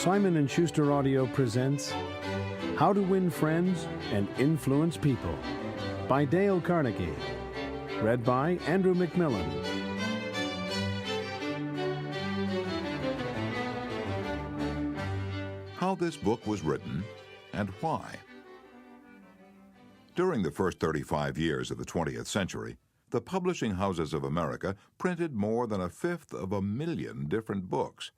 Simon & Schuster Audio presents How to Win Friends and Influence People by Dale Carnegie. Read by Andrew McMillan. How this book was written and why. During the first 35 years of the 20th century, the publishing houses of America printed more than 1/5 different books.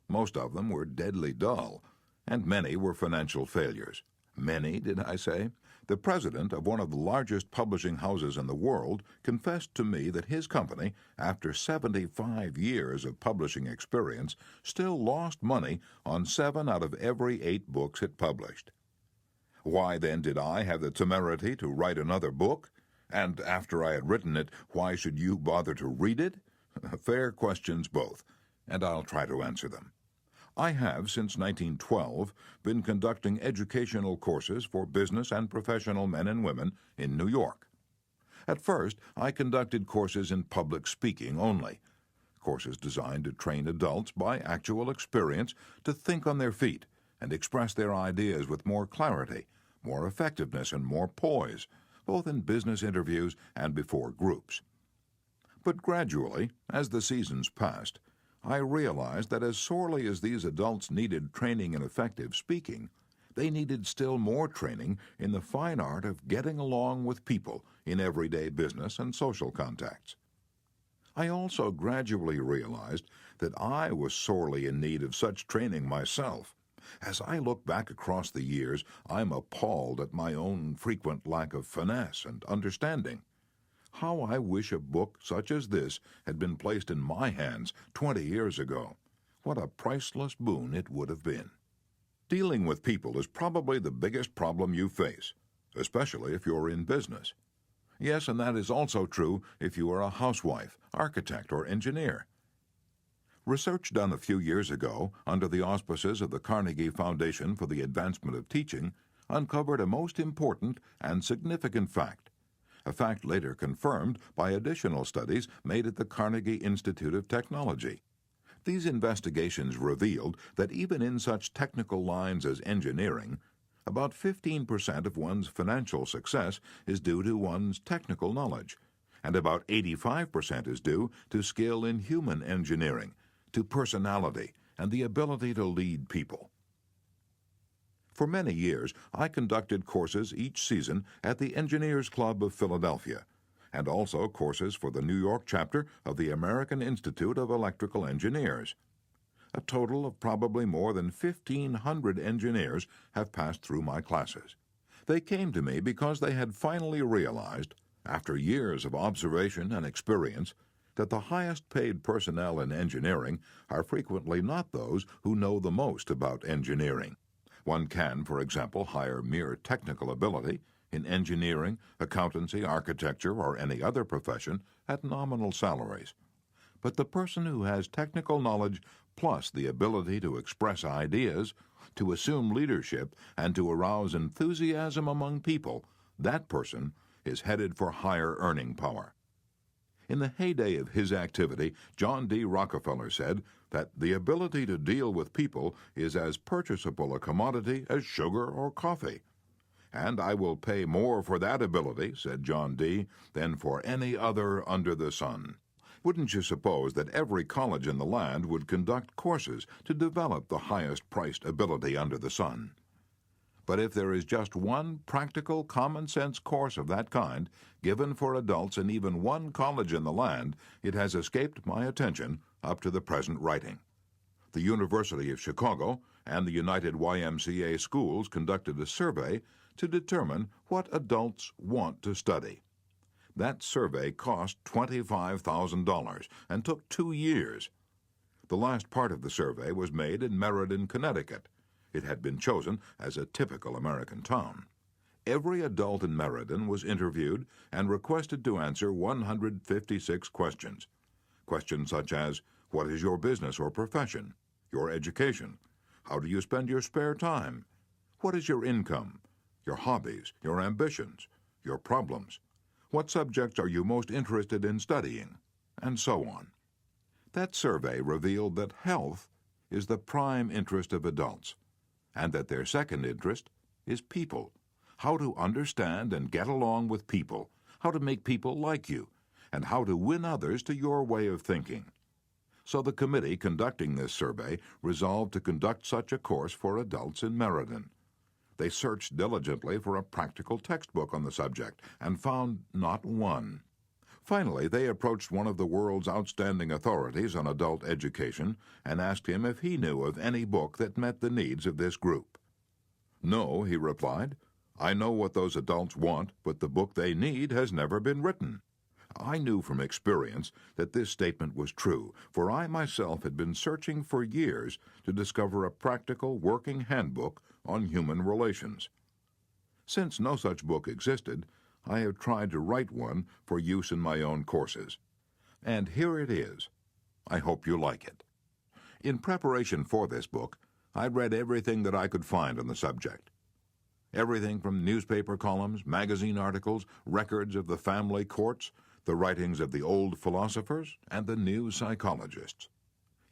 Most of them were deadly dull, and many were financial failures. Many, did I say? The president of one of the largest publishing houses in the world confessed to me that his company, after 75 years of publishing experience, still lost money on 7 out of every 8 books it published. Why then did I have the temerity to write another book? And after I had written it, why should you bother to read it? Fair questions both, and I'll try to answer them. I have, since 1912, been conducting educational courses for business and professional men and women in New York. At first, I conducted courses in public speaking only, courses designed to train adults by actual experience to think on their feet and express their ideas with more clarity, more effectiveness, and more poise, both in business interviews and before groups. But gradually, as the seasons passed, I realized that as sorely as these adults needed training in effective speaking, they needed still more training in the fine art of getting along with people in everyday business and social contacts. I also gradually realized that I was sorely in need of such training myself. As I look back across the years, I'm appalled at my own frequent lack of finesse and understanding. How I wish a book such as this had been placed in my hands 20 years ago. What a priceless boon it would have been. Dealing with people is probably the biggest problem you face, especially if you're in business. Yes, and that is also true if you are a housewife, architect, or engineer. Research done a few years ago under the auspices of the Carnegie Foundation for the Advancement of Teaching uncovered a most important and significant fact, a fact later confirmed by additional studies made at the Carnegie Institute of Technology. These investigations revealed that even in such technical lines as engineering, about 15% of one's financial success is due to one's technical knowledge, and about 85% is due to skill in human engineering, to personality, and the ability to lead people. For many years, I conducted courses each season at the Engineers Club of Philadelphia, and also courses for the New York chapter of the American Institute of Electrical Engineers. A total of probably more than 1,500 engineers have passed through my classes. They came to me because they had finally realized, after years of observation and experience, that the highest-paid personnel in engineering are frequently not those who know the most about engineering. One can, for example, hire mere technical ability in engineering, accountancy, architecture, or any other profession at nominal salaries. But the person who has technical knowledge plus the ability to express ideas, to assume leadership, and to arouse enthusiasm among people, that person is headed for higher earning power. In the heyday of his activity, John D. Rockefeller said that the ability to deal with people is as purchasable a commodity as sugar or coffee. And I will pay more for that ability, said John D., than for any other under the sun. Wouldn't you suppose that every college in the land would conduct courses to develop the highest-priced ability under the sun? But if there is just one practical, common-sense course of that kind given for adults in even one college in the land, it has escaped my attention up to the present writing. The University of Chicago and the United YMCA schools conducted a survey to determine what adults want to study. That survey cost $25,000 and took 2 years. The last part of the survey was made in Meriden, Connecticut. It had been chosen as a typical American town. Every adult in Meriden was interviewed and requested to answer 156 questions. Questions such as, what is your business or profession? Your education? How do you spend your spare time? What is your income? Your hobbies, your ambitions, your problems? What subjects are you most interested in studying? And so on. That survey revealed that health is the prime interest of adults, and that their second interest is people. How to understand and get along with people, how to make people like you, and how to win others to your way of thinking. So the committee conducting this survey resolved to conduct such a course for adults in Meriden. They searched diligently for a practical textbook on the subject and found not one. Finally, they approached one of the world's outstanding authorities on adult education and asked him if he knew of any book that met the needs of this group. "No," he replied. "I know what those adults want, but the book they need has never been written." I knew from experience that this statement was true, for I myself had been searching for years to discover a practical working handbook on human relations. Since no such book existed, I have tried to write one for use in my own courses. And here it is. I hope you like it. In preparation for this book, I read everything that I could find on the subject. Everything from newspaper columns, magazine articles, records of the family courts, the writings of the old philosophers, and the new psychologists.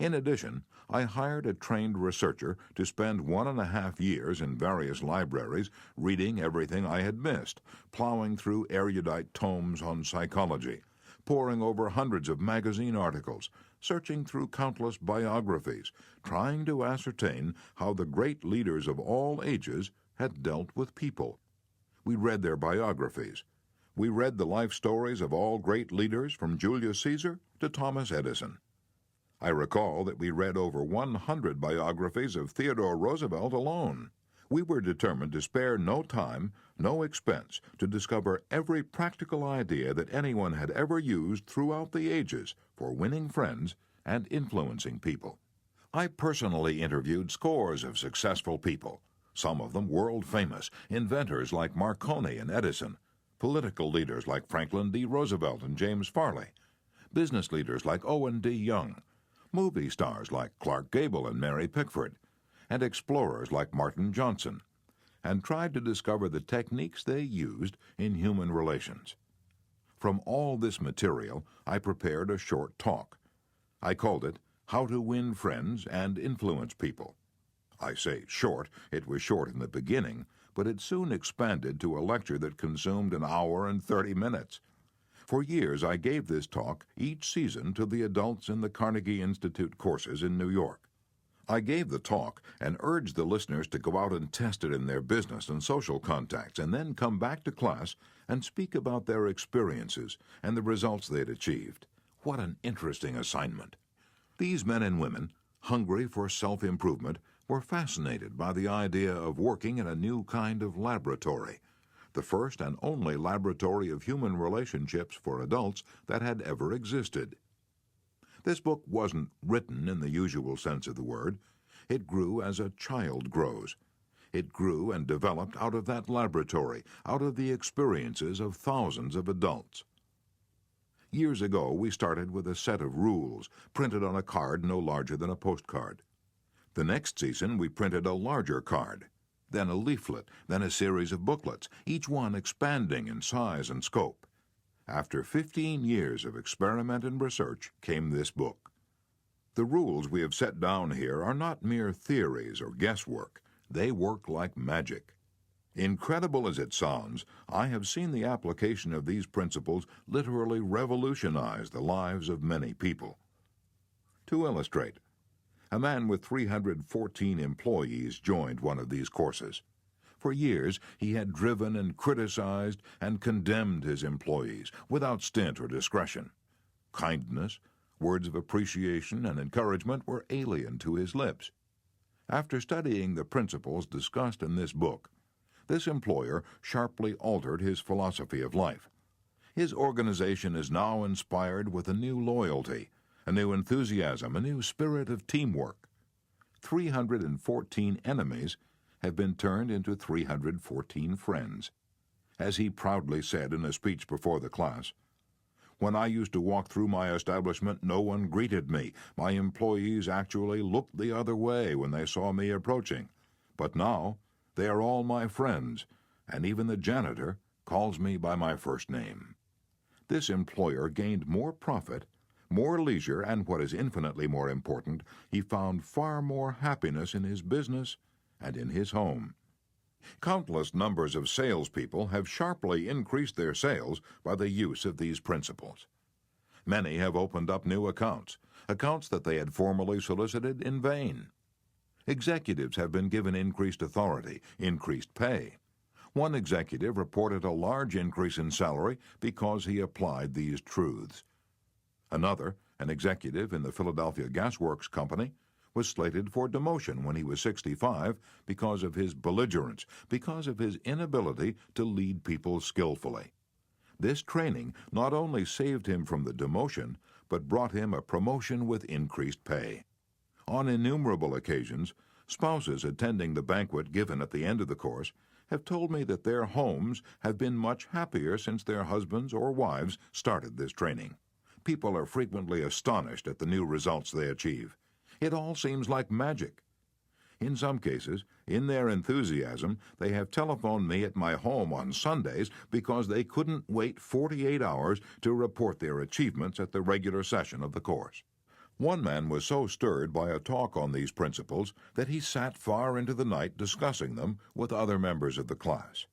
In addition, I hired a trained researcher to spend 1.5 years in various libraries reading everything I had missed, plowing through erudite tomes on psychology, poring over hundreds of magazine articles, searching through countless biographies, trying to ascertain how the great leaders of all ages had dealt with people. We read their biographies. We read the life stories of all great leaders from Julius Caesar to Thomas Edison. I recall that we read over 100 biographies of Theodore Roosevelt alone. We were determined to spare no time, no expense, to discover every practical idea that anyone had ever used throughout the ages for winning friends and influencing people. I personally interviewed scores of successful people, some of them world famous, inventors like Marconi and Edison, political leaders like Franklin D. Roosevelt and James Farley, business leaders like Owen D. Young, movie stars like Clark Gable and Mary Pickford, and explorers like Martin Johnson, and tried to discover the techniques they used in human relations. From all this material, I prepared a short talk. I called it How to Win Friends and Influence People. I say short, it was short in the beginning, but it soon expanded to a lecture that consumed 1 hour and 30 minutes. For years I gave this talk each season to the adults in the Carnegie Institute courses in New York. I gave the talk and urged the listeners to go out and test it in their business and social contacts and then come back to class and speak about their experiences and the results they had achieved. What an interesting assignment. These men and women, hungry for self-improvement, were fascinated by the idea of working in a new kind of laboratory, the first and only laboratory of human relationships for adults that had ever existed. This book wasn't written in the usual sense of the word. It grew as a child grows. It grew and developed out of that laboratory, out of the experiences of thousands of adults. Years ago, we started with a set of rules printed on a card no larger than a postcard. The next season, we printed a larger card, then a leaflet, then a series of booklets, each one expanding in size and scope. After 15 years of experiment and research came this book. The rules we have set down here are not mere theories or guesswork. They work like magic. Incredible as it sounds, I have seen the application of these principles literally revolutionize the lives of many people. To illustrate, a man with 314 employees joined one of these courses. For years, he had driven and criticized and condemned his employees without stint or discretion. Kindness, words of appreciation, and encouragement were alien to his lips. After studying the principles discussed in this book, this employer sharply altered his philosophy of life. His organization is now inspired with a new loyalty, a new enthusiasm, a new spirit of teamwork. 314 enemies have been turned into 314 friends. As he proudly said in a speech before the class, "When I used to walk through my establishment, no one greeted me. My employees actually looked the other way when they saw me approaching. But now, they are all my friends, and even the janitor calls me by my first name." This employer gained more profit, more leisure, and what is infinitely more important, he found far more happiness in his business and in his home. Countless numbers of salespeople have sharply increased their sales by the use of these principles. Many have opened up new accounts that they had formerly solicited in vain. Executives have been given increased authority, increased pay. One executive reported a large increase in salary because he applied these truths. Another, an executive in the Philadelphia Gas Works Company, was slated for demotion when he was 65 because of his belligerence, because of his inability to lead people skillfully. This training not only saved him from the demotion, but brought him a promotion with increased pay. On innumerable occasions, spouses attending the banquet given at the end of the course have told me that their homes have been much happier since their husbands or wives started this training. People are frequently astonished at the new results they achieve. It all seems like magic. In some cases, in their enthusiasm, they have telephoned me at my home on Sundays because they couldn't wait 48 hours to report their achievements at the regular session of the course. One man was so stirred by a talk on these principles that he sat far into the night discussing them with other members of the class.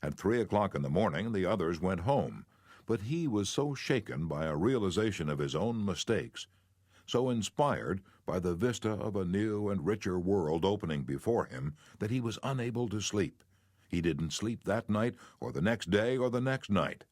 At 3 o'clock in the morning, the others went home, but he was so shaken by a realization of his own mistakes, so inspired by the vista of a new and richer world opening before him, that he was unable to sleep. He didn't sleep that night, or the next day, or the next night.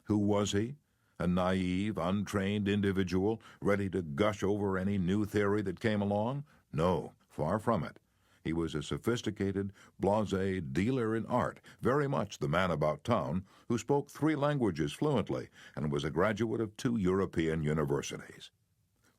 Who was he? A naive, untrained individual ready to gush over any new theory that came along? No, far from it. He was a sophisticated, blasé dealer in art, very much the man about town, who spoke 3 languages fluently and was a graduate of 2 European universities.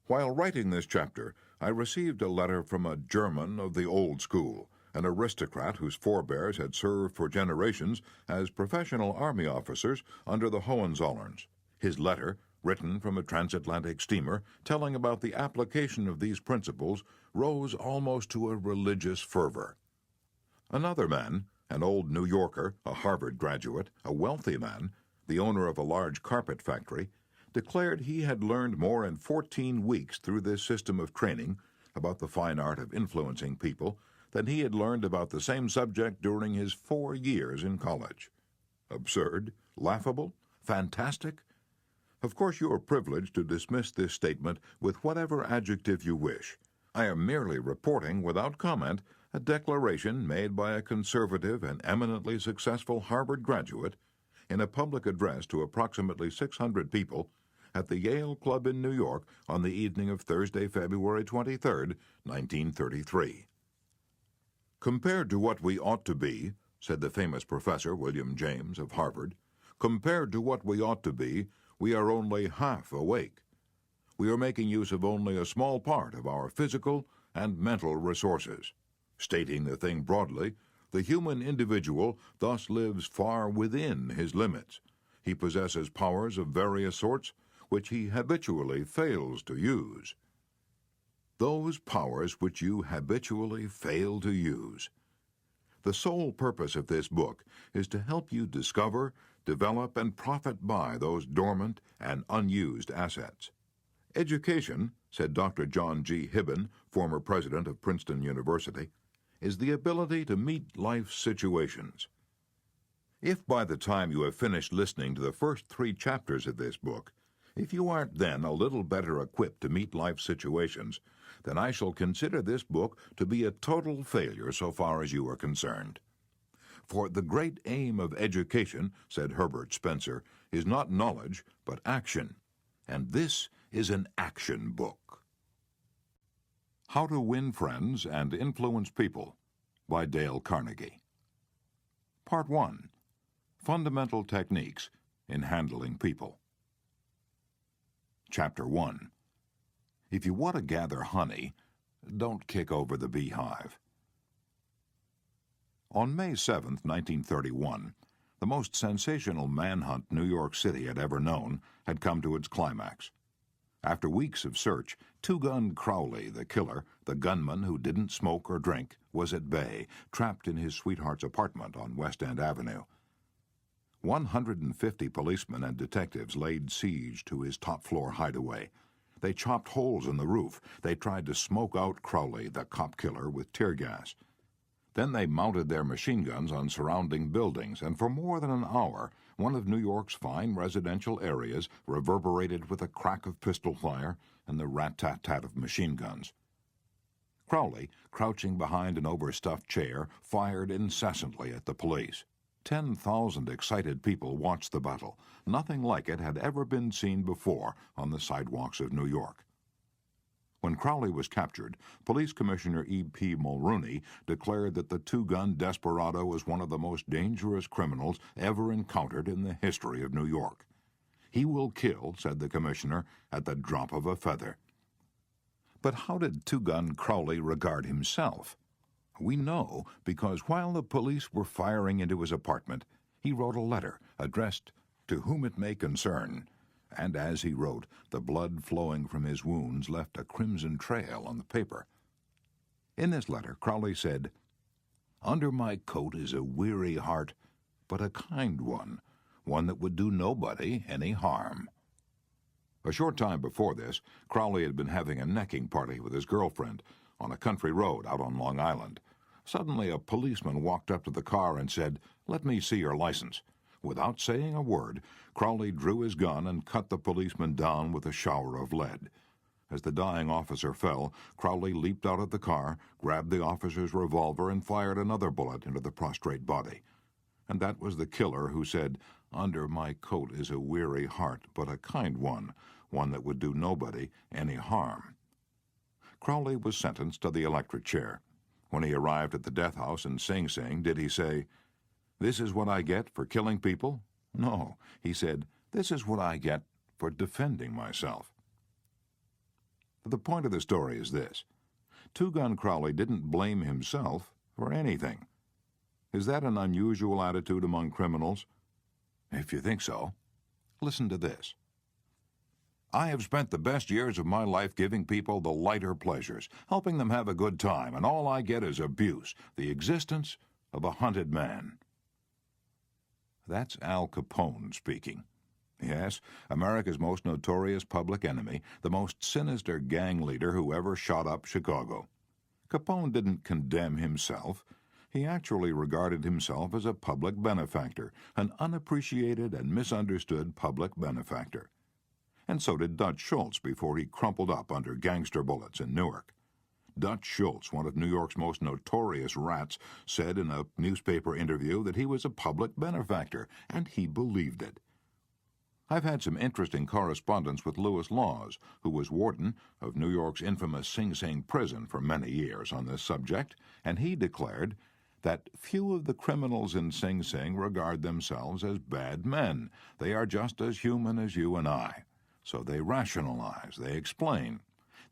While writing this chapter, I received a letter from a German of the old school, an aristocrat whose forebears had served for generations as professional army officers under the Hohenzollerns. His letter, written from a transatlantic steamer, telling about the application of these principles, rose almost to a religious fervor. Another man, an old New Yorker, a Harvard graduate, a wealthy man, the owner of a large carpet factory, declared he had learned more in 14 weeks through this system of training about the fine art of influencing people than he had learned about the same subject during his 4 years in college. Absurd? Laughable? Fantastic? Of course, you are privileged to dismiss this statement with whatever adjective you wish. I am merely reporting, without comment, a declaration made by a conservative and eminently successful Harvard graduate in a public address to approximately 600 people at the Yale Club in New York on the evening of Thursday, February 23, 1933. Compared to what we ought to be, said the famous Professor William James of Harvard, compared to what we ought to be, we are only half awake. We are making use of only a small part of our physical and mental resources. Stating the thing broadly, the human individual thus lives far within his limits. He possesses powers of various sorts which he habitually fails to use. Those powers which you habitually fail to use. The sole purpose of this book is to help you discover, develop, and profit by those dormant and unused assets. Education, said Dr. John G. Hibben, former president of Princeton University, is the ability to meet life's situations. If by the time you have finished listening to the first 3 chapters of this book, if you aren't then a little better equipped to meet life situations, then I shall consider this book to be a total failure so far as you are concerned. For the great aim of education, said Herbert Spencer, is not knowledge, but action. And this is an action book. How to Win Friends and Influence People by Dale Carnegie. Part 1. Fundamental Techniques in Handling People. Chapter 1. If you want to gather honey, don't kick over the beehive. On May 7, 1931, the most sensational manhunt New York City had ever known had come to its climax. After weeks of search, Two-Gun Crowley, the killer, the gunman who didn't smoke or drink, was at bay, trapped in his sweetheart's apartment on West End Avenue. 150 policemen and detectives laid siege to his top-floor hideaway. They chopped holes in the roof. They tried to smoke out Crowley, the cop killer, with tear gas. Then they mounted their machine guns on surrounding buildings, and for more than an hour, one of New York's fine residential areas reverberated with the crack of pistol fire and the rat-tat-tat of machine guns. Crowley, crouching behind an overstuffed chair, fired incessantly at the police. 10,000 excited people watched the battle. Nothing like it had ever been seen before on the sidewalks of New York. When Crowley was captured, Police Commissioner E.P. Mulrooney declared that the two-gun desperado was one of the most dangerous criminals ever encountered in the history of New York. "He will kill," said the commissioner, "at the drop of a feather." But how did two-gun Crowley regard himself? We know because while the police were firing into his apartment, he wrote a letter addressed "To whom it may concern," and as he wrote, the blood flowing from his wounds left a crimson trail on the paper. In this letter, Crowley said, "Under my coat is a weary heart, but a kind one that would do nobody any harm." A short time before this, Crowley had been having a necking party with his girlfriend on a country road out on Long Island. Suddenly, a policeman walked up to the car and said, "Let me see your license." Without saying a word, Crowley drew his gun and cut the policeman down with a shower of lead. As the dying officer fell, Crowley leaped out of the car, grabbed the officer's revolver, and fired another bullet into the prostrate body. And that was the killer who said, "Under my coat is a weary heart, but a kind one that would do nobody any harm." Crowley was sentenced to the electric chair. When he arrived at the death house in Sing Sing, did he say, "This is what I get for killing people"? No, he said, "This is what I get for defending myself." The point of the story is this. Two-Gun Crowley didn't blame himself for anything. Is that an unusual attitude among criminals? If you think so, listen to this. "I have spent the best years of my life giving people the lighter pleasures, helping them have a good time, and all I get is abuse, the existence of a hunted man." That's Al Capone speaking. Yes, America's most notorious public enemy, the most sinister gang leader who ever shot up Chicago. Capone didn't condemn himself. He actually regarded himself as a public benefactor, an unappreciated and misunderstood public benefactor. And so did Dutch Schultz before he crumpled up under gangster bullets in Newark. Dutch Schultz, one of New York's most notorious rats, said in a newspaper interview that he was a public benefactor, and he believed it. I've had some interesting correspondence with Lewis Laws, who was warden of New York's infamous Sing Sing prison for many years on this subject, and he declared that few of the criminals in Sing Sing regard themselves as bad men. They are just as human as you and I. So they rationalize, they explain.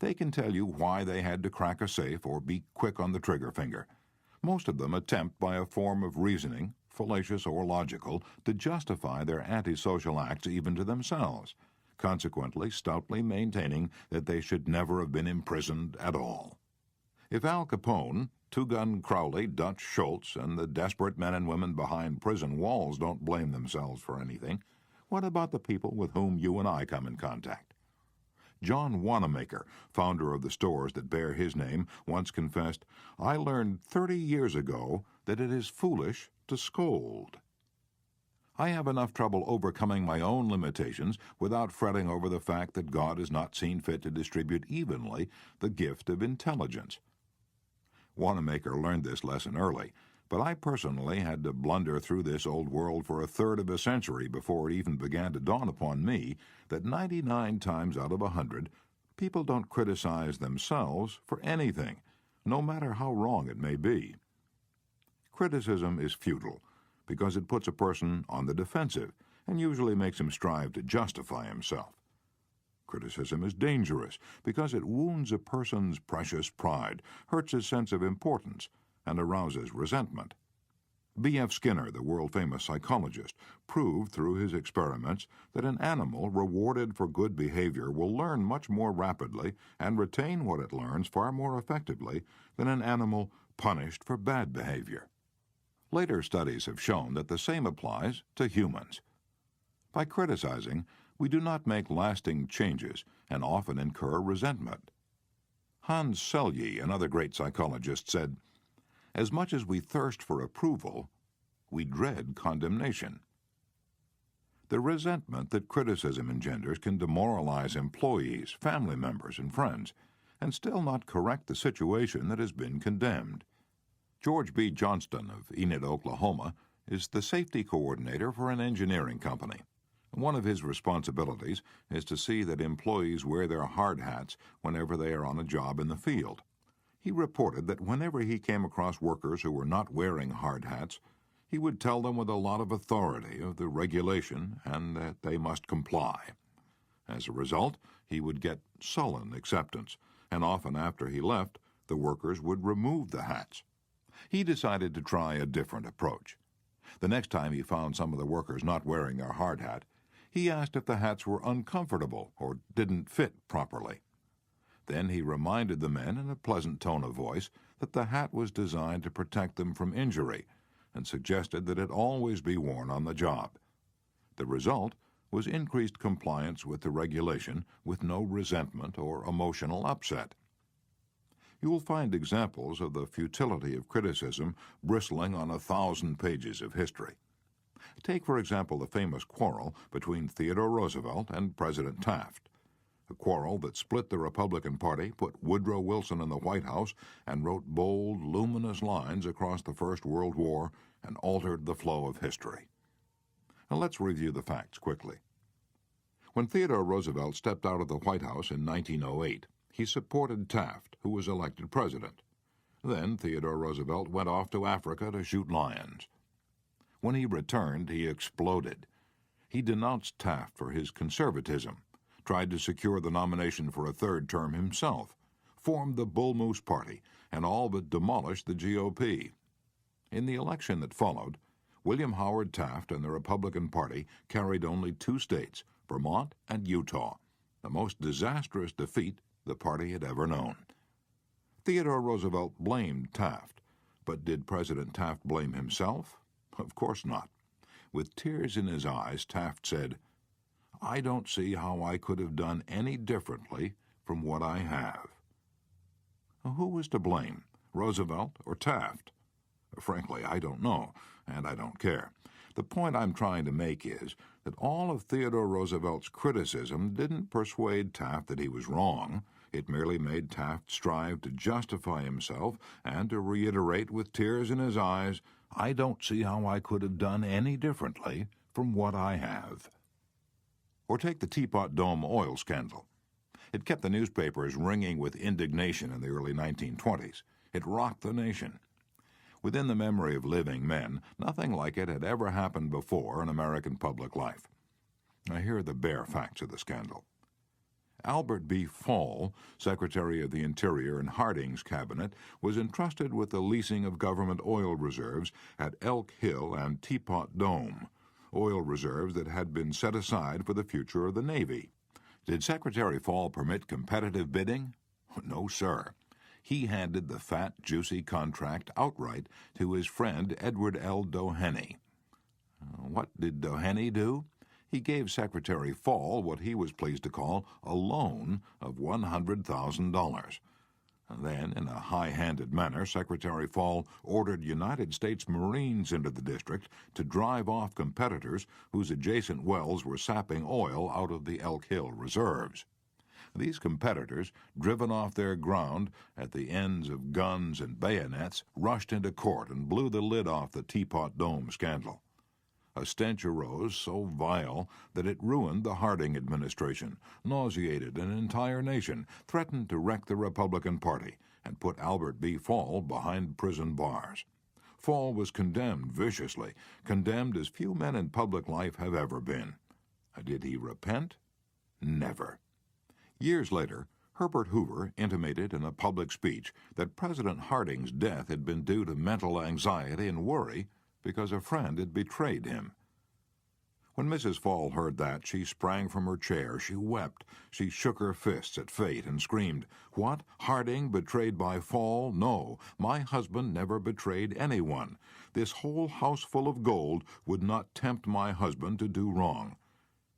They can tell you why they had to crack a safe or be quick on the trigger finger. Most of them attempt by a form of reasoning, fallacious or logical, to justify their antisocial acts even to themselves, consequently stoutly maintaining that they should never have been imprisoned at all. If Al Capone, Two-Gun Crowley, Dutch Schultz, and the desperate men and women behind prison walls don't blame themselves for anything, what about the people with whom you and I come in contact? John Wanamaker, founder of the stores that bear his name, once confessed, "I learned 30 years ago that it is foolish to scold." I have enough trouble overcoming my own limitations without fretting over the fact that God has not seen fit to distribute evenly the gift of intelligence. Wanamaker learned this lesson early, but I personally had to blunder through this old world for a third of a century before it even began to dawn upon me that 99 times out of 100, people don't criticize themselves for anything, no matter how wrong it may be. Criticism is futile because it puts a person on the defensive and usually makes him strive to justify himself. Criticism is dangerous because it wounds a person's precious pride, hurts his sense of importance, and arouses resentment. B.F. Skinner, the world-famous psychologist, proved through his experiments that an animal rewarded for good behavior will learn much more rapidly and retain what it learns far more effectively than an animal punished for bad behavior. Later studies have shown that the same applies to humans. By criticizing, we do not make lasting changes and often incur resentment. Hans Selye, another great psychologist, said, "As much as we thirst for approval, we dread condemnation." The resentment that criticism engenders can demoralize employees, family members, and friends, and still not correct the situation that has been condemned. George B. Johnston of Enid, Oklahoma, is the safety coordinator for an engineering company. One of his responsibilities is to see that employees wear their hard hats whenever they are on a job in the field. He reported that whenever he came across workers who were not wearing hard hats, he would tell them with a lot of authority of the regulation and that they must comply. As a result, he would get sullen acceptance, and often after he left, the workers would remove the hats. He decided to try a different approach. The next time he found some of the workers not wearing their hard hat, he asked if the hats were uncomfortable or didn't fit properly. Then he reminded the men in a pleasant tone of voice that the hat was designed to protect them from injury and suggested that it always be worn on the job. The result was increased compliance with the regulation with no resentment or emotional upset. You will find examples of the futility of criticism bristling on 1,000 pages of history. Take, for example, the famous quarrel between Theodore Roosevelt and President Taft, a quarrel that split the Republican Party, put Woodrow Wilson in the White House, and wrote bold, luminous lines across the First World War and altered the flow of history. Now let's review the facts quickly. When Theodore Roosevelt stepped out of the White House in 1908, he supported Taft, who was elected president. Then Theodore Roosevelt went off to Africa to shoot lions. When he returned, he exploded. He denounced Taft for his conservatism, tried to secure the nomination for a third term himself, formed the Bull Moose Party, and all but demolished the GOP. In the election that followed, William Howard Taft and the Republican Party carried only 2 states, Vermont and Utah, the most disastrous defeat the party had ever known. Theodore Roosevelt blamed Taft, but did President Taft blame himself? Of course not. With tears in his eyes, Taft said, "I don't see how I could have done any differently from what I have." Who was to blame, Roosevelt or Taft? Frankly, I don't know, and I don't care. The point I'm trying to make is that all of Theodore Roosevelt's criticism didn't persuade Taft that he was wrong. It merely made Taft strive to justify himself and to reiterate with tears in his eyes, "I don't see how I could have done any differently from what I have." Or take the Teapot Dome oil scandal. It kept the newspapers ringing with indignation in the early 1920s. It rocked the nation. Within the memory of living men, nothing like it had ever happened before in American public life. Now, here are the bare facts of the scandal. Albert B. Fall, Secretary of the Interior in Harding's cabinet, was entrusted with the leasing of government oil reserves at Elk Hill and Teapot Dome, oil reserves that had been set aside for the future of the Navy. Did Secretary Fall permit competitive bidding? No, sir. He handed the fat, juicy contract outright to his friend Edward L. Doheny. What did Doheny do? He gave Secretary Fall what he was pleased to call a loan of $100,000. Then, in a high-handed manner, Secretary Fall ordered United States Marines into the district to drive off competitors whose adjacent wells were sapping oil out of the Elk Hill reserves. These competitors, driven off their ground at the ends of guns and bayonets, rushed into court and blew the lid off the Teapot Dome scandal. A stench arose so vile that it ruined the Harding administration, nauseated an entire nation, threatened to wreck the Republican Party, and put Albert B. Fall behind prison bars. Fall was condemned viciously, condemned as few men in public life have ever been. Did he repent? Never. Years later, Herbert Hoover intimated in a public speech that President Harding's death had been due to mental anxiety and worry because a friend had betrayed him. When Mrs. Fall heard that, she sprang from her chair. She wept. She shook her fists at fate and screamed, "What? Harding betrayed by Fall? No, my husband never betrayed anyone. This whole house full of gold would not tempt my husband to do wrong.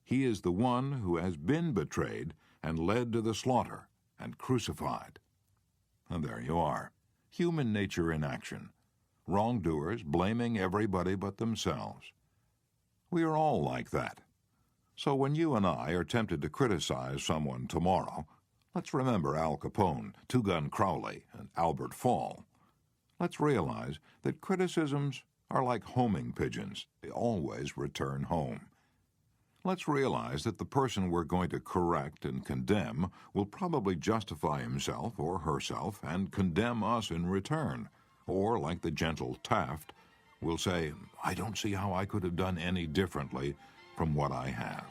He is the one who has been betrayed and led to the slaughter and crucified." And there you are. Human nature in action. Wrongdoers blaming everybody but themselves. We are all like that. So when you and I are tempted to criticize someone tomorrow, let's remember Al Capone, Two Gun Crowley, and Albert Fall. Let's realize that criticisms are like homing pigeons. They always return home. Let's realize that the person we're going to correct and condemn will probably justify himself or herself and condemn us in return. Or, like the gentle Taft, will say, "I don't see how I could have done any differently from what I have."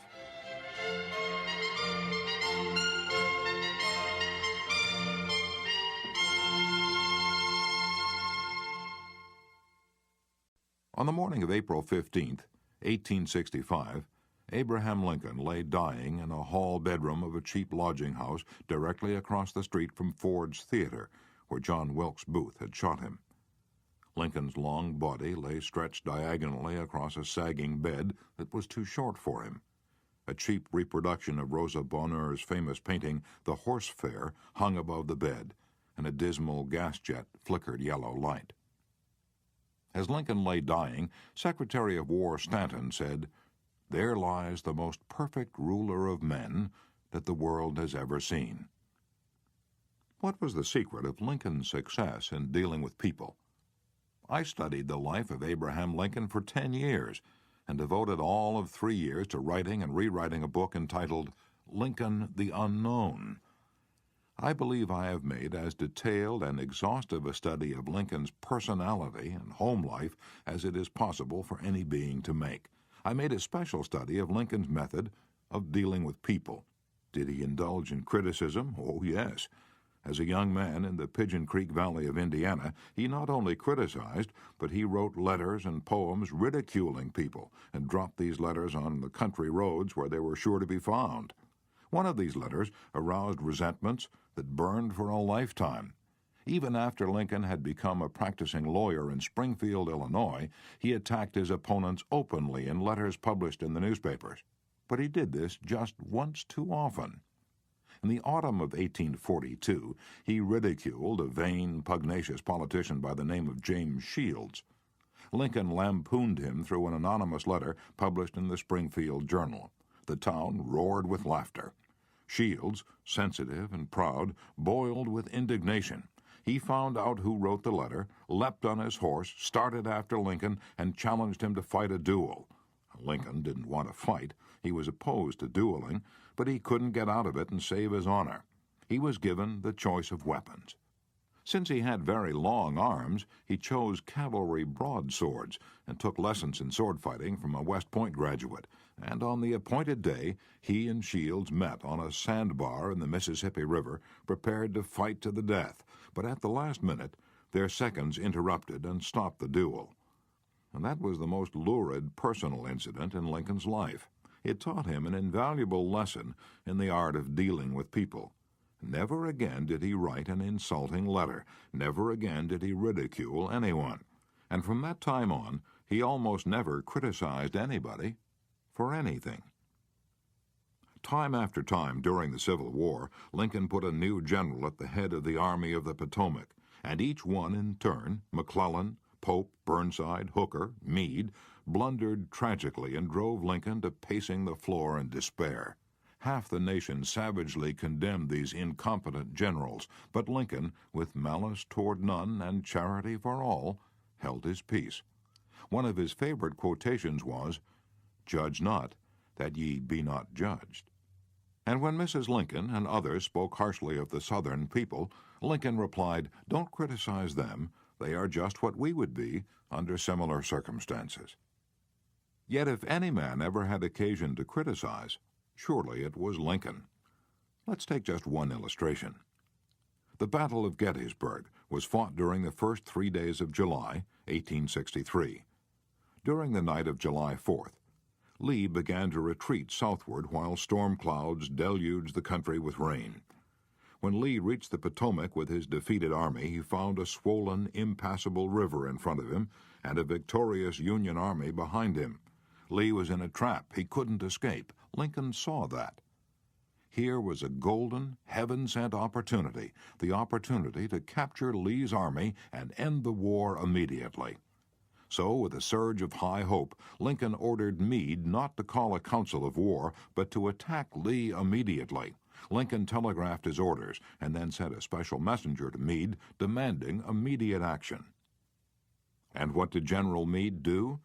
On the morning of April 15th, 1865, Abraham Lincoln lay dying in a hall bedroom of a cheap lodging house directly across the street from Ford's Theater, where John Wilkes Booth had shot him. Lincoln's long body lay stretched diagonally across a sagging bed that was too short for him. A cheap reproduction of Rosa Bonheur's famous painting, The Horse Fair, hung above the bed, and a dismal gas jet flickered yellow light. As Lincoln lay dying, Secretary of War Stanton said, "There lies the most perfect ruler of men that the world has ever seen." What was the secret of Lincoln's success in dealing with people? I studied the life of Abraham Lincoln for 10 years and devoted all of 3 years to writing and rewriting a book entitled Lincoln the Unknown. I believe I have made as detailed and exhaustive a study of Lincoln's personality and home life as it is possible for any being to make. I made a special study of Lincoln's method of dealing with people. Did he indulge in criticism? Oh, yes. As a young man in the Pigeon Creek Valley of Indiana, he not only criticized, but he wrote letters and poems ridiculing people and dropped these letters on the country roads where they were sure to be found. One of these letters aroused resentments that burned for a lifetime. Even after Lincoln had become a practicing lawyer in Springfield, Illinois, he attacked his opponents openly in letters published in the newspapers. But he did this just once too often. In the autumn of 1842, he ridiculed a vain, pugnacious politician by the name of James Shields. Lincoln lampooned him through an anonymous letter published in the Springfield Journal. The town roared with laughter. Shields, sensitive and proud, boiled with indignation. He found out who wrote the letter, leapt on his horse, started after Lincoln, and challenged him to fight a duel. Lincoln didn't want to fight. He was opposed to dueling, but he couldn't get out of it and save his honor. He was given the choice of weapons. Since he had very long arms, he chose cavalry broadswords and took lessons in sword fighting from a West Point graduate, and on the appointed day he and Shields met on a sandbar in the Mississippi River, prepared to fight to the death, but at the last minute their seconds interrupted and stopped the duel. And that was the most lurid personal incident in Lincoln's life. It taught him an invaluable lesson in the art of dealing with people. Never again did he write an insulting letter. Never again did he ridicule anyone. And from that time on, he almost never criticized anybody for anything. Time after time during the Civil War, Lincoln put a new general at the head of the Army of the Potomac, and each one in turn, McClellan, Pope, Burnside, Hooker, Meade, blundered tragically and drove Lincoln to pacing the floor in despair. Half the nation savagely condemned these incompetent generals, but Lincoln, with malice toward none and charity for all, held his peace. One of his favorite quotations was, "Judge not, that ye be not judged." And when Mrs. Lincoln and others spoke harshly of the Southern people, Lincoln replied, "Don't criticize them. They are just what we would be under similar circumstances." Yet if any man ever had occasion to criticize, surely it was Lincoln. Let's take just one illustration. The Battle of Gettysburg was fought during the first 3 days of July, 1863. During the night of July 4th, Lee began to retreat southward while storm clouds deluged the country with rain. When Lee reached the Potomac with his defeated army, he found a swollen, impassable river in front of him and a victorious Union army behind him. Lee was in a trap. He couldn't escape. Lincoln saw that. Here was a golden, heaven-sent opportunity, the opportunity to capture Lee's army and end the war immediately. So, with a surge of high hope, Lincoln ordered Meade not to call a council of war, but to attack Lee immediately. Lincoln telegraphed his orders and then sent a special messenger to Meade demanding immediate action. And what did General Meade do?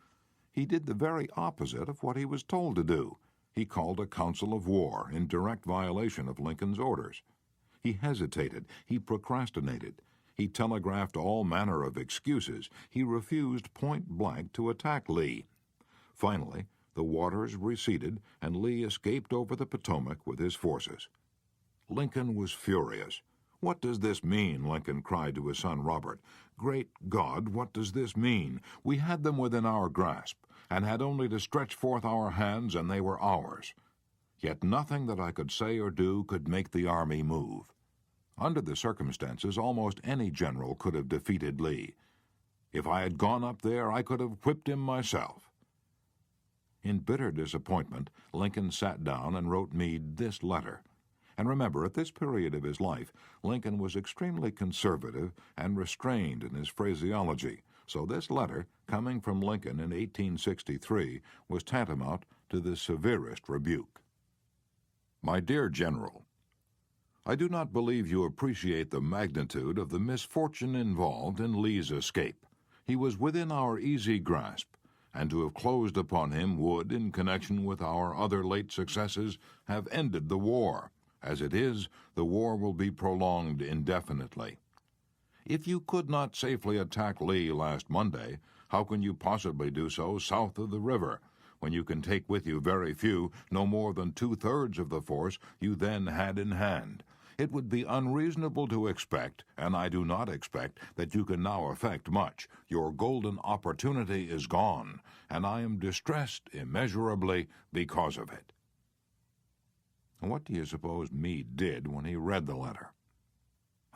He did the very opposite of what he was told to do. He called a council of war in direct violation of Lincoln's orders. He hesitated. He procrastinated. He telegraphed all manner of excuses. He refused point-blank to attack Lee. Finally, the waters receded, and Lee escaped over the Potomac with his forces. Lincoln was furious. "What does this mean?" Lincoln cried to his son Robert. "Great God, what does this mean? We had them within our grasp, and had only to stretch forth our hands, and they were ours. Yet nothing that I could say or do could make the army move. Under the circumstances, almost any general could have defeated Lee. If I had gone up there, I could have whipped him myself." In bitter disappointment, Lincoln sat down and wrote Meade this letter. And remember, at this period of his life, Lincoln was extremely conservative and restrained in his phraseology, so this letter, coming from Lincoln in 1863, was tantamount to the severest rebuke. My dear General, I do not believe you appreciate the magnitude of the misfortune involved in Lee's escape. He was within our easy grasp, and to have closed upon him would, in connection with our other late successes, have ended the war. As it is, the war will be prolonged indefinitely. If you could not safely attack Lee last Monday, how can you possibly do so south of the river, when you can take with you very few, no more than 2/3 of the force you then had in hand? It would be unreasonable to expect, and I do not expect, that you can now effect much. Your golden opportunity is gone, and I am distressed immeasurably because of it. What do you suppose Meade did when he read the letter?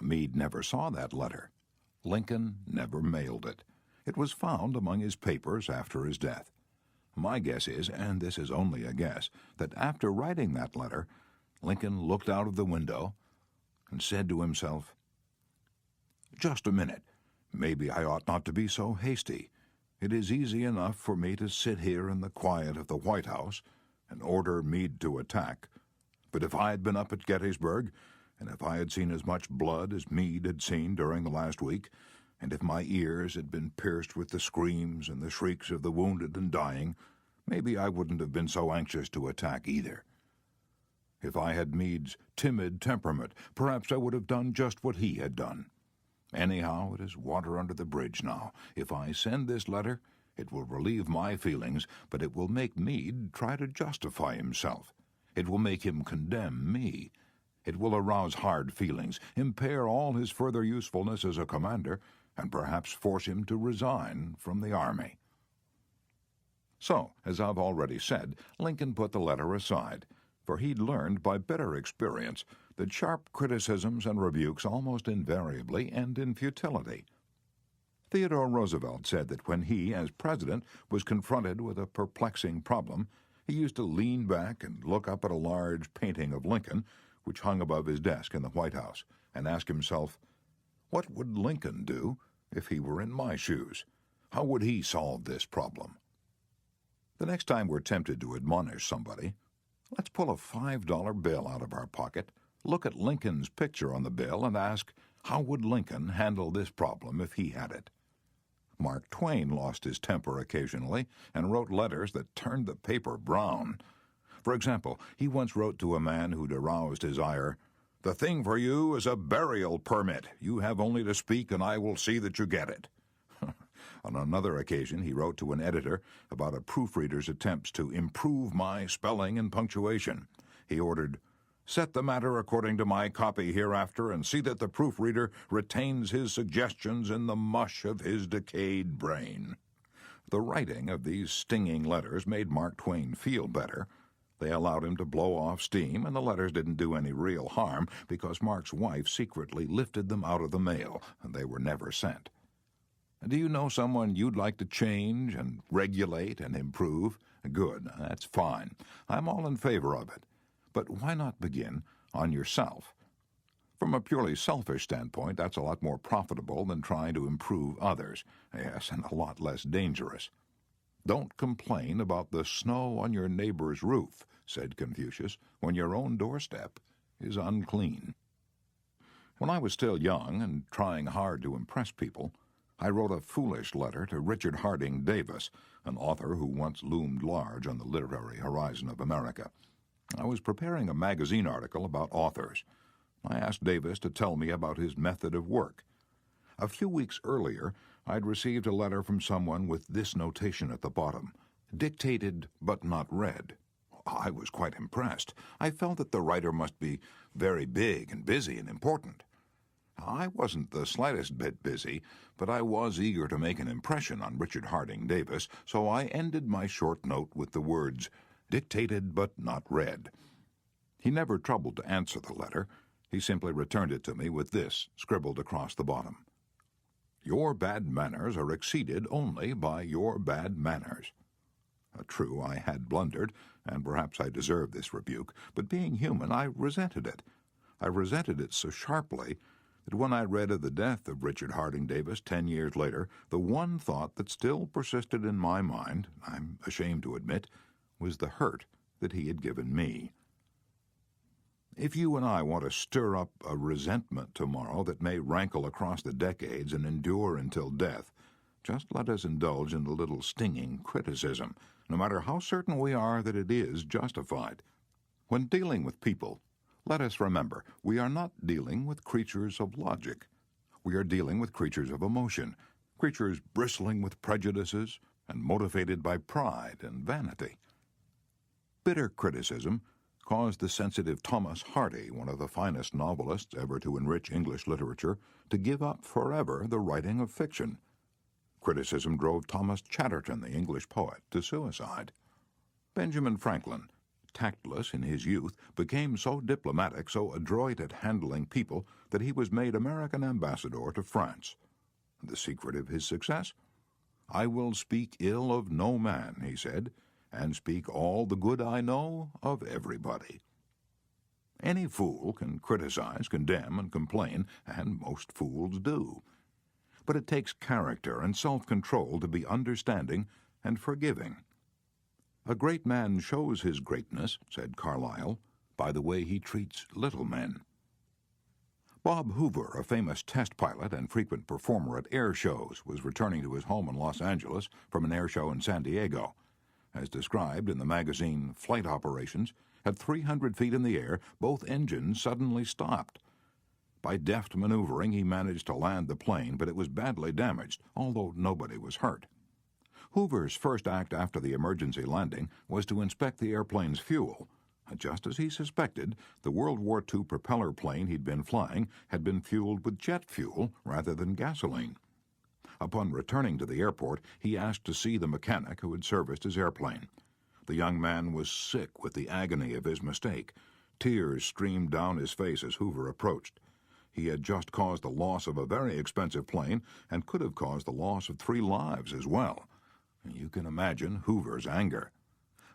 Meade never saw that letter. Lincoln never mailed it. It was found among his papers after his death. My guess is, and this is only a guess, that after writing that letter, Lincoln looked out of the window and said to himself, "Just a minute. Maybe I ought not to be so hasty. It is easy enough for me to sit here in the quiet of the White House and order Meade to attack. But if I had been up at Gettysburg, and if I had seen as much blood as Meade had seen during the last week, and if my ears had been pierced with the screams and the shrieks of the wounded and dying, maybe I wouldn't have been so anxious to attack either. If I had Meade's timid temperament, perhaps I would have done just what he had done. Anyhow, it is water under the bridge now. If I send this letter, it will relieve my feelings, but it will make Meade try to justify himself. It will make him condemn me. It will arouse hard feelings, impair all his further usefulness as a commander, and perhaps force him to resign from the army." So, as I've already said, Lincoln put the letter aside, for he'd learned by bitter experience that sharp criticisms and rebukes almost invariably end in futility. Theodore Roosevelt said that when he, as president, was confronted with a perplexing problem, he used to lean back and look up at a large painting of Lincoln, which hung above his desk in the White House, and ask himself, "What would Lincoln do if he were in my shoes? How would he solve this problem?" The next time we're tempted to admonish somebody, let's pull a $5 bill out of our pocket, look at Lincoln's picture on the bill, and ask, how would Lincoln handle this problem if he had it? Mark Twain lost his temper occasionally and wrote letters that turned the paper brown. For example, he once wrote to a man who'd aroused his ire, "The thing for you is a burial permit. You have only to speak and I will see that you get it." On another occasion, he wrote to an editor about a proofreader's attempts to improve my spelling and punctuation. He ordered, "Set the matter according to my copy hereafter and see that the proofreader retains his suggestions in the mush of his decayed brain." The writing of these stinging letters made Mark Twain feel better. They allowed him to blow off steam, and the letters didn't do any real harm because Mark's wife secretly lifted them out of the mail, and they were never sent. Do you know someone you'd like to change and regulate and improve? Good, that's fine. I'm all in favor of it. But why not begin on yourself? From a purely selfish standpoint, that's a lot more profitable than trying to improve others. Yes, and a lot less dangerous. Don't complain about the snow on your neighbor's roof, said Confucius, when your own doorstep is unclean. When I was still young and trying hard to impress people, I wrote a foolish letter to Richard Harding Davis, an author who once loomed large on the literary horizon of America. I was preparing a magazine article about authors. I asked Davis to tell me about his method of work. A few weeks earlier, I'd received a letter from someone with this notation at the bottom: dictated but not read. I was quite impressed. I felt that the writer must be very big and busy and important. I wasn't the slightest bit busy, but I was eager to make an impression on Richard Harding Davis, so I ended my short note with the words, dictated but not read. He never troubled to answer the letter. He simply returned it to me with this scribbled across the bottom: your bad manners are exceeded only by your bad manners. True, I had blundered, and perhaps I deserved this rebuke, but being human, I resented it. I resented it so sharply that when I read of the death of Richard Harding Davis 10 years later, the one thought that still persisted in my mind, I'm ashamed to admit, was the hurt that he had given me. If you and I want to stir up a resentment tomorrow that may rankle across the decades and endure until death, just let us indulge in a little stinging criticism, no matter how certain we are that it is justified. When dealing with people, let us remember, we are not dealing with creatures of logic. We are dealing with creatures of emotion, creatures bristling with prejudices and motivated by pride and vanity. Bitter criticism caused the sensitive Thomas Hardy, one of the finest novelists ever to enrich English literature, to give up forever the writing of fiction. Criticism drove Thomas Chatterton, the English poet, to suicide. Benjamin Franklin, tactless in his youth, became so diplomatic, so adroit at handling people, that he was made American ambassador to France. The secret of his success? I will speak ill of no man, he said, and speak all the good I know of everybody. Any fool can criticize, condemn, and complain, and most fools do. But it takes character and self-control to be understanding and forgiving. A great man shows his greatness, said Carlyle, by the way he treats little men. Bob Hoover, a famous test pilot and frequent performer at air shows, was returning to his home in Los Angeles from an air show in San Diego. As described in the magazine Flight Operations, at 300 feet in the air, both engines suddenly stopped. By deft maneuvering, he managed to land the plane, but it was badly damaged, although nobody was hurt. Hoover's first act after the emergency landing was to inspect the airplane's fuel. Just as he suspected, the World War II propeller plane he'd been flying had been fueled with jet fuel rather than gasoline. Upon returning to the airport, he asked to see the mechanic who had serviced his airplane. The young man was sick with the agony of his mistake. Tears streamed down his face as Hoover approached. He had just caused the loss of a very expensive plane and could have caused the loss of 3 lives as well. You can imagine Hoover's anger.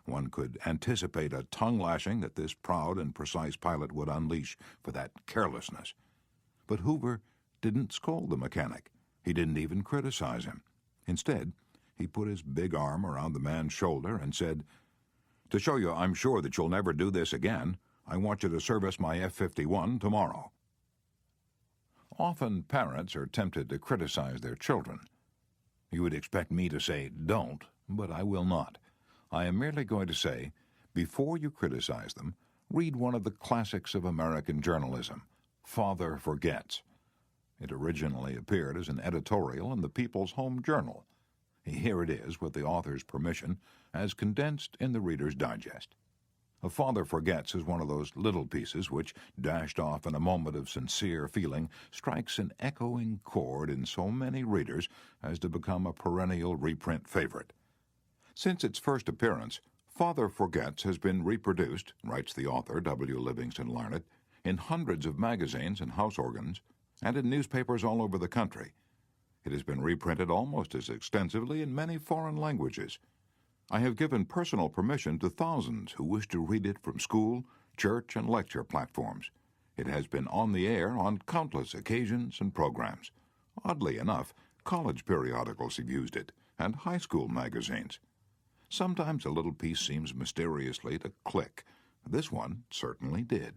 One could anticipate a tongue-lashing that this proud and precise pilot would unleash for that carelessness. But Hoover didn't scold the mechanic. He didn't even criticize him. Instead, he put his big arm around the man's shoulder and said, "To show you I'm sure that you'll never do this again, I want you to service my F-51 tomorrow." Often parents are tempted to criticize their children. You would expect me to say, don't, but I will not. I am merely going to say, before you criticize them, read one of the classics of American journalism, Father Forgets. It originally appeared as an editorial in the People's Home Journal. Here it is, with the author's permission, as condensed in the Reader's Digest. A Father Forgets is one of those little pieces which, dashed off in a moment of sincere feeling, strikes an echoing chord in so many readers as to become a perennial reprint favorite. Since its first appearance, Father Forgets has been reproduced, writes the author, W. Livingston Larned, in hundreds of magazines and house organs, and in newspapers all over the country. It has been reprinted almost as extensively in many foreign languages. I have given personal permission to thousands who wish to read it from school, church, and lecture platforms. It has been on the air on countless occasions and programs. Oddly enough, college periodicals have used it, and high school magazines. Sometimes a little piece seems mysteriously to click. This one certainly did.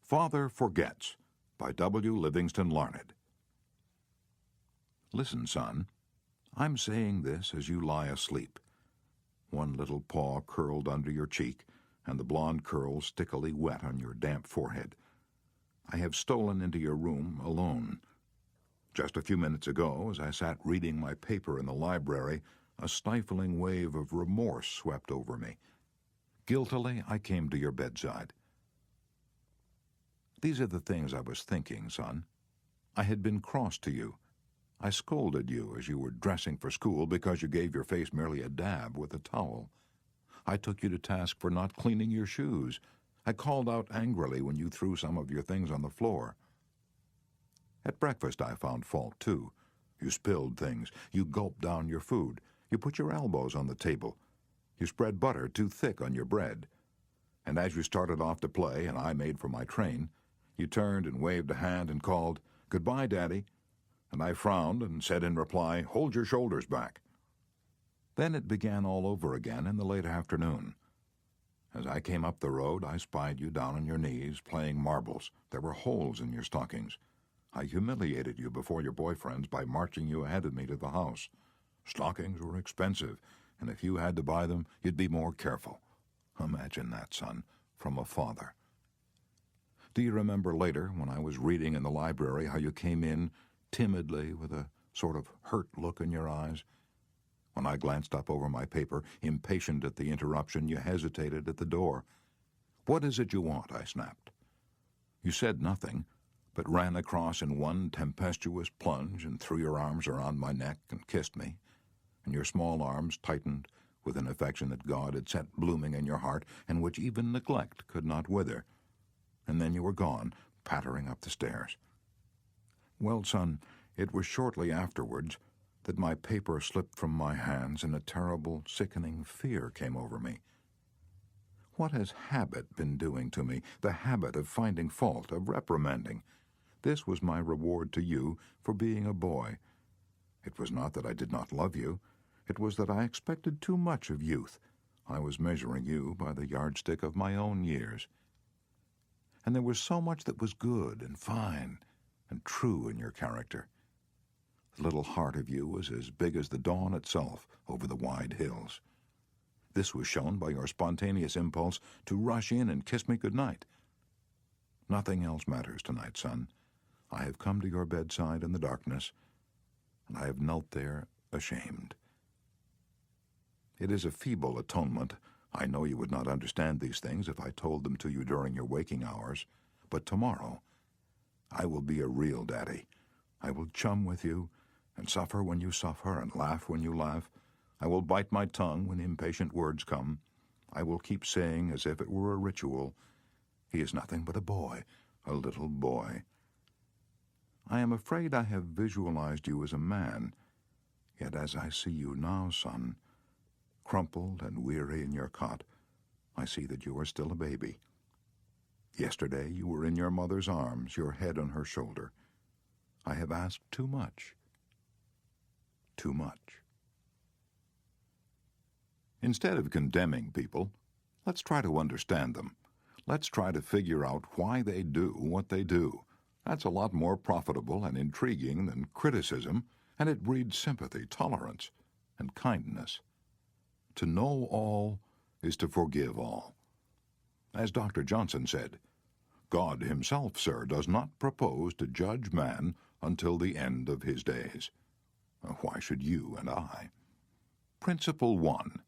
Father Forgets by W. Livingston Larned. Listen, son. I'm saying this as you lie asleep. One little paw curled under your cheek, and the blonde curls stickily wet on your damp forehead. I have stolen into your room alone. Just a few minutes ago, as I sat reading my paper in the library, a stifling wave of remorse swept over me. Guiltily, I came to your bedside. These are the things I was thinking, son. I had been cross to you. I scolded you as you were dressing for school because you gave your face merely a dab with a towel. I took you to task for not cleaning your shoes. I called out angrily when you threw some of your things on the floor. At breakfast I found fault, too. You spilled things. You gulped down your food. You put your elbows on the table. You spread butter too thick on your bread. And as you started off to play and I made for my train, you turned and waved a hand and called, "Goodbye, Daddy." And I frowned and said in reply, "Hold your shoulders back." Then it began all over again in the late afternoon. As I came up the road, I spied you down on your knees, playing marbles. There were holes in your stockings. I humiliated you before your boyfriends by marching you ahead of me to the house. Stockings were expensive, and if you had to buy them, you'd be more careful. Imagine that, son, from a father. Do you remember later, when I was reading in the library, how you came in timidly with a sort of hurt look in your eyes? When I glanced up over my paper, impatient at the interruption, you hesitated at the door. "What is it you want?" I snapped. You said nothing, but ran across in one tempestuous plunge and threw your arms around my neck and kissed me, and your small arms tightened with an affection that God had set blooming in your heart and which even neglect could not wither. And then you were gone, pattering up the stairs. Well, son, it was shortly afterwards that my paper slipped from my hands and a terrible, sickening fear came over me. What has habit been doing to me? The habit of finding fault, of reprimanding. This was my reward to you for being a boy. It was not that I did not love you. It was that I expected too much of youth. I was measuring you by the yardstick of my own years. And there was so much that was good and fine and true in your character. The little heart of you was as big as the dawn itself over the wide hills. This was shown by your spontaneous impulse to rush in and kiss me good night. Nothing else matters tonight, son. I have come to your bedside in the darkness, and I have knelt there ashamed. It is a feeble atonement. I know you would not understand these things if I told them to you during your waking hours, but tomorrow I will be a real daddy. I will chum with you, and suffer when you suffer, and laugh when you laugh. I will bite my tongue when impatient words come. I will keep saying, as if it were a ritual, "He is nothing but a boy, a little boy." I am afraid I have visualized you as a man, yet as I see you now, son, crumpled and weary in your cot, I see that you are still a baby. Yesterday you were in your mother's arms, your head on her shoulder. I have asked too much. Too much. Instead of condemning people, let's try to understand them. Let's try to figure out why they do what they do. That's a lot more profitable and intriguing than criticism, and it breeds sympathy, tolerance, and kindness. To know all is to forgive all. As Dr. Johnson said, God himself, sir, does not propose to judge man until the end of his days. Why should you and I? Principle 1.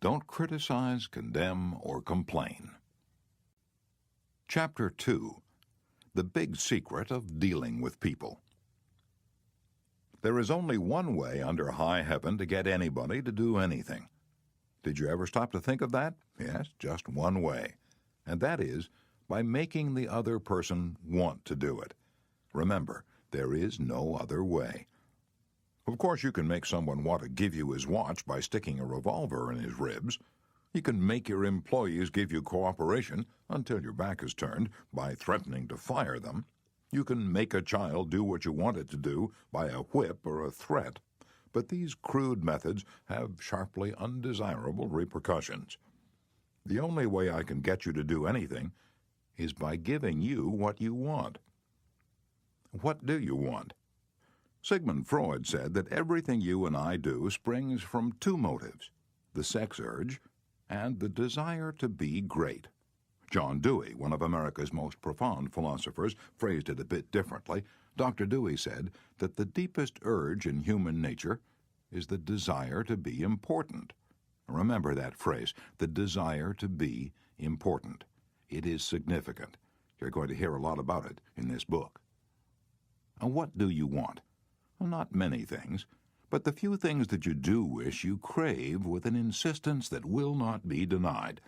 Don't criticize, condemn, or complain. Chapter 2. The Big Secret of Dealing with People. There is only one way under high heaven to get anybody to do anything. Did you ever stop to think of that? Yes, just one way. And that is by making the other person want to do it. Remember, there is no other way. Of course, you can make someone want to give you his watch by sticking a revolver in his ribs. You can make your employees give you cooperation until your back is turned by threatening to fire them. You can make a child do what you want it to do by a whip or a threat. But these crude methods have sharply undesirable repercussions. The only way I can get you to do anything is by giving you what you want. What do you want? Sigmund Freud said that everything you and I do springs from two motives, the sex urge and the desire to be great. John Dewey, one of America's most profound philosophers, phrased it a bit differently. Dr. Dewey said that the deepest urge in human nature is the desire to be important. Remember that phrase, the desire to be important. It is significant. You're going to hear a lot about it in this book. And what do you want? Well, not many things, but the few things that you do wish you crave with an insistence that will not be denied.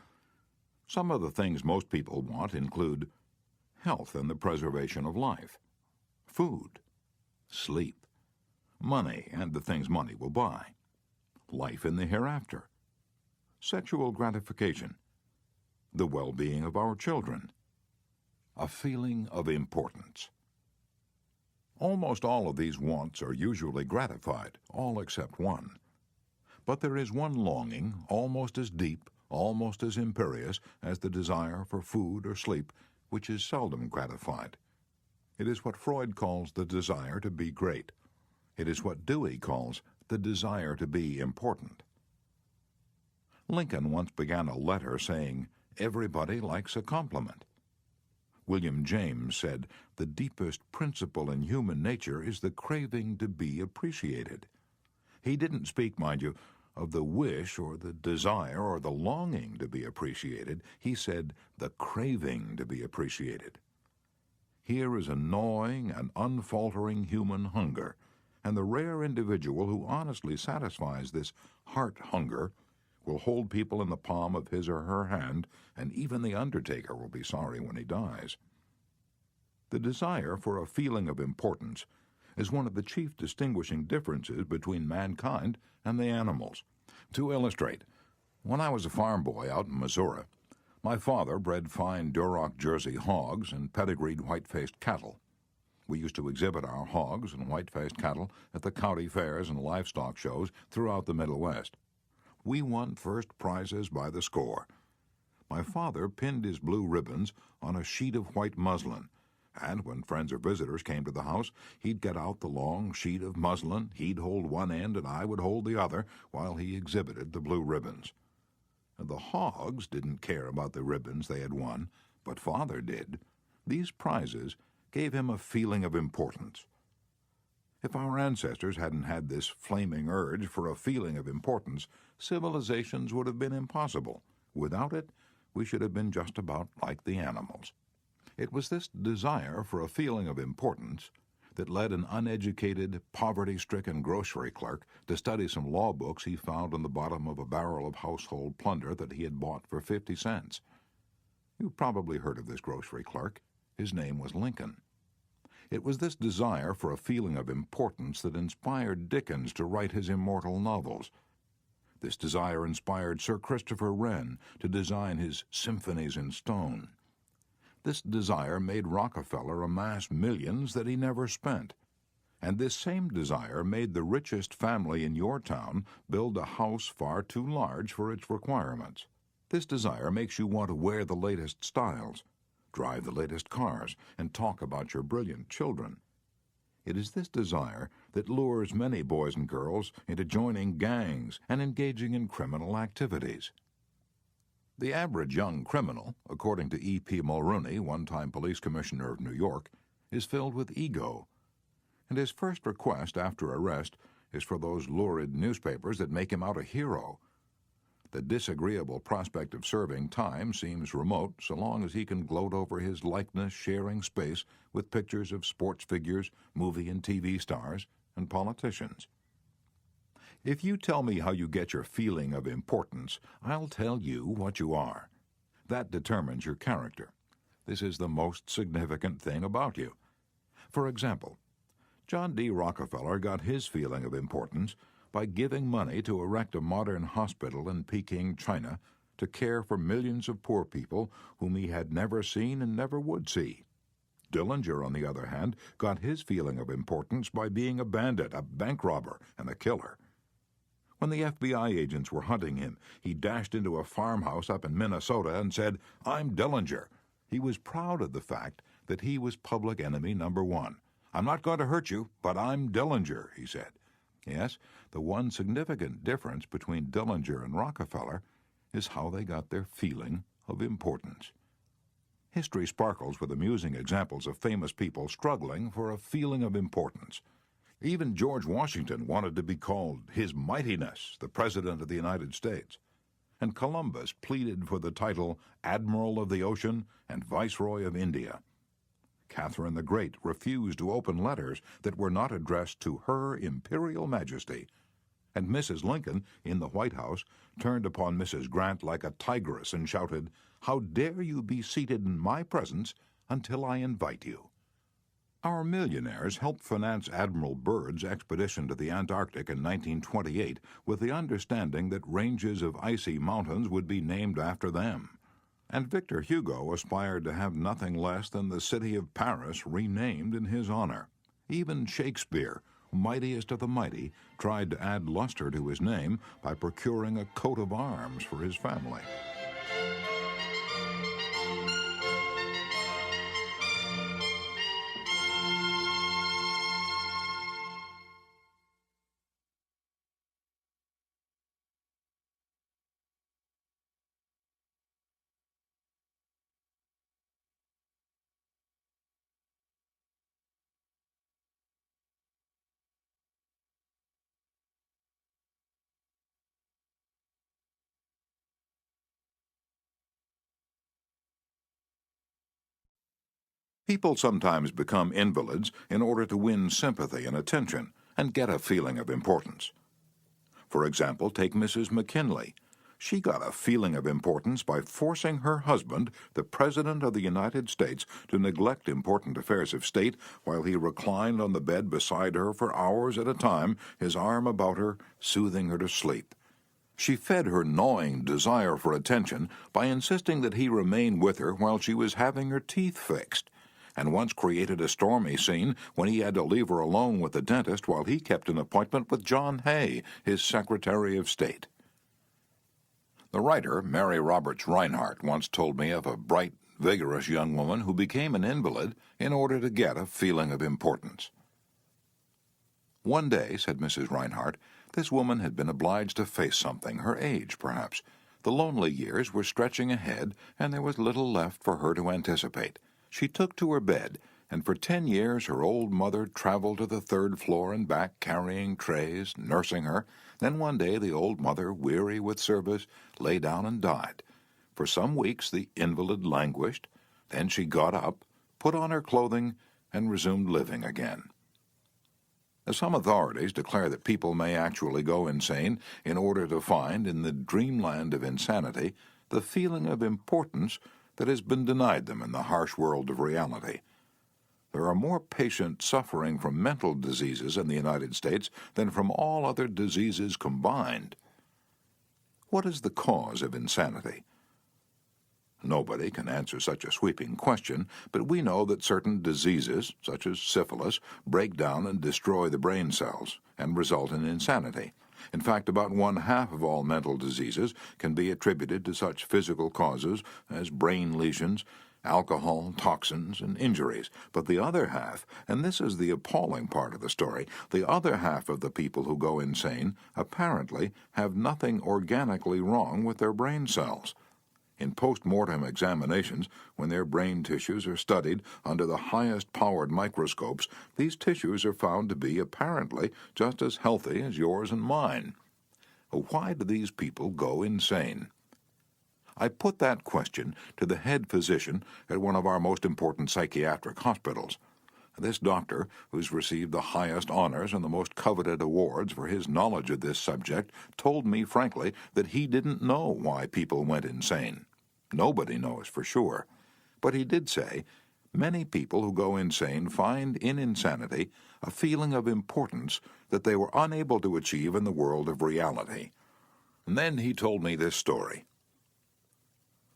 Some of the things most people want include health and the preservation of life, food, sleep, money and the things money will buy, life in the hereafter, sexual gratification, the well-being of our children, a feeling of importance. Almost all of these wants are usually gratified, all except one. But there is one longing, almost as deep, almost as imperious as the desire for food or sleep, which is seldom gratified. It is what Freud calls the desire to be great. It is what Dewey calls the desire to be important. Lincoln once began a letter saying, "Everybody likes a compliment." William James said, "The deepest principle in human nature is the craving to be appreciated." He didn't speak, mind you, of the wish or the desire or the longing to be appreciated. He said the craving to be appreciated. Here is a gnawing and unfaltering human hunger, and the rare individual who honestly satisfies this heart hunger will hold people in the palm of his or her hand, and even the undertaker will be sorry when he dies. The desire for a feeling of importance is one of the chief distinguishing differences between mankind and the animals. To illustrate, when I was a farm boy out in Missouri, my father bred fine Duroc Jersey hogs and pedigreed white-faced cattle. We used to exhibit our hogs and white-faced cattle at the county fairs and livestock shows throughout the Middle West. We won first prizes by the score. My father pinned his blue ribbons on a sheet of white muslin, and when friends or visitors came to the house, he'd get out the long sheet of muslin, he'd hold one end and I would hold the other while he exhibited the blue ribbons. And the hogs didn't care about the ribbons they had won, but Father did. These prizes gave him a feeling of importance. If our ancestors hadn't had this flaming urge for a feeling of importance, civilizations would have been impossible. Without it, we should have been just about like the animals. It was this desire for a feeling of importance that led an uneducated, poverty-stricken grocery clerk to study some law books he found on the bottom of a barrel of household plunder that he had bought for 50 cents. You've probably heard of this grocery clerk. His name was Lincoln. It was this desire for a feeling of importance that inspired Dickens to write his immortal novels. This desire inspired Sir Christopher Wren to design his symphonies in stone. This desire made Rockefeller amass millions that he never spent. And this same desire made the richest family in your town build a house far too large for its requirements. This desire makes you want to wear the latest styles, drive the latest cars, and talk about your brilliant children. It is this desire that lures many boys and girls into joining gangs and engaging in criminal activities. The average young criminal, according to E.P. Mulrooney, one-time police commissioner of New York, is filled with ego, and his first request after arrest is for those lurid newspapers that make him out a hero. The disagreeable prospect of serving time seems remote so long as he can gloat over his likeness sharing space with pictures of sports figures, movie and TV stars, and politicians. If you tell me how you get your feeling of importance, I'll tell you what you are. That determines your character. This is the most significant thing about you. For example, John D. Rockefeller got his feeling of importance by giving money to erect a modern hospital in Peking, China, to care for millions of poor people whom he had never seen and never would see. Dillinger, on the other hand, got his feeling of importance by being a bandit, a bank robber, and a killer. When the FBI agents were hunting him, he dashed into a farmhouse up in Minnesota and said, "I'm Dillinger." He was proud of the fact that he was public enemy number one. "I'm not going to hurt you, but I'm Dillinger," he said. Yes, the one significant difference between Dillinger and Rockefeller is how they got their feeling of importance. History sparkles with amusing examples of famous people struggling for a feeling of importance. Even George Washington wanted to be called His Mightiness, the President of the United States. And Columbus pleaded for the title Admiral of the Ocean and Viceroy of India. Catherine the Great refused to open letters that were not addressed to Her Imperial Majesty. And Mrs. Lincoln, in the White House, turned upon Mrs. Grant like a tigress and shouted, "How dare you be seated in my presence until I invite you?" Our millionaires helped finance Admiral Byrd's expedition to the Antarctic in 1928 with the understanding that ranges of icy mountains would be named after them. And Victor Hugo aspired to have nothing less than the city of Paris renamed in his honor. Even Shakespeare, mightiest of the mighty, tried to add luster to his name by procuring a coat of arms for his family. People sometimes become invalids in order to win sympathy and attention and get a feeling of importance. For example, take Mrs. McKinley. She got a feeling of importance by forcing her husband, the President of the United States, to neglect important affairs of state while he reclined on the bed beside her for hours at a time, his arm about her, soothing her to sleep. She fed her gnawing desire for attention by insisting that he remain with her while she was having her teeth fixed, and once created a stormy scene when he had to leave her alone with the dentist while he kept an appointment with John Hay, his Secretary of State. The writer, Mary Roberts Reinhardt, once told me of a bright, vigorous young woman who became an invalid in order to get a feeling of importance. "One day," said Mrs. Reinhardt, "this woman had been obliged to face something, her age perhaps. The lonely years were stretching ahead, and there was little left for her to anticipate. She took to her bed, and for 10 years her old mother traveled to the 3rd floor and back carrying trays, nursing her. Then one day the old mother, weary with service, lay down and died. For some weeks the invalid languished. Then she got up, put on her clothing, and resumed living again." Some authorities declare that people may actually go insane in order to find, in the dreamland of insanity, the feeling of importance that has been denied them in the harsh world of reality. There are more patients suffering from mental diseases in the United States than from all other diseases combined. What is the cause of insanity? Nobody can answer such a sweeping question, but we know that certain diseases, such as syphilis, break down and destroy the brain cells and result in insanity. In fact, about 1/2 of all mental diseases can be attributed to such physical causes as brain lesions, alcohol, toxins, and injuries. But the other half, and this is the appalling part of the story, the other half of the people who go insane apparently have nothing organically wrong with their brain cells. In post-mortem examinations, when their brain tissues are studied under the highest-powered microscopes, these tissues are found to be apparently just as healthy as yours and mine. Why do these people go insane? I put that question to the head physician at one of our most important psychiatric hospitals. This doctor, who's received the highest honors and the most coveted awards for his knowledge of this subject, told me frankly that he didn't know why people went insane. Nobody knows for sure. But he did say, many people who go insane find in insanity a feeling of importance that they were unable to achieve in the world of reality. And then he told me this story.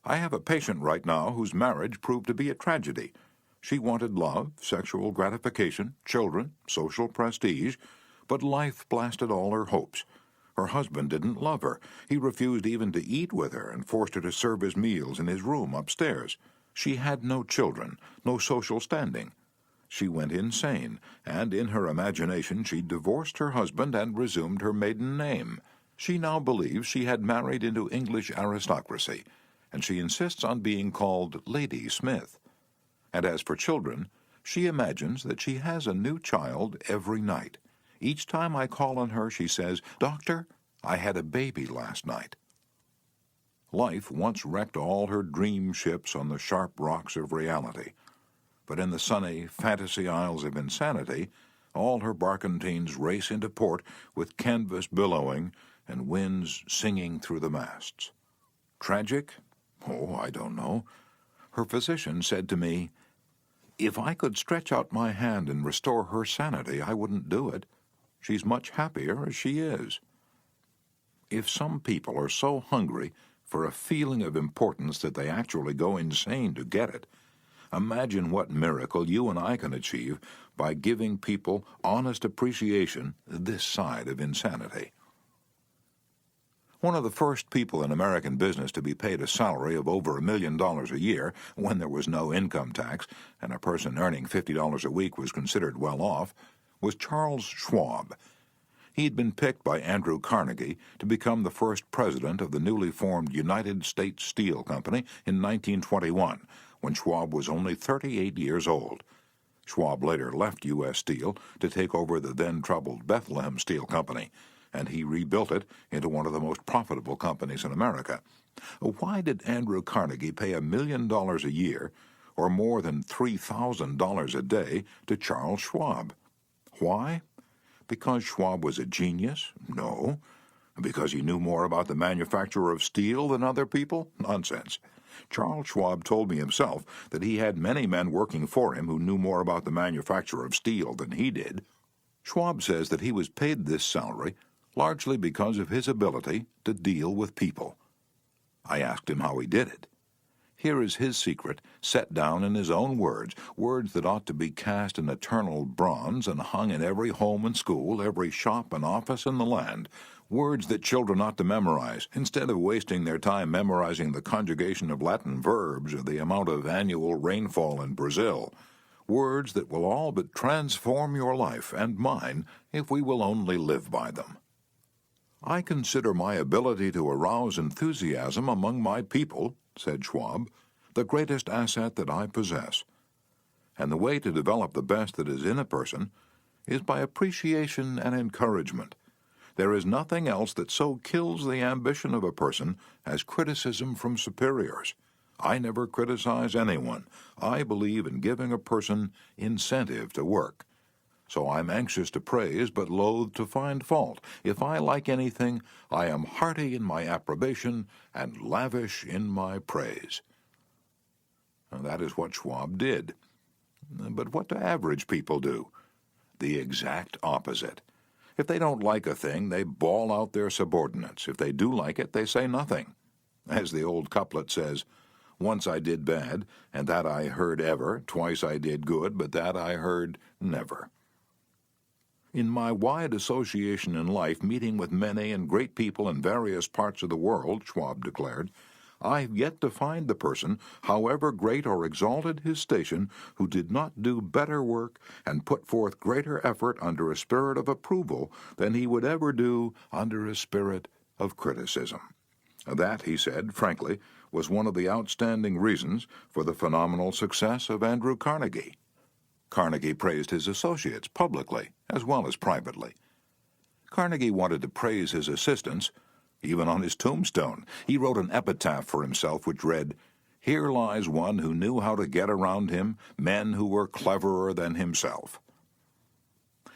I have a patient right now whose marriage proved to be a tragedy. She wanted love, sexual gratification, children, social prestige, but life blasted all her hopes. Her husband didn't love her. He refused even to eat with her and forced her to serve his meals in his room upstairs. She had no children, no social standing. She went insane, and in her imagination she divorced her husband and resumed her maiden name. She now believes she had married into English aristocracy, and she insists on being called Lady Smith. And as for children, she imagines that she has a new child every night. Each time I call on her, she says, "Doctor, I had a baby last night." Life once wrecked all her dream ships on the sharp rocks of reality. But in the sunny fantasy isles of insanity, all her barkentines race into port with canvas billowing and winds singing through the masts. Tragic? Oh, I don't know. Her physician said to me, "If I could stretch out my hand and restore her sanity, I wouldn't do it. She's much happier as she is." If some people are so hungry for a feeling of importance that they actually go insane to get it, imagine what miracle you and I can achieve by giving people honest appreciation this side of insanity. One of the first people in American business to be paid a salary of over $1 million a year when there was no income tax and a person earning $50 a week was considered well off was Charles Schwab. He had been picked by Andrew Carnegie to become the first president of the newly formed United States Steel Company in 1921, when Schwab was only 38 years old. Schwab later left U.S. Steel to take over the then-troubled Bethlehem Steel Company, and he rebuilt it into one of the most profitable companies in America. Why did Andrew Carnegie pay $1 million a year, or more than $3,000 a day, to Charles Schwab? Why? Because Schwab was a genius? No. Because he knew more about the manufacture of steel than other people? Nonsense. Charles Schwab told me himself that he had many men working for him who knew more about the manufacture of steel than he did. Schwab says that he was paid this salary largely because of his ability to deal with people. I asked him how he did it. Here is his secret, set down in his own words, words that ought to be cast in eternal bronze and hung in every home and school, every shop and office in the land, words that children ought to memorize, instead of wasting their time memorizing the conjugation of Latin verbs or the amount of annual rainfall in Brazil, words that will all but transform your life and mine if we will only live by them. "I consider my ability to arouse enthusiasm among my people," said Schwab, "the greatest asset that I possess. And the way to develop the best that is in a person is by appreciation and encouragement. There is nothing else that so kills the ambition of a person as criticism from superiors. I never criticize anyone. I believe in giving a person incentive to work. So I'm anxious to praise, but loath to find fault. If I like anything, I am hearty in my approbation and lavish in my praise." Now, that is what Schwab did. But what do average people do? The exact opposite. If they don't like a thing, they bawl out their subordinates. If they do like it, they say nothing. As the old couplet says, "Once I did bad, and that I heard ever. Twice I did good, but that I heard never." In my wide association in life, meeting with many and great people in various parts of the world, Schwab declared, I have yet to find the person, however great or exalted his station, who did not do better work and put forth greater effort under a spirit of approval than he would ever do under a spirit of criticism. That, he said, frankly, was one of the outstanding reasons for the phenomenal success of Andrew Carnegie. Carnegie praised his associates publicly as well as privately. Carnegie wanted to praise his assistants Even on his tombstone, he wrote an epitaph for himself which read, "Here lies one who knew how to get around him men who were cleverer than himself."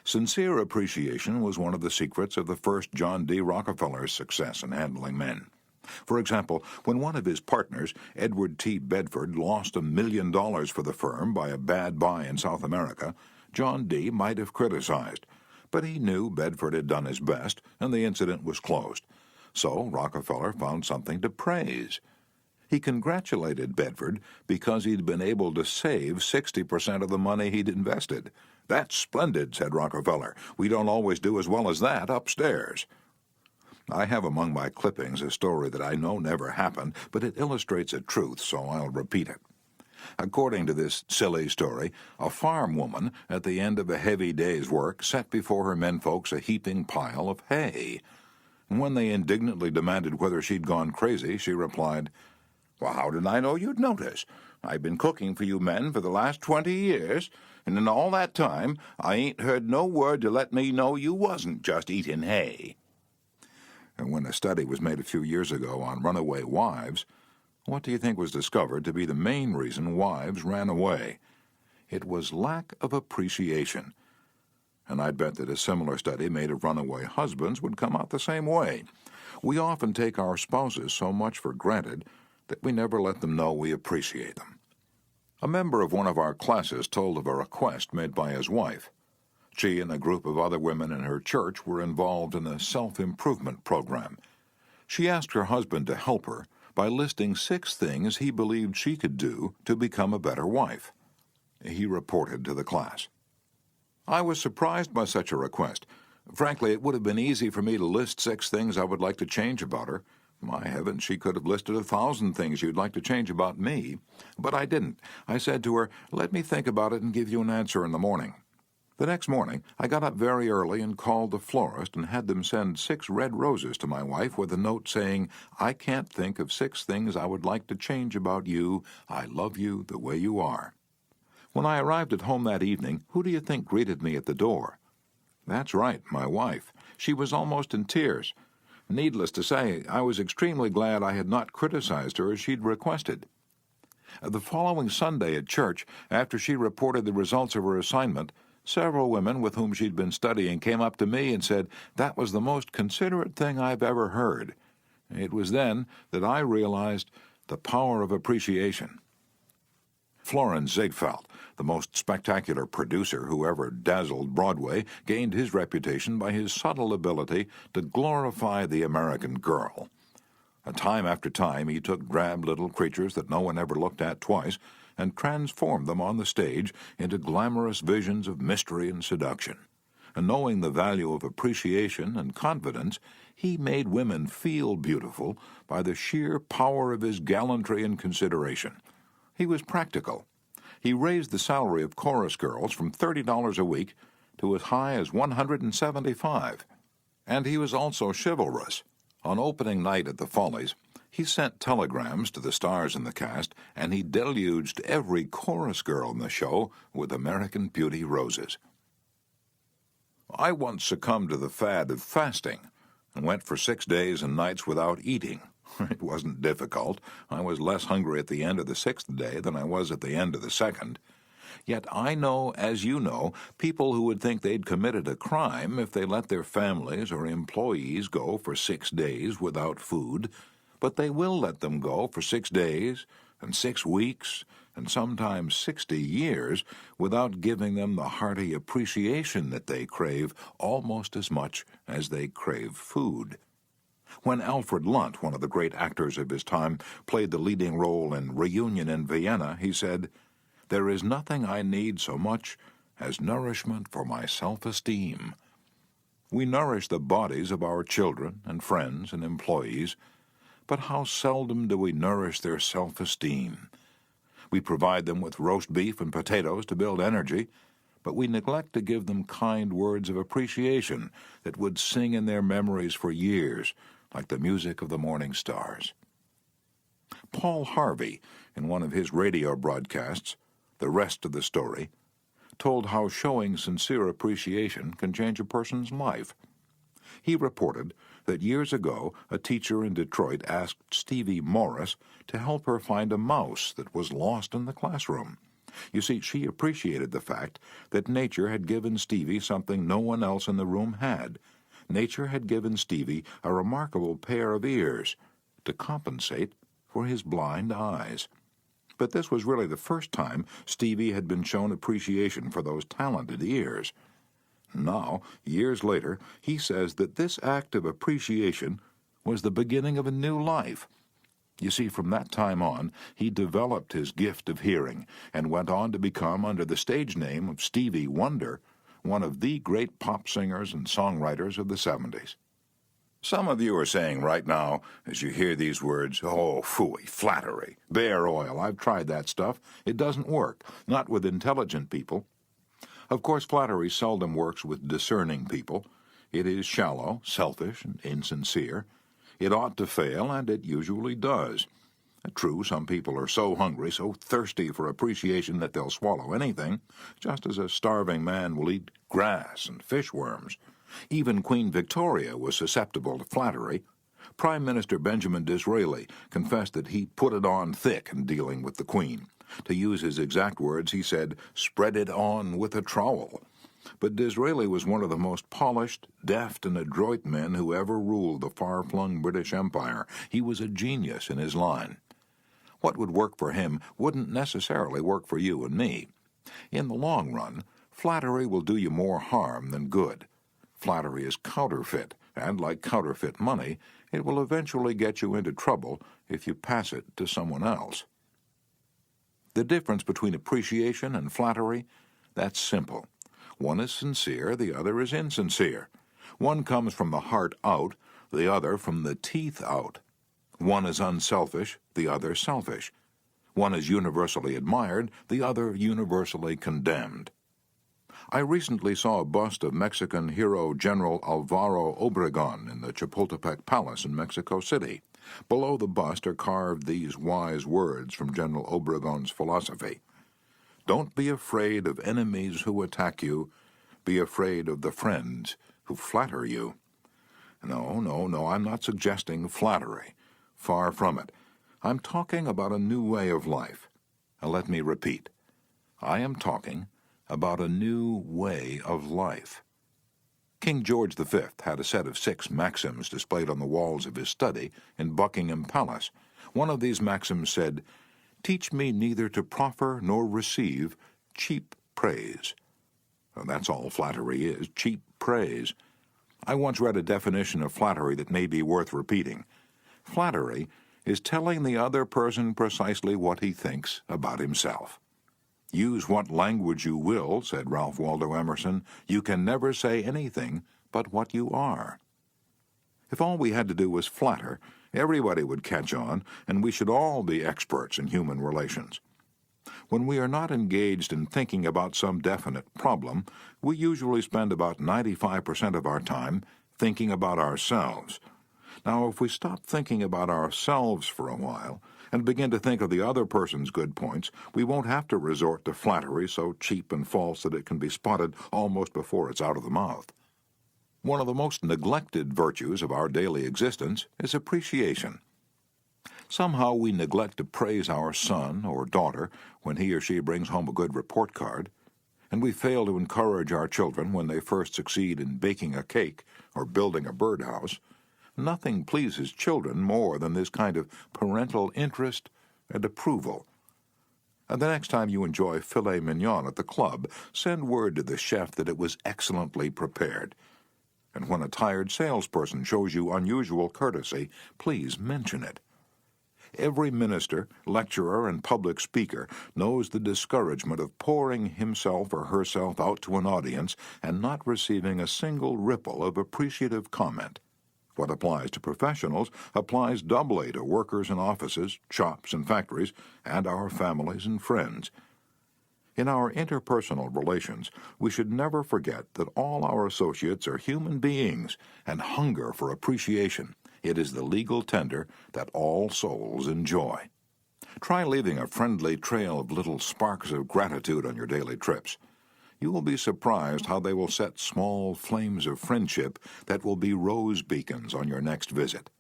Sincere appreciation was one of the secrets of the first John D. Rockefeller's success in handling men. For example, when one of his partners, Edward T. Bedford, lost $1 million for the firm by a bad buy in South America, John D. might have criticized, but he knew Bedford had done his best and the incident was closed. So Rockefeller found something to praise. He congratulated Bedford because he'd been able to save 60% of the money he'd invested. "That's splendid," said Rockefeller. "We don't always do as well as that upstairs." I have among my clippings a story that I know never happened, but it illustrates a truth, so I'll repeat it. According to this silly story, a farm woman, at the end of a heavy day's work, set before her menfolks a heaping pile of hay. And when they indignantly demanded whether she'd gone crazy, she replied, "Well, how did I know you'd notice? I've been cooking for you men for the last 20 years, and in all that time I ain't heard no word to let me know you wasn't just eating hay." And when a study was made a few years ago on runaway wives, what do you think was discovered to be the main reason wives ran away? It was lack of appreciation. And I'd bet that a similar study made of runaway husbands would come out the same way. We often take our spouses so much for granted that we never let them know we appreciate them. A member of one of our classes told of a request made by his wife. She and a group of other women in her church were involved in a self-improvement program. She asked her husband to help her by listing 6 things he believed she could do to become a better wife. He reported to the class, "I was surprised by such a request. Frankly, it would have been easy for me to list 6 things I would like to change about her. My heavens, she could have listed 1,000 things you'd like to change about me. But I didn't. I said to her, 'Let me think about it and give you an answer in the morning.' The next morning, I got up very early and called the florist and had them send 6 red roses to my wife with a note saying, 'I can't think of 6 things I would like to change about you. I love you the way you are.' When I arrived at home that evening, who do you think greeted me at the door? That's right, my wife. She was almost in tears. Needless to say, I was extremely glad I had not criticized her as she'd requested. The following Sunday at church, after she reported the results of her assignment, several women with whom she'd been studying came up to me and said, 'That was the most considerate thing I've ever heard.' It was then that I realized the power of appreciation." Florenz Ziegfeld, the most spectacular producer who ever dazzled Broadway, gained his reputation by his subtle ability to glorify the American girl. Time after time he took drab little creatures that no one ever looked at twice and transformed them on the stage into glamorous visions of mystery and seduction. And knowing the value of appreciation and confidence, he made women feel beautiful by the sheer power of his gallantry and consideration. He was practical. He raised the salary of chorus girls from $30 a week to as high as $175. And he was also chivalrous. On opening night at the Follies, he sent telegrams to the stars in the cast, and he deluged every chorus girl in the show with American Beauty roses. I once succumbed to the fad of fasting and went for 6 days and nights without eating. It wasn't difficult. I was less hungry at the end of the 6th day than I was at the end of the 2nd. Yet I know, as you know, people who would think they'd committed a crime if they let their families or employees go for 6 days without food, but they will let them go for 6 days and 6 weeks and sometimes 60 years without giving them the hearty appreciation that they crave almost as much as they crave food. When Alfred Lunt, one of the great actors of his time, played the leading role in Reunion in Vienna, he said, "There is nothing I need so much as nourishment for my self-esteem." We nourish the bodies of our children and friends and employees, but how seldom do we nourish their self-esteem? We provide them with roast beef and potatoes to build energy, but we neglect to give them kind words of appreciation that would sing in their memories for years, like the music of the morning stars. Paul Harvey, in one of his radio broadcasts, The Rest of the Story, told how showing sincere appreciation can change a person's life. He reported that years ago a teacher in Detroit asked Stevie Morris to help her find a mouse that was lost in the classroom. You see, she appreciated the fact that nature had given Stevie something no one else in the room had. Nature had given Stevie a remarkable pair of ears to compensate for his blind eyes. But this was really the first time Stevie had been shown appreciation for those talented ears. Now, years later, he says that this act of appreciation was the beginning of a new life. You see, from that time on, he developed his gift of hearing and went on to become, under the stage name of Stevie Wonder, one of the great pop singers and songwriters of the 70s. Some of you are saying right now, as you hear these words, "Oh, phooey, flattery, bear oil, I've tried that stuff. It doesn't work, not with intelligent people." Of course, flattery seldom works with discerning people. It is shallow, selfish, and insincere. It ought to fail, and it usually does. True, some people are so hungry, so thirsty for appreciation that they'll swallow anything, just as a starving man will eat grass and fishworms. Even Queen Victoria was susceptible to flattery. Prime Minister Benjamin Disraeli confessed that he put it on thick in dealing with the Queen. To use his exact words, he said, "Spread it on with a trowel." But Disraeli was one of the most polished, deft, and adroit men who ever ruled the far-flung British Empire. He was a genius in his line. What would work for him wouldn't necessarily work for you and me. In the long run, flattery will do you more harm than good. Flattery is counterfeit, and like counterfeit money, it will eventually get you into trouble if you pass it to someone else. The difference between appreciation and flattery, that's simple. One is sincere, the other is insincere. One comes from the heart out, the other from the teeth out. One is unselfish, the other selfish. One is universally admired, the other universally condemned. I recently saw a bust of Mexican hero General Alvaro Obregón in the Chapultepec Palace in Mexico City. Below the bust are carved these wise words from General Obregón's philosophy. "Don't be afraid of enemies who attack you. Be afraid of the friends who flatter you." No, I'm not suggesting flattery. Far from it. I'm talking about a new way of life. Now let me repeat. I am talking about a new way of life. King George V had a set of 6 maxims displayed on the walls of his study in Buckingham Palace. One of these maxims said, "Teach me neither to proffer nor receive cheap praise." Well, that's all flattery is, cheap praise. I once read a definition of flattery that may be worth repeating. Flattery is telling the other person precisely what he thinks about himself. "Use what language you will," said Ralph Waldo Emerson, "you can never say anything but what you are." If all we had to do was flatter, everybody would catch on, and we should all be experts in human relations. When we are not engaged in thinking about some definite problem, we usually spend about 95% of our time thinking about ourselves. Now, if we stop thinking about ourselves for a while and begin to think of the other person's good points, we won't have to resort to flattery so cheap and false that it can be spotted almost before it's out of the mouth. One of the most neglected virtues of our daily existence is appreciation. Somehow we neglect to praise our son or daughter when he or she brings home a good report card, and we fail to encourage our children when they first succeed in baking a cake or building a birdhouse. Nothing pleases children more than this kind of parental interest and approval. And the next time you enjoy filet mignon at the club, send word to the chef that it was excellently prepared. And when a tired salesperson shows you unusual courtesy, please mention it. Every minister, lecturer, and public speaker knows the discouragement of pouring himself or herself out to an audience and not receiving a single ripple of appreciative comment. What applies to professionals applies doubly to workers in offices, shops, and factories, and our families and friends. In our interpersonal relations, we should never forget that all our associates are human beings and hunger for appreciation. It is the legal tender that all souls enjoy. Try leaving a friendly trail of little sparks of gratitude on your daily trips. You will be surprised how they will set small flames of friendship that will be rose beacons on your next visit.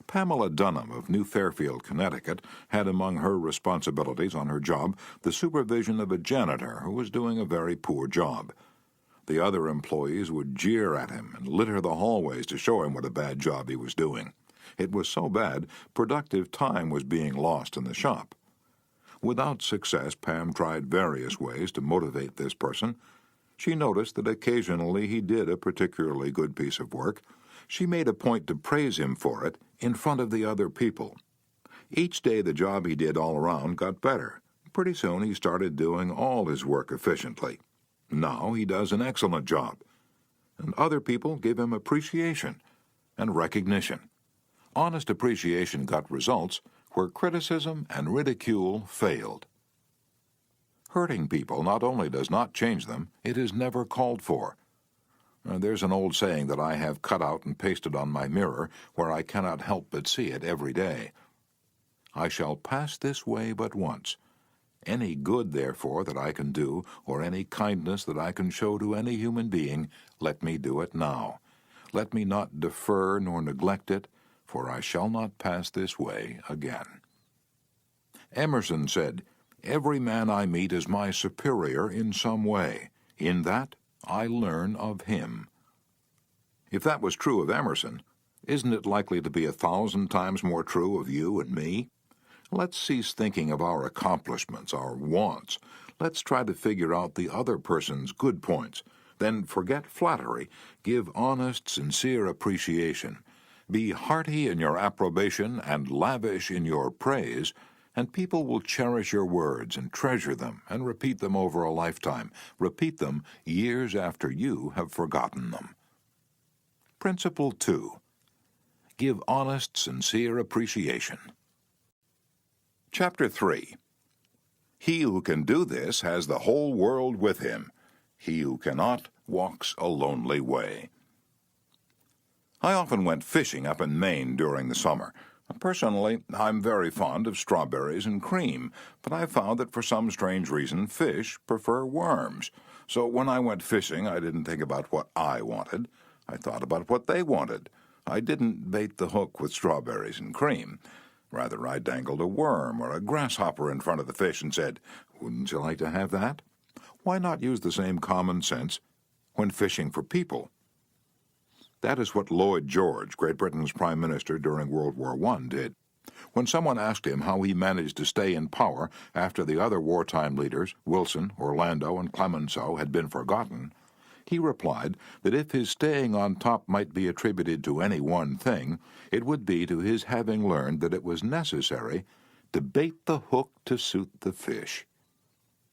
Pamela Dunham of New Fairfield, Connecticut, had among her responsibilities on her job the supervision of a janitor who was doing a very poor job. The other employees would jeer at him and litter the hallways to show him what a bad job he was doing. It was so bad, productive time was being lost in the shop. Without success, Pam tried various ways to motivate this person. She noticed that occasionally he did a particularly good piece of work. She made a point to praise him for it in front of the other people. Each day the job he did all around got better. Pretty soon he started doing all his work efficiently. Now he does an excellent job, and other people give him appreciation and recognition. Honest appreciation got results where criticism and ridicule failed. Hurting people not only does not change them, it is never called for. There's an old saying that I have cut out and pasted on my mirror where I cannot help but see it every day. I shall pass this way but once. Any good, therefore, that I can do, or any kindness that I can show to any human being, let me do it now. Let me not defer nor neglect it, for I shall not pass this way again. Emerson said, "Every man I meet is my superior in some way. In that I learn of him." If that was true of Emerson, isn't it likely to be 1,000 times more true of you and me? Let's cease thinking of our accomplishments, our wants. Let's try to figure out the other person's good points. Then forget flattery. Give honest, sincere appreciation. Be hearty in your approbation and lavish in your praise, and people will cherish your words and treasure them and repeat them over a lifetime. Repeat them years after you have forgotten them. Principle 2. Give honest, sincere appreciation. Chapter 3. He who can do this has the whole world with him. He who cannot walks a lonely way. I often went fishing up in Maine during the summer. Personally, I'm very fond of strawberries and cream, but I found that for some strange reason fish prefer worms. So when I went fishing, I didn't think about what I wanted. I thought about what they wanted. I didn't bait the hook with strawberries and cream. Rather, I dangled a worm or a grasshopper in front of the fish and said, "Wouldn't you like to have that?" Why not use the same common sense when fishing for people? That is what Lloyd George, Great Britain's Prime Minister during World War I, did. When someone asked him how he managed to stay in power after the other wartime leaders, Wilson, Orlando, and Clemenceau, had been forgotten, he replied that if his staying on top might be attributed to any one thing, it would be to his having learned that it was necessary to bait the hook to suit the fish.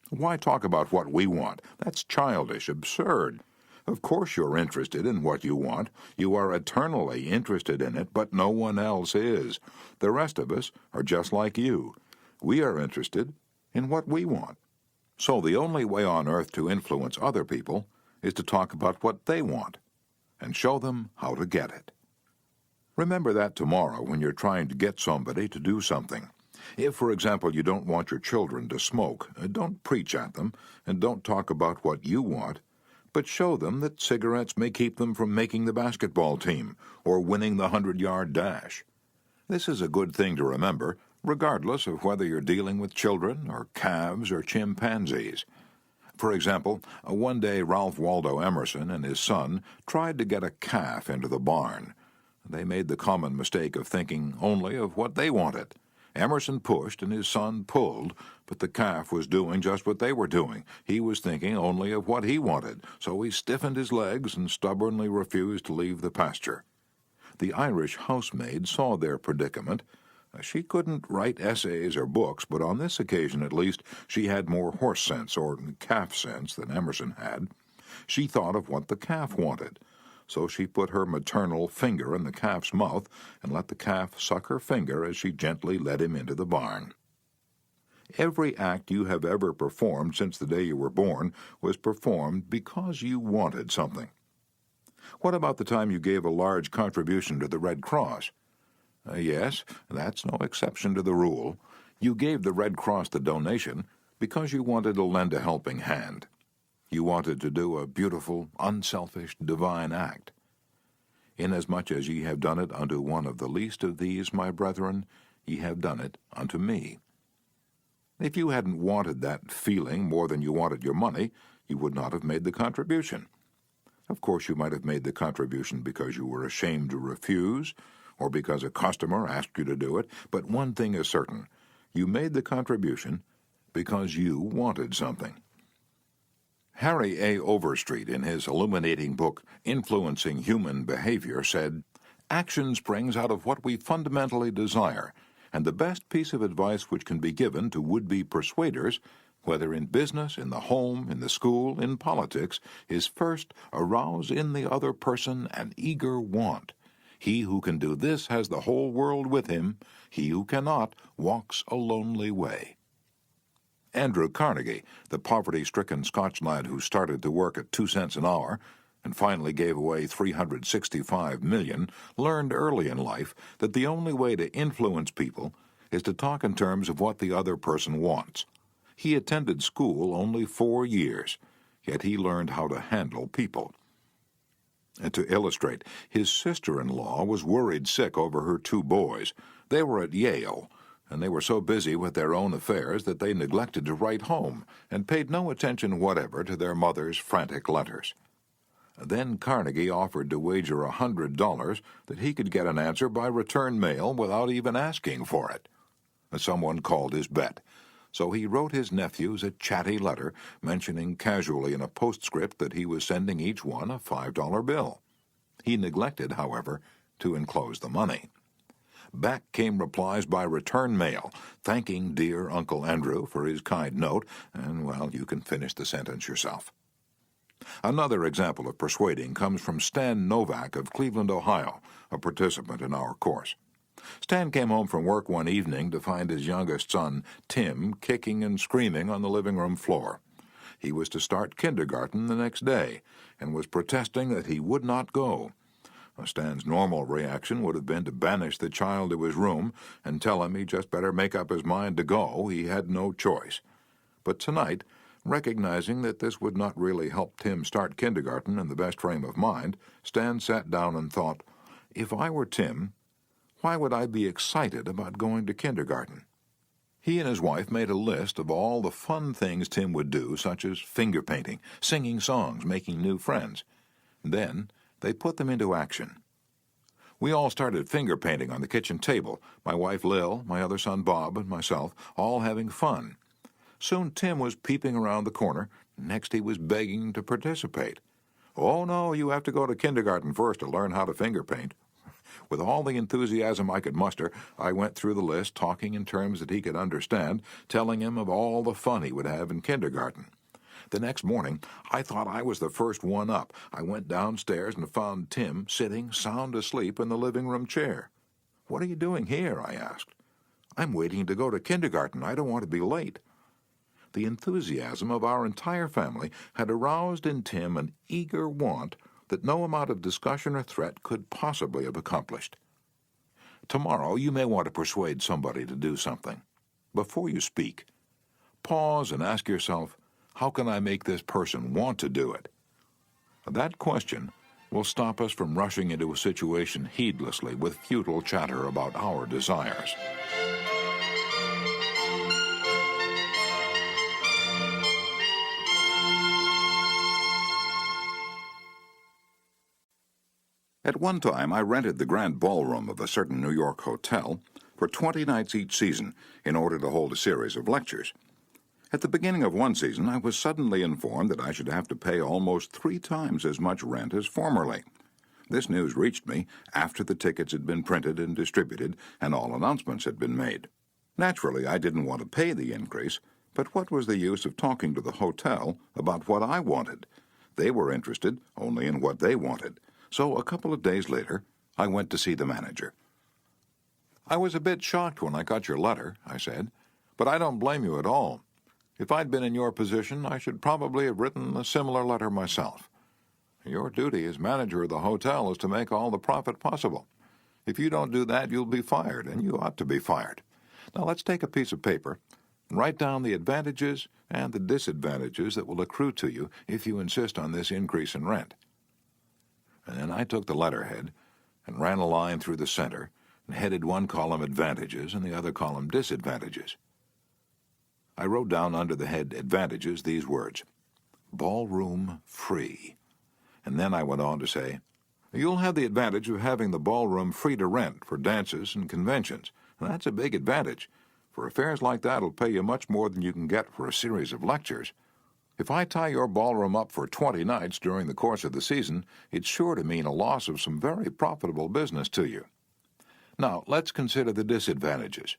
Why talk about what we want? That's childish, absurd. Of course you're interested in what you want. You are eternally interested in it, but no one else is. The rest of us are just like you. We are interested in what we want. So the only way on earth to influence other people is to talk about what they want and show them how to get it. Remember that tomorrow when you're trying to get somebody to do something. If, for example, you don't want your children to smoke, don't preach at them and don't talk about what you want, but show them that cigarettes may keep them from making the basketball team or winning the 100-yard dash. This is a good thing to remember, regardless of whether you're dealing with children or calves or chimpanzees. For example, one day Ralph Waldo Emerson and his son tried to get a calf into the barn. They made the common mistake of thinking only of what they wanted. Emerson pushed and his son pulled, but the calf was doing just what they were doing. He was thinking only of what he wanted, so he stiffened his legs and stubbornly refused to leave the pasture. The Irish housemaid saw their predicament. She couldn't write essays or books, but on this occasion at least she had more horse sense or calf sense than Emerson had. She thought of what the calf wanted. So she put her maternal finger in the calf's mouth and let the calf suck her finger as she gently led him into the barn. Every act you have ever performed since the day you were born was performed because you wanted something. What about the time you gave a large contribution to the Red Cross? Yes, that's no exception to the rule. You gave the Red Cross the donation because you wanted to lend a helping hand. You wanted to do a beautiful, unselfish, divine act. Inasmuch as ye have done it unto one of the least of these, my brethren, ye have done it unto me. If you hadn't wanted that feeling more than you wanted your money, you would not have made the contribution. Of course, you might have made the contribution because you were ashamed to refuse, or because a customer asked you to do it, but one thing is certain. You made the contribution because you wanted something. Harry A. Overstreet, in his illuminating book, Influencing Human Behavior, said, "Action springs out of what we fundamentally desire, and the best piece of advice which can be given to would-be persuaders, whether in business, in the home, in the school, in politics, is first arouse in the other person an eager want. He who can do this has the whole world with him. He who cannot walks a lonely way." Andrew Carnegie, the poverty-stricken Scotch lad who started to work at 2 cents an hour and finally gave away $365 million, learned early in life that the only way to influence people is to talk in terms of what the other person wants. He attended school only 4 years, yet he learned how to handle people. And to illustrate, his sister-in-law was worried sick over her 2 boys. They were at Yale, and they were so busy with their own affairs that they neglected to write home and paid no attention whatever to their mother's frantic letters. Then Carnegie offered to wager $100 that he could get an answer by return mail without even asking for it. Someone called his bet, so he wrote his nephews a chatty letter mentioning casually in a postscript that he was sending each one a $5 bill. He neglected, however, to enclose the money. Back came replies by return mail, thanking dear Uncle Andrew for his kind note, and, well, you can finish the sentence yourself. Another example of persuading comes from Stan Novak of Cleveland, Ohio, a participant in our course. Stan came home from work one evening to find his youngest son, Tim, kicking and screaming on the living room floor. He was to start kindergarten the next day, and was protesting that he would not go. Stan's normal reaction would have been to banish the child to his room and tell him he just better make up his mind to go. He had no choice. But tonight, recognizing that this would not really help Tim start kindergarten in the best frame of mind, Stan sat down and thought, if I were Tim, why would I be excited about going to kindergarten? He and his wife made a list of all the fun things Tim would do, such as finger painting, singing songs, making new friends. Then they put them into action. We all started finger painting on the kitchen table, my wife Lil, my other son Bob, and myself, all having fun. Soon Tim was peeping around the corner. Next he was begging to participate. "Oh, no, you have to go to kindergarten first to learn how to finger paint." With all the enthusiasm I could muster, I went through the list, talking in terms that he could understand, telling him of all the fun he would have in kindergarten. The next morning, I thought I was the first one up. I went downstairs and found Tim sitting sound asleep in the living room chair. "What are you doing here?" I asked. "I'm waiting to go to kindergarten. I don't want to be late." The enthusiasm of our entire family had aroused in Tim an eager want that no amount of discussion or threat could possibly have accomplished. Tomorrow you may want to persuade somebody to do something. Before you speak, pause and ask yourself, how can I make this person want to do it? That question will stop us from rushing into a situation heedlessly with futile chatter about our desires. At one time, I rented the grand ballroom of a certain New York hotel for 20 nights each season in order to hold a series of lectures. At the beginning of one season, I was suddenly informed that I should have to pay almost 3 times as much rent as formerly. This news reached me after the tickets had been printed and distributed and all announcements had been made. Naturally, I didn't want to pay the increase, but what was the use of talking to the hotel about what I wanted? They were interested only in what they wanted. So a couple of days later, I went to see the manager. "I was a bit shocked when I got your letter," I said, "but I don't blame you at all. If I'd been in your position, I should probably have written a similar letter myself. Your duty as manager of the hotel is to make all the profit possible. If you don't do that, you'll be fired, and you ought to be fired. Now let's take a piece of paper. Write down the advantages and the disadvantages that will accrue to you if you insist on this increase in rent." And then I took the letterhead and ran a line through the center and headed one column advantages and the other column disadvantages. I wrote down under the head advantages these words: ballroom free. And then I went on to say, "You'll have the advantage of having the ballroom free to rent for dances and conventions. And that's a big advantage. For affairs like that, it'll pay you much more than you can get for a series of lectures. If I tie your ballroom up for 20 nights during the course of the season, it's sure to mean a loss of some very profitable business to you." Now, let's consider the disadvantages.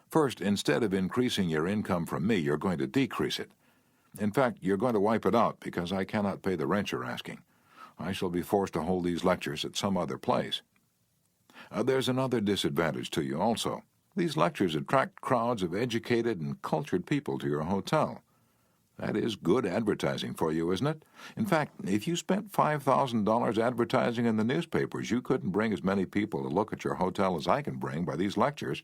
First, instead of increasing your income from me, you're going to decrease it. In fact, you're going to wipe it out because I cannot pay the rent you're asking. I shall be forced to hold these lectures at some other place. There's another disadvantage to you also. These lectures attract crowds of educated and cultured people to your hotel. That is good advertising for you, isn't it? In fact, if you spent $5,000 advertising in the newspapers, you couldn't bring as many people to look at your hotel as I can bring by these lectures.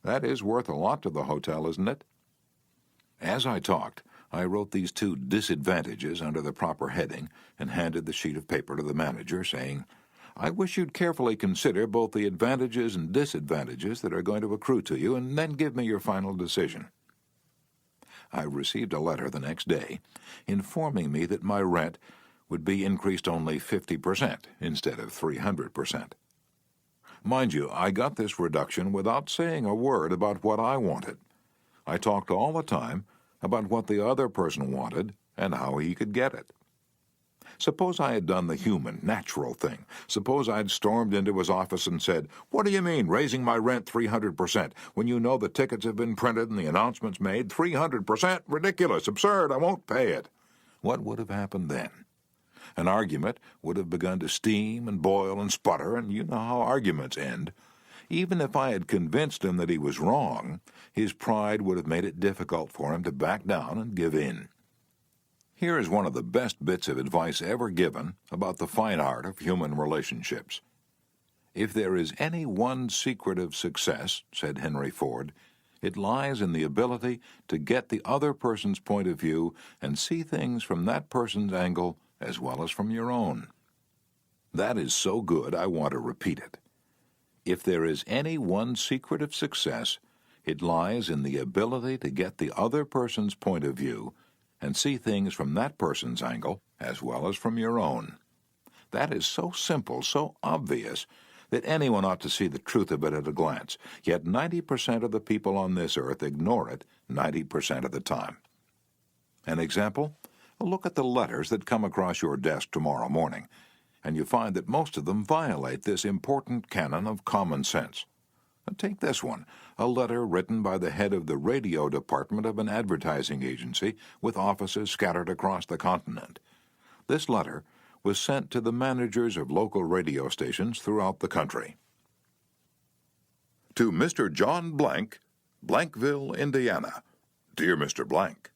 That is worth a lot to the hotel, isn't it? As I talked, I wrote these two disadvantages under the proper heading and handed the sheet of paper to the manager, saying, "I wish you'd carefully consider both the advantages and disadvantages that are going to accrue to you, and then give me your final decision." I received a letter the next day informing me that my rent would be increased only 50% instead of 300%. Mind you, I got this reduction without saying a word about what I wanted. I talked all the time about what the other person wanted and how he could get it. Suppose I had done the human, natural thing. Suppose I'd stormed into his office and said, "What do you mean, raising my rent 300%, when you know the tickets have been printed and the announcements made? 300%? Ridiculous, absurd, I won't pay it." What would have happened then? An argument would have begun to steam and boil and sputter, and you know how arguments end. Even if I had convinced him that he was wrong, his pride would have made it difficult for him to back down and give in. Here is one of the best bits of advice ever given about the fine art of human relationships. "If there is any one secret of success," said Henry Ford, "it lies in the ability to get the other person's point of view and see things from that person's angle as well as from your own." That is so good I want to repeat it. If there is any one secret of success, it lies in the ability to get the other person's point of view and see things from that person's angle as well as from your own. That is so simple, so obvious, that anyone ought to see the truth of it at a glance, yet 90% of the people on this earth ignore it 90% of the time. An example? Look at the letters that come across your desk tomorrow morning, and you find that most of them violate this important canon of common sense. Take this one, a letter written by the head of the radio department of an advertising agency with offices scattered across the continent. This letter was sent to the managers of local radio stations throughout the country. To Mr. John Blank, Blankville, Indiana. Dear Mr. Blank,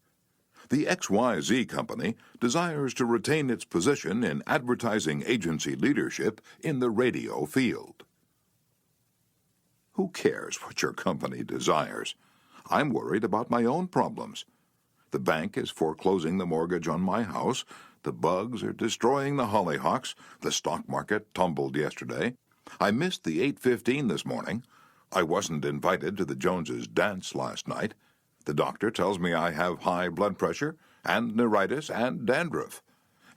the XYZ Company desires to retain its position in advertising agency leadership in the radio field. Who cares what your company desires? I'm worried about my own problems. The bank is foreclosing the mortgage on my house. The bugs are destroying the hollyhocks. The stock market tumbled yesterday. I missed the 8:15 this morning. I wasn't invited to the Joneses' dance last night. The doctor tells me I have high blood pressure and neuritis and dandruff.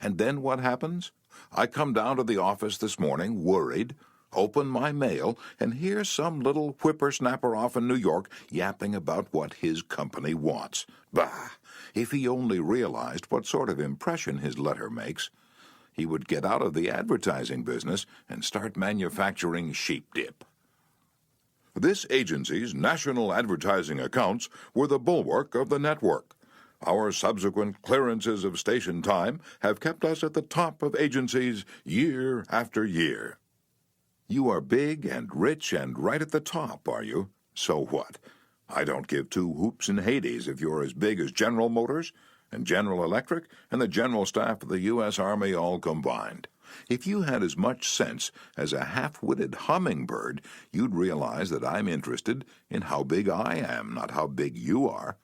And then what happens? I come down to the office this morning worried, open my mail, and hear some little whippersnapper off in New York yapping about what his company wants. Bah! If he only realized what sort of impression his letter makes, he would get out of the advertising business and start manufacturing sheep dip. This agency's national advertising accounts were the bulwark of the network. Our subsequent clearances of station time have kept us at the top of agencies year after year. You are big and rich and right at the top, are you? So what? I don't give two hoops in Hades if you're as big as General Motors and General Electric and the general staff of the U.S. Army all combined. If you had as much sense as a half-witted hummingbird, you'd realize that I'm interested in how big I am, not how big you are.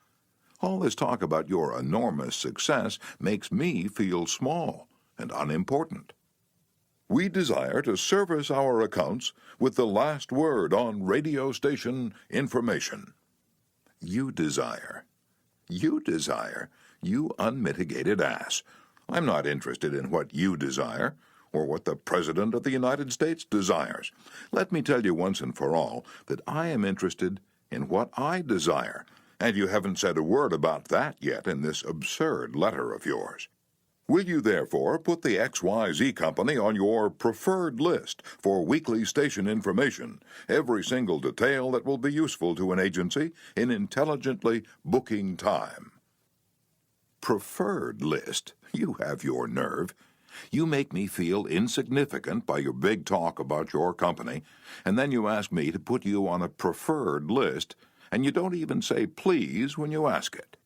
All this talk about your enormous success makes me feel small and unimportant. We desire to service our accounts with the last word on radio station information. You desire. You desire. You unmitigated ass. I'm not interested in what you desire, or what the President of the United States desires. Let me tell you once and for all that I am interested in what I desire, and you haven't said a word about that yet in this absurd letter of yours. Will you therefore put the XYZ Company on your preferred list for weekly station information, every single detail that will be useful to an agency in intelligently booking time? Preferred list? You have your nerve. You make me feel insignificant by your big talk about your company, and then you ask me to put you on a preferred list, and you don't even say please when you ask it.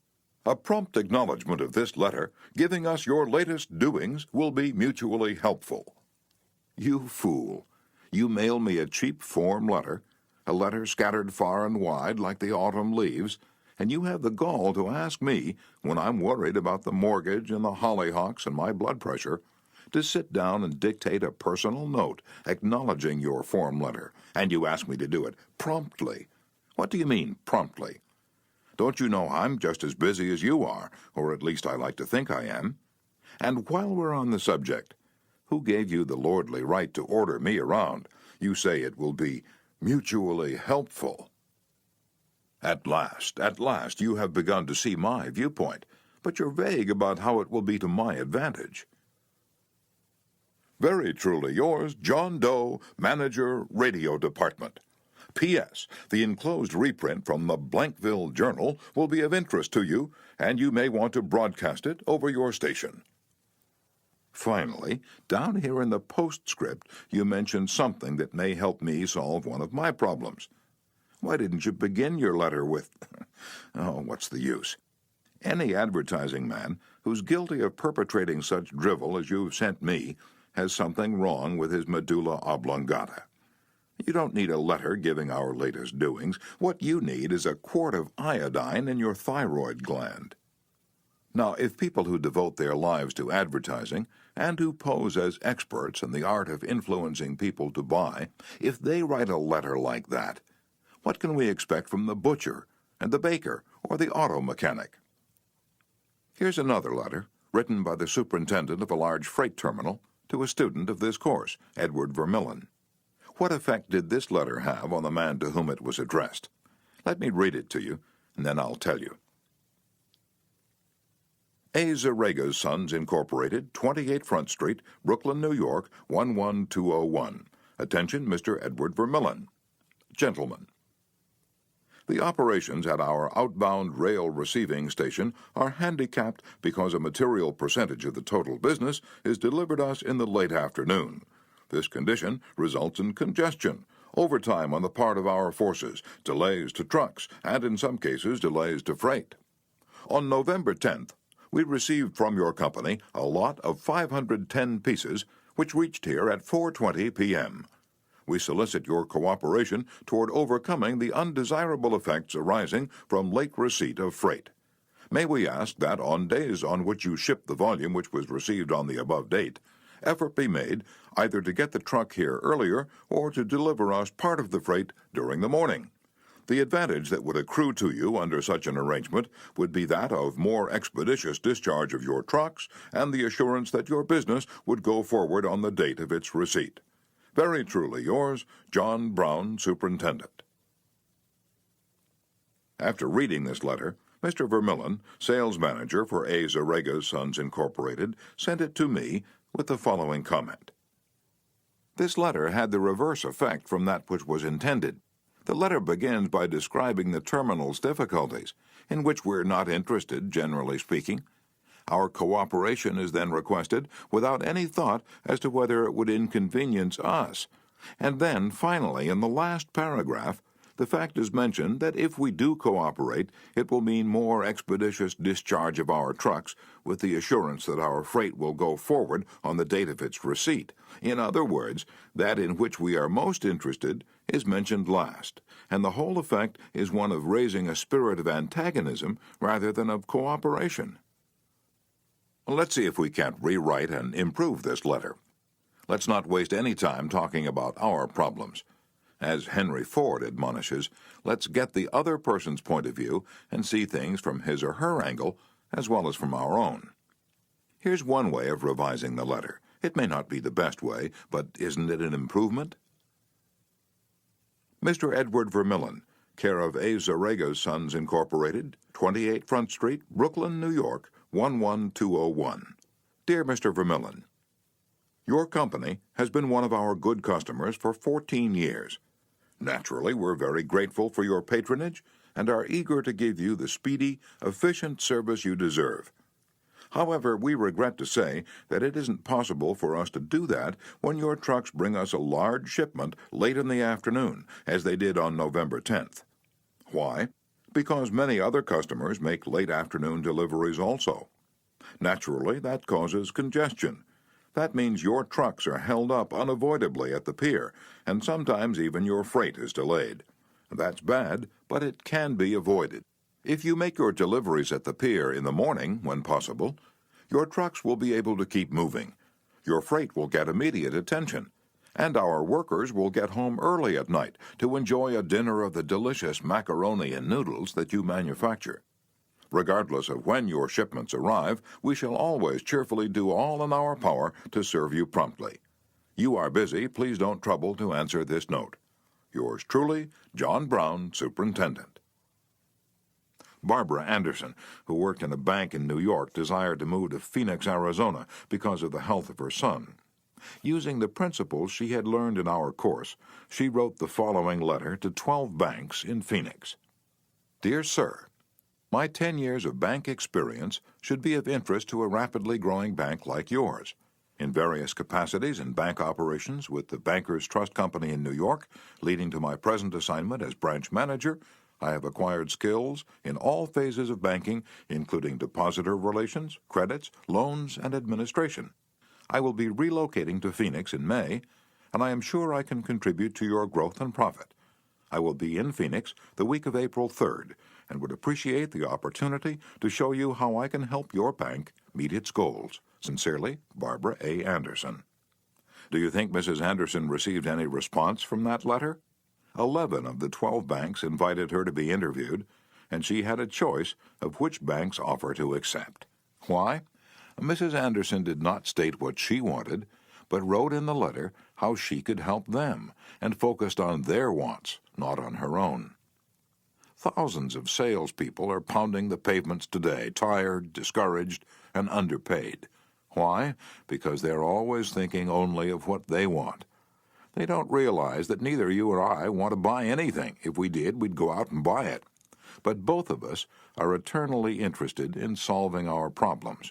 A prompt acknowledgement of this letter, giving us your latest doings, will be mutually helpful. You fool. You mail me a cheap form letter, a letter scattered far and wide like the autumn leaves, and you have the gall to ask me, when I'm worried about the mortgage and the hollyhocks and my blood pressure, to sit down and dictate a personal note acknowledging your form letter, and you ask me to do it promptly. What do you mean, promptly? Don't you know I'm just as busy as you are, or at least I like to think I am? And while we're on the subject, who gave you the lordly right to order me around? You say it will be mutually helpful. At last, you have begun to see my viewpoint, but you're vague about how it will be to my advantage. Very truly yours, John Doe, Manager, Radio Department. P.S. The enclosed reprint from the Blankville Journal will be of interest to you, and you may want to broadcast it over your station. Finally, down here in the postscript, you mention something that may help me solve one of my problems. Why didn't you begin your letter with, oh, what's the use? Any advertising man who's guilty of perpetrating such drivel as you've sent me has something wrong with his medulla oblongata. You don't need a letter giving our latest doings. What you need is a quart of iodine in your thyroid gland. Now, if people who devote their lives to advertising and who pose as experts in the art of influencing people to buy, if they write a letter like that, what can we expect from the butcher and the baker or the auto mechanic? Here's another letter, written by the superintendent of a large freight terminal to a student of this course, Edward Vermillion. What effect did this letter have on the man to whom it was addressed? Let me read it to you, and then I'll tell you. A. Zarega's Sons, Incorporated, 28 Front Street, Brooklyn, New York, 11201. Attention, Mr. Edward Vermillion. Gentlemen, the operations at our outbound rail receiving station are handicapped because a material percentage of the total business is delivered us in the late afternoon. This condition results in congestion, overtime on the part of our forces, delays to trucks, and in some cases delays to freight. On November 10th, we received from your company a lot of 510 pieces, which reached here at 4:20 p.m. We solicit your cooperation toward overcoming the undesirable effects arising from late receipt of freight. May we ask that on days on which you ship the volume which was received on the above date, effort be made either to get the truck here earlier or to deliver us part of the freight during the morning. The advantage that would accrue to you under such an arrangement would be that of more expeditious discharge of your trucks and the assurance that your business would go forward on the date of its receipt. Very truly yours, John Brown, Superintendent. After reading this letter, Mr. Vermillion, sales manager for A. Zarega's Sons, Incorporated, sent it to me with the following comment. This letter had the reverse effect from that which was intended. The letter begins by describing the terminal's difficulties, in which we're not interested, generally speaking. Our cooperation is then requested without any thought as to whether it would inconvenience us. And then, finally, in the last paragraph, The fact is mentioned that if we do cooperate, it will mean more expeditious discharge of our trucks with the assurance that our freight will go forward on the date of its receipt. In other words, that in which we are most interested is mentioned last, and the whole effect is one of raising a spirit of antagonism rather than of cooperation. Let's see if we can't rewrite and improve this letter. Let's not waste any time talking about our problems. As Henry Ford admonishes, let's get the other person's point of view and see things from his or her angle as well as from our own. Here's one way of revising the letter. It may not be the best way, but isn't it an improvement? Mr. Edward Vermillion, care of A. Zarrega's Sons, Incorporated, 28 Front Street, Brooklyn, New York, 11201. Dear Mr. Vermillion, your company has been one of our good customers for 14 years. Naturally, we're very grateful for your patronage and are eager to give you the speedy, efficient service you deserve. However, we regret to say that it isn't possible for us to do that when your trucks bring us a large shipment late in the afternoon, as they did on November 10th. Why? Because many other customers make late afternoon deliveries also. Naturally, that causes congestion. That means your trucks are held up unavoidably at the pier, and sometimes even your freight is delayed. That's bad, but it can be avoided. If you make your deliveries at the pier in the morning, when possible, your trucks will be able to keep moving. Your freight will get immediate attention, and our workers will get home early at night to enjoy a dinner of the delicious macaroni and noodles that you manufacture. Regardless of when your shipments arrive, we shall always cheerfully do all in our power to serve you promptly. You are busy, please don't trouble to answer this note. Yours truly, John Brown, Superintendent. Barbara Anderson, who worked in a bank in New York, desired to move to Phoenix, Arizona because of the health of her son. Using the principles she had learned in our course, she wrote the following letter to 12 banks in Phoenix. Dear Sir, my 10 years of bank experience should be of interest to a rapidly growing bank like yours. In various capacities in bank operations with the Bankers Trust Company in New York, leading to my present assignment as branch manager, I have acquired skills in all phases of banking, including depositor relations, credits, loans, and administration. I will be relocating to Phoenix in May, and I am sure I can contribute to your growth and profit. I will be in Phoenix the week of April 3rd, and would appreciate the opportunity to show you how I can help your bank meet its goals. Sincerely, Barbara A. Anderson. Do you think Mrs. Anderson received any response from that letter? 11 of the 12 banks invited her to be interviewed, and she had a choice of which bank's offer to accept. Why? Mrs. Anderson did not state what she wanted, but wrote in the letter how she could help them, and focused on their wants, not on her own. Thousands of salespeople are pounding the pavements today, tired, discouraged, and underpaid. Why? Because they're always thinking only of what they want. They don't realize that neither you or I want to buy anything. If we did, we'd go out and buy it. But both of us are eternally interested in solving our problems.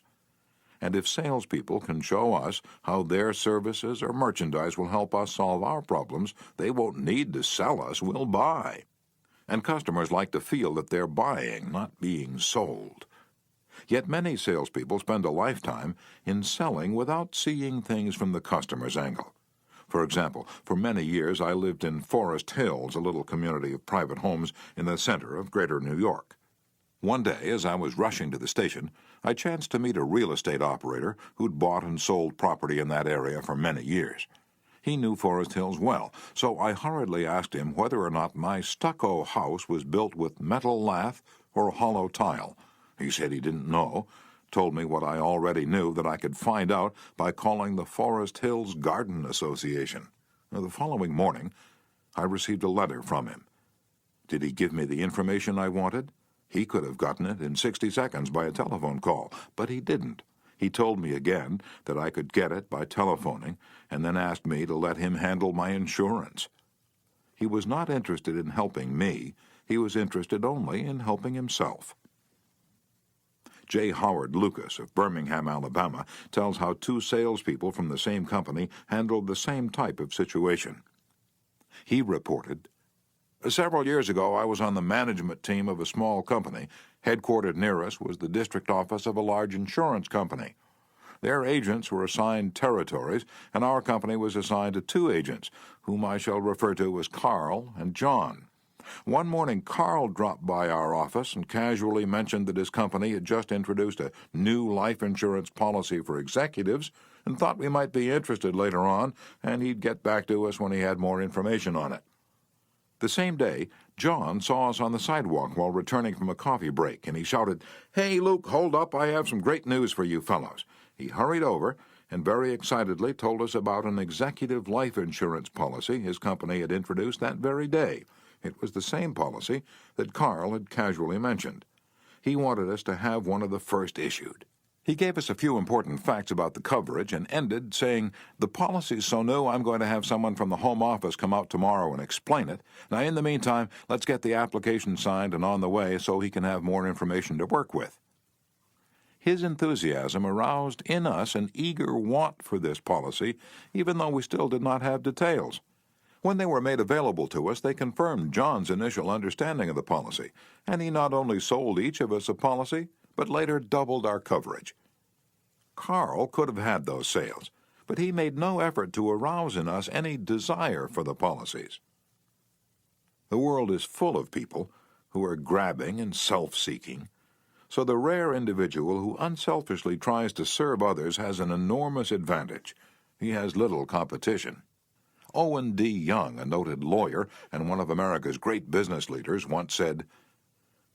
And if salespeople can show us how their services or merchandise will help us solve our problems, they won't need to sell us, we'll buy. And customers like to feel that they're buying, not being sold. Yet many salespeople spend a lifetime in selling without seeing things from the customer's angle. For example, for many years I lived in Forest Hills, a little community of private homes in the center of greater New York. One day, as I was rushing to the station, I chanced to meet a real estate operator who'd bought and sold property in that area for many years. He knew Forest Hills well, so I hurriedly asked him whether or not my stucco house was built with metal lath or hollow tile. He said he didn't know, told me what I already knew, that I could find out by calling the Forest Hills Garden Association. The following morning, I received a letter from him. Did he give me the information I wanted? He could have gotten it in 60 seconds by a telephone call, but he didn't. He told me again that I could get it by telephoning, and then asked me to let him handle my insurance. He was not interested in helping me. He was interested only in helping himself. J. Howard Lucas of Birmingham, Alabama, tells how 2 salespeople from the same company handled the same type of situation. He reported, Several years ago, I was on the management team of a small company. Headquartered near us was the district office of a large insurance company. Their agents were assigned territories, and our company was assigned to two agents, whom I shall refer to as Carl and John. One morning, Carl dropped by our office and casually mentioned that his company had just introduced a new life insurance policy for executives and thought we might be interested later on, and he'd get back to us when he had more information on it. The same day, John saw us on the sidewalk while returning from a coffee break, and he shouted, "Hey, Luke, hold up, I have some great news for you fellows." He hurried over and very excitedly told us about an executive life insurance policy his company had introduced that very day. It was the same policy that Carl had casually mentioned. He wanted us to have one of the first issued. He gave us a few important facts about the coverage and ended saying, "The policy's so new I'm going to have someone from the home office come out tomorrow and explain it. Now, in the meantime, let's get the application signed and on the way so he can have more information to work with." His enthusiasm aroused in us an eager want for this policy, even though we still did not have details. When they were made available to us, they confirmed John's initial understanding of the policy, and he not only sold each of us a policy, but later doubled our coverage. Carl could have had those sales, but he made no effort to arouse in us any desire for the policies. The world is full of people who are grabbing and self-seeking, so the rare individual who unselfishly tries to serve others has an enormous advantage. He has little competition. Owen D. Young, a noted lawyer and one of America's great business leaders, once said,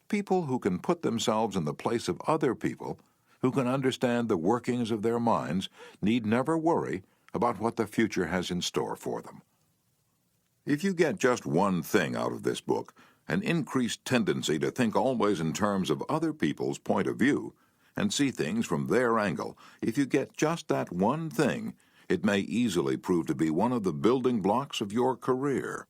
"People who can put themselves in the place of other people, who can understand the workings of their minds, need never worry about what the future has in store for them." If you get just one thing out of this book, an increased tendency to think always in terms of other people's point of view and see things from their angle, if you get just that one thing, it may easily prove to be one of the building blocks of your career.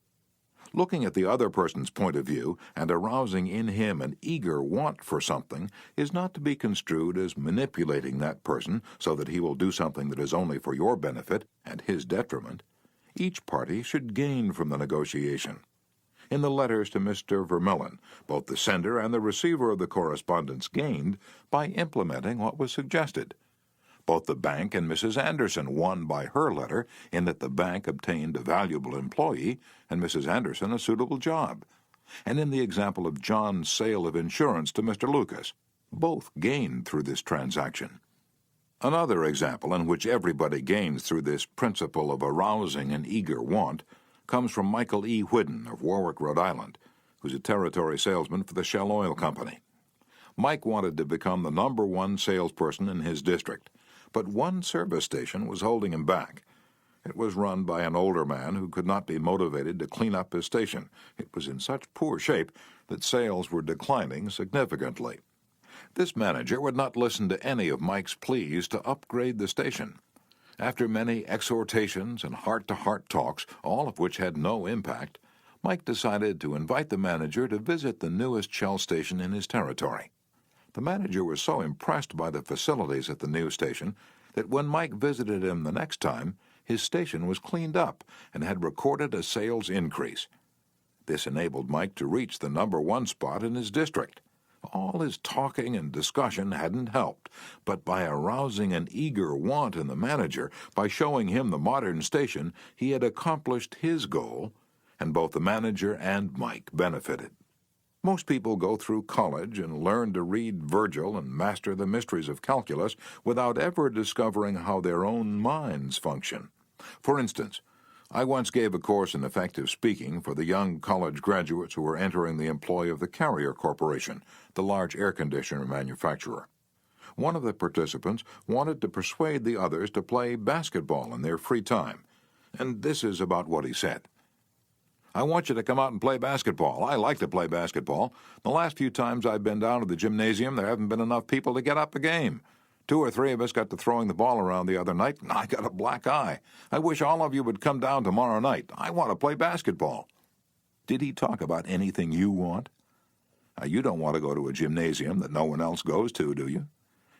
Looking at the other person's point of view and arousing in him an eager want for something is not to be construed as manipulating that person so that he will do something that is only for your benefit and his detriment. Each party should gain from the negotiation. In the letters to Mr. Vermillion, both the sender and the receiver of the correspondence gained by implementing what was suggested. Both the bank and Mrs. Anderson won by her letter in that the bank obtained a valuable employee and Mrs. Anderson a suitable job. And in the example of John's sale of insurance to Mr. Lucas, both gained through this transaction. Another example in which everybody gains through this principle of arousing an eager want comes from Michael E. Whidden of Warwick, Rhode Island, who's a territory salesman for the Shell Oil Company. Mike wanted to become the #1 salesperson in his district, but one service station was holding him back. It was run by an older man who could not be motivated to clean up his station. It was in such poor shape that sales were declining significantly. This manager would not listen to any of Mike's pleas to upgrade the station. After many exhortations and heart-to-heart talks, all of which had no impact, Mike decided to invite the manager to visit the newest Shell station in his territory. The manager was so impressed by the facilities at the new station that when Mike visited him the next time, his station was cleaned up and had recorded a sales increase. This enabled Mike to reach the #1 spot in his district. All his talking and discussion hadn't helped, but by arousing an eager want in the manager, by showing him the modern station, he had accomplished his goal, and both the manager and Mike benefited. Most people go through college and learn to read Virgil and master the mysteries of calculus without ever discovering how their own minds function. For instance, I once gave a course in effective speaking for the young college graduates who were entering the employ of the Carrier Corporation, the large air conditioner manufacturer. One of the participants wanted to persuade the others to play basketball in their free time, and this is about what he said. "I want you to come out and play basketball. I like to play basketball. The last few times I've been down to the gymnasium, there haven't been enough people to get up a game. 2 or 3 of us got to throwing the ball around the other night, and I got a black eye. I wish all of you would come down tomorrow night. I want to play basketball." Did he talk about anything you want? You don't want to go to a gymnasium that no one else goes to, do you?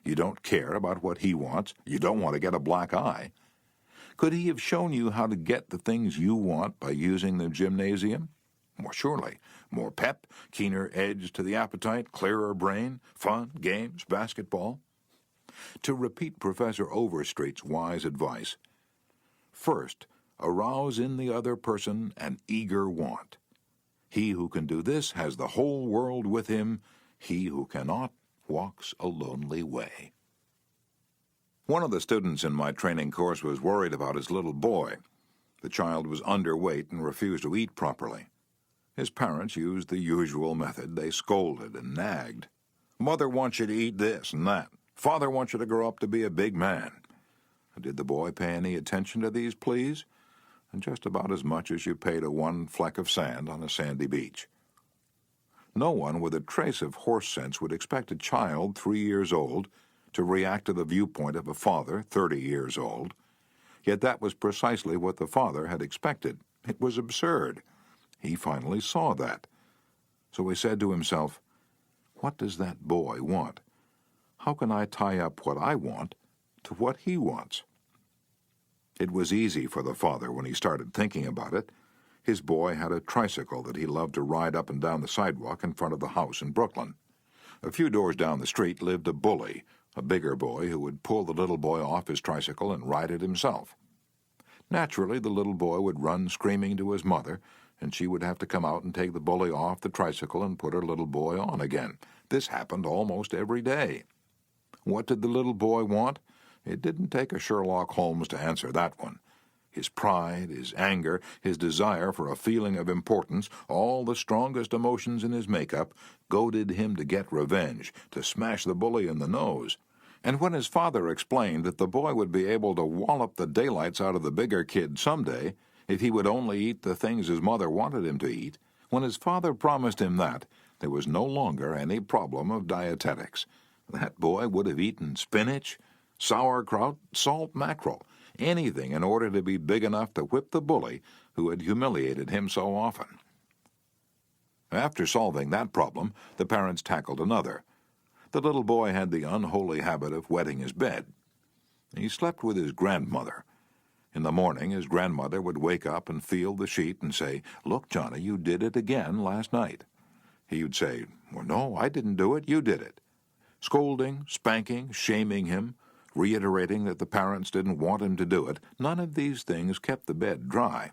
You don't care about what he wants. You don't want to get a black eye. Could he have shown you how to get the things you want by using the gymnasium? More surely, more pep, keener edge to the appetite, clearer brain, fun, games, basketball. To repeat Professor Overstreet's wise advice, first, arouse in the other person an eager want. He who can do this has the whole world with him. He who cannot walks a lonely way. One of the students in my training course was worried about his little boy. The child was underweight and refused to eat properly. His parents used the usual method. They scolded and nagged. Mother wants you to eat this and that. Father wants you to grow up to be a big man. Did the boy pay any attention to these pleas? Just about as much as you pay to one fleck of sand on a sandy beach. No one with a trace of horse sense would expect a child 3 years old to react to the viewpoint of a father 30 years old. Yet that was precisely what the father had expected. It was absurd. He finally saw that. So he said to himself, "What does that boy want? How can I tie up what I want to what he wants?" It was easy for the father when he started thinking about it. His boy had a tricycle that he loved to ride up and down the sidewalk in front of the house in Brooklyn. A few doors down the street lived a bully, a bigger boy who would pull the little boy off his tricycle and ride it himself. Naturally, the little boy would run screaming to his mother, and she would have to come out and take the bully off the tricycle and put her little boy on again. This happened almost every day. What did the little boy want? It didn't take a Sherlock Holmes to answer that one. His pride, his anger, his desire for a feeling of importance, all the strongest emotions in his makeup, goaded him to get revenge, to smash the bully in the nose. And when his father explained that the boy would be able to wallop the daylights out of the bigger kid someday if he would only eat the things his mother wanted him to eat, when his father promised him that, there was no longer any problem of dietetics. That boy would have eaten spinach, sauerkraut, salt mackerel, anything in order to be big enough to whip the bully who had humiliated him so often. After solving that problem, the parents tackled another. The little boy had the unholy habit of wetting his bed. He slept with his grandmother. In the morning, his grandmother would wake up and feel the sheet and say, "Look, Johnny, you did it again last night." He would say, "Well, no, I didn't do it, you did it." Scolding, spanking, shaming him, reiterating that the parents didn't want him to do it, none of these things kept the bed dry.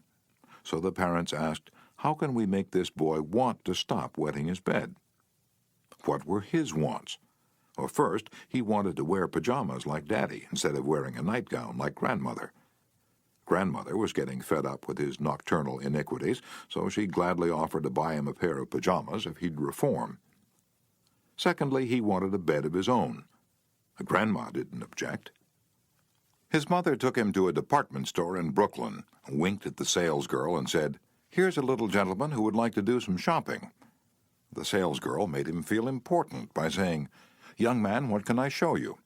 So the parents asked, how can we make this boy want to stop wetting his bed? What were his wants? Well, first, he wanted to wear pajamas like Daddy instead of wearing a nightgown like Grandmother. Grandmother was getting fed up with his nocturnal iniquities, so she gladly offered to buy him a pair of pajamas if he'd reform. Secondly, he wanted a bed of his own. Grandma didn't object. His mother took him to a department store in Brooklyn, winked at the salesgirl, and said, "Here's a little gentleman who would like to do some shopping." The salesgirl made him feel important by saying, "Young man, what can I show you?"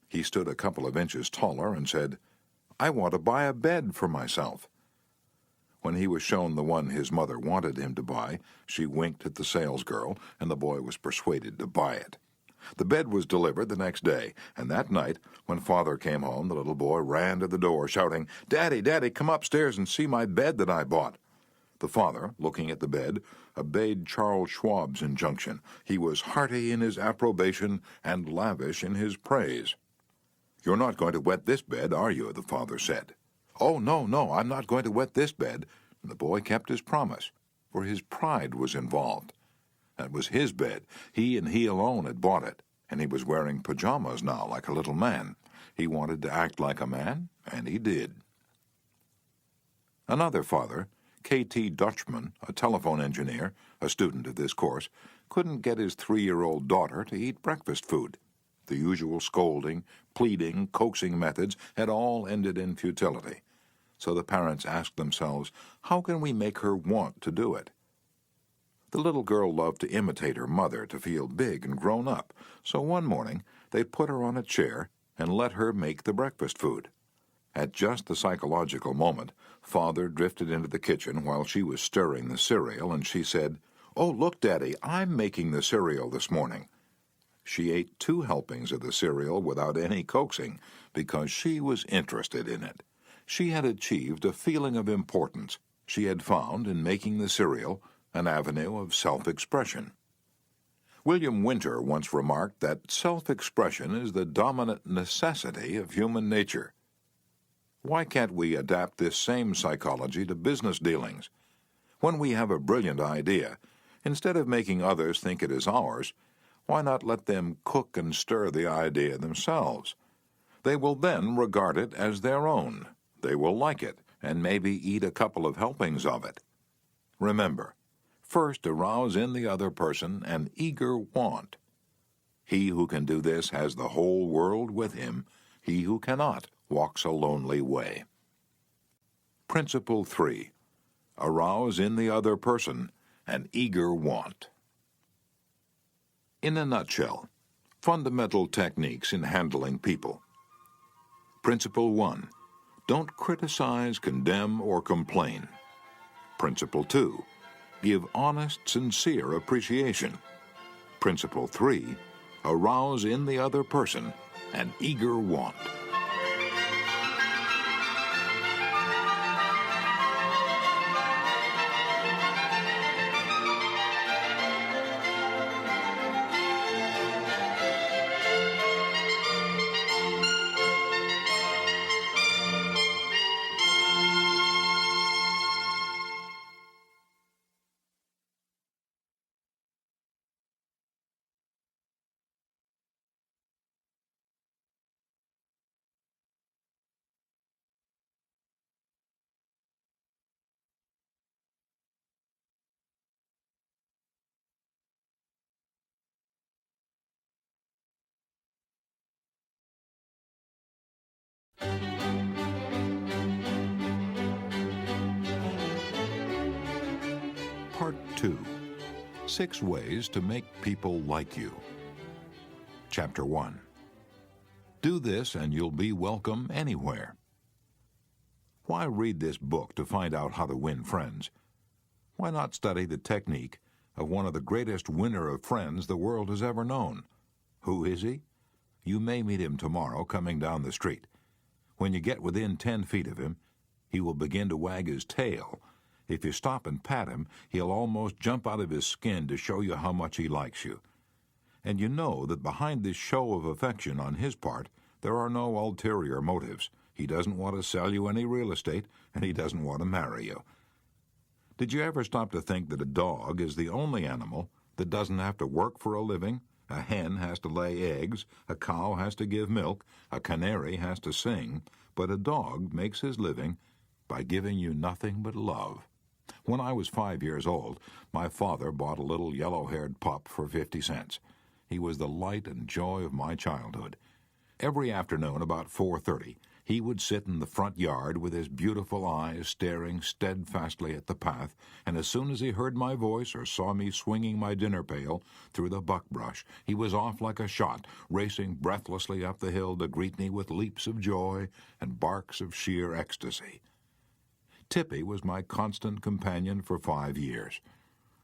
He stood a couple of inches taller and said, "I want to buy a bed for myself." When he was shown the one his mother wanted him to buy, she winked at the salesgirl, and the boy was persuaded to buy it. The bed was delivered the next day, and that night, when Father came home, the little boy ran to the door, shouting, "Daddy, Daddy, come upstairs and see my bed that I bought." The father, looking at the bed, obeyed Charles Schwab's injunction. He was hearty in his approbation and lavish in his praise. "You're not going to wet this bed, are you?" the father said. "Oh, no, I'm not going to wet this bed." And the boy kept his promise, for his pride was involved. That was his bed. He and he alone had bought it, and he was wearing pajamas now like a little man. He wanted to act like a man, and he did. Another father, K.T. Dutchman, a telephone engineer, a student of this course, couldn't get his 3-year-old daughter to eat breakfast food. The usual scolding, pleading, coaxing methods had all ended in futility. So the parents asked themselves, how can we make her want to do it? The little girl loved to imitate her mother to feel big and grown up, so one morning they put her on a chair and let her make the breakfast food. At just the psychological moment, Father drifted into the kitchen while she was stirring the cereal, and she said, "Oh, look, Daddy, I'm making the cereal this morning." She ate 2 helpings of the cereal without any coaxing because she was interested in it. She had achieved a feeling of importance. She had found, in making the cereal, an avenue of self-expression. William Winter once remarked that self-expression is the dominant necessity of human nature. Why can't we adapt this same psychology to business dealings? When we have a brilliant idea, instead of making others think it is ours, why not let them cook and stir the idea themselves? They will then regard it as their own. They will like it, and maybe eat a couple of helpings of it. Remember, first arouse in the other person an eager want. He who can do this has the whole world with him. He who cannot walks a lonely way. Principle 3. Arouse in the other person an eager want. In a nutshell, fundamental techniques in handling people. Principle 1. Don't criticize, condemn, or complain. Principle 2. Give honest, sincere appreciation. Principle 3. Arouse in the other person an eager want. Part 2. 6 Ways to Make People Like You. Chapter 1. Do this and you'll be welcome anywhere. Why read this book to find out how to win friends? Why not study the technique of one of the greatest winner of friends the world has ever known? Who is he? You may meet him tomorrow coming down the street. When you get within 10 feet of him, he will begin to wag his tail. If you stop and pat him, he'll almost jump out of his skin to show you how much he likes you. And you know that behind this show of affection on his part, there are no ulterior motives. He doesn't want to sell you any real estate, and he doesn't want to marry you. Did you ever stop to think that a dog is the only animal that doesn't have to work for a living? A hen has to lay eggs, a cow has to give milk, a canary has to sing, but a dog makes his living by giving you nothing but love. When I was 5 years old, my father bought a little yellow-haired pup for 50 cents. He was the light and joy of my childhood. Every afternoon about 4:30, he would sit in the front yard with his beautiful eyes staring steadfastly at the path, and as soon as he heard my voice or saw me swinging my dinner pail through the buckbrush, he was off like a shot, racing breathlessly up the hill to greet me with leaps of joy and barks of sheer ecstasy. Tippy was my constant companion for 5 years.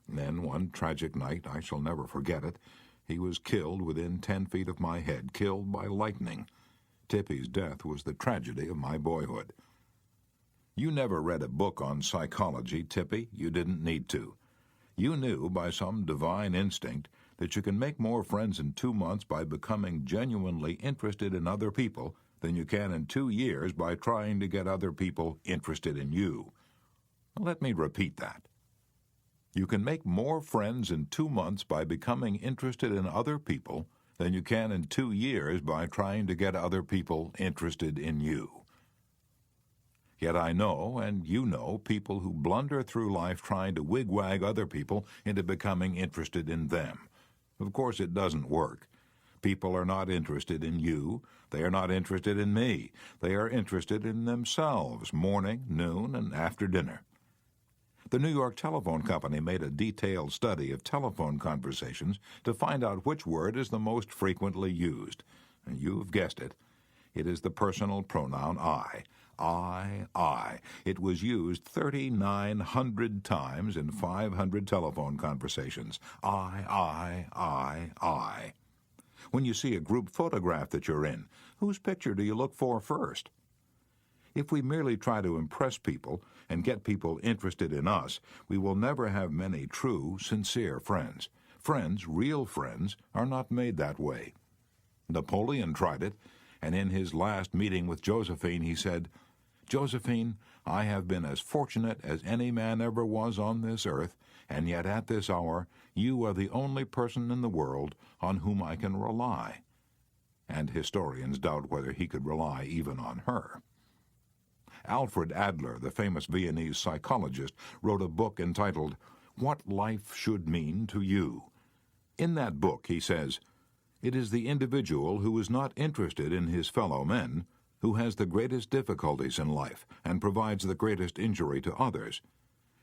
Then one tragic night, I shall never forget it, he was killed within 10 feet of my head, killed by lightning. Tippy's death was the tragedy of my boyhood. You never read a book on psychology, Tippy. You didn't need to. You knew by some divine instinct that you can make more friends in 2 months by becoming genuinely interested in other people than you can in 2 years by trying to get other people interested in you. Let me repeat that. You can make more friends in 2 months by becoming interested in other people than you can in 2 years by trying to get other people interested in you. Yet I know, and you know, people who blunder through life trying to wigwag other people into becoming interested in them. Of course, it doesn't work. People are not interested in you. They are not interested in me. They are interested in themselves, morning, noon, and after dinner. The New York Telephone Company made a detailed study of telephone conversations to find out which word is the most frequently used. And you've guessed it. It is the personal pronoun I. I. It was used 3,900 times in 500 telephone conversations. I. When you see a group photograph that you're in, whose picture do you look for first? If we merely try to impress people and get people interested in us, we will never have many true, sincere friends. Friends, real friends, are not made that way. Napoleon tried it, and in his last meeting with Josephine, he said, "Josephine, I have been as fortunate as any man ever was on this earth, and yet at this hour you are the only person in the world on whom I can rely." And historians doubt whether he could rely even on her. Alfred Adler, the famous Viennese psychologist, wrote a book entitled What Life Should Mean to You. In that book, he says, "It is the individual who is not interested in his fellow men who has the greatest difficulties in life and provides the greatest injury to others.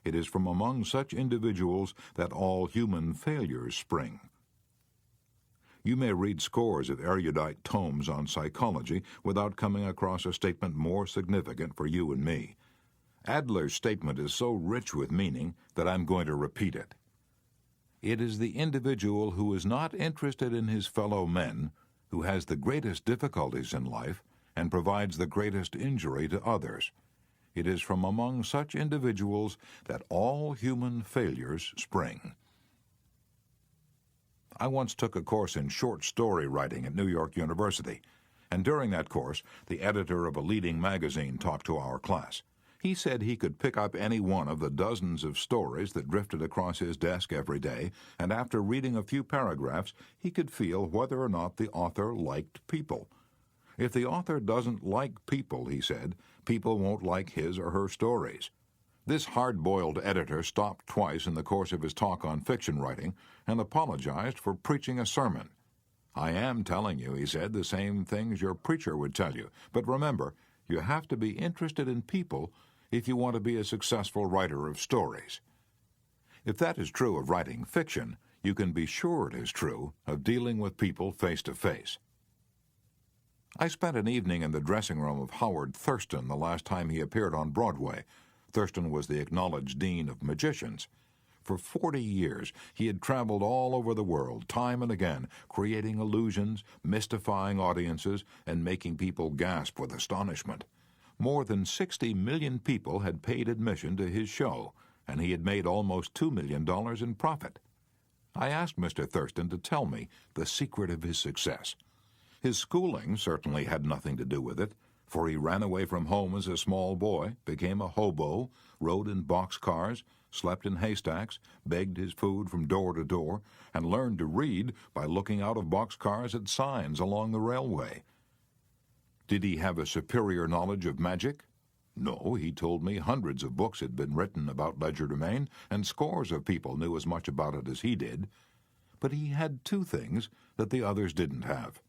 It is from among such individuals that all human failures spring." You may read scores of erudite tomes on psychology without coming across a statement more significant for you and me. Adler's statement is so rich with meaning that I'm going to repeat it. It is the individual who is not interested in his fellow men who has the greatest difficulties in life and provides the greatest injury to others. It is from among such individuals that all human failures spring. I once took a course in short story writing at New York University, and during that course, the editor of a leading magazine talked to our class. He said he could pick up any one of the dozens of stories that drifted across his desk every day, and after reading a few paragraphs, he could feel whether or not the author liked people. If the author doesn't like people, he said, people won't like his or her stories. This hard-boiled editor stopped twice in the course of his talk on fiction writing and apologized for preaching a sermon. "I am telling you," he said, "the same things your preacher would tell you. But remember, you have to be interested in people if you want to be a successful writer of stories." If that is true of writing fiction, you can be sure it is true of dealing with people face to face. I spent an evening in the dressing room of Howard Thurston the last time he appeared on Broadway. Thurston was the acknowledged dean of magicians. For 40 years, he had traveled all over the world, time and again, creating illusions, mystifying audiences, and making people gasp with astonishment. More than 60 million people had paid admission to his show, and he had made almost $2 million in profit. I asked Mr. Thurston to tell me the secret of his success. His schooling certainly had nothing to do with it, for he ran away from home as a small boy, became a hobo, rode in boxcars, slept in haystacks, begged his food from door to door, and learned to read by looking out of boxcars at signs along the railway. Did he have a superior knowledge of magic? No, he told me hundreds of books had been written about legerdemain, and scores of people knew as much about it as he did. But he had two things that the others didn't have.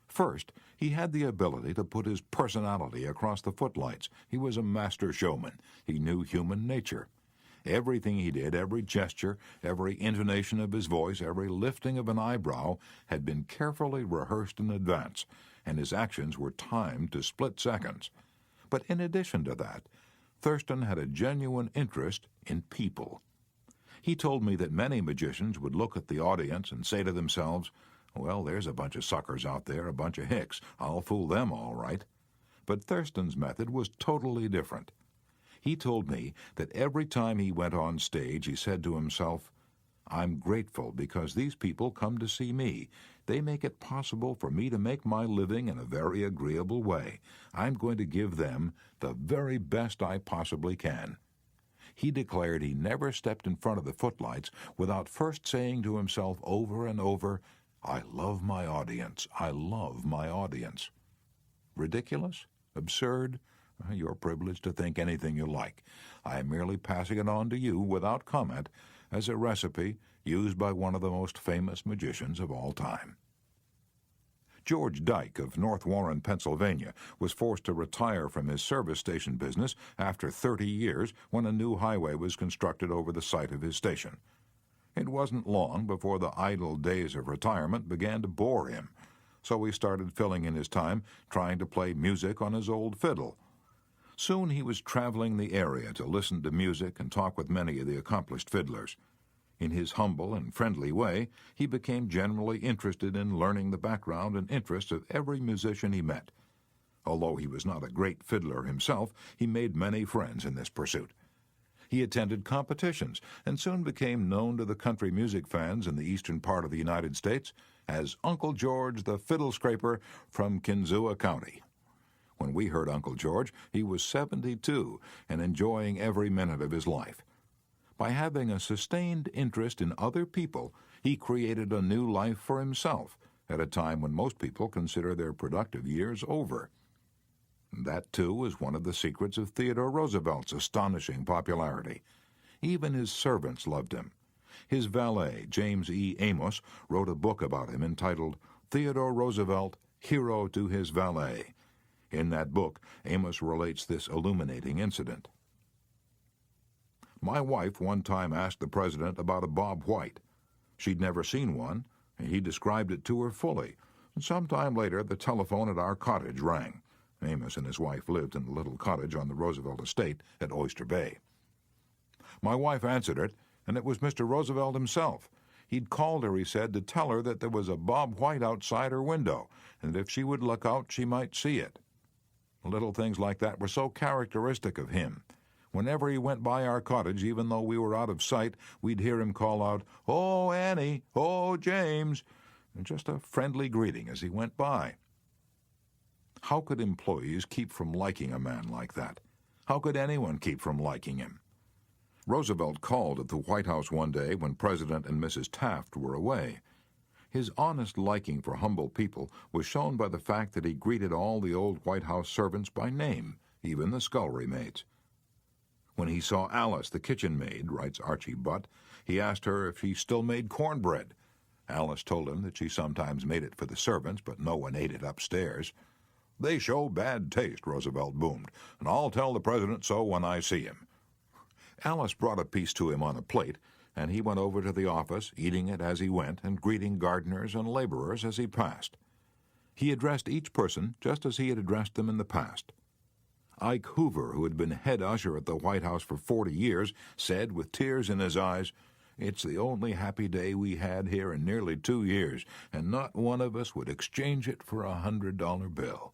First, he had the ability to put his personality across the footlights. He was a master showman. He knew human nature. Everything he did, every gesture, every intonation of his voice, every lifting of an eyebrow had been carefully rehearsed in advance, and his actions were timed to split seconds. But in addition to that, Thurston had a genuine interest in people. He told me that many magicians would look at the audience and say to themselves, "Well, there's a bunch of suckers out there, a bunch of hicks. I'll fool them all right." But Thurston's method was totally different. He told me that every time he went on stage, he said to himself, "I'm grateful because these people come to see me. They make it possible for me to make my living in a very agreeable way. I'm going to give them the very best I possibly can." He declared he never stepped in front of the footlights without first saying to himself over and over, "I love my audience. I love my audience." Ridiculous? Absurd? You're privileged to think anything you like. I am merely passing it on to you without comment as a recipe used by one of the most famous magicians of all time. George Dyke of North Warren, Pennsylvania, was forced to retire from his service station business after 30 years when a new highway was constructed over the site of his station. It wasn't long before the idle days of retirement began to bore him, so he started filling in his time trying to play music on his old fiddle. Soon he was traveling the area to listen to music and talk with many of the accomplished fiddlers. In his humble and friendly way, he became generally interested in learning the background and interests of every musician he met. Although he was not a great fiddler himself, he made many friends in this pursuit. He attended competitions and soon became known to the country music fans in the eastern part of the United States as Uncle George the Fiddle Scraper from Kinzua County. When we heard Uncle George, he was 72 and enjoying every minute of his life. By having a sustained interest in other people, he created a new life for himself at a time when most people consider their productive years over. That, too, is one of the secrets of Theodore Roosevelt's astonishing popularity. Even his servants loved him. His valet, James E. Amos, wrote a book about him entitled Theodore Roosevelt, Hero to His Valet. In that book, Amos relates this illuminating incident. My wife one time asked the president about a Bob White. She'd never seen one, and he described it to her fully. And sometime later, the telephone at our cottage rang. Amos and his wife lived in a little cottage on the Roosevelt estate at Oyster Bay. My wife answered it, and it was Mr. Roosevelt himself. He'd called her, he said, to tell her that there was a Bob White outside her window, and if she would look out, she might see it. Little things like that were so characteristic of him. Whenever he went by our cottage, even though we were out of sight, we'd hear him call out, "Oh, Annie! Oh, James!" and just a friendly greeting as he went by. How could employees keep from liking a man like that? How could anyone keep from liking him? Roosevelt called at the White House one day when President and Mrs. Taft were away. His honest liking for humble people was shown by the fact that he greeted all the old White House servants by name, even the scullery maids. When he saw Alice, the kitchen maid, writes Archie Butt, he asked her if she still made cornbread. Alice told him that she sometimes made it for the servants, but no one ate it upstairs. "They show bad taste," Roosevelt boomed, "and I'll tell the president so when I see him." Alice brought a piece to him on a plate, and he went over to the office, eating it as he went and greeting gardeners and laborers as he passed. He addressed each person just as he had addressed them in the past. Ike Hoover, who had been head usher at the White House for 40 years, said with tears in his eyes, "It's the only happy day we had here in nearly 2 years, and not one of us would exchange it for a $100 bill."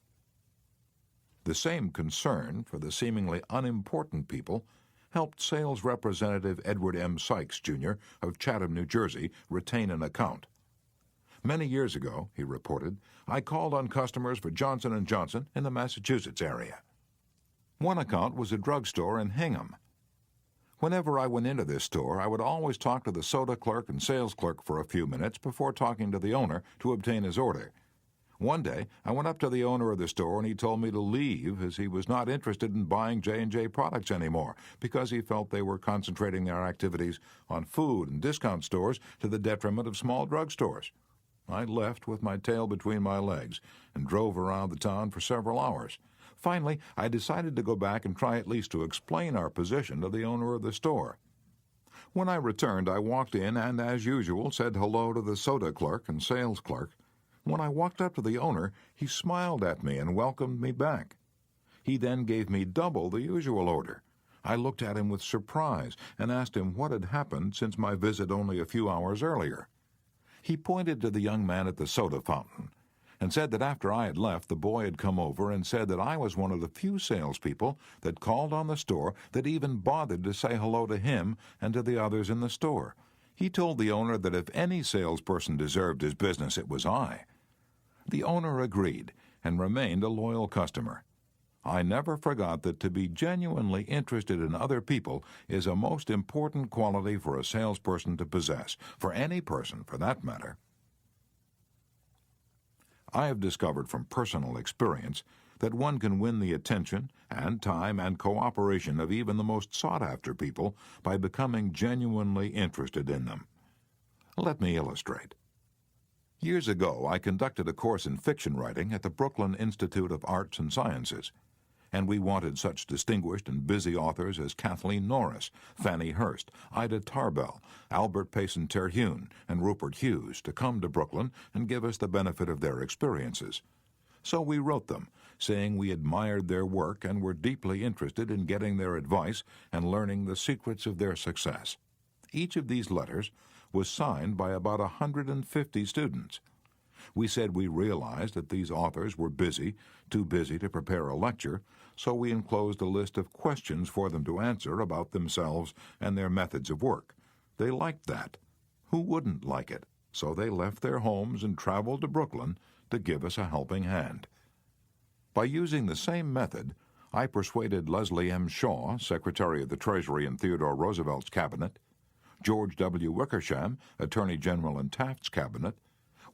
The same concern for the seemingly unimportant people helped sales representative Edward M. Sykes, Jr. of Chatham, New Jersey, retain an account. "Many years ago," he reported, "I called on customers for Johnson & Johnson in the Massachusetts area. One account was a drugstore in Hingham. Whenever I went into this store, I would always talk to the soda clerk and sales clerk for a few minutes before talking to the owner to obtain his order. One day, I went up to the owner of the store and he told me to leave as he was not interested in buying J&J products anymore because he felt they were concentrating their activities on food and discount stores to the detriment of small drugstores. I left with my tail between my legs and drove around the town for several hours. Finally, I decided to go back and try at least to explain our position to the owner of the store. When I returned, I walked in and, as usual, said hello to the soda clerk and sales clerk. When I walked up to the owner, he smiled at me and welcomed me back. He then gave me double the usual order. I looked at him with surprise and asked him what had happened since my visit only a few hours earlier. He pointed to the young man at the soda fountain and said that after I had left, the boy had come over and said that I was one of the few salespeople that called on the store that even bothered to say hello to him and to the others in the store. He told the owner that if any salesperson deserved his business, it was I. The owner agreed and remained a loyal customer. I never forgot that to be genuinely interested in other people is a most important quality for a salesperson to possess, for any person for that matter. I have discovered from personal experience that one can win the attention and time and cooperation of even the most sought-after people by becoming genuinely interested in them. Let me illustrate. Years ago, I conducted a course in fiction writing at the Brooklyn Institute of Arts and Sciences, and we wanted such distinguished and busy authors as Kathleen Norris, Fannie Hurst, Ida Tarbell, Albert Payson Terhune, and Rupert Hughes to come to Brooklyn and give us the benefit of their experiences. So we wrote them, saying we admired their work and were deeply interested in getting their advice and learning the secrets of their success. Each of these letters was signed by about 150 students. We said we realized that these authors were busy, too busy to prepare a lecture, so we enclosed a list of questions for them to answer about themselves and their methods of work. They liked that. Who wouldn't like it? So they left their homes and traveled to Brooklyn to give us a helping hand. By using the same method, I persuaded Leslie M. Shaw, Secretary of the Treasury in Theodore Roosevelt's cabinet, George W. Wickersham, Attorney General in Taft's cabinet,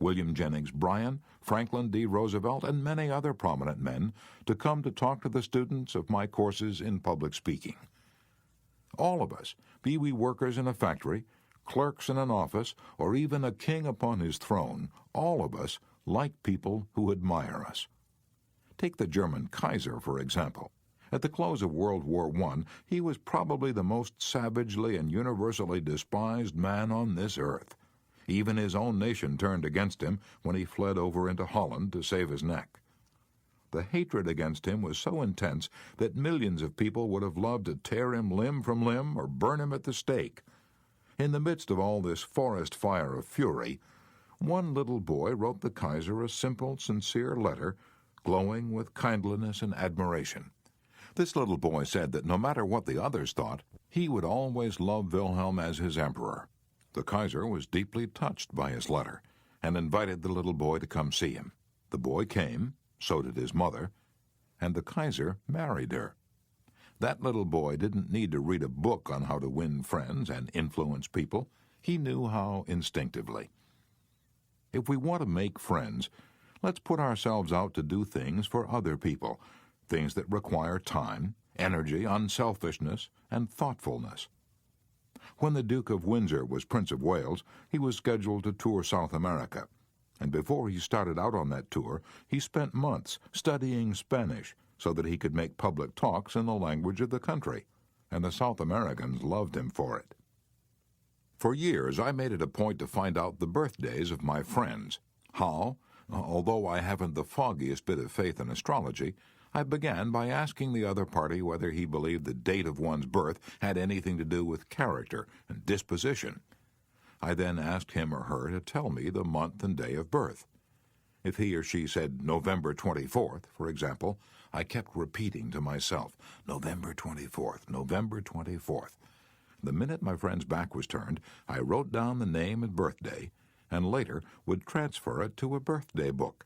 William Jennings Bryan, Franklin D. Roosevelt, and many other prominent men to come to talk to the students of my courses in public speaking. All of us, be we workers in a factory, clerks in an office, or even a king upon his throne, all of us like people who admire us. Take the German Kaiser, for example. At the close of World War I, he was probably the most savagely and universally despised man on this earth. Even his own nation turned against him when he fled over into Holland to save his neck. The hatred against him was so intense that millions of people would have loved to tear him limb from limb or burn him at the stake. In the midst of all this forest fire of fury, one little boy wrote the Kaiser a simple, sincere letter, glowing with kindliness and admiration. This little boy said that no matter what the others thought, he would always love Wilhelm as his emperor. The Kaiser was deeply touched by his letter and invited the little boy to come see him. The boy came, so did his mother, and the Kaiser married her. That little boy didn't need to read a book on how to win friends and influence people. He knew how instinctively. If we want to make friends, let's put ourselves out to do things for other people, things that require time, energy, unselfishness, and thoughtfulness. When the Duke of Windsor was Prince of Wales, he was scheduled to tour South America, and before he started out on that tour, he spent months studying Spanish so that he could make public talks in the language of the country, and the South Americans loved him for it. For years, I made it a point to find out the birthdays of my friends. How? Although I haven't the foggiest bit of faith in astrology, I began by asking the other party whether he believed the date of one's birth had anything to do with character and disposition. I then asked him or her to tell me the month and day of birth. If he or she said November 24th, for example, I kept repeating to myself, November 24th, November 24th. The minute my friend's back was turned, I wrote down the name and birthday, and later would transfer it to a birthday book.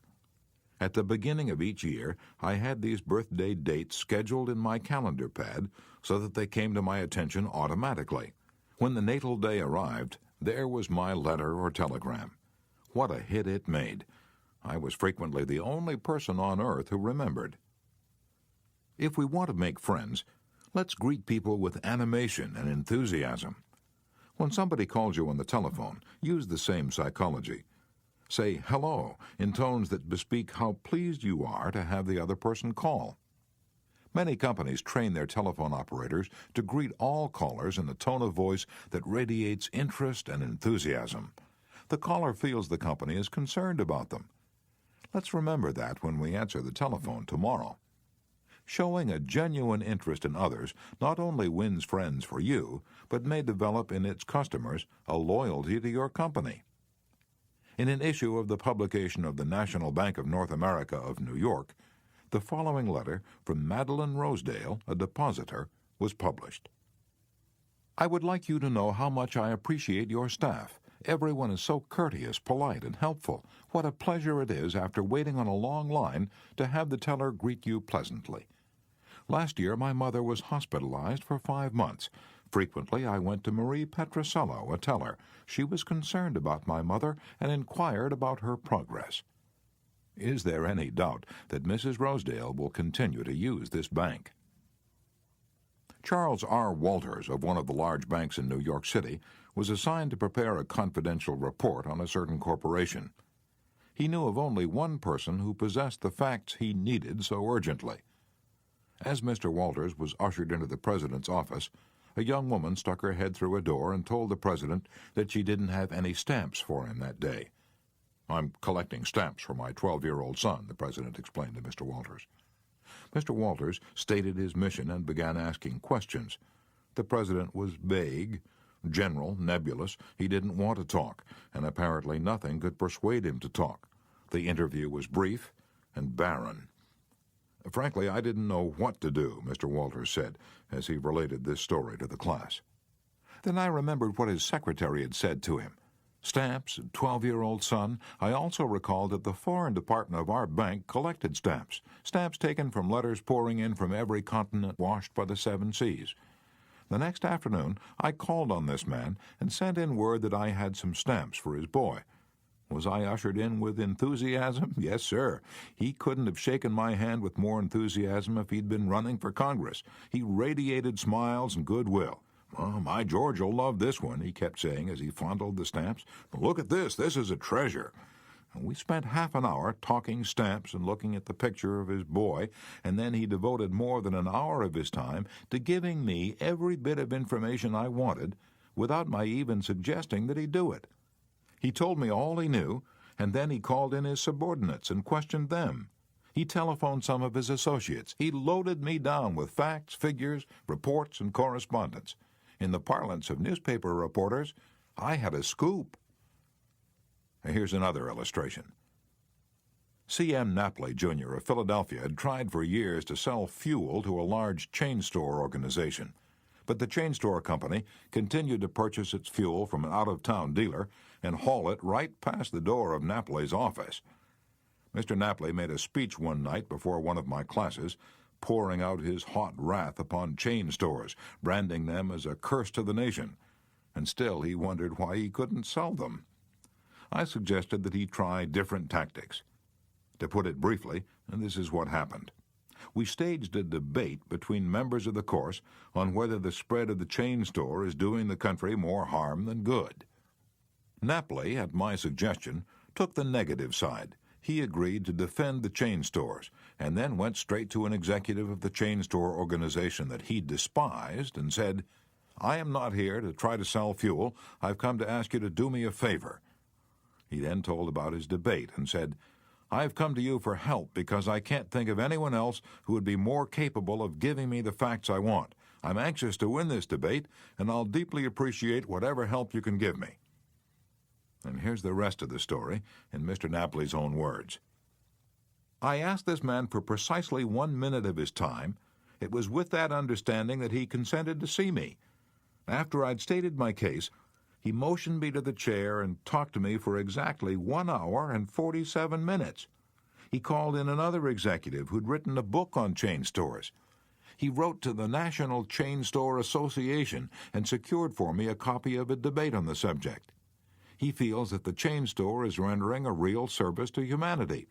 At the beginning of each year, I had these birthday dates scheduled in my calendar pad so that they came to my attention automatically. When the natal day arrived, there was my letter or telegram. What a hit it made. I was frequently the only person on earth who remembered. If we want to make friends, let's greet people with animation and enthusiasm. When somebody calls you on the telephone, use the same psychology. Say hello in tones that bespeak how pleased you are to have the other person call. Many companies train their telephone operators to greet all callers in a tone of voice that radiates interest and enthusiasm. The caller feels the company is concerned about them. Let's remember that when we answer the telephone tomorrow. Showing a genuine interest in others not only wins friends for you, but may develop in its customers a loyalty to your company. In an issue of the publication of the National Bank of North America of New York, the following letter from Madeline Rosedale, a depositor, was published. I would like you to know how much I appreciate your staff. Everyone is so courteous, polite, and helpful. What a pleasure it is, after waiting on a long line, to have the teller greet you pleasantly. Last year, my mother was hospitalized for 5 months. Frequently, I went to Marie Petrosello, a teller. She was concerned about my mother and inquired about her progress. Is there any doubt that Mrs. Rosedale will continue to use this bank? Charles R. Walters, of one of the large banks in New York City, was assigned to prepare a confidential report on a certain corporation. He knew of only one person who possessed the facts he needed so urgently. As Mr. Walters was ushered into the president's office, a young woman stuck her head through a door and told the president that she didn't have any stamps for him that day. I'm collecting stamps for my 12-year-old son, the president explained to Mr. Walters. Mr. Walters stated his mission and began asking questions. The president was vague, general, nebulous. He didn't want to talk, and apparently nothing could persuade him to talk. The interview was brief and barren. Frankly, I didn't know what to do, Mr. Walters said, as he related this story to the class. Then I remembered what his secretary had said to him. Stamps, a 12-year-old son. I also recalled that the foreign department of our bank collected stamps, stamps taken from letters pouring in from every continent washed by the 7 seas. The next afternoon, I called on this man and sent in word that I had some stamps for his boy. Was I ushered in with enthusiasm? Yes, sir. He couldn't have shaken my hand with more enthusiasm if he'd been running for Congress. He radiated smiles and goodwill. "Oh, my George will love this one," he kept saying as he fondled the stamps. "Look at this. This is a treasure." And we spent half an hour talking stamps and looking at the picture of his boy, and then he devoted more than an hour of his time to giving me every bit of information I wanted without my even suggesting that he do it. He told me all he knew, and then he called in his subordinates and questioned them. He telephoned some of his associates. He loaded me down with facts, figures, reports, and correspondence. In the parlance of newspaper reporters, I had a scoop. Here's another illustration. C.M. Napoli, Jr. of Philadelphia had tried for years to sell fuel to a large chain store organization, but the chain store company continued to purchase its fuel from an out-of-town dealer and haul it right past the door of Napoli's office. Mr. Napoli made a speech one night before one of my classes, pouring out his hot wrath upon chain stores, branding them as a curse to the nation, and still he wondered why he couldn't sell them. I suggested that he try different tactics. To put it briefly, this is what happened. We staged a debate between members of the course on whether the spread of the chain store is doing the country more harm than good. Napoli, at my suggestion, took the negative side. He agreed to defend the chain stores, and then went straight to an executive of the chain store organization that he despised and said, "I am not here to try to sell fuel. I've come to ask you to do me a favor." He then told about his debate and said, "I've come to you for help because I can't think of anyone else who would be more capable of giving me the facts I want. I'm anxious to win this debate, and I'll deeply appreciate whatever help you can give me." And here's the rest of the story in Mr. Napoli's own words. "I asked this man for precisely 1 minute of his time. It was with that understanding that he consented to see me. After I'd stated my case, he motioned me to the chair and talked to me for exactly 1 hour and 47 minutes. He called in another executive who'd written a book on chain stores. He wrote to the National Chain Store Association and secured for me a copy of a debate on the subject. He feels that the chain store is rendering a real service to humanity.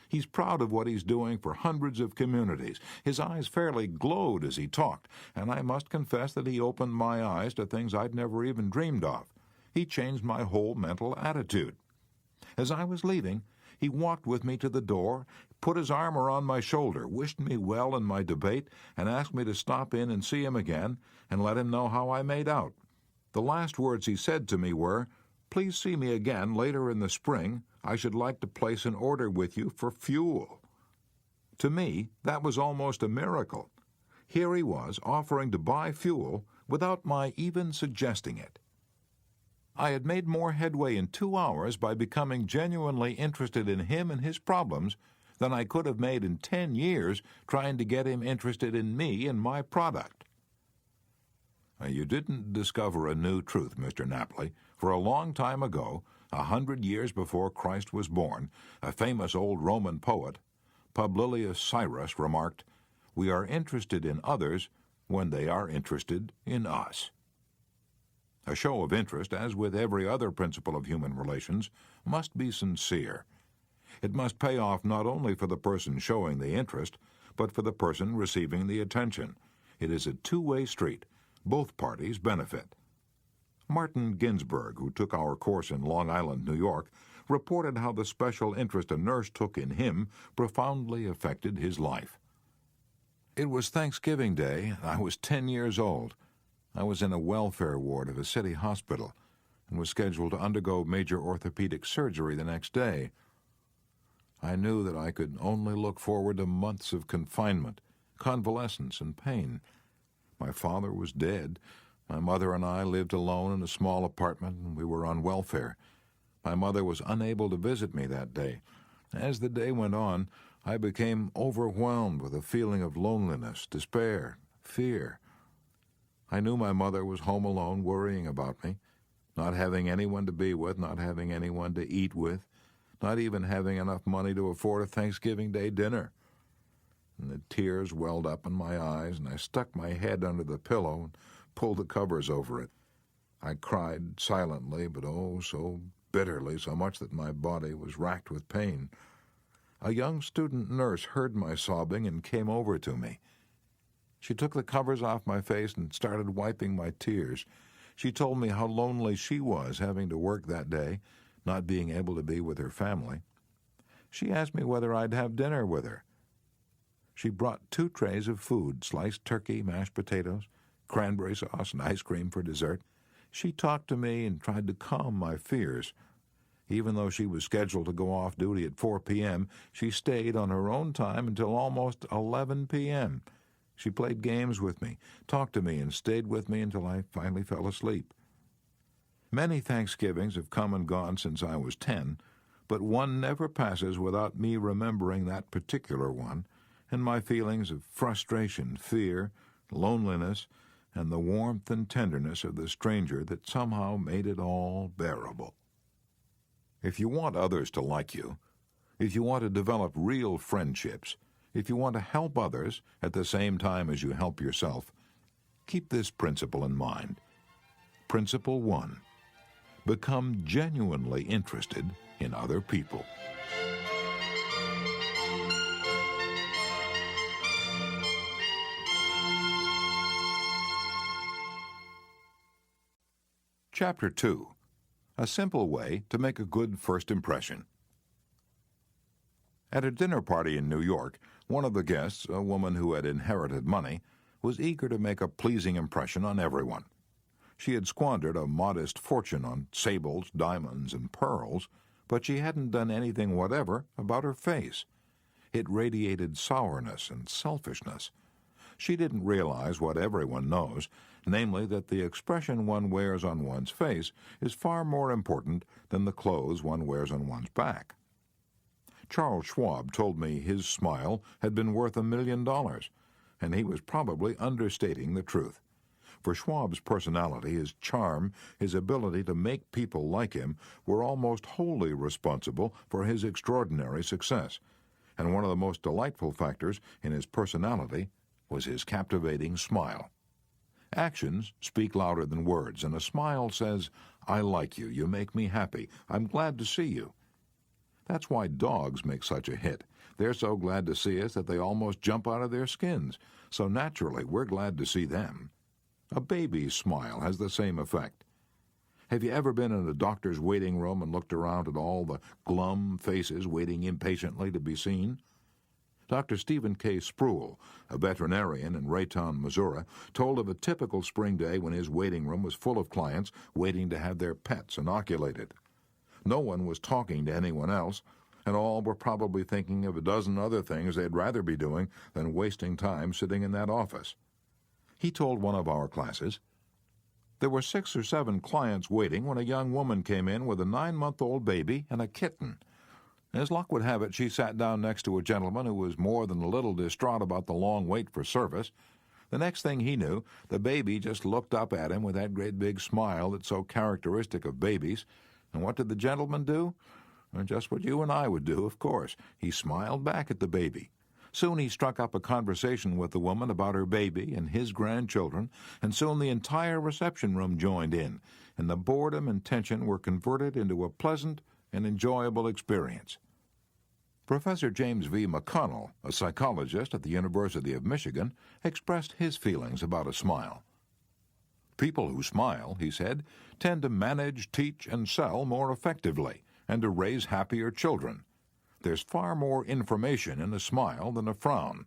He's proud of what he's doing for hundreds of communities. His eyes fairly glowed as he talked, and I must confess that he opened my eyes to things I'd never even dreamed of. He changed my whole mental attitude. As I was leaving, he walked with me to the door, put his arm around my shoulder, wished me well in my debate, and asked me to stop in and see him again and let him know how I made out. The last words he said to me were, 'Please see me again later in the spring. I should like to place an order with you for fuel.' To me, that was almost a miracle. Here he was offering to buy fuel without my even suggesting it. I had made more headway in 2 hours by becoming genuinely interested in him and his problems than I could have made in 10 years trying to get him interested in me and my product." You didn't discover a new truth, Mr. Napoli. For a long time ago, 100 years before Christ was born, a famous old Roman poet, Publilius Cyrus, remarked, "We are interested in others when they are interested in us." A show of interest, as with every other principle of human relations, must be sincere. It must pay off not only for the person showing the interest, but for the person receiving the attention. It is a two-way street. Both parties benefit. Martin Ginsburg, who took our course in Long Island, New York, reported how the special interest a nurse took in him profoundly affected his life. "It was Thanksgiving Day. I was 10 years old. I was in a welfare ward of a city hospital and was scheduled to undergo major orthopedic surgery the next day. I knew that I could only look forward to months of confinement, convalescence, and pain. My father was dead. My mother and I lived alone in a small apartment, and we were on welfare. My mother was unable to visit me that day. As the day went on, I became overwhelmed with a feeling of loneliness, despair, fear. I knew my mother was home alone, worrying about me, not having anyone to be with, not having anyone to eat with, not even having enough money to afford a Thanksgiving Day dinner. And the tears welled up in my eyes, and I stuck my head under the pillow and pulled the covers over it. I cried silently, but oh, so bitterly, so much that my body was racked with pain. A young student nurse heard my sobbing and came over to me. She took the covers off my face and started wiping my tears. She told me how lonely she was having to work that day, not being able to be with her family. She asked me whether I'd have dinner with her. She brought 2 trays of food, sliced turkey, mashed potatoes, cranberry sauce, and ice cream for dessert. She talked to me and tried to calm my fears. Even though she was scheduled to go off duty at 4 p.m., she stayed on her own time until almost 11 p.m. She played games with me, talked to me, and stayed with me until I finally fell asleep. Many Thanksgivings have come and gone since I was 10, but one never passes without me remembering that particular one and my feelings of frustration, fear, loneliness, and the warmth and tenderness of the stranger that somehow made it all bearable. If you want others to like you, if you want to develop real friendships, if you want to help others at the same time as you help yourself, keep this principle in mind. Principle 1. Become genuinely interested in other people. Chapter 2. A simple way to make a good first impression. At a dinner party in New York, one of the guests, a woman who had inherited money, was eager to make a pleasing impression on everyone. She had squandered a modest fortune on sables, diamonds, and pearls, but she hadn't done anything whatever about her face. It radiated sourness and selfishness. She didn't realize what everyone knows, namely that the expression one wears on one's face is far more important than the clothes one wears on one's back. Charles Schwab told me his smile had been worth $1 million, and he was probably understating the truth. For Schwab's personality, his charm, his ability to make people like him were almost wholly responsible for his extraordinary success, and one of the most delightful factors in his personality was his captivating smile. Actions speak louder than words, and a smile says, "I like you, you make me happy, I'm glad to see you." That's why dogs make such a hit. They're so glad to see us that they almost jump out of their skins, so naturally we're glad to see them. A baby's smile has the same effect. Have you ever been in a doctor's waiting room and looked around at all the glum faces waiting impatiently to be seen? Dr. Stephen K. Spruill, a veterinarian in Raytown, Missouri, told of a typical spring day when his waiting room was full of clients waiting to have their pets inoculated. No one was talking to anyone else, and all were probably thinking of a dozen other things they'd rather be doing than wasting time sitting in that office. He told one of our classes, "There were 6 or 7 clients waiting when a young woman came in with a 9-month-old baby and a kitten. As luck would have it, she sat down next to a gentleman who was more than a little distraught about the long wait for service. The next thing he knew, the baby just looked up at him with that great big smile that's so characteristic of babies. And what did the gentleman do? Well, just what you and I would do, of course. He smiled back at the baby. Soon he struck up a conversation with the woman about her baby and his grandchildren, and soon the entire reception room joined in, and the boredom and tension were converted into a pleasant and enjoyable experience." Professor James V. McConnell, a psychologist at the University of Michigan, expressed his feelings about a smile. "People who smile," he said, "tend to manage, teach, and sell more effectively, and to raise happier children. There's far more information in a smile than a frown.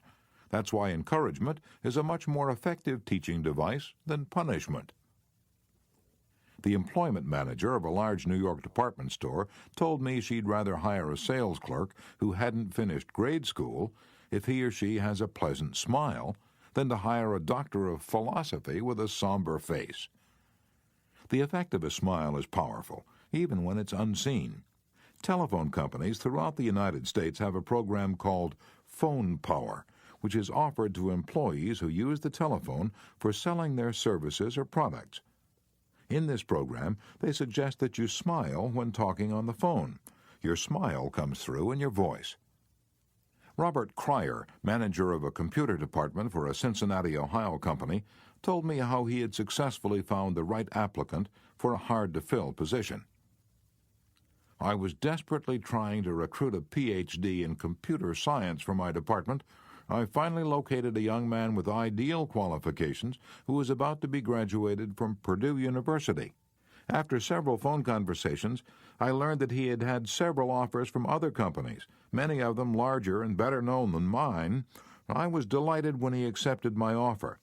That's why encouragement is a much more effective teaching device than punishment." The employment manager of a large New York department store told me she'd rather hire a sales clerk who hadn't finished grade school if he or she has a pleasant smile than to hire a doctor of philosophy with a somber face. The effect of a smile is powerful, even when it's unseen. Telephone companies throughout the United States have a program called Phone Power, which is offered to employees who use the telephone for selling their services or products. In this program, they suggest that you smile when talking on the phone. Your smile comes through in your voice. Robert Cryer, manager of a computer department for a Cincinnati, Ohio company, told me how he had successfully found the right applicant for a hard-to-fill position. I was desperately trying to recruit a Ph.D. in computer science for my department. I finally located a young man with ideal qualifications who was about to be graduated from Purdue University. After several phone conversations, I learned that he had had several offers from other companies, many of them larger and better known than mine. I was delighted when he accepted my offer.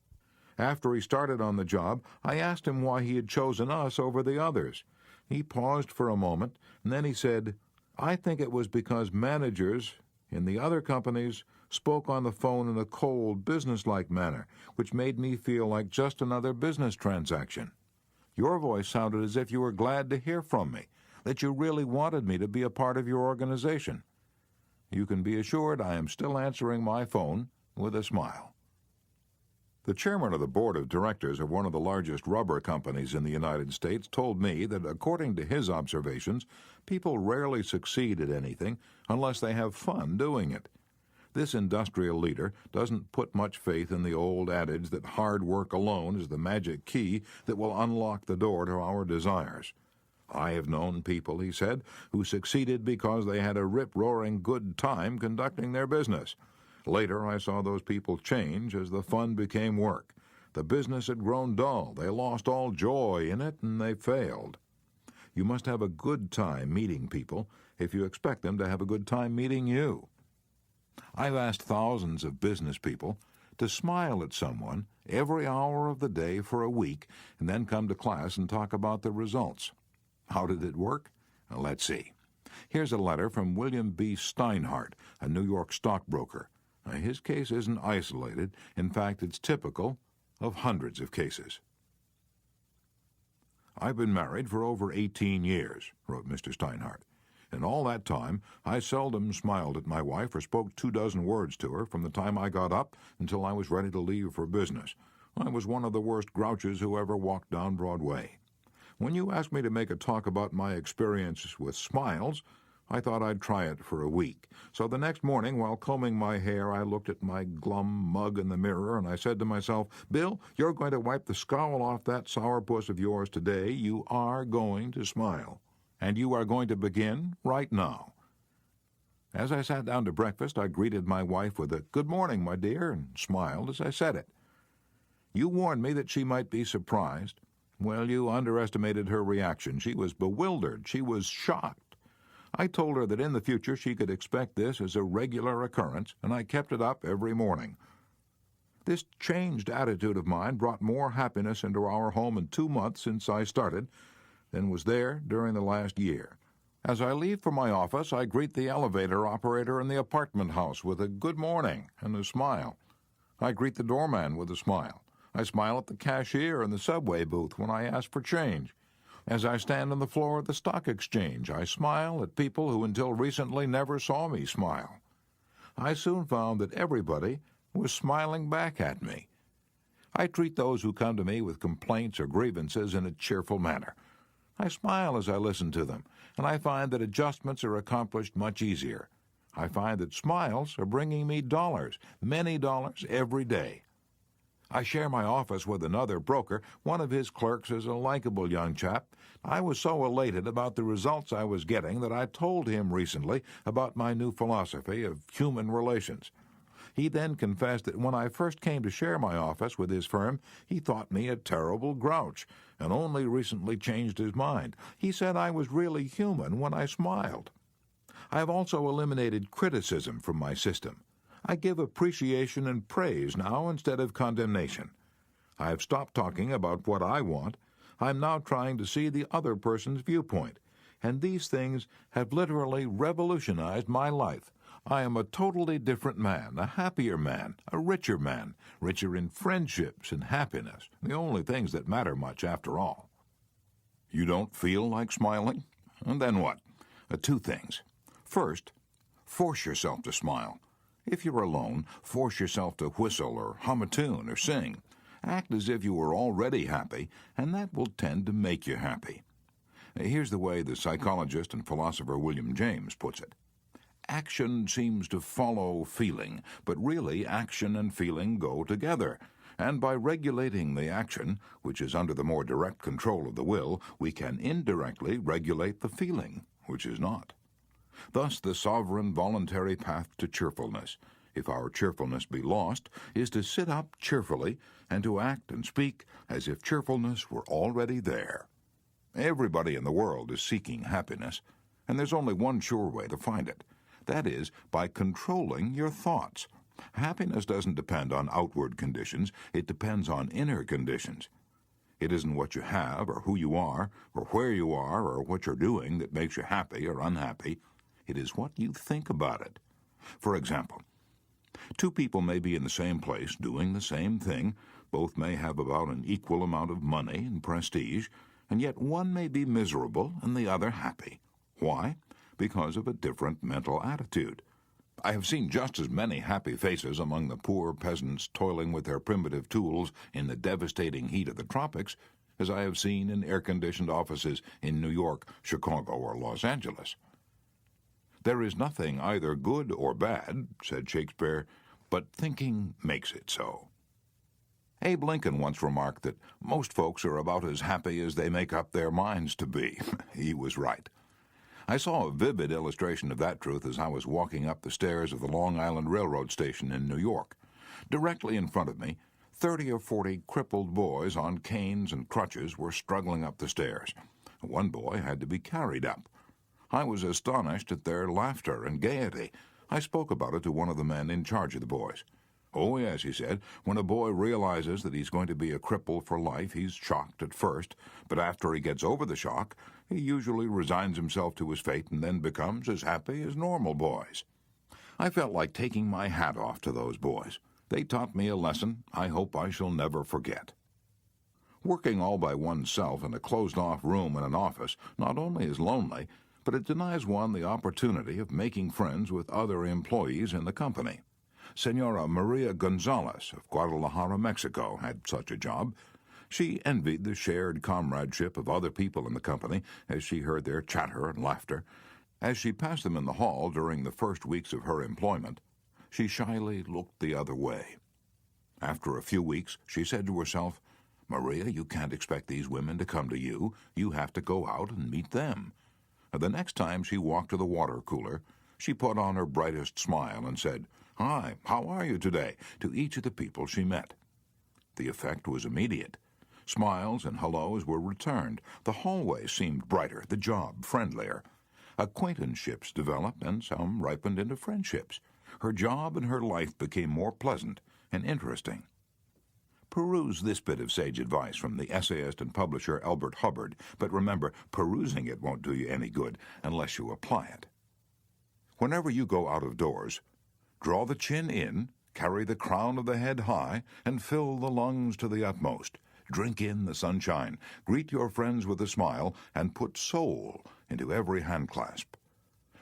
After he started on the job, I asked him why he had chosen us over the others. He paused for a moment, and then he said, "I think it was because managers in the other companies spoke on the phone in a cold, businesslike manner, which made me feel like just another business transaction. Your voice sounded as if you were glad to hear from me, that you really wanted me to be a part of your organization. You can be assured I am still answering my phone with a smile." The chairman of the board of directors of one of the largest rubber companies in the United States told me that, according to his observations, people rarely succeed at anything unless they have fun doing it. This industrial leader doesn't put much faith in the old adage that hard work alone is the magic key that will unlock the door to our desires. "I have known people," he said, "who succeeded because they had a rip-roaring good time conducting their business. Later, I saw those people change as the fun became work. The business had grown dull, they lost all joy in it, and they failed." You must have a good time meeting people if you expect them to have a good time meeting you. I've asked thousands of business people to smile at someone every hour of the day for a week and then come to class and talk about the results. How did it work? Let's see. Here's a letter from William B. Steinhardt, a New York stockbroker. His case isn't isolated. In fact, it's typical of hundreds of cases. "I've been married for over 18 years, wrote Mr. Steinhardt. In all that time, I seldom smiled at my wife or spoke 24 words to her from the time I got up until I was ready to leave for business. I was one of the worst grouches who ever walked down Broadway. When you asked me to make a talk about my experience with smiles, I thought I'd try it for a week. So the next morning, while combing my hair, I looked at my glum mug in the mirror, and I said to myself, 'Bill, you're going to wipe the scowl off that sourpuss of yours today. You are going to smile. And you are going to begin right now.' As I sat down to breakfast, I greeted my wife with a 'Good morning, my dear,' and smiled as I said it. You warned me that she might be surprised. Well, you underestimated her reaction. She was bewildered. She was shocked. I told her that in the future she could expect this as a regular occurrence, and I kept it up every morning. This changed attitude of mine brought more happiness into our home in 2 months since I started than was there during the last year. As I leave for my office, I greet the elevator operator in the apartment house with a 'good morning' and a smile. I greet the doorman with a smile. I smile at the cashier in the subway booth when I ask for change. As I stand on the floor of the stock exchange, I smile at people who until recently never saw me smile. I soon found that everybody was smiling back at me. I treat those who come to me with complaints or grievances in a cheerful manner. I smile as I listen to them, and I find that adjustments are accomplished much easier. I find that smiles are bringing me dollars, many dollars every day. I share my office with another broker. One of his clerks is a likable young chap. I was so elated about the results I was getting that I told him recently about my new philosophy of human relations. He then confessed that when I first came to share my office with his firm, he thought me a terrible grouch, and only recently changed his mind. He said I was really human when I smiled. I have also eliminated criticism from my system. I give appreciation and praise now instead of condemnation. I have stopped talking about what I want. I'm now trying to see the other person's viewpoint, and these things have literally revolutionized my life. I am a totally different man, a happier man, a richer man, richer in friendships and happiness, the only things that matter much after all. You don't feel like smiling? And then what? Two things. First, force yourself to smile. If you're alone, force yourself to whistle or hum a tune or sing. Act as if you were already happy, and that will tend to make you happy. Here's the way the psychologist and philosopher William James puts it. Action seems to follow feeling, but really action and feeling go together. And by regulating the action, which is under the more direct control of the will, we can indirectly regulate the feeling, which is not. Thus, the sovereign voluntary path to cheerfulness, if our cheerfulness be lost, is to sit up cheerfully and to act and speak as if cheerfulness were already there. Everybody in the world is seeking happiness, and there's only one sure way to find it. That is, by controlling your thoughts. Happiness doesn't depend on outward conditions, it depends on inner conditions. It isn't what you have, or who you are, or where you are, or what you're doing that makes you happy or unhappy. It is what you think about it. For example, two people may be in the same place doing the same thing. Both may have about an equal amount of money and prestige, and yet one may be miserable and the other happy. Why? Because of a different mental attitude. I have seen just as many happy faces among the poor peasants toiling with their primitive tools in the devastating heat of the tropics as I have seen in air-conditioned offices in New York, Chicago, or Los Angeles. There is nothing either good or bad, said Shakespeare, but thinking makes it so. Abe Lincoln once remarked that most folks are about as happy as they make up their minds to be. He was right. I saw a vivid illustration of that truth as I was walking up the stairs of the Long Island Railroad station in New York. Directly in front of me, 30 or 40 crippled boys on canes and crutches were struggling up the stairs. One boy had to be carried up. I was astonished at their laughter and gaiety. I spoke about it to one of the men in charge of the boys. "Oh, yes," he said, "when a boy realizes that he's going to be a cripple for life, he's shocked at first, but after he gets over the shock, he usually resigns himself to his fate and then becomes as happy as normal boys." I felt like taking my hat off to those boys. They taught me a lesson I hope I shall never forget. Working all by oneself in a closed-off room in an office not only is lonely, but it denies one the opportunity of making friends with other employees in the company. Senora Maria Gonzalez of Guadalajara, Mexico, had such a job. She envied the shared comradeship of other people in the company as she heard their chatter and laughter. As she passed them in the hall during the first weeks of her employment, she shyly looked the other way. After a few weeks, she said to herself, "Maria, you can't expect these women to come to you. You have to go out and meet them." The next time she walked to the water cooler, she put on her brightest smile and said, "Hi, how are you today?" to each of the people she met. The effect was immediate. Smiles and hellos were returned. The hallway seemed brighter, the job friendlier. Acquaintanceships developed, and some ripened into friendships. Her job and her life became more pleasant and interesting. Peruse this bit of sage advice from the essayist and publisher Elbert Hubbard, but remember, perusing it won't do you any good unless you apply it. Whenever you go out of doors, draw the chin in, carry the crown of the head high, and fill the lungs to the utmost. Drink in the sunshine, greet your friends with a smile, and put soul into every handclasp.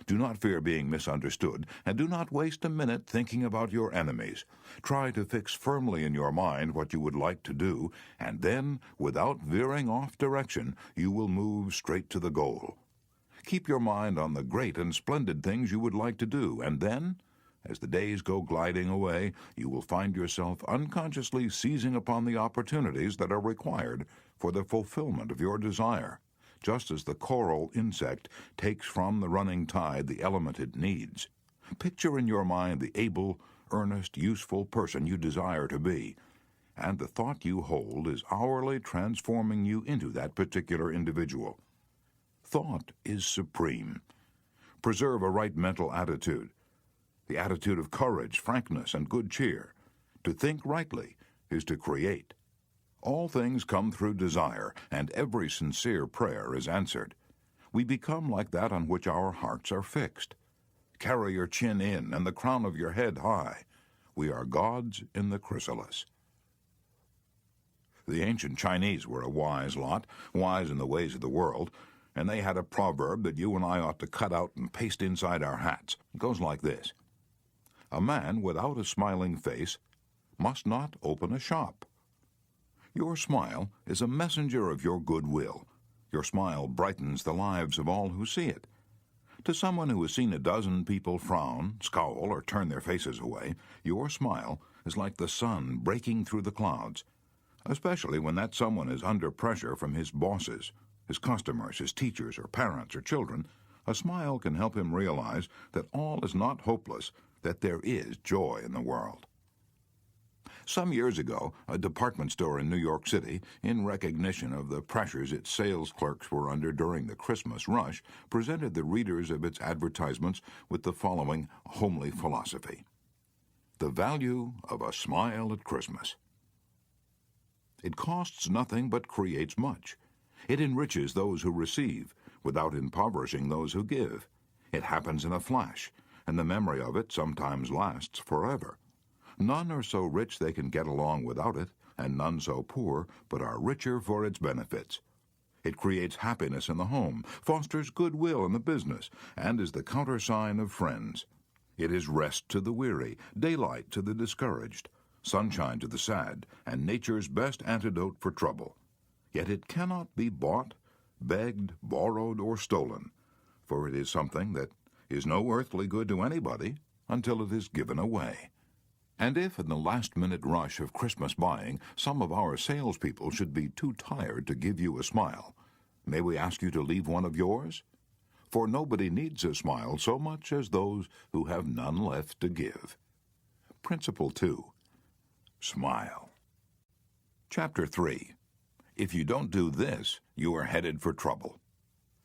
Do not fear being misunderstood, and do not waste a minute thinking about your enemies. Try to fix firmly in your mind what you would like to do, and then, without veering off direction, you will move straight to the goal. Keep your mind on the great and splendid things you would like to do, and then, as the days go gliding away, you will find yourself unconsciously seizing upon the opportunities that are required for the fulfillment of your desire, just as the coral insect takes from the running tide the element it needs. Picture in your mind the able, earnest, useful person you desire to be, and the thought you hold is hourly transforming you into that particular individual. Thought is supreme. Preserve a right mental attitude, the attitude of courage, frankness, and good cheer. To think rightly is to create. All things come through desire, and every sincere prayer is answered. We become like that on which our hearts are fixed. Carry your chin in and the crown of your head high. We are gods in the chrysalis. The ancient Chinese were a wise lot, wise in the ways of the world. and they had a proverb that you and I ought to cut out and paste inside our hats. It goes like this: a man without a smiling face must not open a shop. Your smile is a messenger of your goodwill. Your smile brightens the lives of all who see it. To someone who has seen a dozen people frown, scowl, or turn their faces away, your smile is like the sun breaking through the clouds, especially when that someone is under pressure from his bosses, his customers, his teachers, or parents, or children. A smile can help him realize that all is not hopeless, that there is joy in the world. Some years ago, a department store in New York City, in recognition of the pressures its sales clerks were under during the Christmas rush, presented the readers of its advertisements with the following homely philosophy: the value of a smile at Christmas. It costs nothing but creates much. It enriches those who receive, without impoverishing those who give. It happens in a flash, and the memory of it sometimes lasts forever. None are so rich they can get along without it, and none so poor but are richer for its benefits. It creates happiness in the home, fosters goodwill in the business, and is the countersign of friends. It is rest to the weary, daylight to the discouraged, sunshine to the sad, and nature's best antidote for trouble. Yet it cannot be bought, begged, borrowed, or stolen, for it is something that is no earthly good to anybody until it is given away. And if, in the last-minute rush of Christmas buying, some of our salespeople should be too tired to give you a smile, may we ask you to leave one of yours? For nobody needs a smile so much as those who have none left to give. Principle 2. Smile. Chapter 3. If you don't do this, you are headed for trouble.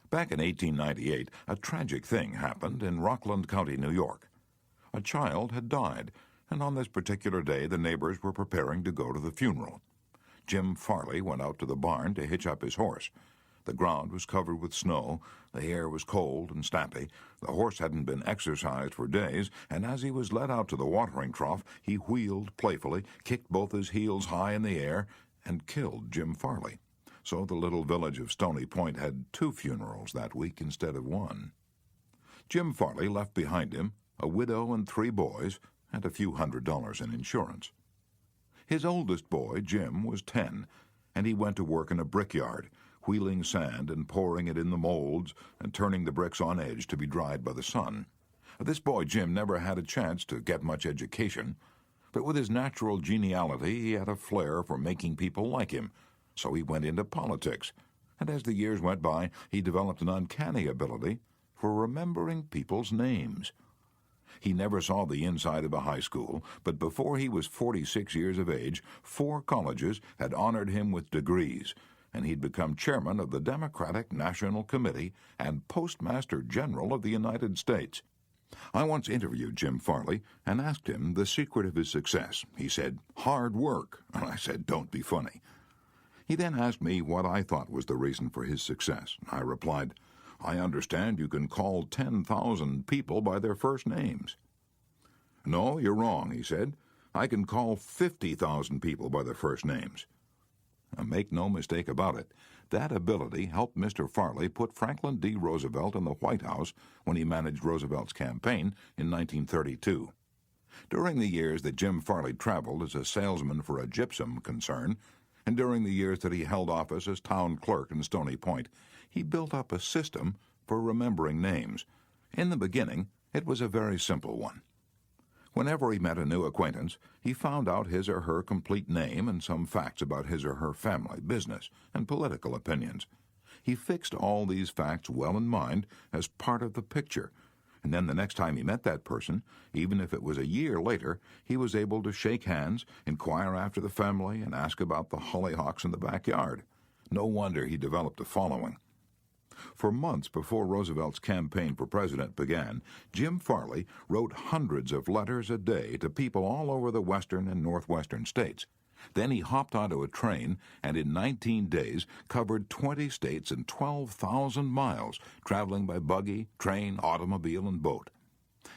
Back in 1898, a tragic thing happened in Rockland County, New York. A child had died, and on this particular day the neighbors were preparing to go to the funeral. Jim Farley went out to the barn to hitch up his horse. The ground was covered with snow, the air was cold and stampy, the horse hadn't been exercised for days, and as he was led out to the watering trough, he wheeled playfully, kicked both his heels high in the air, and killed Jim Farley. So the little village of Stony Point had 2 funerals that week instead of 1. Jim Farley left behind him a widow and 3 boys, and a few $100s in insurance. His oldest boy, Jim, was 10, and he went to work in a brickyard, wheeling sand and pouring it in the molds and turning the bricks on edge to be dried by the sun. This boy, Jim, never had a chance to get much education, but with his natural geniality he had a flair for making people like him, so he went into politics, and as the years went by he developed an uncanny ability for remembering people's names. He never saw the inside of a high school, but before he was 46 years of age, 4 colleges had honored him with degrees, and he'd become chairman of the Democratic National Committee and Postmaster General of the United States. I once interviewed Jim Farley and asked him the secret of his success. He said, "Hard work." And I said, "Don't be funny." He then asked me what I thought was the reason for his success. I replied, "I understand you can call 10,000 people by their first names." "No, you're wrong," he said. "I can call 50,000 people by their first names." Make no mistake about it, that ability helped Mr. Farley put Franklin D. Roosevelt in the White House when he managed Roosevelt's campaign in 1932. During the years that Jim Farley traveled as a salesman for a gypsum concern, and during the years that he held office as town clerk in Stony Point, he built up a system for remembering names. In the beginning, it was a very simple one. Whenever he met a new acquaintance, he found out his or her complete name and some facts about his or her family, business, and political opinions. He fixed all these facts well in mind as part of the picture, and then the next time he met that person, even if it was a year later, he was able to shake hands, inquire after the family, and ask about the hollyhocks in the backyard. No wonder he developed a following. For months before Roosevelt's campaign for president began, Jim Farley wrote hundreds of letters a day to people all over the western and northwestern states. Then he hopped onto a train and in 19 days covered 20 states and 12,000 miles, traveling by buggy, train, automobile, and boat.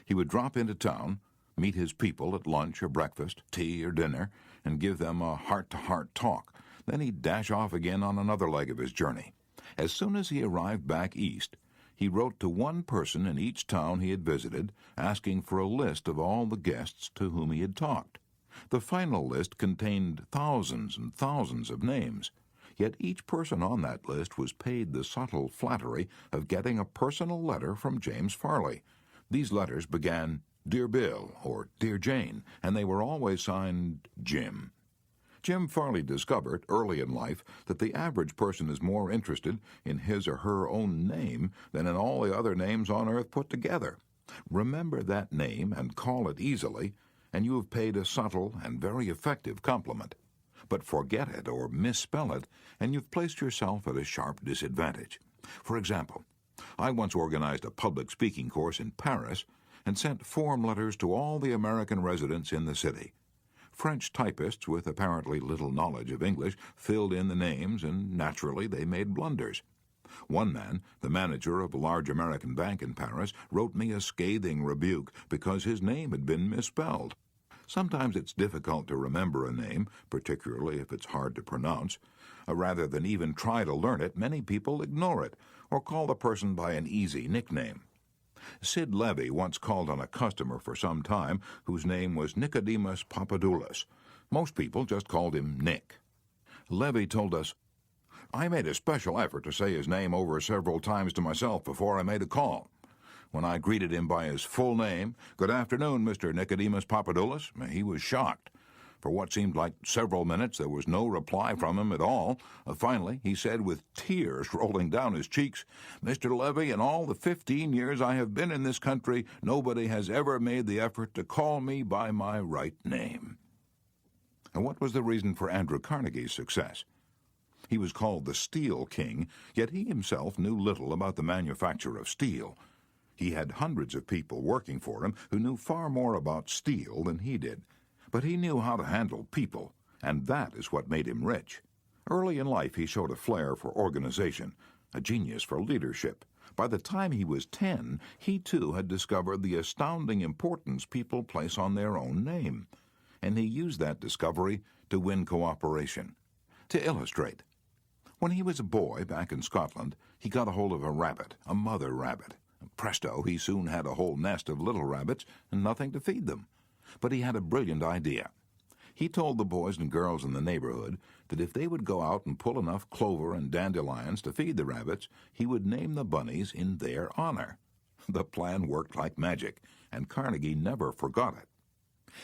He would drop into town, meet his people at lunch or breakfast, tea or dinner, and give them a heart-to-heart talk. Then he'd dash off again on another leg of his journey. As soon as he arrived back east, he wrote to one person in each town he had visited, asking for a list of all the guests to whom he had talked. The final list contained thousands and thousands of names, yet each person on that list was paid the subtle flattery of getting a personal letter from James Farley. These letters began, "Dear Bill," or "Dear Jane," and they were always signed Jim. Jim Farley discovered early in life that the average person is more interested in his or her own name than in all the other names on earth put together. Remember that name and call it easily, and you have paid a subtle and very effective compliment. But forget it or misspell it, and you've placed yourself at a sharp disadvantage. For example, I once organized a public speaking course in Paris and sent form letters to all the American residents in the city. French typists with apparently little knowledge of English filled in the names, and naturally they made blunders. One man, the manager of a large American bank in Paris, wrote me a scathing rebuke because his name had been misspelled. Sometimes it's difficult to remember a name, particularly if it's hard to pronounce. Rather than even try to learn it, many people ignore it or call the person by an easy nickname. Sid Levy once called on a customer for some time whose name was Nicodemus Papadoulis. Most people just called him Nick. Levy told us, "I made a special effort to say his name over several times to myself before I made a call. When I greeted him by his full name, 'Good afternoon, Mr. Nicodemus Papadoulis,' he was shocked. For what seemed like several minutes, there was no reply from him at all. Finally, he said with tears rolling down his cheeks, 'Mr. Levy, in all the 15 years I have been in this country, nobody has ever made the effort to call me by my right name.'" And what was the reason for Andrew Carnegie's success? He was called the Steel King, yet he himself knew little about the manufacture of steel. He had hundreds of people working for him who knew far more about steel than he did. But he knew how to handle people, and that is what made him rich. Early in life he showed a flair for organization, a genius for leadership. By the time he was 10, he too had discovered the astounding importance people place on their own name, and he used that discovery to win cooperation. To illustrate, when he was a boy back in Scotland, he got a hold of a rabbit, a mother rabbit. Presto, he soon had a whole nest of little rabbits and nothing to feed them. But he had a brilliant idea. He told the boys and girls in the neighborhood that if they would go out and pull enough clover and dandelions to feed the rabbits, he would name the bunnies in their honor. The plan worked like magic, and Carnegie never forgot it.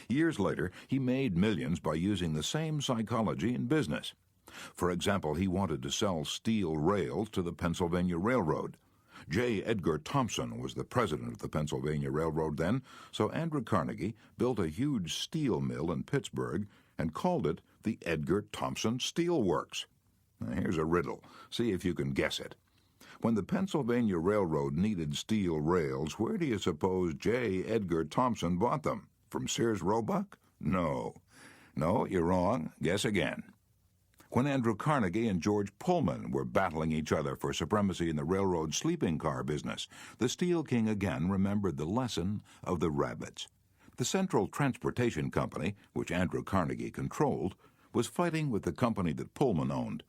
Years later, he made millions by using the same psychology in business. For example, he wanted to sell steel rails to the Pennsylvania Railroad. J. Edgar Thompson was the president of the Pennsylvania Railroad then, so Andrew Carnegie built a huge steel mill in Pittsburgh and called it the Edgar Thompson Steel Works. Here's a riddle. See if you can guess it. When the Pennsylvania Railroad needed steel rails, where do you suppose J. Edgar Thompson bought them? From Sears Roebuck? No, you're wrong. Guess again. When Andrew Carnegie and George Pullman were battling each other for supremacy in the railroad sleeping car business, the Steel King again remembered the lesson of the rabbits. The Central Transportation Company, which Andrew Carnegie controlled, was fighting with the company that Pullman owned.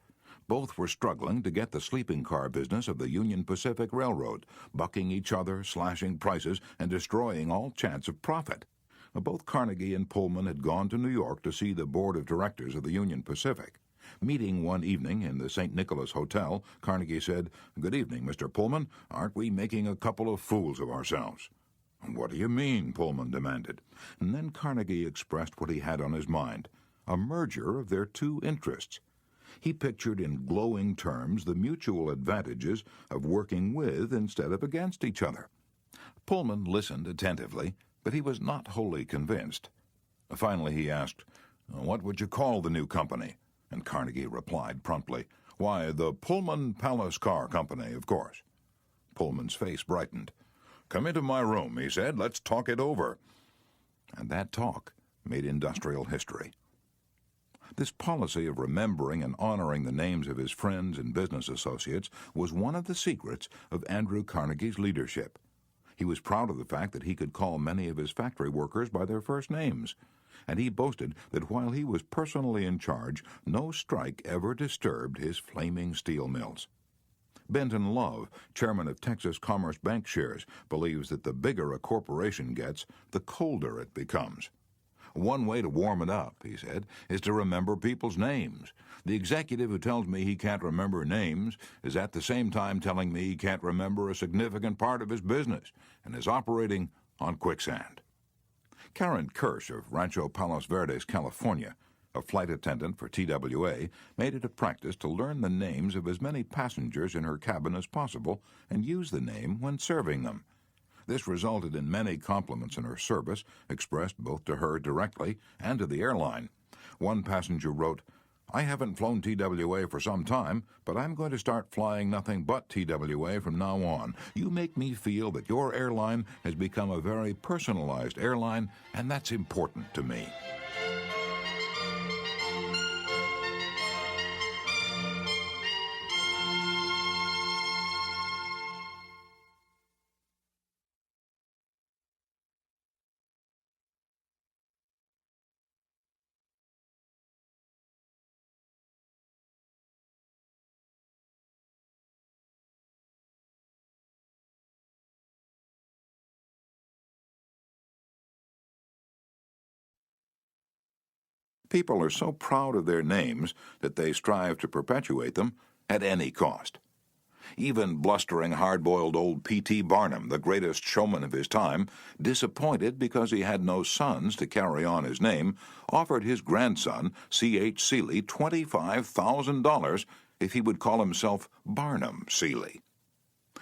Both were struggling to get the sleeping car business of the Union Pacific Railroad, bucking each other, slashing prices, and destroying all chance of profit. Both Carnegie and Pullman had gone to New York to see the board of directors of the Union Pacific. Meeting one evening in the St. Nicholas Hotel, Carnegie said, "Good evening, Mr. Pullman. Aren't we making a couple of fools of ourselves?" "What do you mean?" Pullman demanded. And then Carnegie expressed what he had on his mind, a merger of their two interests. He pictured in glowing terms the mutual advantages of working with instead of against each other. Pullman listened attentively, but he was not wholly convinced. Finally he asked, "What would you call the new company?" And Carnegie replied promptly, "Why, the Pullman Palace Car Company, of course." Pullman's face brightened. "Come into my room," he said. "Let's talk it over." And that talk made industrial history. This policy of remembering and honoring the names of his friends and business associates was one of the secrets of Andrew Carnegie's leadership. He was proud of the fact that he could call many of his factory workers by their first names, and he boasted that while he was personally in charge, no strike ever disturbed his flaming steel mills. Benton Love, chairman of Texas Commerce Bank Shares, believes that the bigger a corporation gets, the colder it becomes. One way to warm it up, he said, is to remember people's names. The executive who tells me he can't remember names is at the same time telling me he can't remember a significant part of his business and is operating on quicksand. Karen Kirsch of Rancho Palos Verdes, California, a flight attendant for TWA, made it a practice to learn the names of as many passengers in her cabin as possible and use the name when serving them. This resulted in many compliments in her service, expressed both to her directly and to the airline. One passenger wrote, "I haven't flown TWA for some time, but I'm going to start flying nothing but TWA from now on. You make me feel that your airline has become a very personalized airline, and that's important to me." People are so proud of their names that they strive to perpetuate them at any cost. Even blustering, hard-boiled old P.T. Barnum, the greatest showman of his time, disappointed because he had no sons to carry on his name, offered his grandson, C.H. Seeley, $25,000 if he would call himself Barnum Seeley.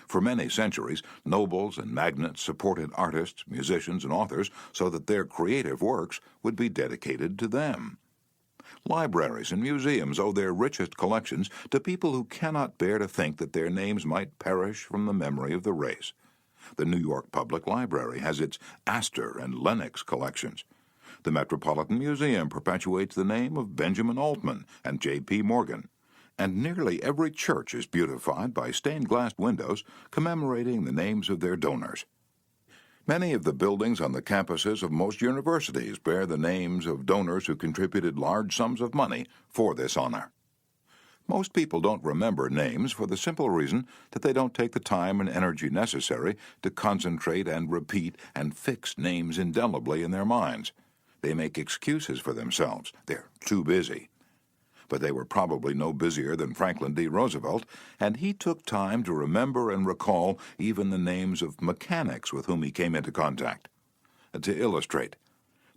For many centuries, nobles and magnates supported artists, musicians, and authors so that their creative works would be dedicated to them. Libraries and museums owe their richest collections to people who cannot bear to think that their names might perish from the memory of the race. The New York Public Library has its Astor and Lenox collections. The Metropolitan Museum perpetuates the name of Benjamin Altman and J.P. Morgan. And nearly every church is beautified by stained-glass windows commemorating the names of their donors. Many of the buildings on the campuses of most universities bear the names of donors who contributed large sums of money for this honor. Most people don't remember names for the simple reason that they don't take the time and energy necessary to concentrate and repeat and fix names indelibly in their minds. They make excuses for themselves. They're too busy. But they were probably no busier than Franklin D. Roosevelt, and he took time to remember and recall even the names of mechanics with whom he came into contact. To illustrate,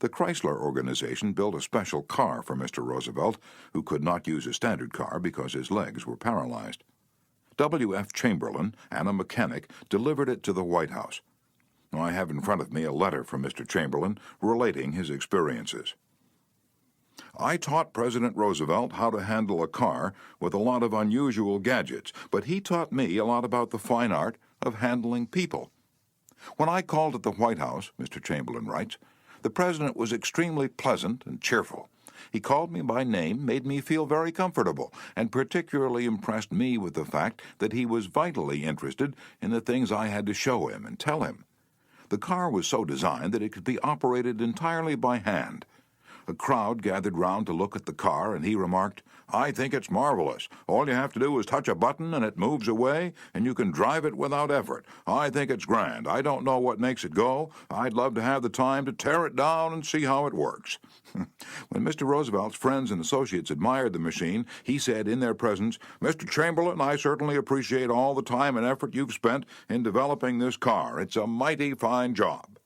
the Chrysler organization built a special car for Mr. Roosevelt, who could not use a standard car because his legs were paralyzed. W.F. Chamberlain and a mechanic delivered it to the White House. I have in front of me a letter from Mr. Chamberlain relating his experiences. "I taught President Roosevelt how to handle a car with a lot of unusual gadgets, but he taught me a lot about the fine art of handling people. When I called at the White House," Mr. Chamberlain writes, "the President was extremely pleasant and cheerful. He called me by name, made me feel very comfortable, and particularly impressed me with the fact that he was vitally interested in the things I had to show him and tell him. The car was so designed that it could be operated entirely by hand. A crowd gathered round to look at the car, and he remarked, 'I think it's marvelous. All you have to do is touch a button and it moves away, and you can drive it without effort. I think it's grand. I don't know what makes it go. I'd love to have the time to tear it down and see how it works.' When Mr. Roosevelt's friends and associates admired the machine, he said in their presence, 'Mr. Chamberlain, I certainly appreciate all the time and effort you've spent in developing this car. It's a mighty fine job.'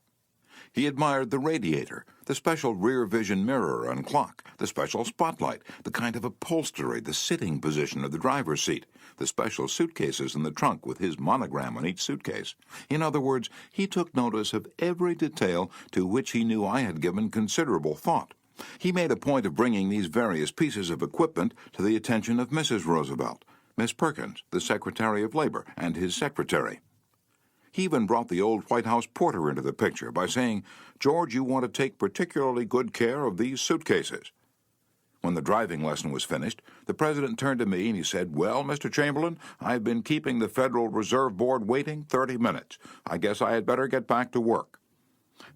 He admired the radiator, the special rear vision mirror and clock, the special spotlight, the kind of upholstery, the sitting position of the driver's seat, the special suitcases in the trunk with his monogram on each suitcase. In other words, he took notice of every detail to which he knew I had given considerable thought. He made a point of bringing these various pieces of equipment to the attention of Mrs. Roosevelt, Miss Perkins, the Secretary of Labor, and his secretary. He even brought the old White House porter into the picture by saying, 'George, you want to take particularly good care of these suitcases.' When the driving lesson was finished, the President turned to me and he said, 'Well, Mr. Chamberlain, I've been keeping the Federal Reserve Board waiting 30 minutes. I guess I had better get back to work.'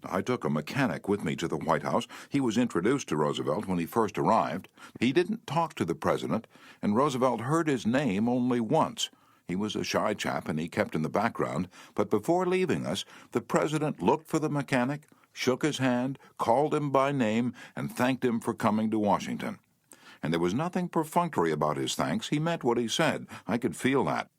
I took a mechanic with me to the White House. He was introduced to Roosevelt when he first arrived. He didn't talk to the President, and Roosevelt heard his name only once. He was a shy chap and he kept in the background, but before leaving us, the president looked for the mechanic, shook his hand, called him by name, and thanked him for coming to Washington. And there was nothing perfunctory about his thanks. He meant what he said. I could feel that.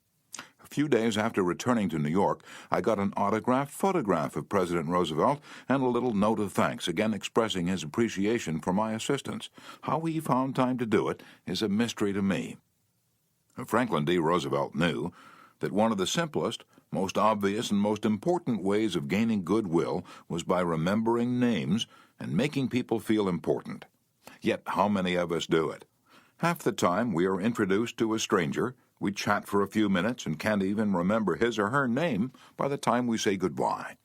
A few days after returning to New York, I got an autographed photograph of President Roosevelt and a little note of thanks, again expressing his appreciation for my assistance. How he found time to do it is a mystery to me. Franklin D. Roosevelt knew that one of the simplest, most obvious, and most important ways of gaining goodwill was by remembering names and making people feel important. Yet how many of us do it? Half the time we are introduced to a stranger, we chat for a few minutes and can't even remember his or her name by the time we say goodbye.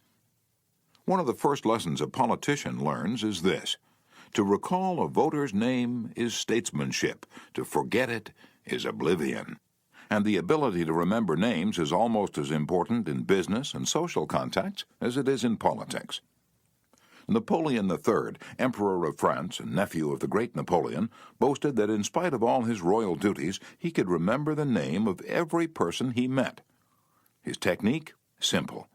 One of the first lessons a politician learns is this: to recall a voter's name is statesmanship, to forget it is oblivion. And the ability to remember names is almost as important in business and social contacts as it is in politics. Napoleon III, Emperor of France and nephew of the great Napoleon, boasted that in spite of all his royal duties, he could remember the name of every person he met. His technique? Simple.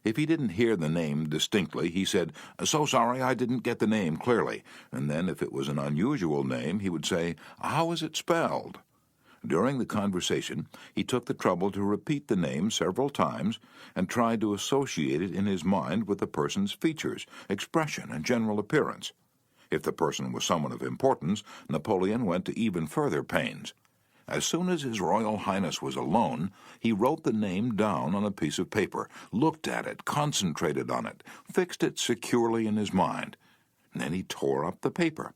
If he didn't hear the name distinctly, he said, "So sorry, I didn't get the name clearly." And then, if it was an unusual name, he would say, "How is it spelled?" During the conversation, he took the trouble to repeat the name several times and tried to associate it in his mind with the person's features, expression, and general appearance. If the person was someone of importance, Napoleon went to even further pains. As soon as His Royal Highness was alone, he wrote the name down on a piece of paper, looked at it, concentrated on it, fixed it securely in his mind. And then he tore up the paper.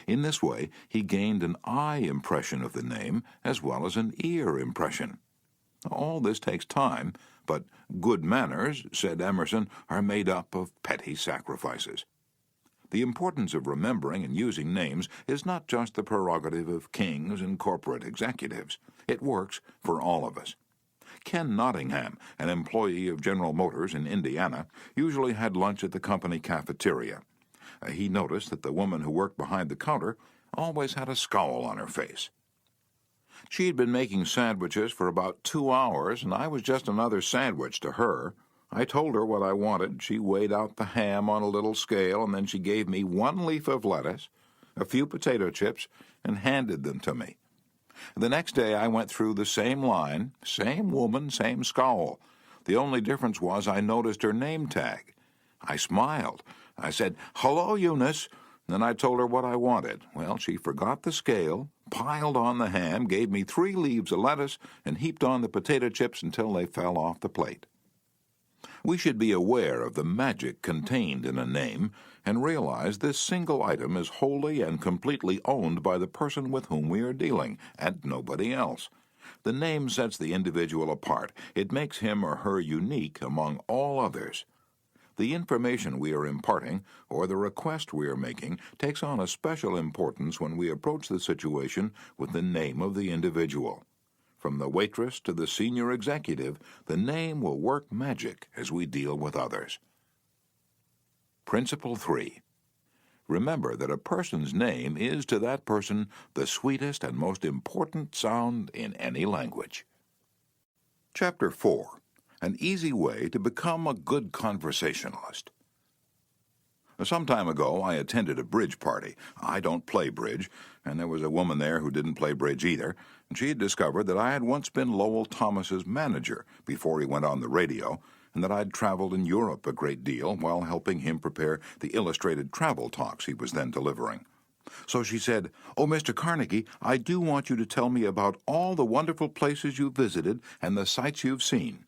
In this way, he gained an eye impression of the name as well as an ear impression. All this takes time, but good manners, said Emerson, are made up of petty sacrifices. The importance of remembering and using names is not just the prerogative of kings and corporate executives. It works for all of us. Ken Nottingham, an employee of General Motors in Indiana, usually had lunch at the company cafeteria. He noticed that the woman who worked behind the counter always had a scowl on her face. She had been making sandwiches for about 2 hours, and I was just another sandwich to her. I told her what I wanted. She weighed out the ham on a little scale, and then she gave me 1 leaf of lettuce, a few potato chips, and handed them to me. The next day I went through the same line, same woman, same scowl. The only difference was I noticed her name tag. I smiled. I said, "Hello, Eunice." Then I told her what I wanted. Well, she forgot the scale, piled on the ham, gave me 3 leaves of lettuce, and heaped on the potato chips until they fell off the plate. We should be aware of the magic contained in a name and realize this single item is wholly and completely owned by the person with whom we are dealing, and nobody else. The name sets the individual apart. It makes him or her unique among all others. The information we are imparting, or the request we are making, takes on a special importance when we approach the situation with the name of the individual. From the waitress to the senior executive, the name will work magic as we deal with others. Principle 3. Remember that a person's name is to that person the sweetest and most important sound in any language. Chapter 4. An easy way to become a good conversationalist. Some time ago, I attended a bridge party. I don't play bridge, and there was a woman there who didn't play bridge either, and she had discovered that I had once been Lowell Thomas's manager before he went on the radio, and that I'd traveled in Europe a great deal while helping him prepare the illustrated travel talks he was then delivering. So she said, "Oh, Mr. Carnegie, I do want you to tell me about all the wonderful places you've visited and the sights you've seen."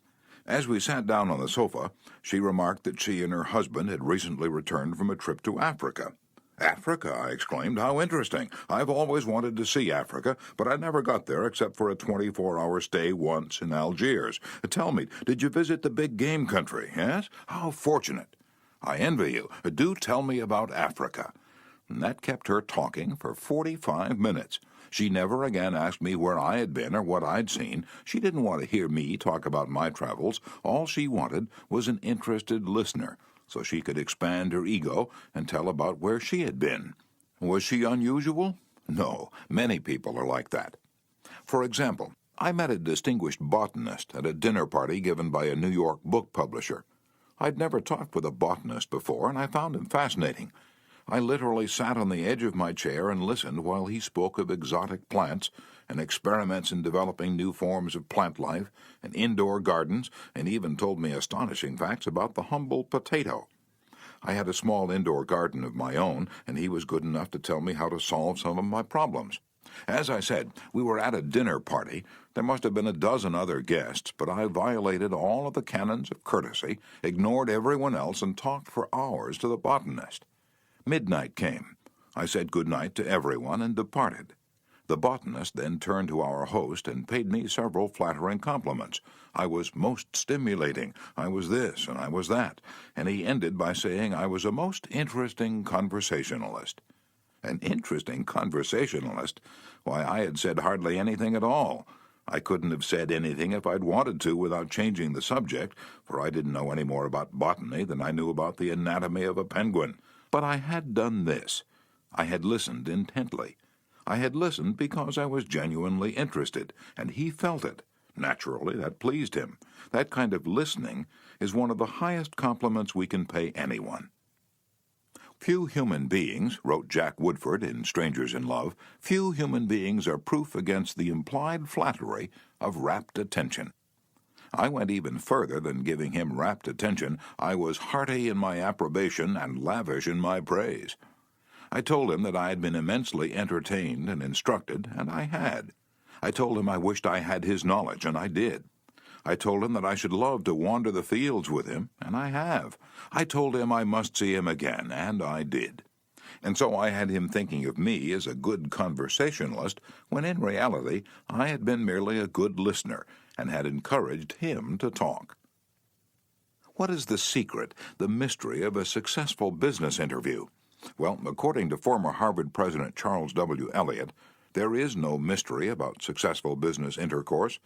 As we sat down on the sofa, she remarked that she and her husband had recently returned from a trip to Africa. "Africa?" I exclaimed. "How interesting. I've always wanted to see Africa, but I never got there except for a 24-hour stay once in Algiers. Tell me, did you visit the big game country, yes? How fortunate. I envy you. Do tell me about Africa." And that kept her talking for 45 minutes. She never again asked me where I had been or what I'd seen. She didn't want to hear me talk about my travels. All she wanted was an interested listener, so she could expand her ego and tell about where she had been. Was she unusual? No, many people are like that. For example, I met a distinguished botanist at a dinner party given by a New York book publisher. I'd never talked with a botanist before, and I found him fascinating. I literally sat on the edge of my chair and listened while he spoke of exotic plants and experiments in developing new forms of plant life and indoor gardens, and even told me astonishing facts about the humble potato. I had a small indoor garden of my own, and he was good enough to tell me how to solve some of my problems. As I said, we were at a dinner party. There must have been a dozen other guests, but I violated all of the canons of courtesy, ignored everyone else, and talked for hours to the botanist. Midnight came. I said good night to everyone and departed. The botanist then turned to our host and paid me several flattering compliments. I was most stimulating, I was this and I was that, and he ended by saying I was a most interesting conversationalist. An interesting conversationalist? Why, I had said hardly anything at all. I couldn't have said anything if I'd wanted to without changing the subject, for I didn't know any more about botany than I knew about the anatomy of a penguin. But I had done this. I had listened intently. I had listened because I was genuinely interested, and he felt it. Naturally, that pleased him. That kind of listening is one of the highest compliments we can pay anyone. Few human beings, wrote Jack Woodford in Strangers in Love, few human beings are proof against the implied flattery of rapt attention. I went even further than giving him rapt attention. I was hearty in my approbation and lavish in my praise. I told him that I had been immensely entertained and instructed, and I had. I told him I wished I had his knowledge, and I did. I told him that I should love to wander the fields with him, and I have. I told him I must see him again, and I did. And so I had him thinking of me as a good conversationalist, when in reality I had been merely a good listener, and had encouraged him to talk. What is the secret, the mystery of a successful business interview? Well, according to former Harvard President Charles W. Eliot, there is no mystery about successful business intercourse.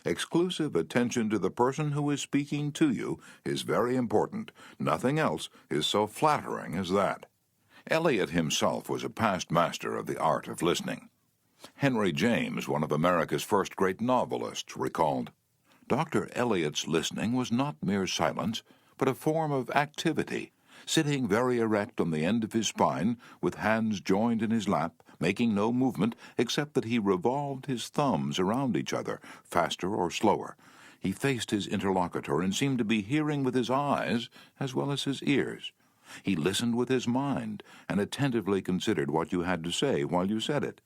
Exclusive attention to the person who is speaking to you is very important. Nothing else is so flattering as that. Eliot himself was a past master of the art of listening. Henry James, one of America's first great novelists, recalled, "Dr. Eliot's listening was not mere silence, but a form of activity. Sitting very erect on the end of his spine, with hands joined in his lap, making no movement except that he revolved his thumbs around each other, faster or slower. He faced his interlocutor and seemed to be hearing with his eyes as well as his ears. He listened with his mind and attentively considered what you had to say while you said it.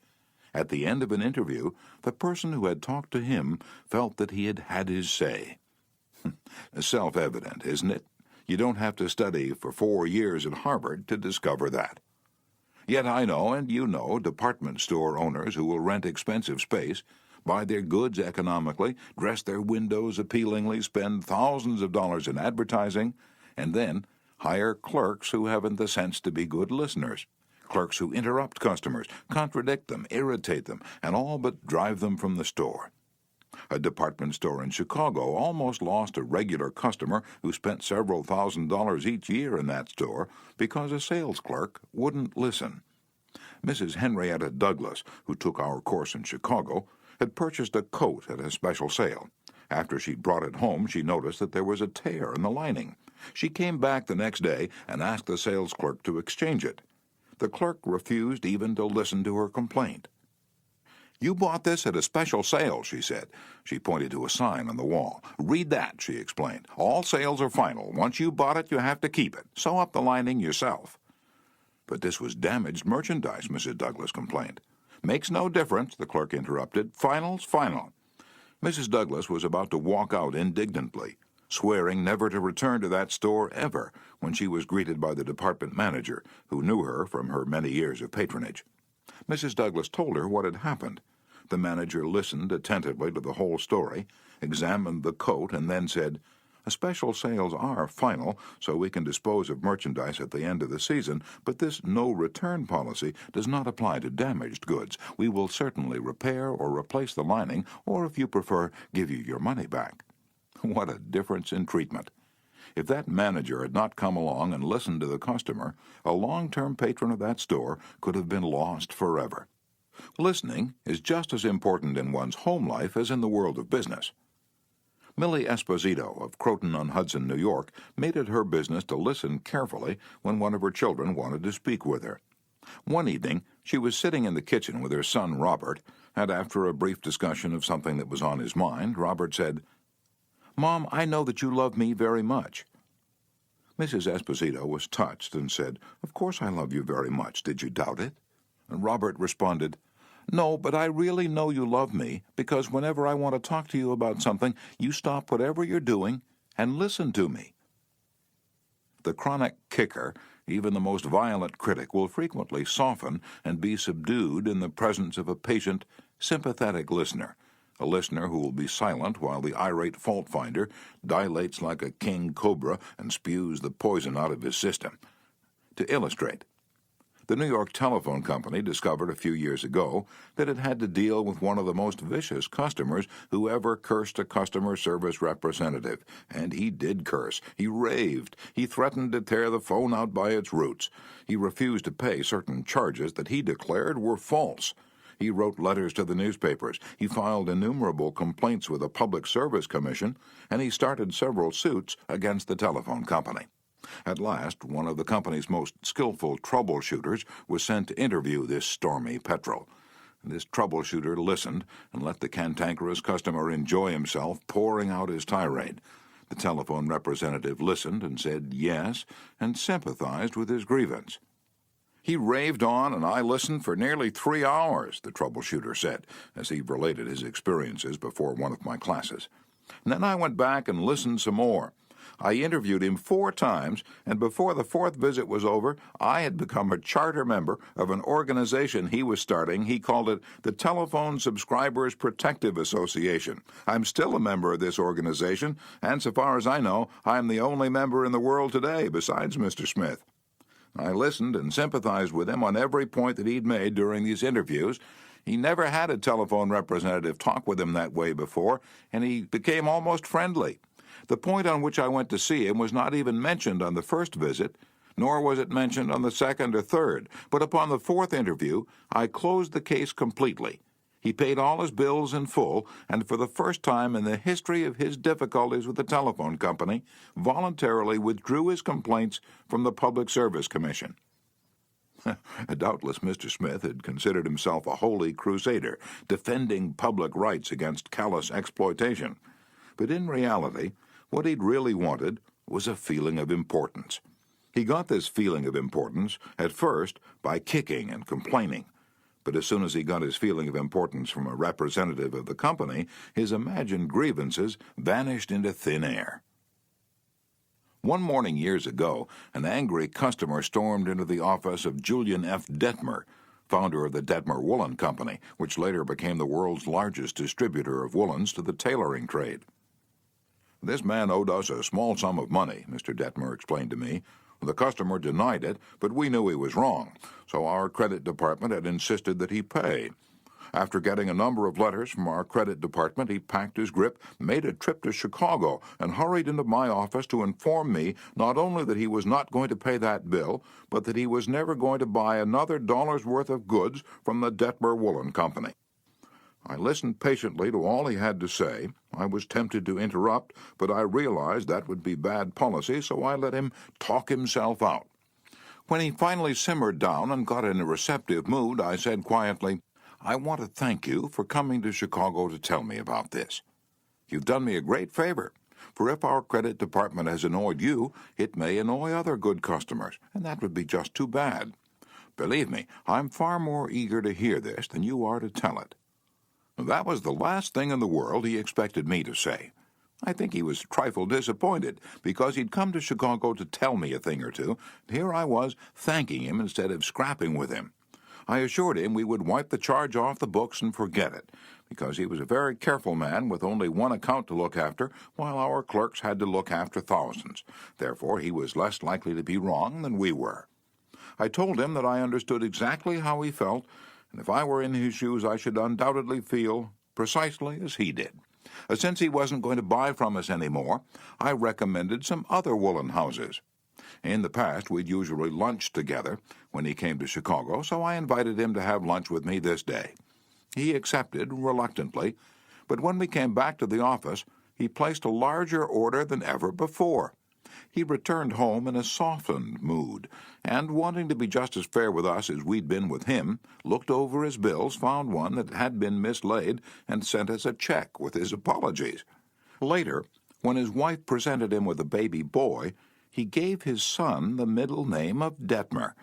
At the end of an interview, the person who had talked to him felt that he had had his say." Self-evident, isn't it? You don't have to study for 4 years at Harvard to discover that. Yet I know, and you know, department store owners who will rent expensive space, buy their goods economically, dress their windows appealingly, spend thousands of dollars in advertising, and then hire clerks who haven't the sense to be good listeners. Clerks who interrupt customers, contradict them, irritate them, and all but drive them from the store. A department store in Chicago almost lost a regular customer who spent several $1,000s each year in that store because a sales clerk wouldn't listen. Mrs. Henrietta Douglas, who took our course in Chicago, had purchased a coat at a special sale. After she'd brought it home, she noticed that there was a tear in the lining. She came back the next day and asked the sales clerk to exchange it. The clerk refused even to listen to her complaint. "You bought this at a special sale," she said. She pointed to a sign on the wall. "Read that," she explained. "All sales are final. Once you bought it, you have to keep it. Sew up the lining yourself." "But this was damaged merchandise," Mrs. Douglas complained. "Makes no difference," the clerk interrupted. "Final's final." Mrs. Douglas was about to walk out indignantly, swearing never to return to that store ever, when she was greeted by the department manager, who knew her from her many years of patronage. Mrs. Douglas told her what had happened. The manager listened attentively to the whole story, examined the coat, and then said, "Special sales are final, so we can dispose of merchandise at the end of the season, but this no-return policy does not apply to damaged goods. We will certainly repair or replace the lining, or if you prefer, give you your money back." What a difference in treatment! If that manager had not come along and listened to the customer, a long-term patron of that store could have been lost forever. Listening is just as important in one's home life as in the world of business. Millie Esposito of Croton-on-Hudson, New York, made it her business to listen carefully when one of her children wanted to speak with her. One evening, she was sitting in the kitchen with her son Robert, and after a brief discussion of something that was on his mind, Robert said, "Mom, I know that you love me very much." Mrs. Esposito was touched and said, "Of course I love you very much. Did you doubt it?" And Robert responded, "No, but I really know you love me because whenever I want to talk to you about something, you stop whatever you're doing and listen to me." The chronic kicker, even the most violent critic, will frequently soften and be subdued in the presence of a patient, sympathetic listener, a listener who will be silent while the irate fault-finder dilates like a king cobra and spews the poison out of his system. To illustrate, the New York Telephone Company discovered a few years ago that it had to deal with one of the most vicious customers who ever cursed a customer service representative. And he did curse. He raved. He threatened to tear the phone out by its roots. He refused to pay certain charges that he declared were false. He wrote letters to the newspapers. He filed innumerable complaints with the Public Service Commission, and he started several suits against the telephone company. At last, one of the company's most skillful troubleshooters was sent to interview this stormy petrel. This troubleshooter listened and let the cantankerous customer enjoy himself, pouring out his tirade. The telephone representative listened and said yes, and sympathized with his grievance. "He raved on, and I listened for nearly 3 hours," the troubleshooter said, as he related his experiences before one of my classes. "And then I went back and listened some more. I interviewed him 4 times, and before the 4th visit was over, I had become a charter member of an organization he was starting. He called it the Telephone Subscribers Protective Association. I'm still a member of this organization, and so far as I know, I'm the only member in the world today besides Mr. Smith." I listened and sympathized with him on every point that he'd made during these interviews. He never had a telephone representative talk with him that way before, and he became almost friendly. The point on which I went to see him was not even mentioned on the first visit, nor was it mentioned on the second or third, but upon the 4th interview, I closed the case completely. He paid all his bills in full, and for the first time in the history of his difficulties with the telephone company, voluntarily withdrew his complaints from the Public Service Commission. Doubtless Mr. Smith had considered himself a holy crusader, defending public rights against callous exploitation. But in reality, what he'd really wanted was a feeling of importance. He got this feeling of importance, at first, by kicking and complaining. But as soon as he got his feeling of importance from a representative of the company, his imagined grievances vanished into thin air. One morning years ago, an angry customer stormed into the office of Julian F. Detmer, founder of the Detmer Woolen Company, which later became the world's largest distributor of woolens to the tailoring trade. "This man owed us a small sum of money," Mr. Detmer explained to me. "The customer denied it, but we knew he was wrong, so our credit department had insisted that he pay. After getting a number of letters from our credit department, he packed his grip, made a trip to Chicago, and hurried into my office to inform me not only that he was not going to pay that bill, but that he was never going to buy another dollar's worth of goods from the Detmer Woolen Company. I listened patiently to all he had to say. I was tempted to interrupt, but I realized that would be bad policy, so I let him talk himself out. When he finally simmered down and got in a receptive mood, I said quietly, 'I want to thank you for coming to Chicago to tell me about this. You've done me a great favor, for if our credit department has annoyed you, it may annoy other good customers, and that would be just too bad. Believe me, I'm far more eager to hear this than you are to tell it.' That was the last thing in the world he expected me to say. I think he was a trifle disappointed, because he'd come to Chicago to tell me a thing or two, and here I was thanking him instead of scrapping with him. I assured him we would wipe the charge off the books and forget it, because he was a very careful man with only one account to look after, while our clerks had to look after thousands. Therefore, he was less likely to be wrong than we were. I told him that I understood exactly how he felt, and if I were in his shoes, I should undoubtedly feel precisely as he did. Since he wasn't going to buy from us any more, I recommended some other woolen houses. In the past, we'd usually lunch together when he came to Chicago, so I invited him to have lunch with me this day. He accepted reluctantly, but when we came back to the office, he placed a larger order than ever before. He returned home in a softened mood, and, wanting to be just as fair with us as we'd been with him, looked over his bills, found one that had been mislaid, and sent us a check with his apologies. Later, when his wife presented him with a baby boy, he gave his son the middle name of Detmer,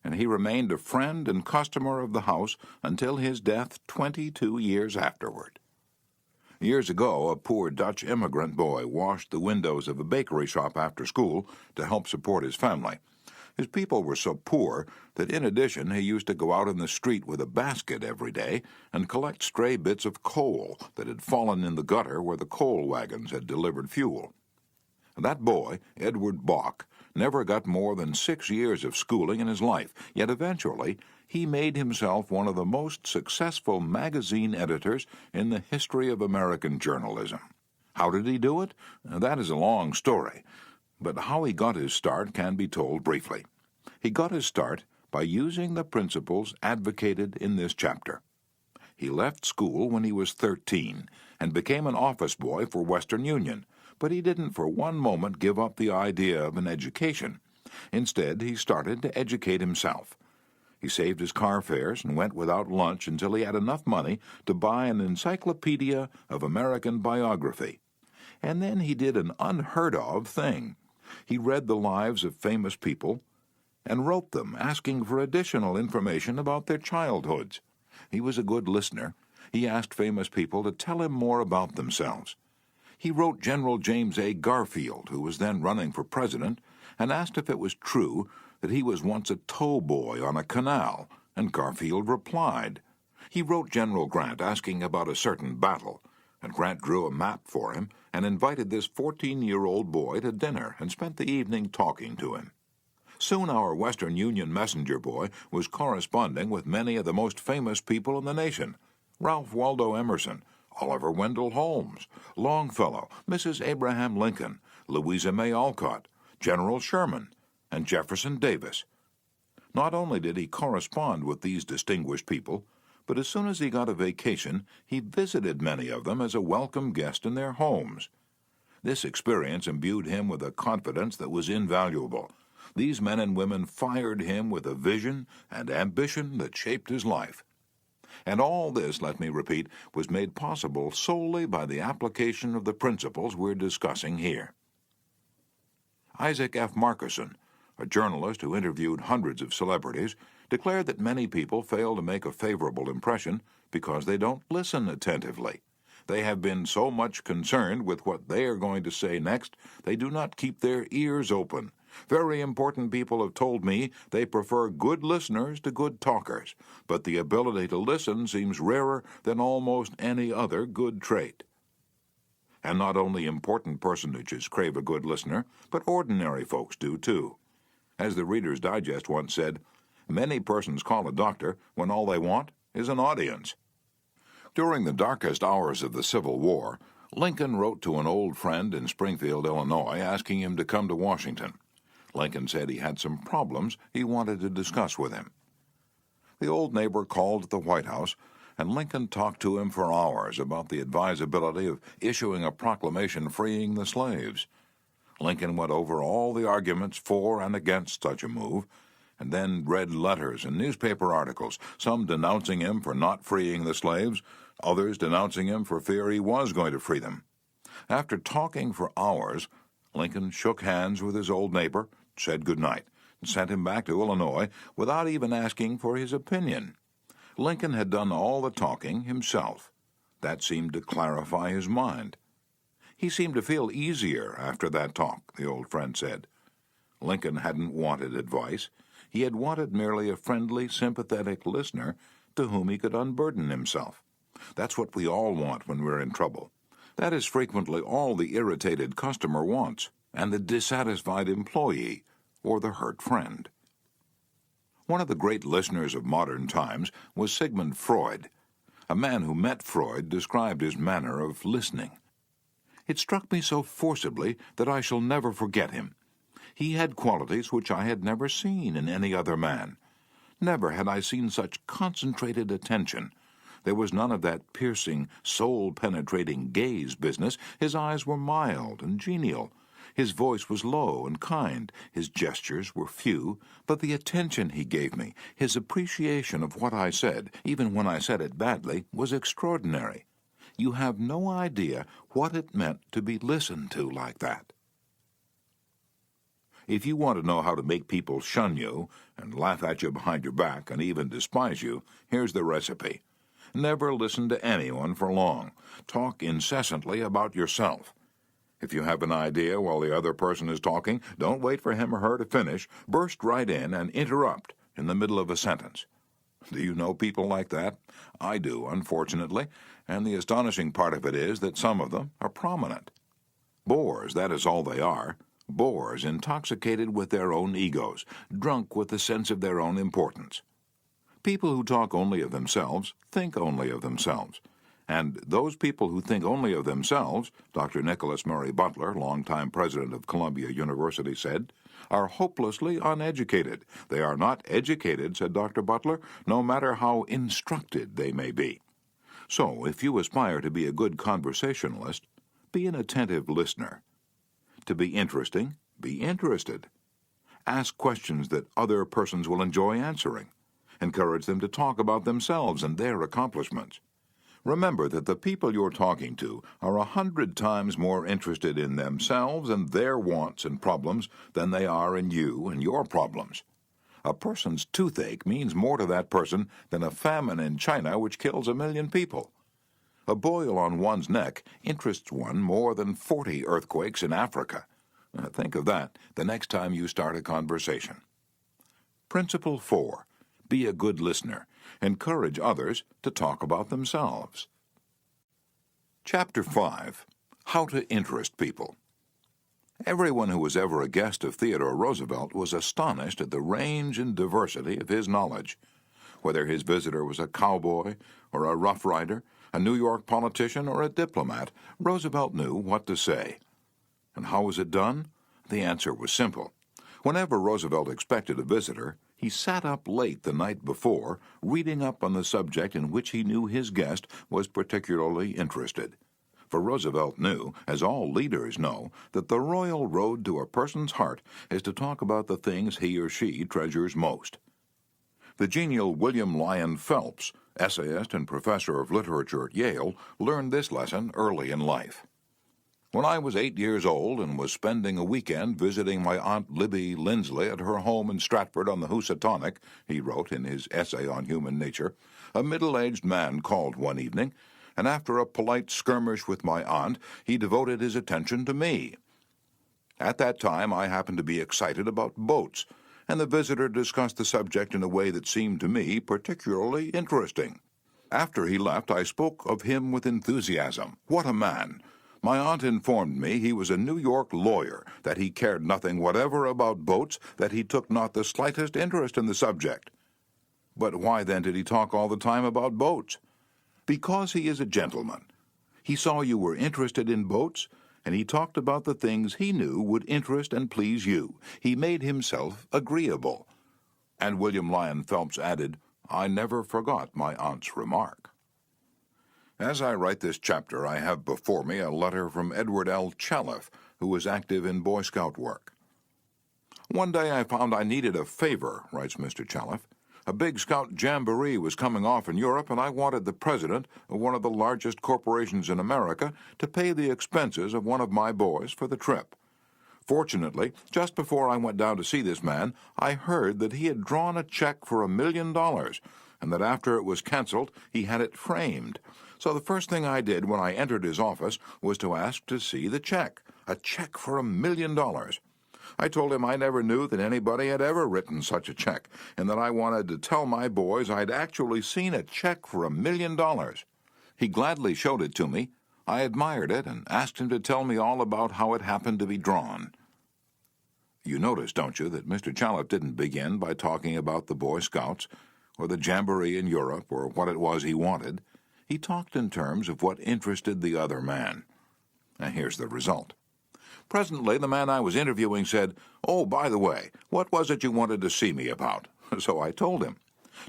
and he remained a friend and customer of the house until his death 22 years afterward. Years ago, a poor Dutch immigrant boy washed the windows of a bakery shop after school to help support his family. His people were so poor that in addition he used to go out in the street with a basket every day and collect stray bits of coal that had fallen in the gutter where the coal wagons had delivered fuel. That boy, Edward Bach, never got more than 6 years of schooling in his life, yet eventually he made himself one of the most successful magazine editors in the history of American journalism. How did he do it? That is a long story, but how he got his start can be told briefly. He got his start by using the principles advocated in this chapter. He left school when he was 13 and became an office boy for Western Union, but he didn't for one moment give up the idea of an education. Instead, he started to educate himself. He saved his car fares and went without lunch until he had enough money to buy an encyclopedia of American biography. And then he did an unheard-of thing. He read the lives of famous people and wrote them, asking for additional information about their childhoods. He was a good listener. He asked famous people to tell him more about themselves. He wrote General James A. Garfield, who was then running for president, and asked if it was true that he was once a tow boy on a canal, and Garfield replied. He wrote General Grant asking about a certain battle, and Grant drew a map for him and invited this 14-year-old boy to dinner and spent the evening talking to him. Soon our Western Union messenger boy was corresponding with many of the most famous people in the nation: Ralph Waldo Emerson, Oliver Wendell Holmes, Longfellow, Mrs. Abraham Lincoln, Louisa May Alcott, General Sherman, and Jefferson Davis. Not only did he correspond with these distinguished people, but as soon as he got a vacation, he visited many of them as a welcome guest in their homes. This experience imbued him with a confidence that was invaluable. These men and women fired him with a vision and ambition that shaped his life. And all this, let me repeat, was made possible solely by the application of the principles we're discussing here. Isaac F. Marcusson, a journalist who interviewed hundreds of celebrities, declared that many people fail to make a favorable impression because they don't listen attentively. They have been so much concerned with what they are going to say next, they do not keep their ears open. Very important people have told me they prefer good listeners to good talkers, but the ability to listen seems rarer than almost any other good trait. And not only important personages crave a good listener, but ordinary folks do too. As the Reader's Digest once said, many persons call a doctor when all they want is an audience. During the darkest hours of the Civil War, Lincoln wrote to an old friend in Springfield, Illinois, asking him to come to Washington. Lincoln said he had some problems he wanted to discuss with him. The old neighbor called at the White House, and Lincoln talked to him for hours about the advisability of issuing a proclamation freeing the slaves. Lincoln went over all the arguments for and against such a move, and then read letters and newspaper articles, some denouncing him for not freeing the slaves, others denouncing him for fear he was going to free them. After talking for hours, Lincoln shook hands with his old neighbor, said good night, and sent him back to Illinois without even asking for his opinion. Lincoln had done all the talking himself. That seemed to clarify his mind. He seemed to feel easier after that talk, the old friend said. Lincoln hadn't wanted advice. He had wanted merely a friendly, sympathetic listener to whom he could unburden himself. That's what we all want when we're in trouble. That is frequently all the irritated customer wants, and the dissatisfied employee, or the hurt friend. One of the great listeners of modern times was Sigmund Freud. A man who met Freud described his manner of listening. It struck me so forcibly that I shall never forget him. He had qualities which I had never seen in any other man. Never had I seen such concentrated attention. There was none of that piercing, soul-penetrating gaze business. His eyes were mild and genial. His voice was low and kind. His gestures were few, but the attention he gave me, his appreciation of what I said, even when I said it badly, was extraordinary. You have no idea what it meant to be listened to like that. If you want to know how to make people shun you and laugh at you behind your back and even despise you, here's the recipe. Never listen to anyone for long. Talk incessantly about yourself. If you have an idea while the other person is talking, don't wait for him or her to finish. Burst right in and interrupt in the middle of a sentence. Do you know people like that? I do, unfortunately, and the astonishing part of it is that some of them are prominent. Bores, that is all they are. Bores, intoxicated with their own egos, drunk with the sense of their own importance. People who talk only of themselves think only of themselves. And those people who think only of themselves, Dr. Nicholas Murray Butler, longtime president of Columbia University, said, are hopelessly uneducated. They are not educated, said Dr. Butler, no matter how instructed they may be. So, if you aspire to be a good conversationalist, be an attentive listener. To be interesting, be interested. Ask questions that other persons will enjoy answering. Encourage them to talk about themselves and their accomplishments. Remember that the people you're talking to are 100 times more interested in themselves and their wants and problems than they are in you and your problems. A person's toothache means more to that person than a famine in China which kills 1 million people. A boil on one's neck interests one more than 40 earthquakes in Africa. Think of that the next time you start a conversation. Principle 4. Be a good listener. Encourage others to talk about themselves. Chapter 5. How to Interest People. Everyone who was ever a guest of Theodore Roosevelt was astonished at the range and diversity of his knowledge. Whether his visitor was a cowboy or a rough rider, a New York politician or a diplomat, Roosevelt knew what to say. And how was it done? The answer was simple. Whenever Roosevelt expected a visitor, he sat up late the night before, reading up on the subject in which he knew his guest was particularly interested. For Roosevelt knew, as all leaders know, that the royal road to a person's heart is to talk about the things he or she treasures most. The genial William Lyon Phelps, essayist and professor of literature at Yale, learned this lesson early in life. When I was 8 years old and was spending a weekend visiting my Aunt Libby Lindsley at her home in Stratford on the Housatonic, he wrote in his essay on human nature, a middle-aged man called one evening, and after a polite skirmish with my aunt, he devoted his attention to me. At that time, I happened to be excited about boats, and the visitor discussed the subject in a way that seemed to me particularly interesting. After he left, I spoke of him with enthusiasm. What a man! My aunt informed me he was a New York lawyer, that he cared nothing whatever about boats, that he took not the slightest interest in the subject. But why then did he talk all the time about boats? Because he is a gentleman. He saw you were interested in boats, and he talked about the things he knew would interest and please you. He made himself agreeable. And William Lyon Phelps added, I never forgot my aunt's remark. As I write this chapter, I have before me a letter from Edward L. Challiff, who was active in Boy Scout work. One day I found I needed a favor, writes Mr. Challiff. A big Scout jamboree was coming off in Europe, and I wanted the president of one of the largest corporations in America to pay the expenses of one of my boys for the trip. Fortunately, just before I went down to see this man, I heard that he had drawn a check for $1 million, and that after it was canceled, he had it framed. So the first thing I did when I entered his office was to ask to see the check, a check for $1 million. I told him I never knew that anybody had ever written such a check, and that I wanted to tell my boys I'd actually seen a check for $1 million. He gladly showed it to me. I admired it and asked him to tell me all about how it happened to be drawn. You notice, don't you, that Mr. Challiff didn't begin by talking about the Boy Scouts, or the jamboree in Europe, or what it was he wanted. He talked in terms of what interested the other man. And here's the result. Presently, the man I was interviewing said, "Oh, by the way, what was it you wanted to see me about?" So I told him.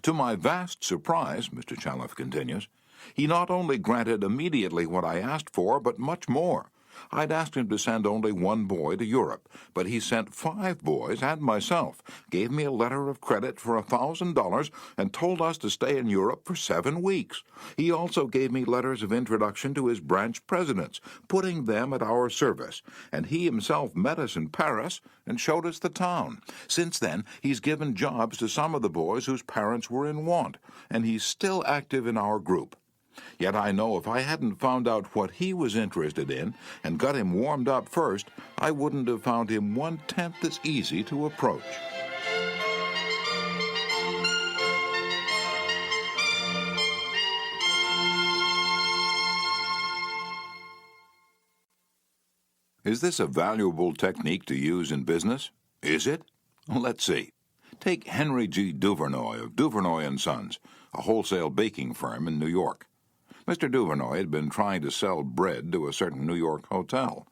To my vast surprise, Mr. Chalif continues, he not only granted immediately what I asked for, but much more. I'd asked him to send only one boy to Europe, but he sent 5 boys and myself, gave me a letter of credit for $1,000, and told us to stay in Europe for 7 weeks. He also gave me letters of introduction to his branch presidents, putting them at our service, and he himself met us in Paris and showed us the town. Since then, he's given jobs to some of the boys whose parents were in want, and he's still active in our group. Yet I know if I hadn't found out what he was interested in and got him warmed up first, I wouldn't have found him 1/10 as easy to approach. Is this a valuable technique to use in business? Is it? Let's see. Take Henry G. Duvernoy of Duvernoy & Sons, a wholesale baking firm in New York. Mr. Duvernoy had been trying to sell bread to a certain New York hotel.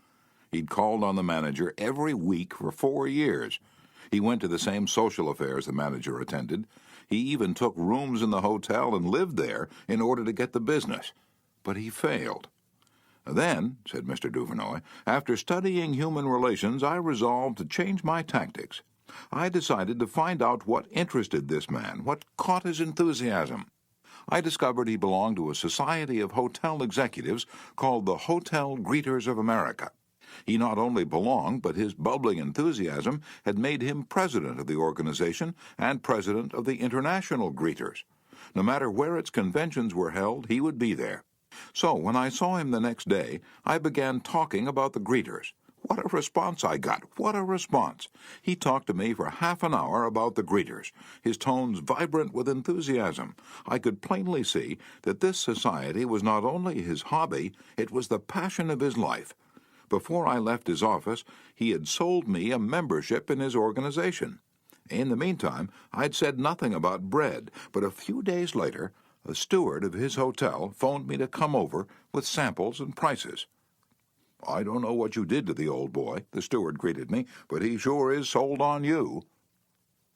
He'd called on the manager every week for 4 years. He went to the same social affairs the manager attended. He even took rooms in the hotel and lived there in order to get the business. But he failed. Then, said Mr. Duvernoy, after studying human relations, I resolved to change my tactics. I decided to find out what interested this man, what caught his enthusiasm. I discovered he belonged to a society of hotel executives called the Hotel Greeters of America. He not only belonged, but his bubbling enthusiasm had made him president of the organization and president of the International Greeters. No matter where its conventions were held, he would be there. So when I saw him the next day, I began talking about the greeters. What a response I got! What a response! He talked to me for half an hour about the greeters, his tones vibrant with enthusiasm. I could plainly see that this society was not only his hobby, it was the passion of his life. Before I left his office, he had sold me a membership in his organization. In the meantime, I'd said nothing about bread, but a few days later, a steward of his hotel phoned me to come over with samples and prices. "I don't know what you did to the old boy," the steward greeted me, "but he sure is sold on you."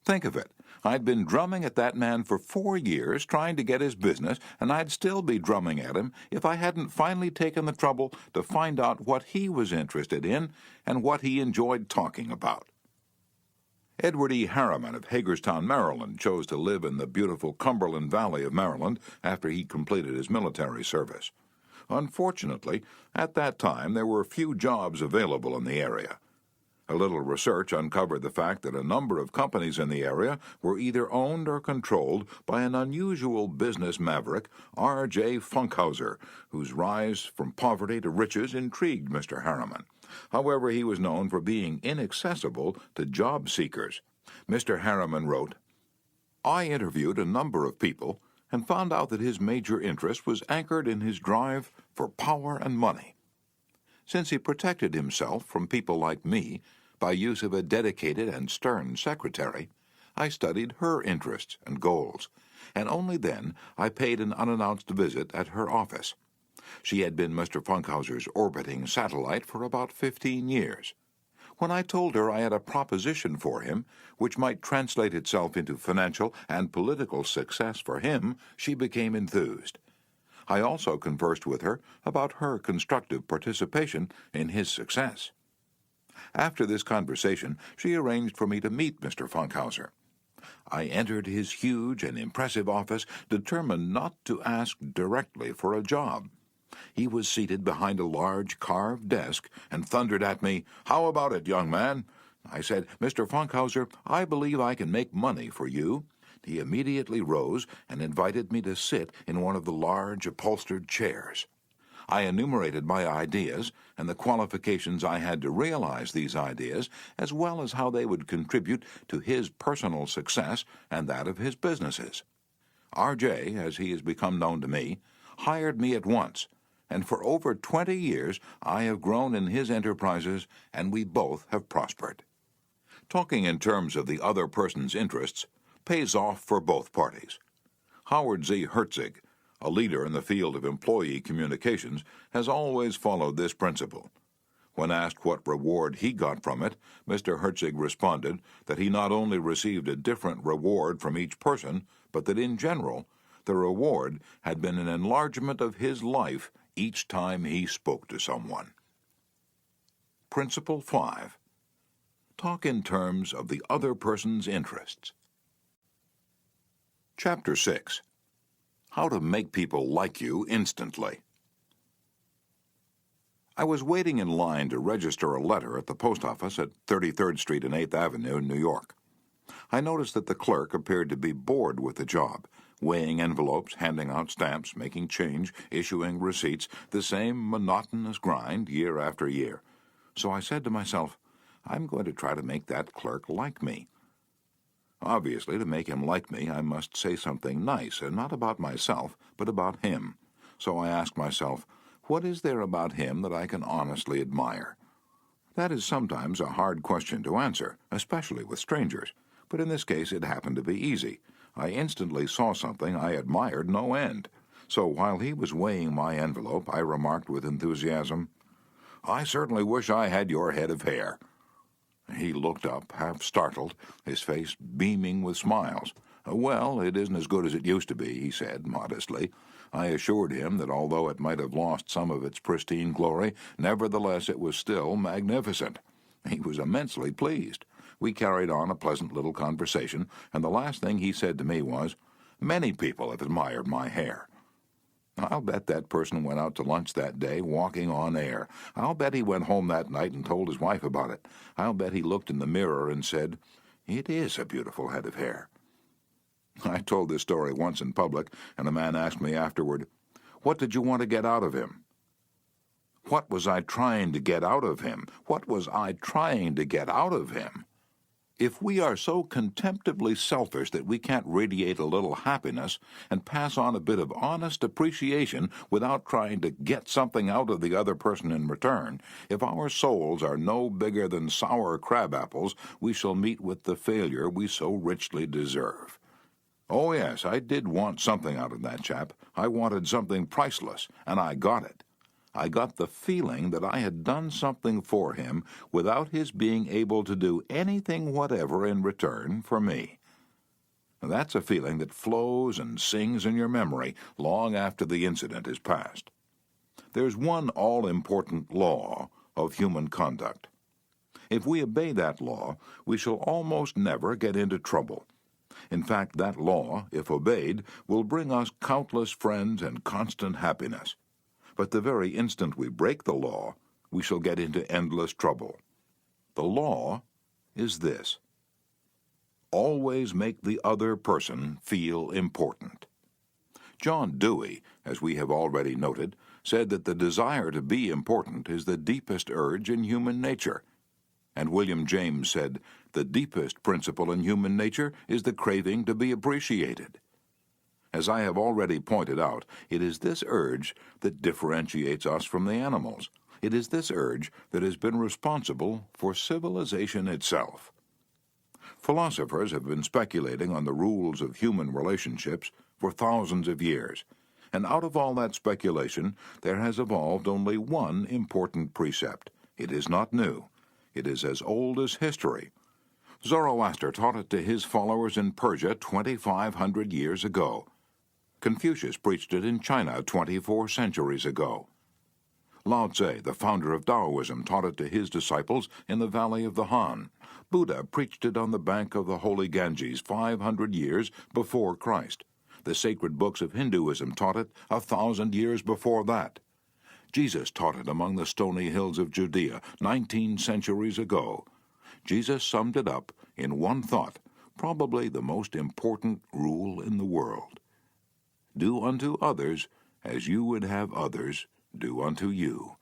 Think of it. I'd been drumming at that man for 4 years, trying to get his business, and I'd still be drumming at him if I hadn't finally taken the trouble to find out what he was interested in and what he enjoyed talking about. Edward E. Harriman of Hagerstown, Maryland, chose to live in the beautiful Cumberland Valley of Maryland after he completed his military service. Unfortunately, at that time there were few jobs available in the area. A little research uncovered the fact that a number of companies in the area were either owned or controlled by an unusual business maverick, R.J. Funkhauser, whose rise from poverty to riches intrigued Mr. Harriman. However, he was known for being inaccessible to job seekers. Mr. Harriman wrote, "I interviewed a number of people and found out that his major interest was anchored in his drive for power and money. Since he protected himself from people like me by use of a dedicated and stern secretary, I studied her interests and goals, and only then I paid an unannounced visit at her office. She had been Mr. Funkhauser's orbiting satellite for about 15 years. When I told her I had a proposition for him, which might translate itself into financial and political success for him, she became enthused. I also conversed with her about her constructive participation in his success. After this conversation, she arranged for me to meet Mr. Funkhauser. I entered his huge and impressive office, determined not to ask directly for a job. He was seated behind a large carved desk and thundered at me, "How about it, young man?" I said, "Mr. Funkhauser, I believe I can make money for you." He immediately rose and invited me to sit in one of the large upholstered chairs. I enumerated my ideas and the qualifications I had to realize these ideas, as well as how they would contribute to his personal success and that of his businesses. R.J., as he has become known to me, hired me at once, and for over 20 years I have grown in his enterprises, and we both have prospered. Talking in terms of the other person's interests pays off for both parties. Howard Z. Herzig, a leader in the field of employee communications, has always followed this principle. When asked what reward he got from it, Mr. Herzig responded that he not only received a different reward from each person, but that in general, the reward had been an enlargement of his life each time he spoke to someone. Principle 5. Talk in terms of the other person's interests. Chapter 6. How to make people like you instantly. I was waiting in line to register a letter at the post office at 33rd Street and 8th Avenue in New York. I noticed that the clerk appeared to be bored with the job, weighing envelopes, handing out stamps, making change, issuing receipts, the same monotonous grind year after year. So I said to myself, I'm going to try to make that clerk like me. Obviously, to make him like me, I must say something nice, and not about myself, but about him. So I asked myself, what is there about him that I can honestly admire? That is sometimes a hard question to answer, especially with strangers, but in this case it happened to be easy. I instantly saw something I admired no end. So while he was weighing my envelope, I remarked with enthusiasm, I certainly wish I had your head of hair. He looked up, half startled, his face beaming with smiles. Well, it isn't as good as it used to be, he said modestly. I assured him that although it might have lost some of its pristine glory, nevertheless it was still magnificent. He was immensely pleased. We carried on a pleasant little conversation, and the last thing he said to me was, Many people have admired my hair. I'll bet that person went out to lunch that day walking on air. I'll bet he went home that night and told his wife about it. I'll bet he looked in the mirror and said, It is a beautiful head of hair. I told this story once in public, and a man asked me afterward, What did you want to get out of him? What was I trying to get out of him? What was I trying to get out of him? If we are so contemptibly selfish that we can't radiate a little happiness and pass on a bit of honest appreciation without trying to get something out of the other person in return, if our souls are no bigger than sour crab apples, we shall meet with the failure we so richly deserve. Oh yes, I did want something out of that chap. I wanted something priceless, and I got it. I got the feeling that I had done something for him without his being able to do anything whatever in return for me. That's a feeling that flows and sings in your memory long after the incident is past. There's one all-important law of human conduct. If we obey that law, we shall almost never get into trouble. In fact, that law, if obeyed, will bring us countless friends and constant happiness. But the very instant we break the law, we shall get into endless trouble. The law is this: always make the other person feel important. John Dewey, as we have already noted, said that the desire to be important is the deepest urge in human nature. And William James said, the deepest principle in human nature is the craving to be appreciated. As I have already pointed out, it is this urge that differentiates us from the animals. It is this urge that has been responsible for civilization itself. Philosophers have been speculating on the rules of human relationships for thousands of years, and out of all that speculation there has evolved only one important precept. It is not new. It is as old as history. Zoroaster taught it to his followers in Persia 2,500 years ago. Confucius preached it in China 24 centuries ago. Lao Tse, the founder of Taoism, taught it to his disciples in the valley of the Han. Buddha preached it on the bank of the holy Ganges 500 years before Christ. The sacred books of Hinduism taught it 1,000 years before that. Jesus taught it among the stony hills of Judea 19 centuries ago. Jesus summed it up in one thought, probably the most important rule in the world. Do unto others as you would have others do unto you.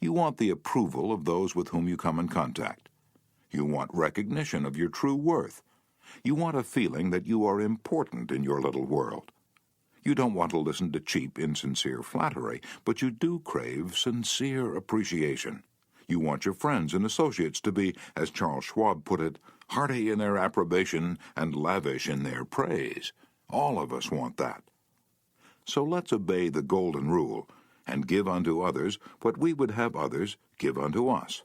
You want the approval of those with whom you come in contact. You want recognition of your true worth. You want a feeling that you are important in your little world. You don't want to listen to cheap, insincere flattery, but you do crave sincere appreciation. You want your friends and associates to be, as Charles Schwab put it, hearty in their approbation and lavish in their praise. All of us want that. So let's obey the golden rule. and give unto others what we would have others give unto us.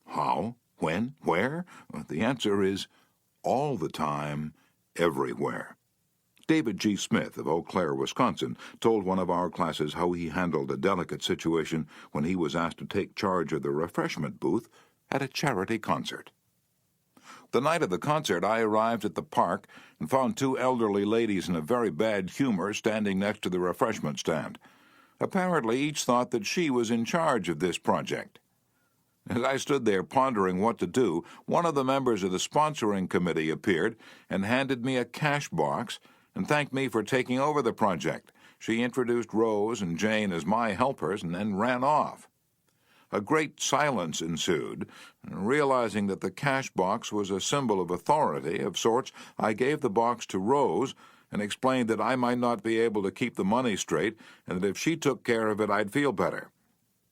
How? When? Where? The answer is all the time, everywhere. David G. Smith of Eau Claire, Wisconsin, told one of our classes how he handled a delicate situation when he was asked to take charge of the refreshment booth at a charity concert. The night of the concert, I arrived at the park and found two elderly ladies in a very bad humor standing next to the refreshment stand. Apparently, each thought that she was in charge of this project. As I stood there pondering what to do, one of the members of the sponsoring committee appeared and handed me a cash box and thanked me for taking over the project. She introduced Rose and Jane as my helpers and then ran off. A great silence ensued, and realizing that the cash box was a symbol of authority of sorts, I gave the box to Rose and explained that I might not be able to keep the money straight and that if she took care of it, I'd feel better.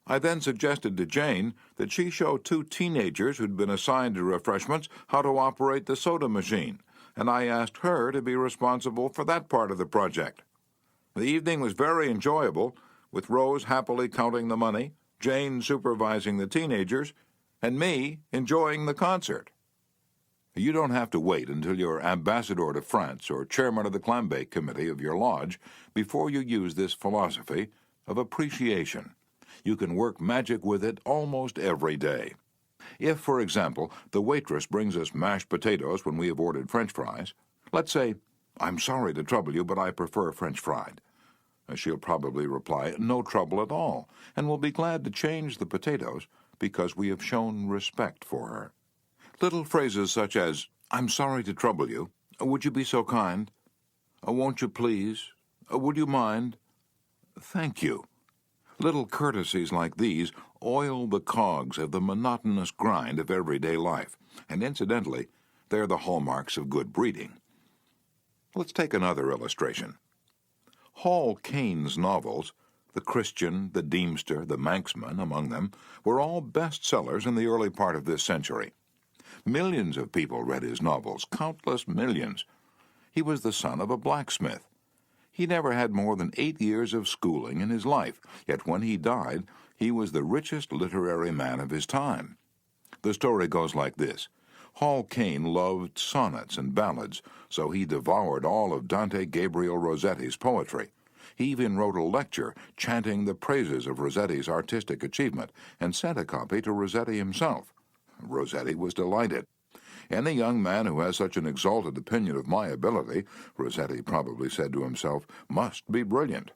I then suggested to Jane that she show two teenagers who'd been assigned to refreshments how to operate the soda machine, and I asked her to be responsible for that part of the project. The evening was very enjoyable, with Rose happily counting the money, Jane supervising the teenagers, and me enjoying the concert. You don't have to wait until you're ambassador to France or chairman of the clambake committee of your lodge before you use this philosophy of appreciation. You can work magic with it almost every day. If, for example, the waitress brings us mashed potatoes when we have ordered French fries, let's say, "I'm sorry to trouble you, but I prefer French fried." She'll probably reply, "No trouble at all," and will be glad to change the potatoes because we have shown respect for her. Little phrases such as, "I'm sorry to trouble you," "Would you be so kind?" "Won't you please?" "Would you mind?" "Thank you." Little courtesies like these oil the cogs of the monotonous grind of everyday life, and incidentally, they're the hallmarks of good breeding. Let's take another illustration. Hall Caine's novels, The Christian, The Deemster, The Manxman among them, were all bestsellers in the early part of this century. Millions of people read his novels, countless millions. He was the son of a blacksmith. He never had more than 8 years of schooling in his life, yet when he died, he was the richest literary man of his time. The story goes like this. Hall Caine loved sonnets and ballads, so he devoured all of Dante Gabriel Rossetti's poetry. He even wrote a lecture chanting the praises of Rossetti's artistic achievement and sent a copy to Rossetti himself. Rossetti was delighted. "Any young man who has such an exalted opinion of my ability," Rossetti probably said to himself, "must be brilliant."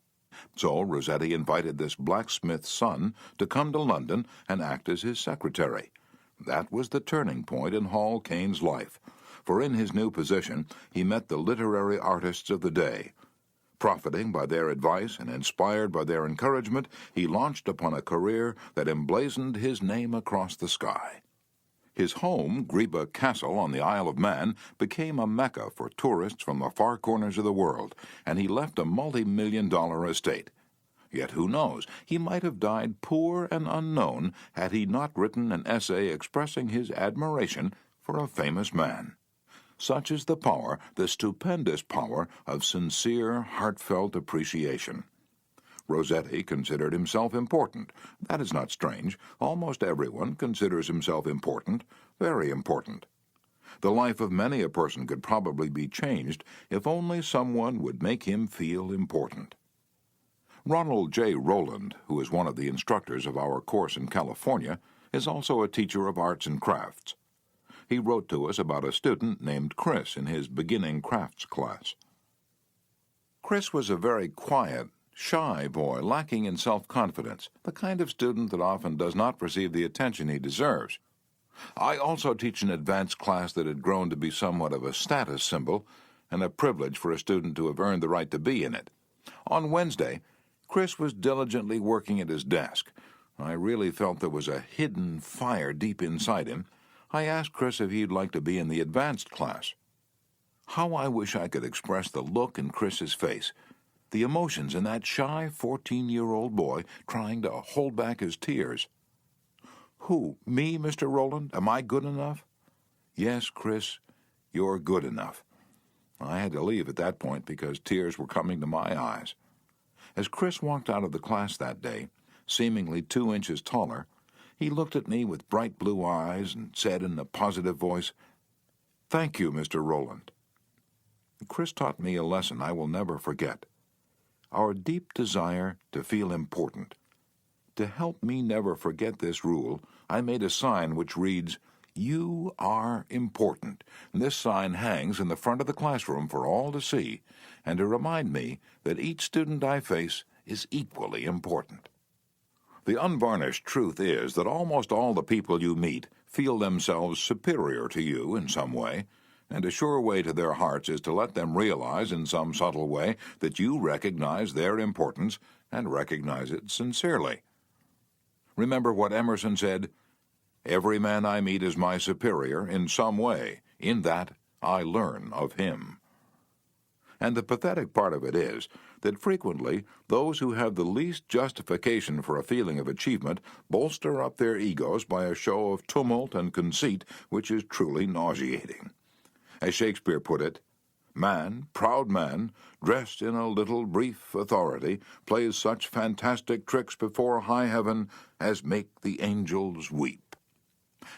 So Rossetti invited this blacksmith's son to come to London and act as his secretary. That was the turning point in Hall Caine's life, for in his new position he met the literary artists of the day. Profiting by their advice and inspired by their encouragement, he launched upon a career that emblazoned his name across the sky. His home, Greba Castle on the Isle of Man, became a mecca for tourists from the far corners of the world, and he left a multi-million-dollar estate. Yet who knows, he might have died poor and unknown had he not written an essay expressing his admiration for a famous man. Such is the power, the stupendous power, of sincere, heartfelt appreciation. Rossetti considered himself important. That is not strange. Almost everyone considers himself important, very important. The life of many a person could probably be changed if only someone would make him feel important. Ronald J. Rowland, who is one of the instructors of our course in California, is also a teacher of arts and crafts. He wrote to us about a student named Chris in his beginning crafts class. Chris was a very quiet, shy boy, lacking in self-confidence, the kind of student that often does not receive the attention he deserves. I also teach an advanced class that had grown to be somewhat of a status symbol and a privilege for a student to have earned the right to be in it. On Wednesday, Chris was diligently working at his desk. I really felt there was a hidden fire deep inside him. I asked Chris if he'd like to be in the advanced class. How I wish I could express the look in Chris's face, the emotions in that shy 14-year-old boy trying to hold back his tears. "Who, me, Mr. Rowland? Am I good enough?" "Yes, Chris, you're good enough." I had to leave at that point because tears were coming to my eyes. As Chris walked out of the class that day, seemingly 2 inches taller, he looked at me with bright blue eyes and said in a positive voice, "Thank you, Mr. Rowland." Chris taught me a lesson I will never forget. Our deep desire to feel important. To help me never forget this rule, I made a sign which reads, "You are important." And this sign hangs in the front of the classroom for all to see, and to remind me that each student I face is equally important. The unvarnished truth is that almost all the people you meet feel themselves superior to you in some way, and a sure way to their hearts is to let them realize in some subtle way that you recognize their importance and recognize it sincerely. Remember what Emerson said, "Every man I meet is my superior in some way. In that I learn of him." And the pathetic part of it is that frequently those who have the least justification for a feeling of achievement bolster up their egos by a show of tumult and conceit which is truly nauseating. As Shakespeare put it, "Man, proud man, dressed in a little brief authority, plays such fantastic tricks before high heaven as make the angels weep."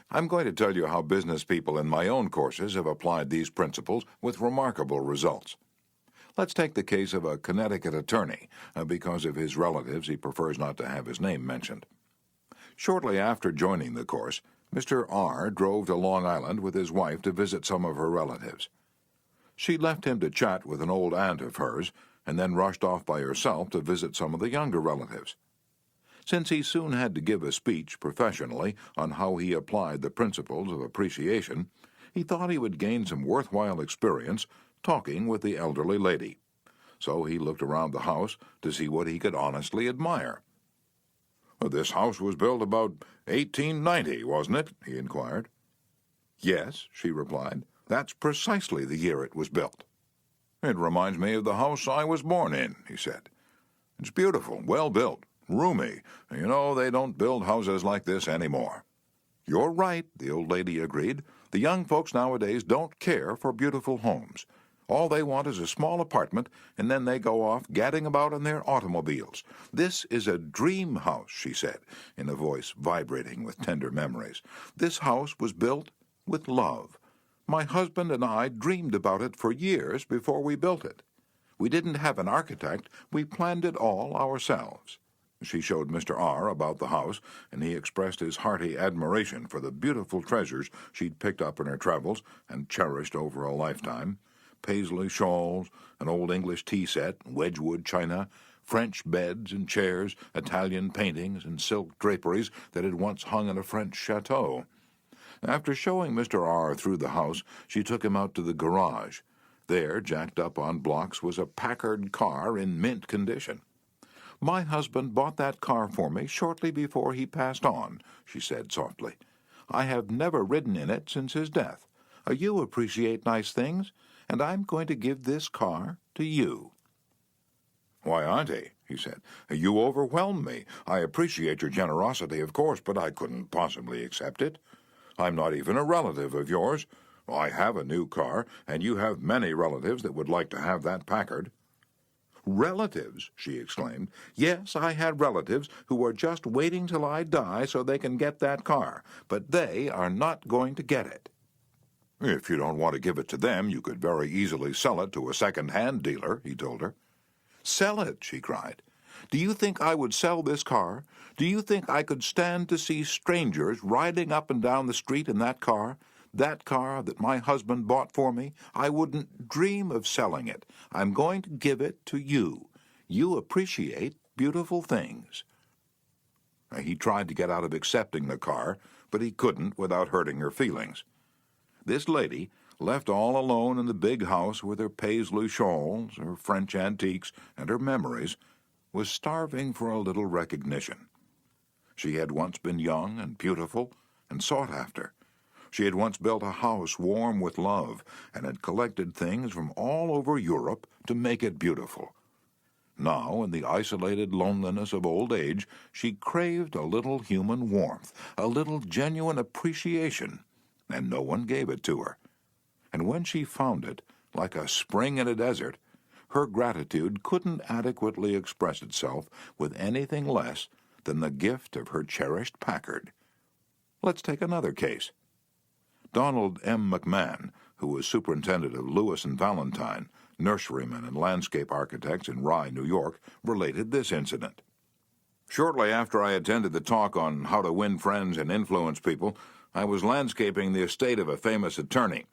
I'm going to tell you how business people in my own courses have applied these principles with remarkable results. Let's take the case of a Connecticut attorney. Because of his relatives, he prefers not to have his name mentioned. Shortly after joining the course, Mr. R. drove to Long Island with his wife to visit some of her relatives. She left him to chat with an old aunt of hers, and then rushed off by herself to visit some of the younger relatives. Since he soon had to give a speech professionally on how he applied the principles of appreciation, he thought he would gain some worthwhile experience talking with the elderly lady. So he looked around the house to see what he could honestly admire. "This house was built about 1890, wasn't it?" he inquired. "Yes," she replied. "That's precisely the year it was built." "It reminds me of the house I was born in," he said. "It's beautiful, well built, roomy. You know, they don't build houses like this anymore." "You're right," the old lady agreed. "The young folks nowadays don't care for beautiful homes. All they want is a small apartment, and then they go off gadding about in their automobiles. This is a dream house," she said, in a voice vibrating with tender memories. "This house was built with love. My husband and I dreamed about it for years before we built it. We didn't have an architect. We planned it all ourselves." She showed Mr. R. about the house, and he expressed his hearty admiration for the beautiful treasures she'd picked up in her travels and cherished over a lifetime. Paisley shawls, an old English tea set, Wedgwood china, French beds and chairs, Italian paintings, and silk draperies that had once hung in a French chateau. After showing Mr. R. through the house, she took him out to the garage. There, jacked up on blocks, was a Packard car in mint condition. "My husband bought that car for me shortly before he passed on," she said softly. "I have never ridden in it since his death. You appreciate nice things, and I'm going to give this car to you." "Why, Auntie," he said, "you overwhelm me. I appreciate your generosity, of course, but I couldn't possibly accept it. I'm not even a relative of yours. I have a new car, and you have many relatives that would like to have that Packard." "Relatives?" she exclaimed. "Yes, I had relatives who are just waiting till I die so they can get that car, but they are not going to get it." "If you don't want to give it to them, you could very easily sell it to a second-hand dealer," he told her. "Sell it?" she cried. "Do you think I would sell this car? Do you think I could stand to see strangers riding up and down the street in that car that my husband bought for me? I wouldn't dream of selling it. I'm going to give it to you. You appreciate beautiful things." He tried to get out of accepting the car, but he couldn't without hurting her feelings. This lady, left all alone in the big house with her Paisley shawls, her French antiques, and her memories, was starving for a little recognition. She had once been young and beautiful and sought after. She had once built a house warm with love and had collected things from all over Europe to make it beautiful. Now, in the isolated loneliness of old age, she craved a little human warmth, a little genuine appreciation, and no one gave it to her. And when she found it, like a spring in a desert, her gratitude couldn't adequately express itself with anything less than the gift of her cherished Packard. Let's take another case. Donald M. McMahon, who was superintendent of Lewis and Valentine, nurserymen and landscape architects in Rye, New York, related this incident. Shortly after I attended the talk on how to win friends and influence people, I was landscaping the estate of a famous attorney.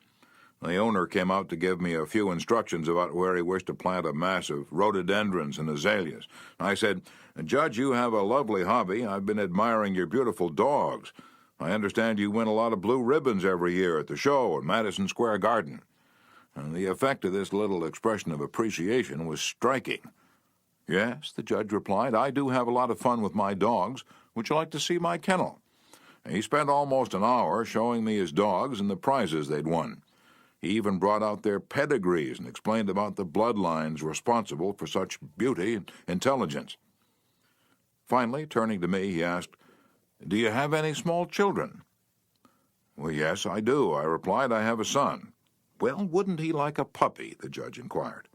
The owner came out to give me a few instructions about where he wished to plant a mass of rhododendrons and azaleas. I said, "Judge, you have a lovely hobby. I've been admiring your beautiful dogs. I understand you win a lot of blue ribbons every year at the show in Madison Square Garden." And the effect of this little expression of appreciation was striking. "Yes," the judge replied, "I do have a lot of fun with my dogs. Would you like to see my kennel?" He spent almost an hour showing me his dogs and the prizes they'd won. He even brought out their pedigrees and explained about the bloodlines responsible for such beauty and intelligence. Finally, turning to me, he asked, "Do you have any small children?" "Well, yes, I do," I replied. "I have a son." "Well, wouldn't he like a puppy?" the judge inquired.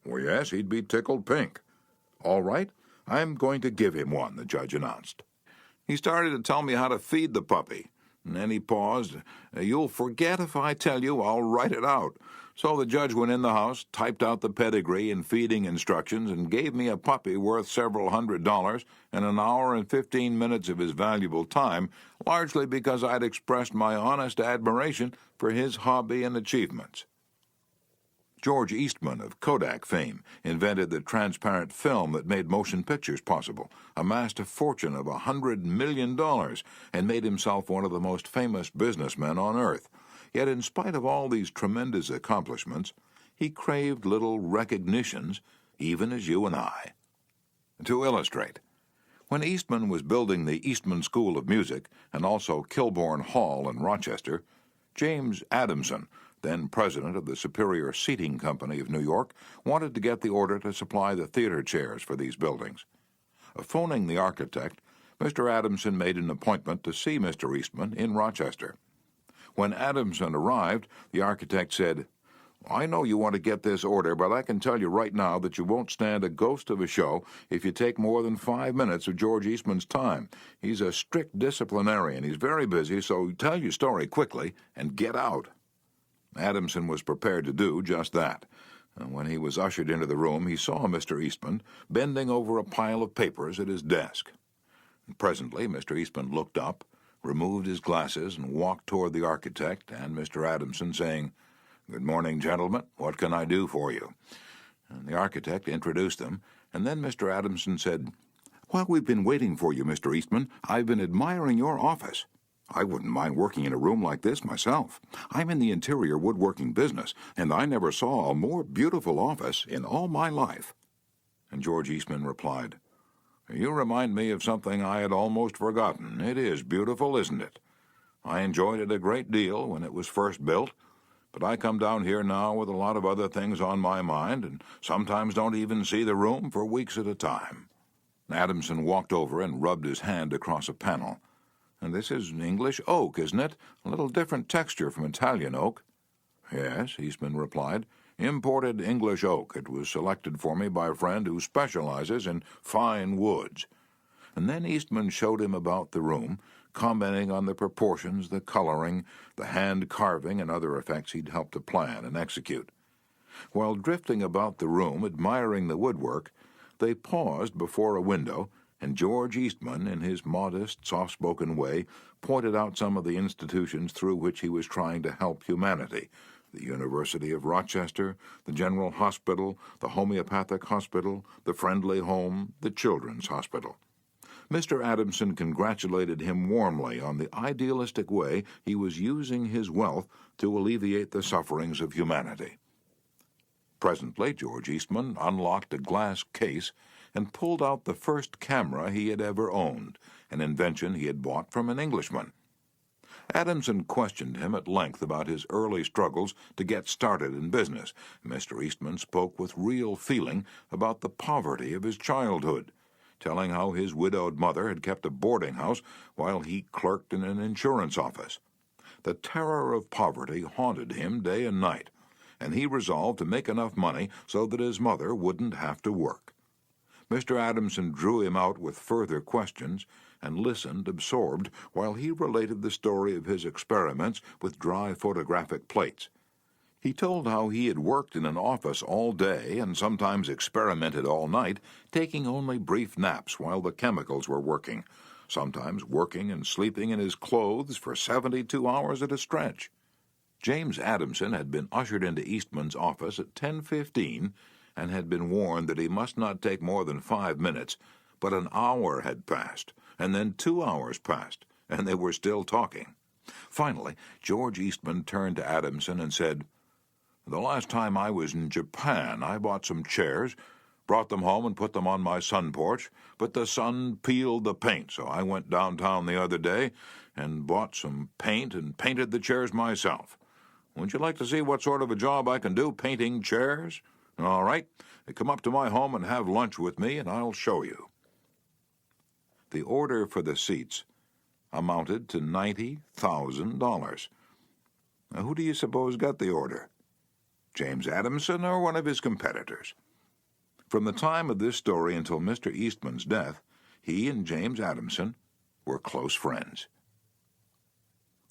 "Well, yes, he'd be tickled pink." "All right, I'm going to give him one," the judge announced. He started to tell me how to feed the puppy, and then he paused. "You'll forget if I tell you, I'll write it out." So the judge went in the house, typed out the pedigree and feeding instructions, and gave me a puppy worth several $100 and an hour and 15 minutes of his valuable time, largely because I'd expressed my honest admiration for his hobby and achievements. George Eastman of Kodak fame invented the transparent film that made motion pictures possible, amassed a fortune of $100 million, and made himself one of the most famous businessmen on earth. Yet in spite of all these tremendous accomplishments, he craved little recognitions, even as you and I. To illustrate, when Eastman was building the Eastman School of Music and also Kilbourne Hall in Rochester, James Adamson, then president of the Superior Seating Company of New York, wanted to get the order to supply the theater chairs for these buildings. Phoning the architect, Mr. Adamson made an appointment to see Mr. Eastman in Rochester. When Adamson arrived, the architect said, "I know you want to get this order, but I can tell you right now that you won't stand a ghost of a show if you take more than 5 minutes of George Eastman's time. He's a strict disciplinarian. He's very busy, so tell your story quickly and get out." Adamson was prepared to do just that. When he was ushered into the room, he saw Mr. Eastman bending over a pile of papers at his desk. Presently, Mr. Eastman looked up, removed his glasses, and walked toward the architect and Mr. Adamson, saying, "Good morning, gentlemen. What can I do for you?" And the architect introduced them, and then Mr. Adamson said, "While we've been waiting for you, Mr. Eastman, I've been admiring your office. I wouldn't mind working in a room like this myself. I'm in the interior woodworking business, and I never saw a more beautiful office in all my life." And George Eastman replied, "You remind me of something I had almost forgotten. It is beautiful, isn't it? I enjoyed it a great deal when it was first built, but I come down here now with a lot of other things on my mind, and sometimes don't even see the room for weeks at a time." Adamson walked over and rubbed his hand across a panel. "And this is English oak, isn't it? A little different texture from Italian oak." "Yes," Eastman replied. "Imported English oak. It was selected for me by a friend who specializes in fine woods." And then Eastman showed him about the room, commenting on the proportions, the coloring, the hand carving, and other effects he'd helped to plan and execute. While drifting about the room, admiring the woodwork, they paused before a window, and George Eastman, in his modest, soft-spoken way, pointed out some of the institutions through which he was trying to help humanity: the University of Rochester, the General Hospital, the Homeopathic Hospital, the Friendly Home, the Children's Hospital. Mr. Adamson congratulated him warmly on the idealistic way he was using his wealth to alleviate the sufferings of humanity. Presently, George Eastman unlocked a glass case and pulled out the first camera he had ever owned, an invention he had bought from an Englishman. Adamson questioned him at length about his early struggles to get started in business. Mr. Eastman spoke with real feeling about the poverty of his childhood, telling how his widowed mother had kept a boarding house while he clerked in an insurance office. The terror of poverty haunted him day and night, and he resolved to make enough money so that his mother wouldn't have to work. Mr. Adamson drew him out with further questions and listened absorbed while he related the story of his experiments with dry photographic plates. He told how he had worked in an office all day and sometimes experimented all night, taking only brief naps while the chemicals were working, sometimes working and sleeping in his clothes for 72 hours at a stretch. James Adamson had been ushered into Eastman's office at 10:15 and had been warned that he must not take more than 5 minutes, but an hour had passed, and then 2 hours passed, and they were still talking. Finally, George Eastman turned to Adamson and said, "The last time I was in Japan, I bought some chairs, brought them home and put them on my sun porch, but the sun peeled the paint, so I went downtown the other day and bought some paint and painted the chairs myself. Would you like to see what sort of a job I can do painting chairs? All right, come up to my home and have lunch with me, and I'll show you." The order for the seats amounted to $90,000. Now, who do you suppose got the order? James Adamson or one of his competitors? From the time of this story until Mr. Eastman's death, he and James Adamson were close friends.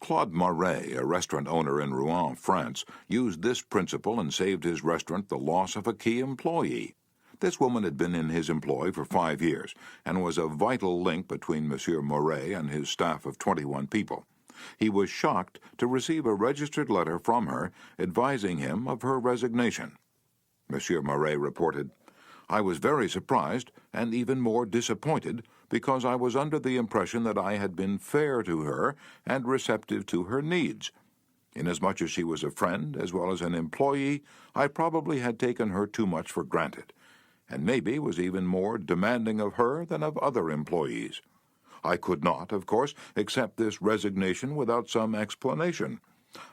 Claude Marais, a restaurant owner in Rouen, France, used this principle and saved his restaurant the loss of a key employee. This woman had been in his employ for 5 years and was a vital link between Monsieur Marais and his staff of 21 people. He was shocked to receive a registered letter from her advising him of her resignation. Monsieur Marais reported, "I was very surprised and even more disappointed because I was under the impression that I had been fair to her and receptive to her needs. Inasmuch as she was a friend as well as an employee, I probably had taken her too much for granted, and maybe was even more demanding of her than of other employees. I could not, of course, accept this resignation without some explanation.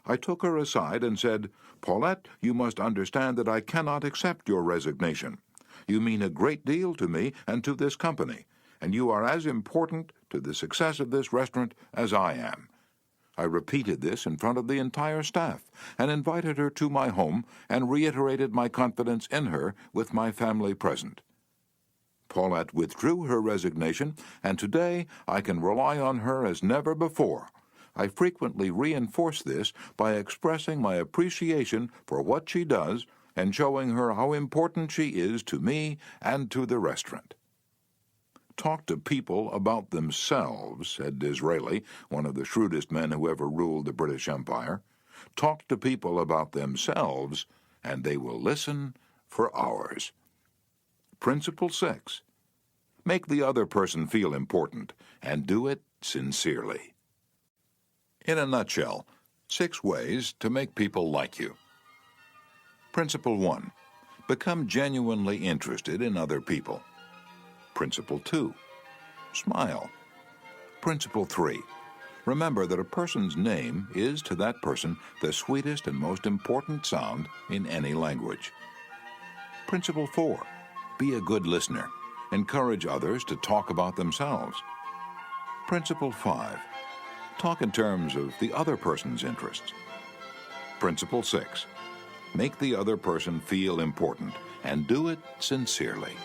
I took her aside and said, 'Paulette, you must understand that I cannot accept your resignation. You mean a great deal to me and to this company, and you are as important to the success of this restaurant as I am.' I repeated this in front of the entire staff and invited her to my home and reiterated my confidence in her with my family present. Paulette withdrew her resignation, and today I can rely on her as never before. I frequently reinforce this by expressing my appreciation for what she does and showing her how important she is to me and to the restaurant." "Talk to people about themselves," said Disraeli, one of the shrewdest men who ever ruled the British Empire. "Talk to people about themselves, and they will listen for hours." Principle 6. Make the other person feel important, and do it sincerely. In a nutshell, 6 ways to make people like you. Principle 1. Become genuinely interested in other people. Principle 2. Smile. Principle 3. Remember that a person's name is to that person the sweetest and most important sound in any language. Principle 4. Be a good listener. Encourage others to talk about themselves. Principle 5. Talk in terms of the other person's interests. Principle 6. Make the other person feel important, and do it sincerely.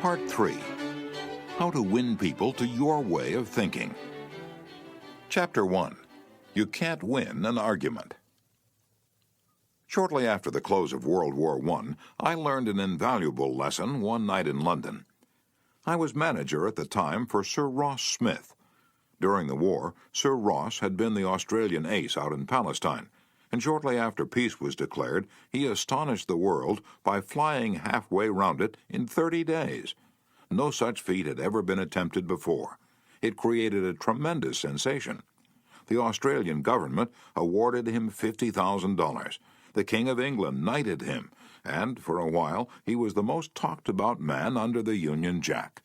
Part 3. How to win people to your way of thinking. Chapter 1. You can't win an argument. Shortly after the close of World War I learned an invaluable lesson one night in London. I was manager at the time for Sir Ross Smith. During the war, Sir Ross had been the Australian ace out in Palestine, and shortly after peace was declared, he astonished the world by flying halfway round it in 30 days. No such feat had ever been attempted before. It created a tremendous sensation. The Australian government awarded him $50,000. The King of England knighted him, and for a while he was the most talked-about man under the Union Jack.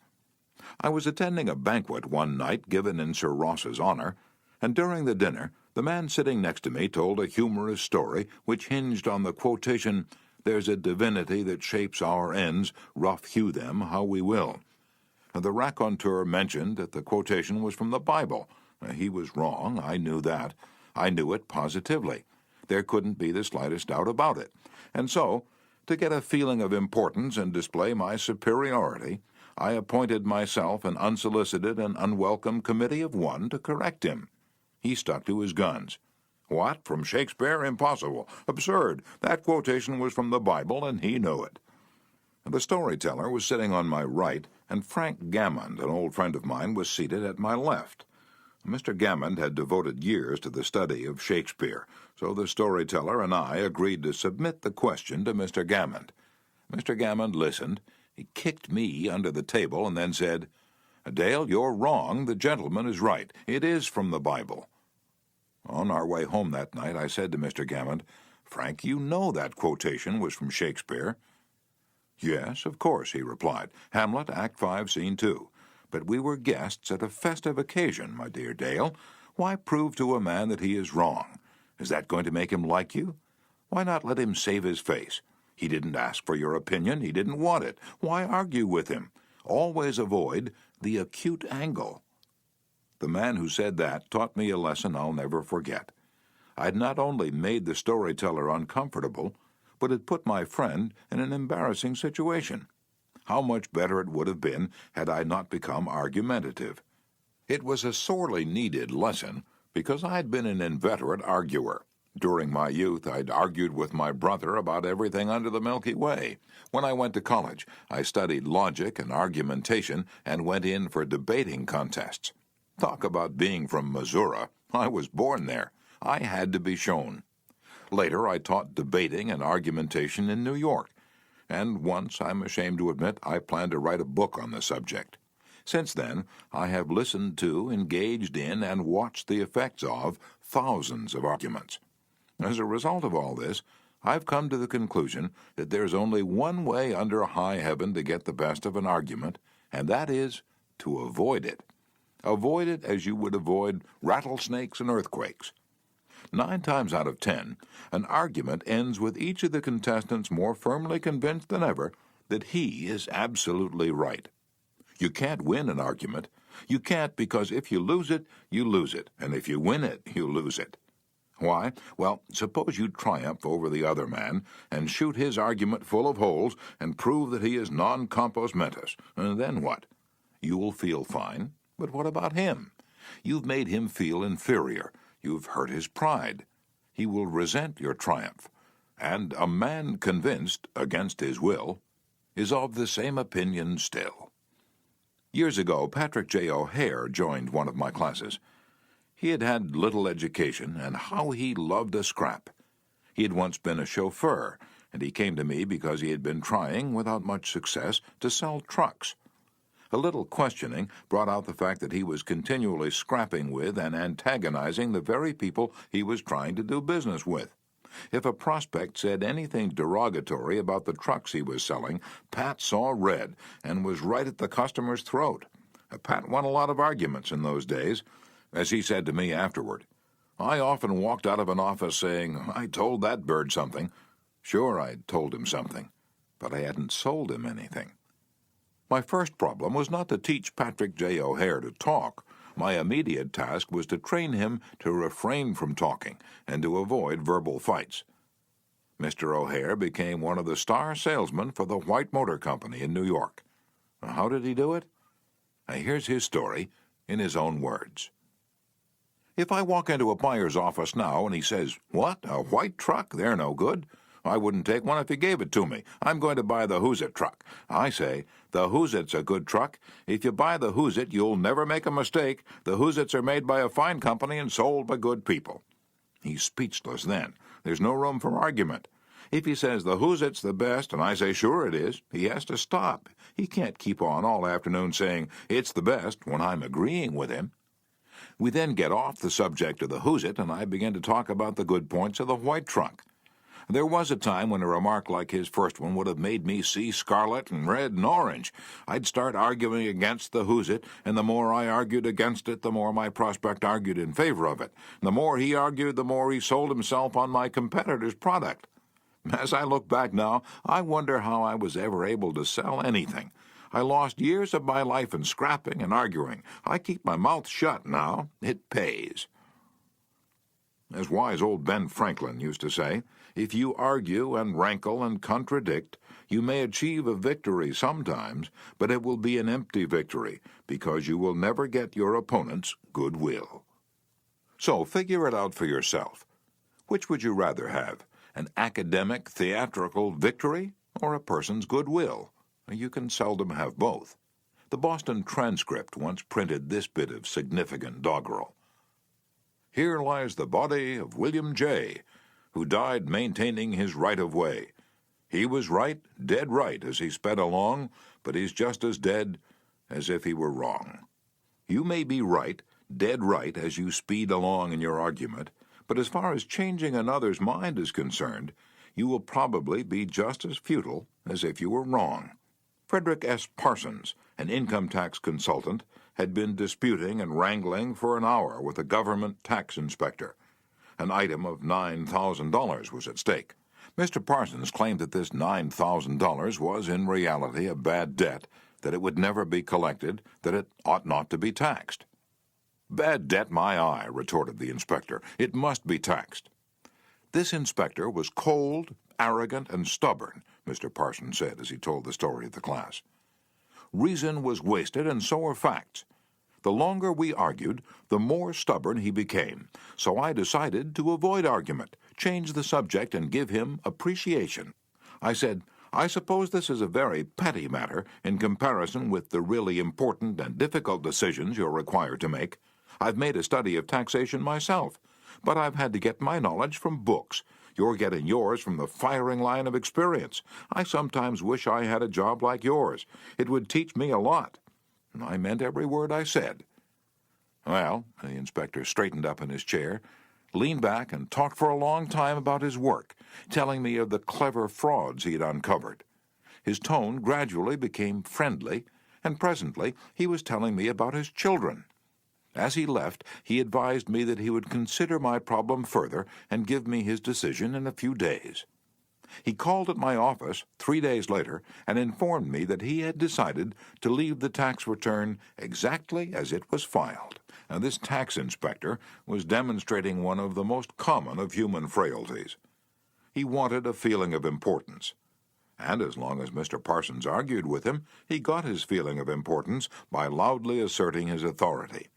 I was attending a banquet one night given in Sir Ross's honor, and during the dinner the man sitting next to me told a humorous story which hinged on the quotation, "There's a divinity that shapes our ends, rough hew them how we will." The raconteur mentioned that the quotation was from the Bible. He was wrong, I knew that. I knew it positively. There couldn't be the slightest doubt about it. And so, to get a feeling of importance and display my superiority, I appointed myself an unsolicited and unwelcome committee of one to correct him. He stuck to his guns. What? From Shakespeare? Impossible. Absurd. That quotation was from the Bible, and he knew it. The storyteller was sitting on my right, and Frank Gammond, an old friend of mine, was seated at my left. Mr. Gammond had devoted years to the study of Shakespeare, so the storyteller and I agreed to submit the question to Mr. Gammond. Mr. Gammond listened. He kicked me under the table and then said, "Dale, you're wrong. The gentleman is right. It is from the Bible." On our way home that night, I said to Mr. Gammond, "Frank, you know that quotation was from Shakespeare." "Yes, of course," he replied. "Hamlet, Act 5, Scene 2. But we were guests at a festive occasion, my dear Dale. Why prove to a man that he is wrong? Is that going to make him like you? Why not let him save his face? He didn't ask for your opinion. He didn't want it. Why argue with him? Always avoid the acute angle." The man who said that taught me a lesson I'll never forget. I'd not only made the storyteller uncomfortable, but had put my friend in an embarrassing situation. How much better it would have been had I not become argumentative. It was a sorely needed lesson, because I'd been an inveterate arguer. During my youth, I'd argued with my brother about everything under the Milky Way. When I went to college, I studied logic and argumentation and went in for debating contests. Talk about being from Missouri. I was born there. I had to be shown. Later, I taught debating and argumentation in New York, and once, I'm ashamed to admit, I plan to write a book on the subject. Since then, I have listened to, engaged in, and watched the effects of thousands of arguments. As a result of all this, I've come to the conclusion that there's only one way under high heaven to get the best of an argument, and that is to avoid it. Avoid it as you would avoid rattlesnakes and earthquakes. 9 times out of 10, an argument ends with each of the contestants more firmly convinced than ever that he is absolutely right. You can't win an argument. You can't, because if you lose it, you lose it, and if you win it, you lose it. Why? Well, suppose you triumph over the other man and shoot his argument full of holes and prove that he is non compos mentis. And then what? You'll feel fine, but what about him? You've made him feel inferior. You've hurt his pride. He will resent your triumph. And a man convinced, against his will, is of the same opinion still. Years ago, Patrick J. O'Hare joined one of my classes. He had had little education, and how he loved a scrap. He had once been a chauffeur, and he came to me because he had been trying, without much success, to sell trucks. A little questioning brought out the fact that he was continually scrapping with and antagonizing the very people he was trying to do business with. If a prospect said anything derogatory about the trucks he was selling, Pat saw red and was right at the customer's throat. Pat won a lot of arguments in those days. As he said to me afterward, I often walked out of an office saying, I told that bird something. Sure, I'd told him something, but I hadn't sold him anything. My first problem was not to teach Patrick J. O'Hare to talk. My immediate task was to train him to refrain from talking and to avoid verbal fights. Mr. O'Hare became one of the star salesmen for the White Motor Company in New York. How did he do it? Here's his story in his own words. If I walk into a buyer's office now and he says, What, a white truck? They're no good. I wouldn't take one if you gave it to me. I'm going to buy the Who's It truck. I say, the Who's It's a good truck. If you buy the Who's It, you'll never make a mistake. The Who's It's are made by a fine company and sold by good people. He's speechless then. There's no room for argument. If he says the Who's It's the best, and I say sure it is, he has to stop. He can't keep on all afternoon saying it's the best when I'm agreeing with him. We then get off the subject of the Who's It, and I begin to talk about the good points of the white trunk. There was a time when a remark like his first one would have made me see scarlet and red and orange. I'd start arguing against the Who's It, and the more I argued against it, the more my prospect argued in favor of it. The more he argued, the more he sold himself on my competitor's product. As I look back now, I wonder how I was ever able to sell anything. I lost years of my life in scrapping and arguing. I keep my mouth shut now. It pays. As wise old Ben Franklin used to say, if you argue and rankle and contradict, you may achieve a victory sometimes, but it will be an empty victory, because you will never get your opponent's goodwill. So figure it out for yourself. Which would you rather have, an academic, theatrical victory, or a person's goodwill? You can seldom have both. The Boston Transcript once printed this bit of significant doggerel. Here lies the body of William J., who died maintaining his right-of-way. He was right, dead right, as he sped along, but he's just as dead as if he were wrong. You may be right, dead right, as you speed along in your argument, but as far as changing another's mind is concerned, you will probably be just as futile as if you were wrong. Frederick S. Parsons, an income tax consultant, had been disputing and wrangling for an hour with a government tax inspector. An item of $9,000 was at stake. Mr. Parsons claimed that this $9,000 was in reality a bad debt, that it would never be collected, that it ought not to be taxed. "Bad debt, my eye," retorted the inspector. "It must be taxed." This inspector was cold, arrogant, and stubborn, Mr. Parsons said as he told the story to the class. Reason was wasted, and so were facts. The longer we argued, the more stubborn he became, so I decided to avoid argument, change the subject, and give him appreciation. I said, "I suppose this is a very petty matter in comparison with the really important and difficult decisions you're required to make. I've made a study of taxation myself, but I've had to get my knowledge from books. You're getting yours from the firing line of experience. I sometimes wish I had a job like yours. It would teach me a lot." I meant every word I said. Well, the inspector straightened up in his chair, leaned back, and talked for a long time about his work, telling me of the clever frauds he had uncovered. His tone gradually became friendly, and presently he was telling me about his children. As he left, he advised me that he would consider my problem further and give me his decision in a few days. He called at my office 3 days later and informed me that he had decided to leave the tax return exactly as it was filed. Now, this tax inspector was demonstrating one of the most common of human frailties. He wanted a feeling of importance. And as long as Mr. Parsons argued with him, he got his feeling of importance by loudly asserting his authority.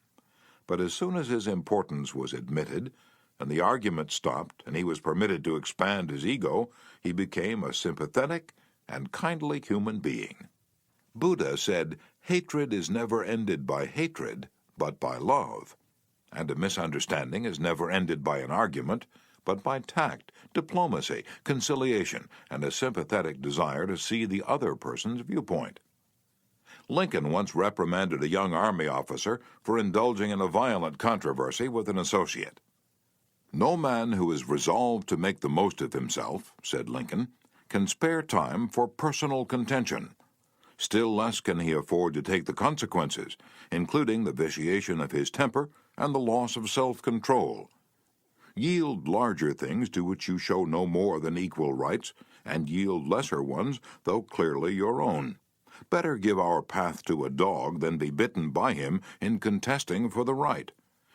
But as soon as his importance was admitted, and the argument stopped, and he was permitted to expand his ego, he became a sympathetic and kindly human being. Buddha said, "Hatred is never ended by hatred, but by love. And a misunderstanding is never ended by an argument, but by tact, diplomacy, conciliation, and a sympathetic desire to see the other person's viewpoint." Lincoln once reprimanded a young Army officer for indulging in a violent controversy with an associate. "No man who is resolved to make the most of himself," said Lincoln, "can spare time for personal contention. Still less can he afford to take the consequences, including the vitiation of his temper and the loss of self-control. Yield larger things to which you show no more than equal rights, and yield lesser ones, though clearly your own. Better give our path to a dog than be bitten by him in contesting for the right.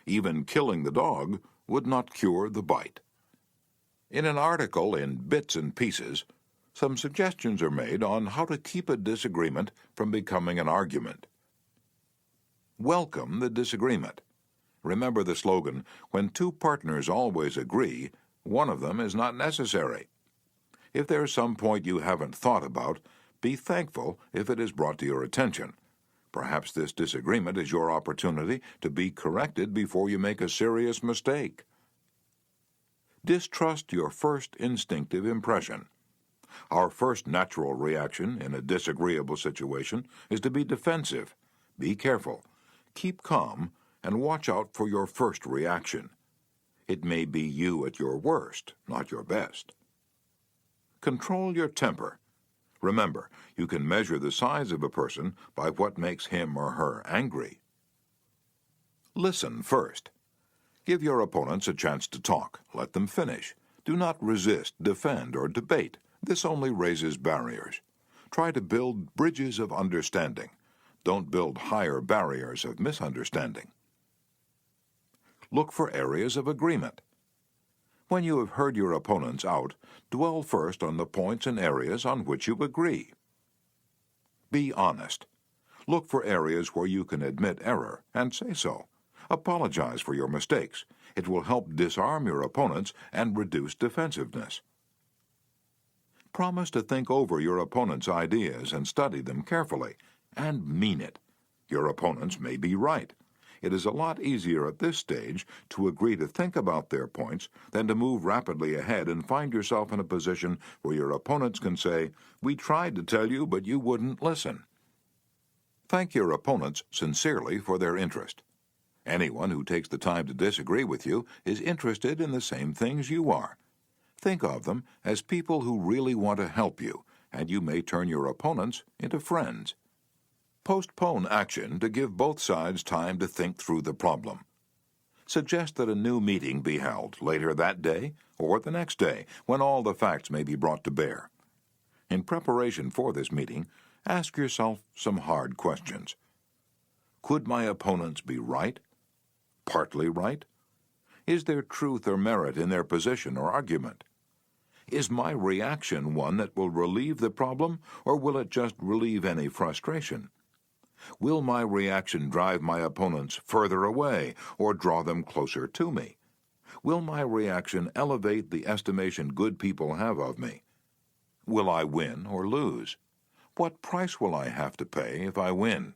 Even killing the dog would not cure the bite." In an article in Bits and Pieces, some suggestions are made on how to keep a disagreement from becoming an argument. Welcome the disagreement. Remember the slogan, "When two partners always agree, one of them is not necessary." If there's some point you haven't thought about, be thankful if it is brought to your attention. Perhaps this disagreement is your opportunity to be corrected before you make a serious mistake. Distrust your first instinctive impression. Our first natural reaction in a disagreeable situation is to be defensive. Be careful. Keep calm and watch out for your first reaction. It may be you at your worst, not your best. Control your temper. Remember, you can measure the size of a person by what makes him or her angry. Listen first. Give your opponents a chance to talk. Let them finish. Do not resist, defend, or debate. This only raises barriers. Try to build bridges of understanding. Don't build higher barriers of misunderstanding. Look for areas of agreement. When you have heard your opponents out, dwell first on the points and areas on which you agree. Be honest. Look for areas where you can admit error and say so. Apologize for your mistakes. It will help disarm your opponents and reduce defensiveness. Promise to think over your opponent's ideas and study them carefully, and mean it. Your opponents may be right. It is a lot easier at this stage to agree to think about their points than to move rapidly ahead and find yourself in a position where your opponents can say, "We tried to tell you, but you wouldn't listen." Thank your opponents sincerely for their interest. Anyone who takes the time to disagree with you is interested in the same things you are. Think of them as people who really want to help you, and you may turn your opponents into friends. Postpone action to give both sides time to think through the problem. Suggest that a new meeting be held later that day or the next day when all the facts may be brought to bear. In preparation for this meeting, ask yourself some hard questions. Could my opponents be right? Partly right? Is there truth or merit in their position or argument? Is my reaction one that will relieve the problem, or will it just relieve any frustration? Will my reaction drive my opponents further away or draw them closer to me? Will my reaction elevate the estimation good people have of me? Will I win or lose? What price will I have to pay if I win?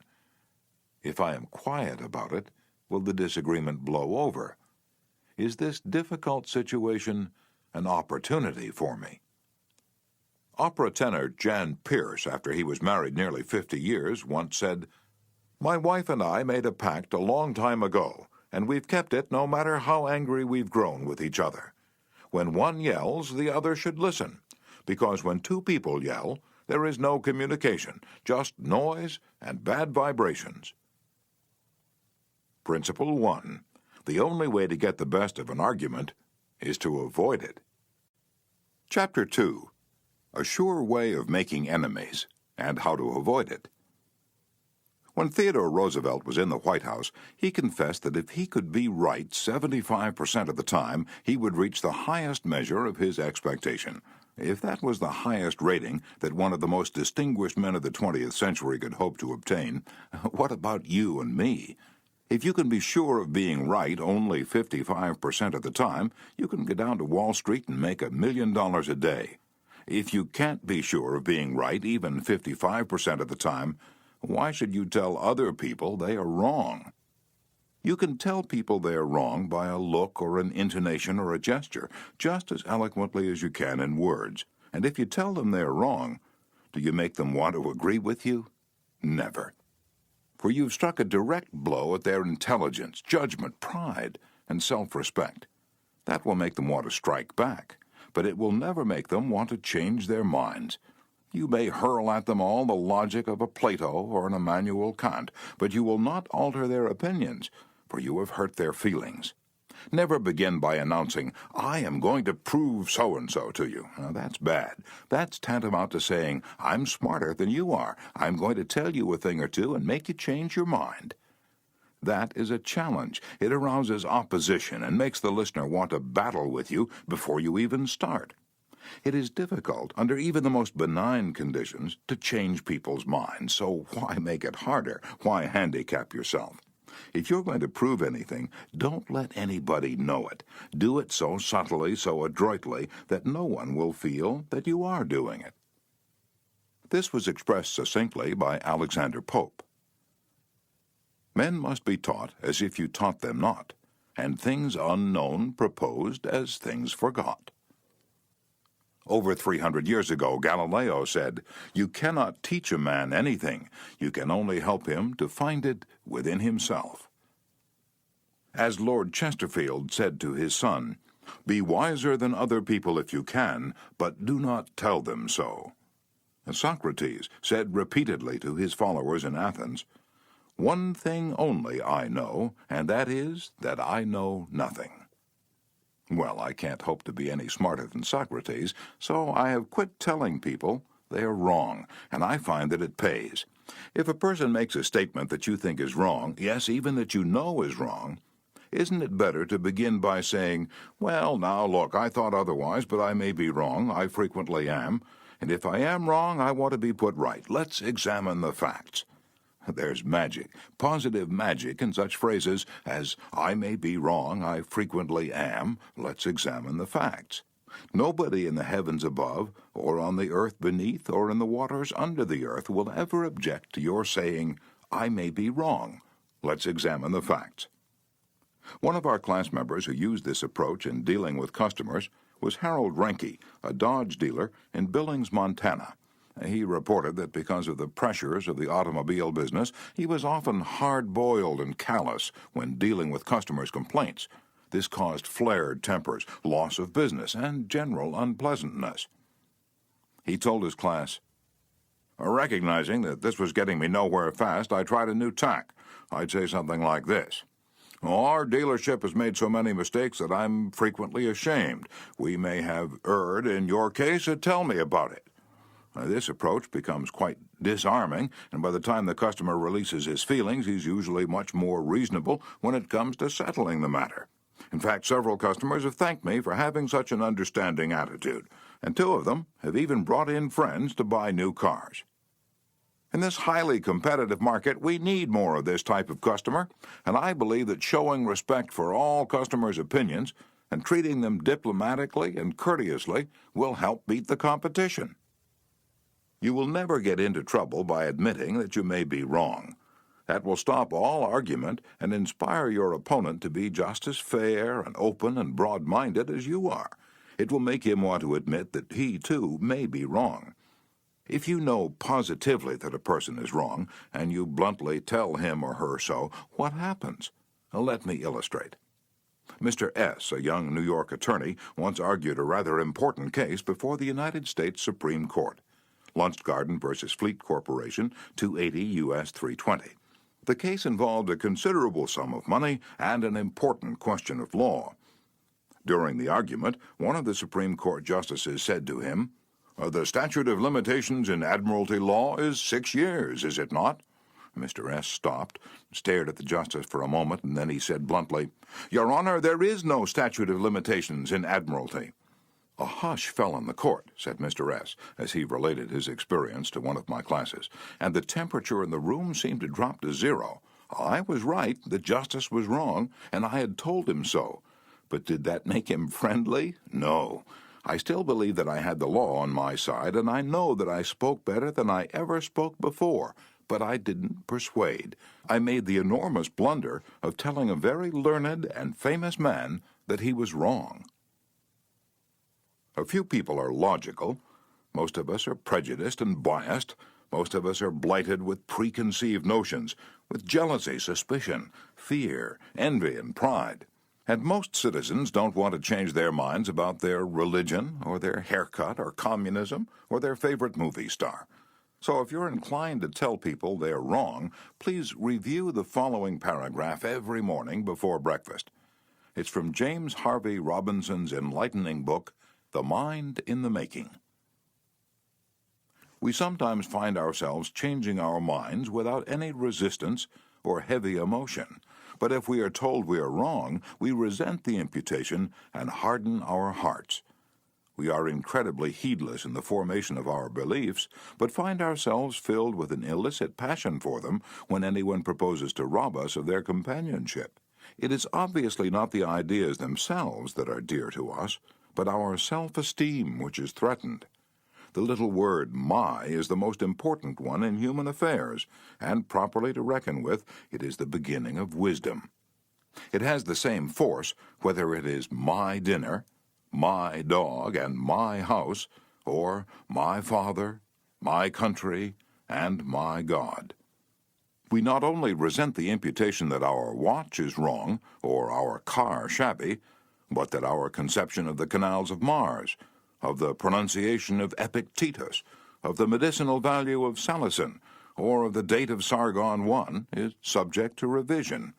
If I am quiet about it, will the disagreement blow over? Is this difficult situation an opportunity for me? Opera tenor Jan Pierce, after he was married nearly 50 years, once said, "My wife and I made a pact a long time ago, and we've kept it no matter how angry we've grown with each other. When one yells, the other should listen, because when two people yell, there is no communication, just noise and bad vibrations." Principle 1. The only way to get the best of an argument is to avoid it. Chapter 2. A sure way of making enemies, and how to avoid it. When Theodore Roosevelt was in the White House, he confessed that if he could be right 75% of the time, he would reach the highest measure of his expectation. If that was the highest rating that one of the most distinguished men of the 20th century could hope to obtain, what about you and me? If you can be sure of being right only 55% of the time, you can go down to Wall Street and make $1 million a day. If you can't be sure of being right even 55% of the time, why should you tell other people they are wrong? You can tell people they are wrong by a look or an intonation or a gesture, just as eloquently as you can in words. And if you tell them they are wrong, do you make them want to agree with you? Never. For you've struck a direct blow at their intelligence, judgment, pride, and self-respect. That will make them want to strike back, but it will never make them want to change their minds. You may hurl at them all the logic of a Plato or an Immanuel Kant, but you will not alter their opinions, for you have hurt their feelings. Never begin by announcing, "I am going to prove so-and-so to you." Now, that's bad. That's tantamount to saying, "I'm smarter than you are. I'm going to tell you a thing or two and make you change your mind." That is a challenge. It arouses opposition and makes the listener want to battle with you before you even start. It is difficult, under even the most benign conditions, to change people's minds, so why make it harder? Why handicap yourself? If you're going to prove anything, don't let anybody know it. Do it so subtly, so adroitly, that no one will feel that you are doing it. This was expressed succinctly by Alexander Pope. Men must be taught as if you taught them not, and things unknown proposed as things forgot. Over 300 years ago, Galileo said, "You cannot teach a man anything. You can only help him to find it within himself." As Lord Chesterfield said to his son, "Be wiser than other people if you can, but do not tell them so." And Socrates said repeatedly to his followers in Athens, "One thing only I know, and that is that I know nothing." Well, I can't hope to be any smarter than Socrates, so I have quit telling people they are wrong, and I find that it pays. If a person makes a statement that you think is wrong, yes, even that you know is wrong, isn't it better to begin by saying, "Well, now, look, I thought otherwise, but I may be wrong. I frequently am. And if I am wrong, I want to be put right. Let's examine the facts." There's magic, positive magic in such phrases as, "I may be wrong, I frequently am, let's examine the facts." Nobody in the heavens above, or on the earth beneath, or in the waters under the earth will ever object to your saying, "I may be wrong, let's examine the facts." One of our class members who used this approach in dealing with customers was Harold Renke, a Dodge dealer in Billings, Montana. He reported that because of the pressures of the automobile business, he was often hard-boiled and callous when dealing with customers' complaints. This caused flared tempers, loss of business, and general unpleasantness. He told his class, "Recognizing that this was getting me nowhere fast, I tried a new tack. I'd say something like this. Our dealership has made so many mistakes that I'm frequently ashamed. We may have erred in your case, so tell me about it." This approach becomes quite disarming, and by the time the customer releases his feelings, he's usually much more reasonable when it comes to settling the matter. In fact, several customers have thanked me for having such an understanding attitude, and 2 of them have even brought in friends to buy new cars. In this highly competitive market, we need more of this type of customer, and I believe that showing respect for all customers' opinions and treating them diplomatically and courteously will help beat the competition. You will never get into trouble by admitting that you may be wrong. That will stop all argument and inspire your opponent to be just as fair and open and broad-minded as you are. It will make him want to admit that he, too, may be wrong. If you know positively that a person is wrong, and you bluntly tell him or her so, what happens? Let me illustrate. Mr. S., a young New York attorney, once argued a rather important case before the United States Supreme Court. Lunchgarden versus Fleet Corporation, 280 U.S. 320. The case involved a considerable sum of money and an important question of law. During the argument, one of the Supreme Court justices said to him, "The statute of limitations in admiralty law is 6 years, is it not?" Mr. S. stopped, stared at the justice for a moment, and then he said bluntly, "Your Honor, there is no statute of limitations in admiralty." A hush fell on the court, said Mr. S., as he related his experience to one of my classes, and the temperature in the room seemed to drop to 0. I was right, the justice was wrong, and I had told him so. But did that make him friendly? No. I still believe that I had the law on my side, and I know that I spoke better than I ever spoke before, but I didn't persuade. I made the enormous blunder of telling a very learned and famous man that he was wrong. A few people are logical. Most of us are prejudiced and biased. Most of us are blighted with preconceived notions, with jealousy, suspicion, fear, envy, and pride. And most citizens don't want to change their minds about their religion, or their haircut, or communism, or their favorite movie star. So if you're inclined to tell people they're wrong, please review the following paragraph every morning before breakfast. It's from James Harvey Robinson's enlightening book, The Mind in the Making. We sometimes find ourselves changing our minds without any resistance or heavy emotion. But if we are told we are wrong, we resent the imputation and harden our hearts. We are incredibly heedless in the formation of our beliefs, but find ourselves filled with an illicit passion for them when anyone proposes to rob us of their companionship. It is obviously not the ideas themselves that are dear to us, but our self-esteem which is threatened. The little word "my" is the most important one in human affairs, and properly to reckon with, it is the beginning of wisdom. It has the same force whether it is my dinner, my dog, and my house, or my father, my country, and my God. We not only resent the imputation that our watch is wrong, or our car shabby, but that our conception of the canals of Mars, of the pronunciation of Epictetus, of the medicinal value of salicin, or of the date of Sargon I is subject to revision.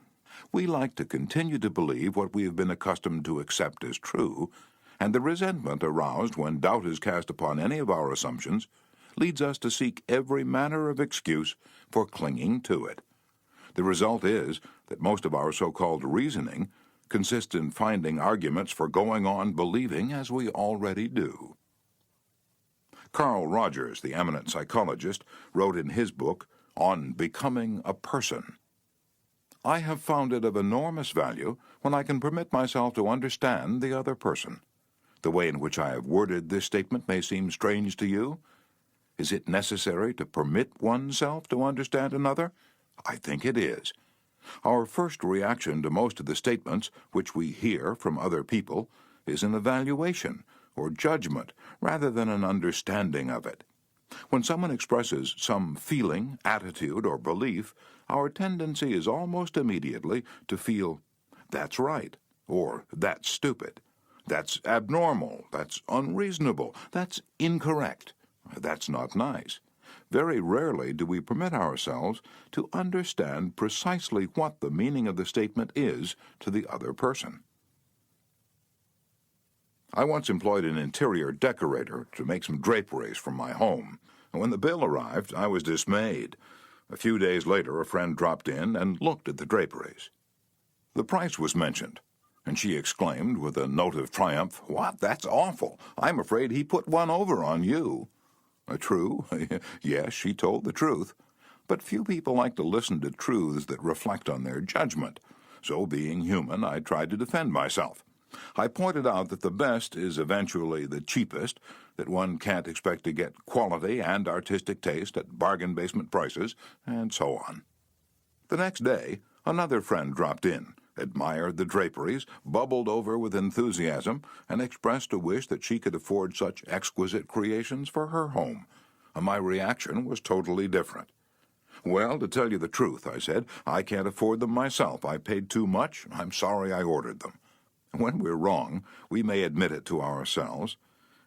We like to continue to believe what we have been accustomed to accept as true, and the resentment aroused when doubt is cast upon any of our assumptions leads us to seek every manner of excuse for clinging to it. The result is that most of our so-called reasoning consists in finding arguments for going on believing as we already do. Carl Rogers, the eminent psychologist, wrote in his book on becoming a person, "I have found it of enormous value when I can permit myself to understand the other person. The way in which I have worded this statement may seem strange to you. Is it necessary to permit oneself to understand another? I think it is. Our first reaction to most of the statements which we hear from other people is an evaluation or judgment rather than an understanding of it. When someone expresses some feeling, attitude, or belief, our tendency is almost immediately to feel, 'That's right,' or 'That's stupid,' 'That's abnormal,' 'That's unreasonable,' 'That's incorrect,' 'That's not nice.' Very rarely do we permit ourselves to understand precisely what the meaning of the statement is to the other person. I once employed an interior decorator to make some draperies for my home. When the bill arrived, I was dismayed. A few days later, a friend dropped in and looked at the draperies. The price was mentioned, and she exclaimed with a note of triumph, "What? That's awful! I'm afraid he put one over on you." True, yes, she told the truth, but few people like to listen to truths that reflect on their judgment. So, being human, I tried to defend myself. I pointed out that the best is eventually the cheapest, that one can't expect to get quality and artistic taste at bargain basement prices, and so on. The next day, another friend dropped in, admired the draperies, bubbled over with enthusiasm, and expressed a wish that she could afford such exquisite creations for her home. My reaction was totally different. "Well, to tell you the truth," I said, "I can't afford them myself. I paid too much. I'm sorry I ordered them." When we're wrong, we may admit it to ourselves,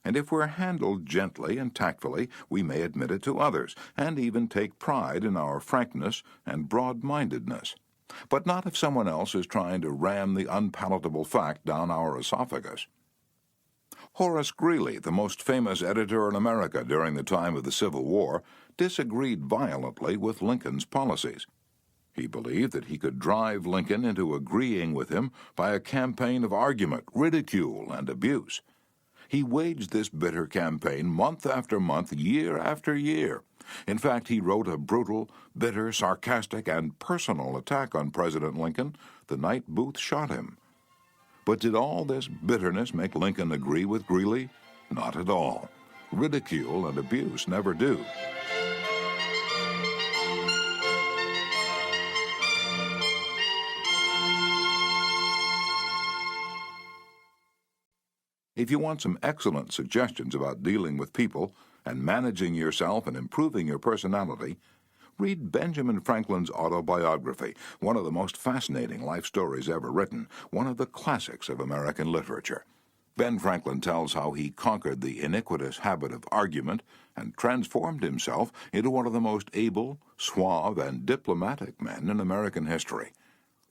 and if we're handled gently and tactfully, we may admit it to others, and even take pride in our frankness and broad-mindedness. But not if someone else is trying to ram the unpalatable fact down our esophagus. Horace Greeley, the most famous editor in America during the time of the Civil War, disagreed violently with Lincoln's policies. He believed that he could drive Lincoln into agreeing with him by a campaign of argument, ridicule, and abuse. He waged this bitter campaign month after month, year after year. In fact, he wrote a brutal, bitter, sarcastic, and personal attack on President Lincoln the night Booth shot him. But did all this bitterness make Lincoln agree with Greeley? Not at all. Ridicule and abuse never do. If you want some excellent suggestions about dealing with people and managing yourself and improving your personality, read Benjamin Franklin's autobiography, one of the most fascinating life stories ever written, one of the classics of American literature. Ben Franklin tells how he conquered the iniquitous habit of argument and transformed himself into one of the most able, suave, and diplomatic men in American history.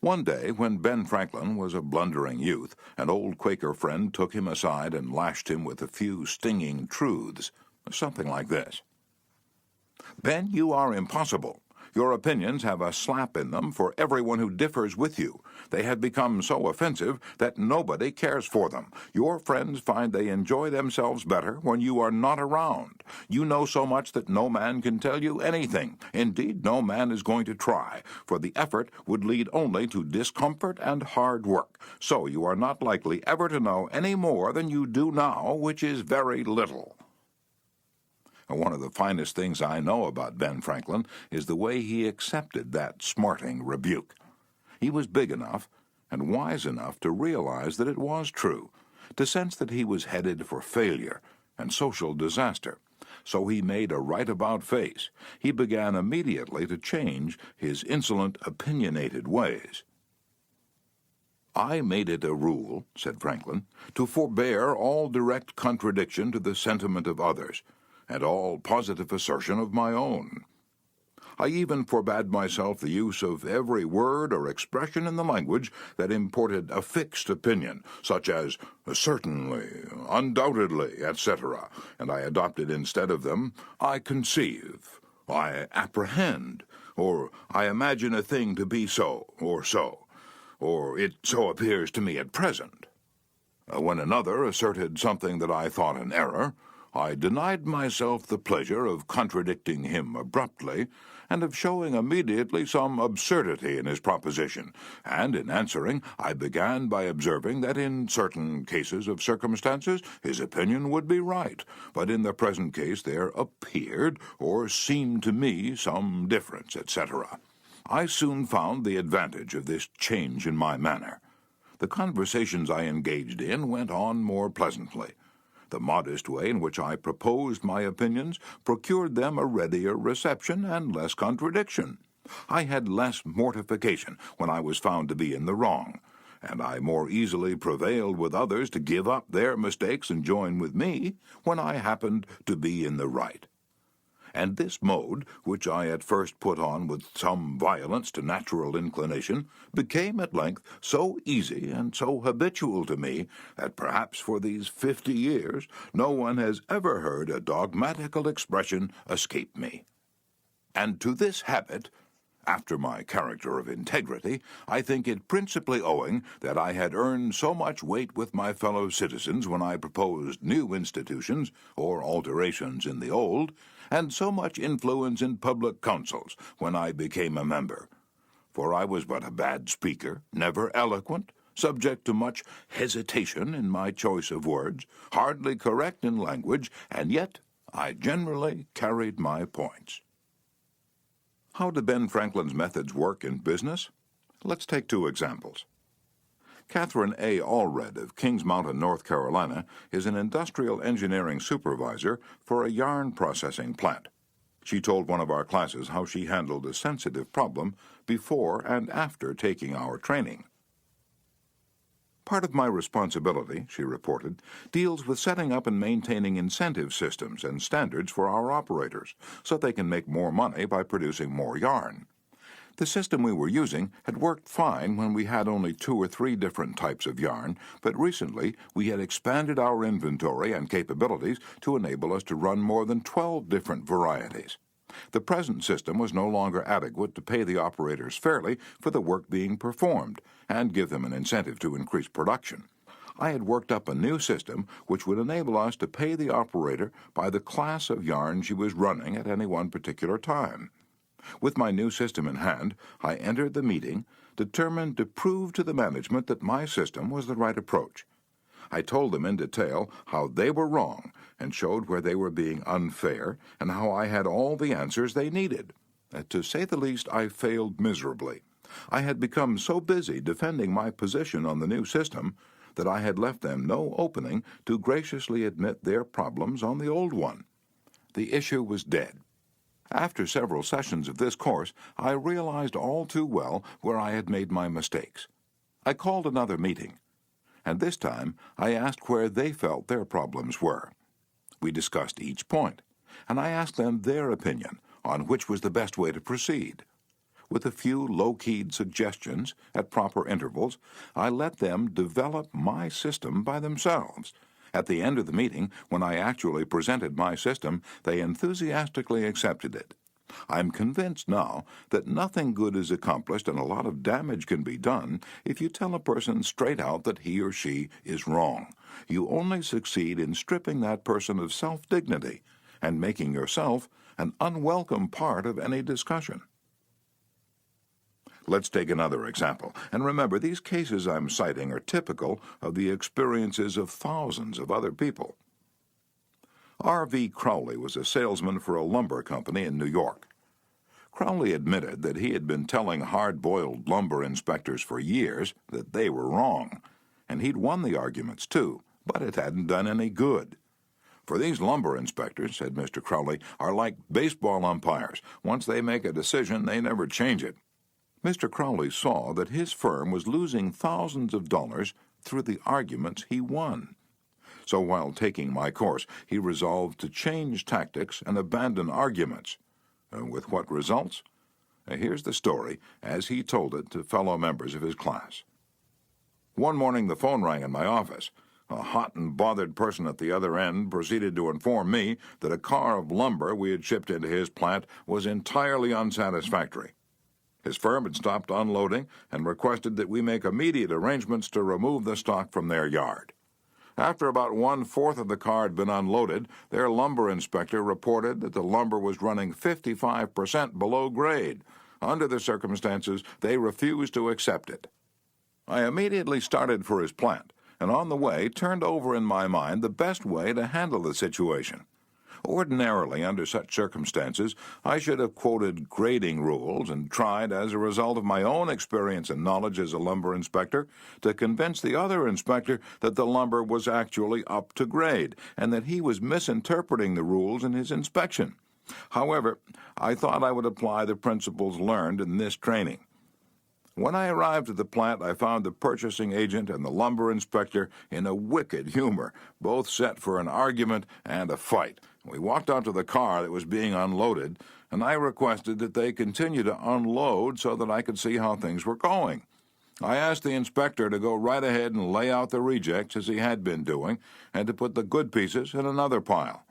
One day, when Ben Franklin was a blundering youth, an old Quaker friend took him aside and lashed him with a few stinging truths, something like this. "Ben, you are impossible. Your opinions have a slap in them for everyone who differs with you. They have become so offensive that nobody cares for them. Your friends find they enjoy themselves better when you are not around. You know so much that no man can tell you anything. Indeed, no man is going to try, for the effort would lead only to discomfort and hard work. So you are not likely ever to know any more than you do now, which is very little. One of the finest things I know about Ben Franklin is the way he accepted that smarting rebuke. He was big enough and wise enough to realize that it was true, to sense that he was headed for failure and social disaster. So he made a right-about face. He began immediately to change his insolent, opinionated ways. "I made it a rule," said Franklin, "to forbear all direct contradiction to the sentiment of others, and all positive assertion of my own. I even forbade myself the use of every word or expression in the language that imported a fixed opinion, such as certainly, undoubtedly, etc., and I adopted instead of them, I conceive, I apprehend, or I imagine a thing to be so, or it so appears to me at present. When another asserted something that I thought an error, I denied myself the pleasure of contradicting him abruptly, and of showing immediately some absurdity in his proposition, and in answering I began by observing that in certain cases of circumstances his opinion would be right, but in the present case there appeared or seemed to me some difference, etc. I soon found the advantage of this change in my manner. The conversations I engaged in went on more pleasantly. The modest way in which I proposed my opinions procured them a readier reception and less contradiction. I had less mortification when I was found to be in the wrong, and I more easily prevailed with others to give up their mistakes and join with me when I happened to be in the right. And this mode, which I at first put on with some violence to natural inclination, became at length so easy and so habitual to me that perhaps for these 50 years no one has ever heard a dogmatical expression escape me. And to this habit, after my character of integrity, I think it principally owing that I had earned so much weight with my fellow citizens when I proposed new institutions or alterations in the old, and so much influence in public councils when I became a member. For I was but a bad speaker, never eloquent, subject to much hesitation in my choice of words, hardly correct in language, and yet I generally carried my points. How did Ben Franklin's methods work in business? Let's take two examples. Catherine A. Allred of Kings Mountain, North Carolina, is an industrial engineering supervisor for a yarn processing plant. She told one of our classes how she handled a sensitive problem before and after taking our training. "Part of my responsibility," she reported, "deals with setting up and maintaining incentive systems and standards for our operators so they can make more money by producing more yarn. The system we were using had worked fine when we had only 2 or 3 different types of yarn, but recently we had expanded our inventory and capabilities to enable us to run more than 12 different varieties. The present system was no longer adequate to pay the operators fairly for the work being performed and give them an incentive to increase production. I had worked up a new system which would enable us to pay the operator by the class of yarn she was running at any one particular time. With my new system in hand, I entered the meeting, determined to prove to the management that my system was the right approach. I told them in detail how they were wrong and showed where they were being unfair and how I had all the answers they needed. To say the least, I failed miserably. I had become so busy defending my position on the new system that I had left them no opening to graciously admit their problems on the old one. The issue was dead. After several sessions of this course, I realized all too well where I had made my mistakes. I called another meeting, and this time I asked where they felt their problems were. We discussed each point, and I asked them their opinion on which was the best way to proceed. With a few low-keyed suggestions at proper intervals, I let them develop my system by themselves. At the end of the meeting, when I actually presented my system, they enthusiastically accepted it. I'm convinced now that nothing good is accomplished and a lot of damage can be done if you tell a person straight out that he or she is wrong. You only succeed in stripping that person of self-dignity and making yourself an unwelcome part of any discussion. Let's take another example. And remember, these cases I'm citing are typical of the experiences of thousands of other people. R.V. Crowley was a salesman for a lumber company in New York. Crowley admitted that he had been telling hard-boiled lumber inspectors for years that they were wrong, and he'd won the arguments too, but it hadn't done any good. For these lumber inspectors, said Mr. Crowley, are like baseball umpires. Once they make a decision, they never change it. Mr. Crowley saw that his firm was losing thousands of dollars through the arguments he won. So while taking my course, he resolved to change tactics and abandon arguments. With what results? Here's the story as he told it to fellow members of his class. One morning the phone rang in my office. A hot and bothered person at the other end proceeded to inform me that a car of lumber we had shipped into his plant was entirely unsatisfactory. His firm had stopped unloading and requested that we make immediate arrangements to remove the stock from their yard. After about 1/4 of the car had been unloaded, their lumber inspector reported that the lumber was running 55% below grade. Under the circumstances, they refused to accept it. I immediately started for his plant, and on the way turned over in my mind the best way to handle the situation. Ordinarily, under such circumstances, I should have quoted grading rules and tried, as a result of my own experience and knowledge as a lumber inspector, to convince the other inspector that the lumber was actually up to grade and that he was misinterpreting the rules in his inspection. However, I thought I would apply the principles learned in this training. When I arrived at the plant, I found the purchasing agent and the lumber inspector in a wicked humor, both set for an argument and a fight. We walked out to the car that was being unloaded, and I requested that they continue to unload so that I could see how things were going. I asked the inspector to go right ahead and lay out the rejects as he had been doing, and to put the good pieces in another pile.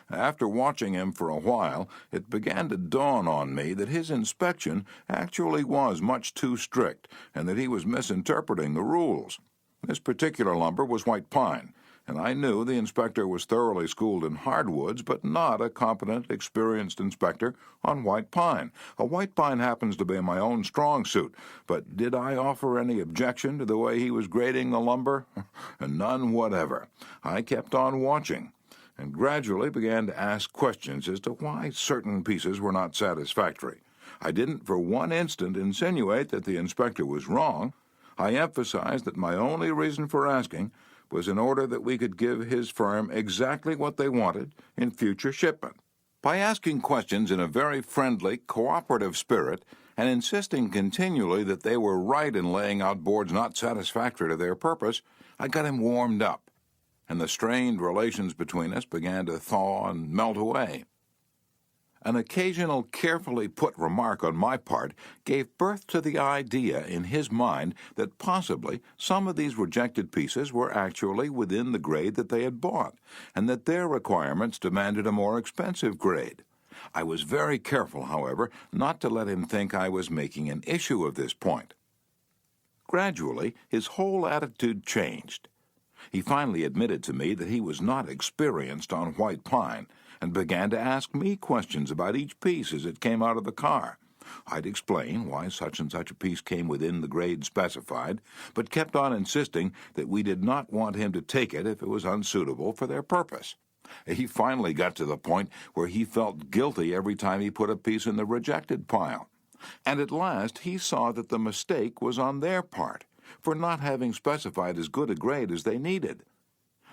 After watching him for a while, it began to dawn on me that his inspection actually was much too strict, and that he was misinterpreting the rules. This particular lumber was white pine, and I knew the inspector was thoroughly schooled in hardwoods, but not a competent, experienced inspector on white pine. A white pine happens to be my own strong suit, but did I offer any objection to the way he was grading the lumber? None whatever. I kept on watching, and gradually began to ask questions as to why certain pieces were not satisfactory. I didn't for one instant insinuate that the inspector was wrong. I emphasized that my only reason for asking was in order that we could give his firm exactly what they wanted in future shipment. By asking questions in a very friendly, cooperative spirit and insisting continually that they were right in laying out boards not satisfactory to their purpose, I got him warmed up, and the strained relations between us began to thaw and melt away. An occasional carefully put remark on my part gave birth to the idea in his mind that possibly some of these rejected pieces were actually within the grade that they had bought, and that their requirements demanded a more expensive grade. I was very careful, however, not to let him think I was making an issue of this point. Gradually, his whole attitude changed. He finally admitted to me that he was not experienced on white pine, and began to ask me questions about each piece as it came out of the car. I'd explain why such and such a piece came within the grade specified, but kept on insisting that we did not want him to take it if it was unsuitable for their purpose. He finally got to the point where he felt guilty every time he put a piece in the rejected pile. And at last he saw that the mistake was on their part for not having specified as good a grade as they needed.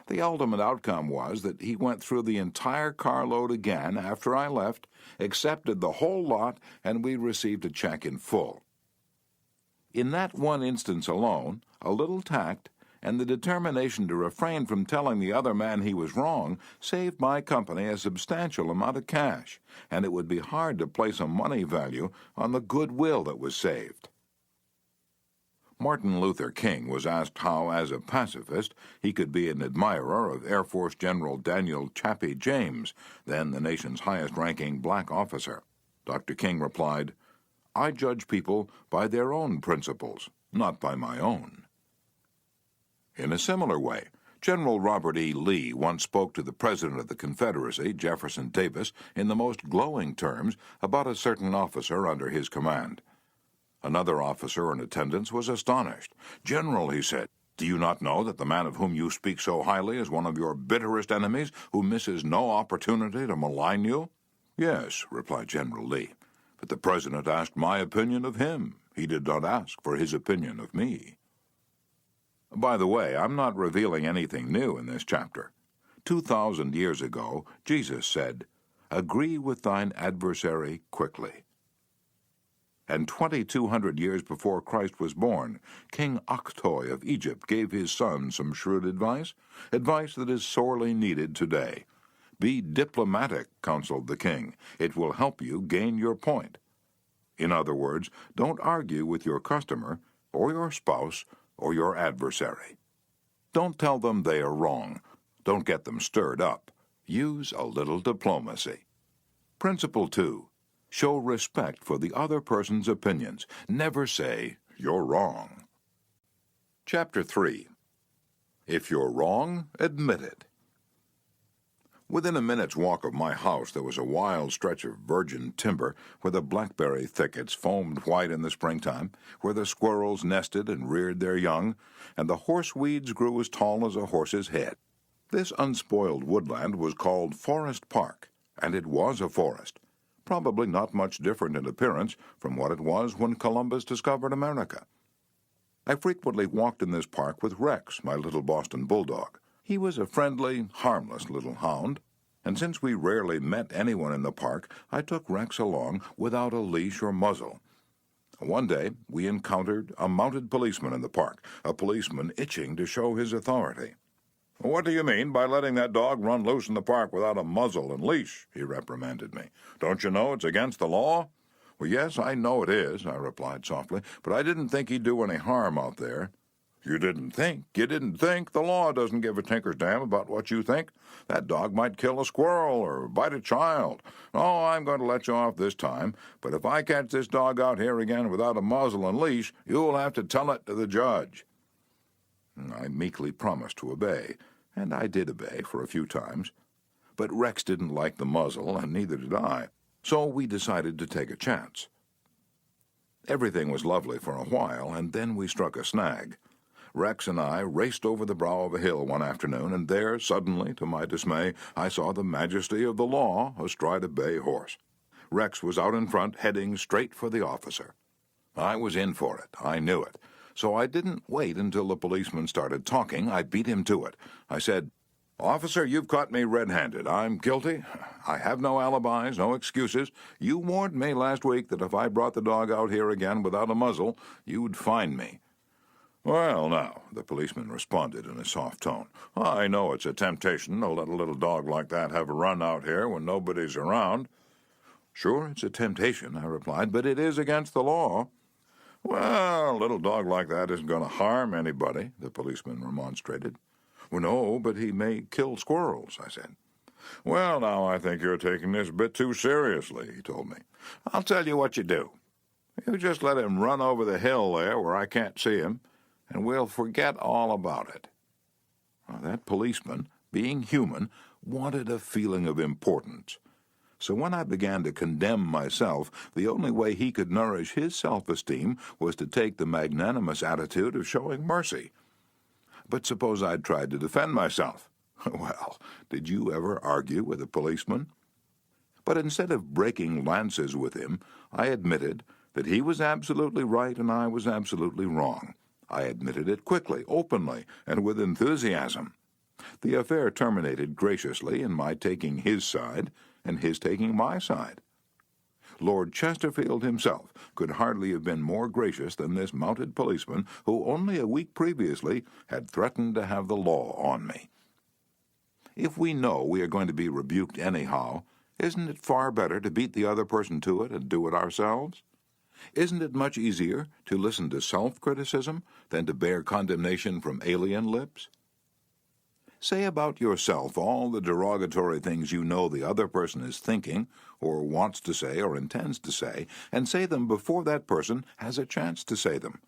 The ultimate outcome was that he went through the entire carload again after I left, accepted the whole lot, and we received a check in full. In that one instance alone, a little tact and the determination to refrain from telling the other man he was wrong saved my company a substantial amount of cash, and it would be hard to place a money value on the goodwill that was saved. Martin Luther King was asked how, as a pacifist, he could be an admirer of Air Force General Daniel Chappie James, then the nation's highest-ranking black officer. Dr. King replied, "I judge people by their own principles, not by my own." In a similar way, General Robert E. Lee once spoke to the President of the Confederacy, Jefferson Davis, in the most glowing terms about a certain officer under his command. Another officer in attendance was astonished. "General," he said, "do you not know that the man of whom you speak so highly is one of your bitterest enemies, who misses no opportunity to malign you?" "Yes," replied General Lee, "but the President asked my opinion of him. He did not ask for his opinion of me." By the way, I'm not revealing anything new in this chapter. 2,000 years ago, Jesus said, "Agree with thine adversary quickly." And 2,200 years before Christ was born, King Akhtoi of Egypt gave his son some shrewd advice that is sorely needed today. "Be diplomatic," counseled the king. "It will help you gain your point." In other words, don't argue with your customer, or your spouse, or your adversary. Don't tell them they are wrong. Don't get them stirred up. Use a little diplomacy. Principle 2. Show respect for the other person's opinions. Never say, "You're wrong." Chapter 3. If you're wrong, admit it. Within a minute's walk of my house there was a wild stretch of virgin timber where the blackberry thickets foamed white in the springtime, where the squirrels nested and reared their young, and the horseweeds grew as tall as a horse's head. This unspoiled woodland was called Forest Park, and it was a forest, probably not much different in appearance from what it was when Columbus discovered America. I frequently walked in this park with Rex, my little Boston bulldog. He was a friendly, harmless little hound, and since we rarely met anyone in the park, I took Rex along without a leash or muzzle. One day, we encountered a mounted policeman in the park, a policeman itching to show his authority. "What do you mean by letting that dog run loose in the park without a muzzle and leash?" he reprimanded me. "Don't you know it's against the law?" "Well, yes, I know it is," I replied softly, "but I didn't think he'd do any harm out there." "You didn't think? You didn't think? The law doesn't give a tinker's damn about what you think. That dog might kill a squirrel or bite a child. Oh, I'm going to let you off this time, but if I catch this dog out here again without a muzzle and leash, you'll have to tell it to the judge." I meekly promised to obey, and I did obey for a few times. But Rex didn't like the muzzle, and neither did I, so we decided to take a chance. Everything was lovely for a while, and then we struck a snag. Rex and I raced over the brow of a hill one afternoon, and there, suddenly, to my dismay, I saw the majesty of the law astride a bay horse. Rex was out in front, heading straight for the officer. I was in for it. I knew it. So I didn't wait until the policeman started talking. I beat him to it. I said, "Officer, you've caught me red-handed. I'm guilty. I have no alibis, no excuses. You warned me last week that if I brought the dog out here again without a muzzle, you'd fine me." "Well, now," the policeman responded in a soft tone, "I know it's a temptation to let a little dog like that have a run out here when nobody's around." "Sure, it's a temptation," I replied, "but it is against the law." "Well, a little dog like that isn't going to harm anybody," the policeman remonstrated. "Well, no, but he may kill squirrels," I said. "Well, now, I think you're taking this a bit too seriously," he told me. "I'll tell you what you do. You just let him run over the hill there where I can't see him, and we'll forget all about it." Now, that policeman, being human, wanted a feeling of importance. So when I began to condemn myself, the only way he could nourish his self-esteem was to take the magnanimous attitude of showing mercy. But suppose I'd tried to defend myself. Well, did you ever argue with a policeman? But instead of breaking lances with him, I admitted that he was absolutely right and I was absolutely wrong. I admitted it quickly, openly, and with enthusiasm. The affair terminated graciously in my taking his side and his taking my side. Lord Chesterfield himself could hardly have been more gracious than this mounted policeman who only a week previously had threatened to have the law on me. If we know we are going to be rebuked anyhow, isn't it far better to beat the other person to it and do it ourselves? Isn't it much easier to listen to self-criticism than to bear condemnation from alien lips? Say about yourself all the derogatory things you know the other person is thinking, or wants to say, or intends to say, and say them before that person has a chance to say them.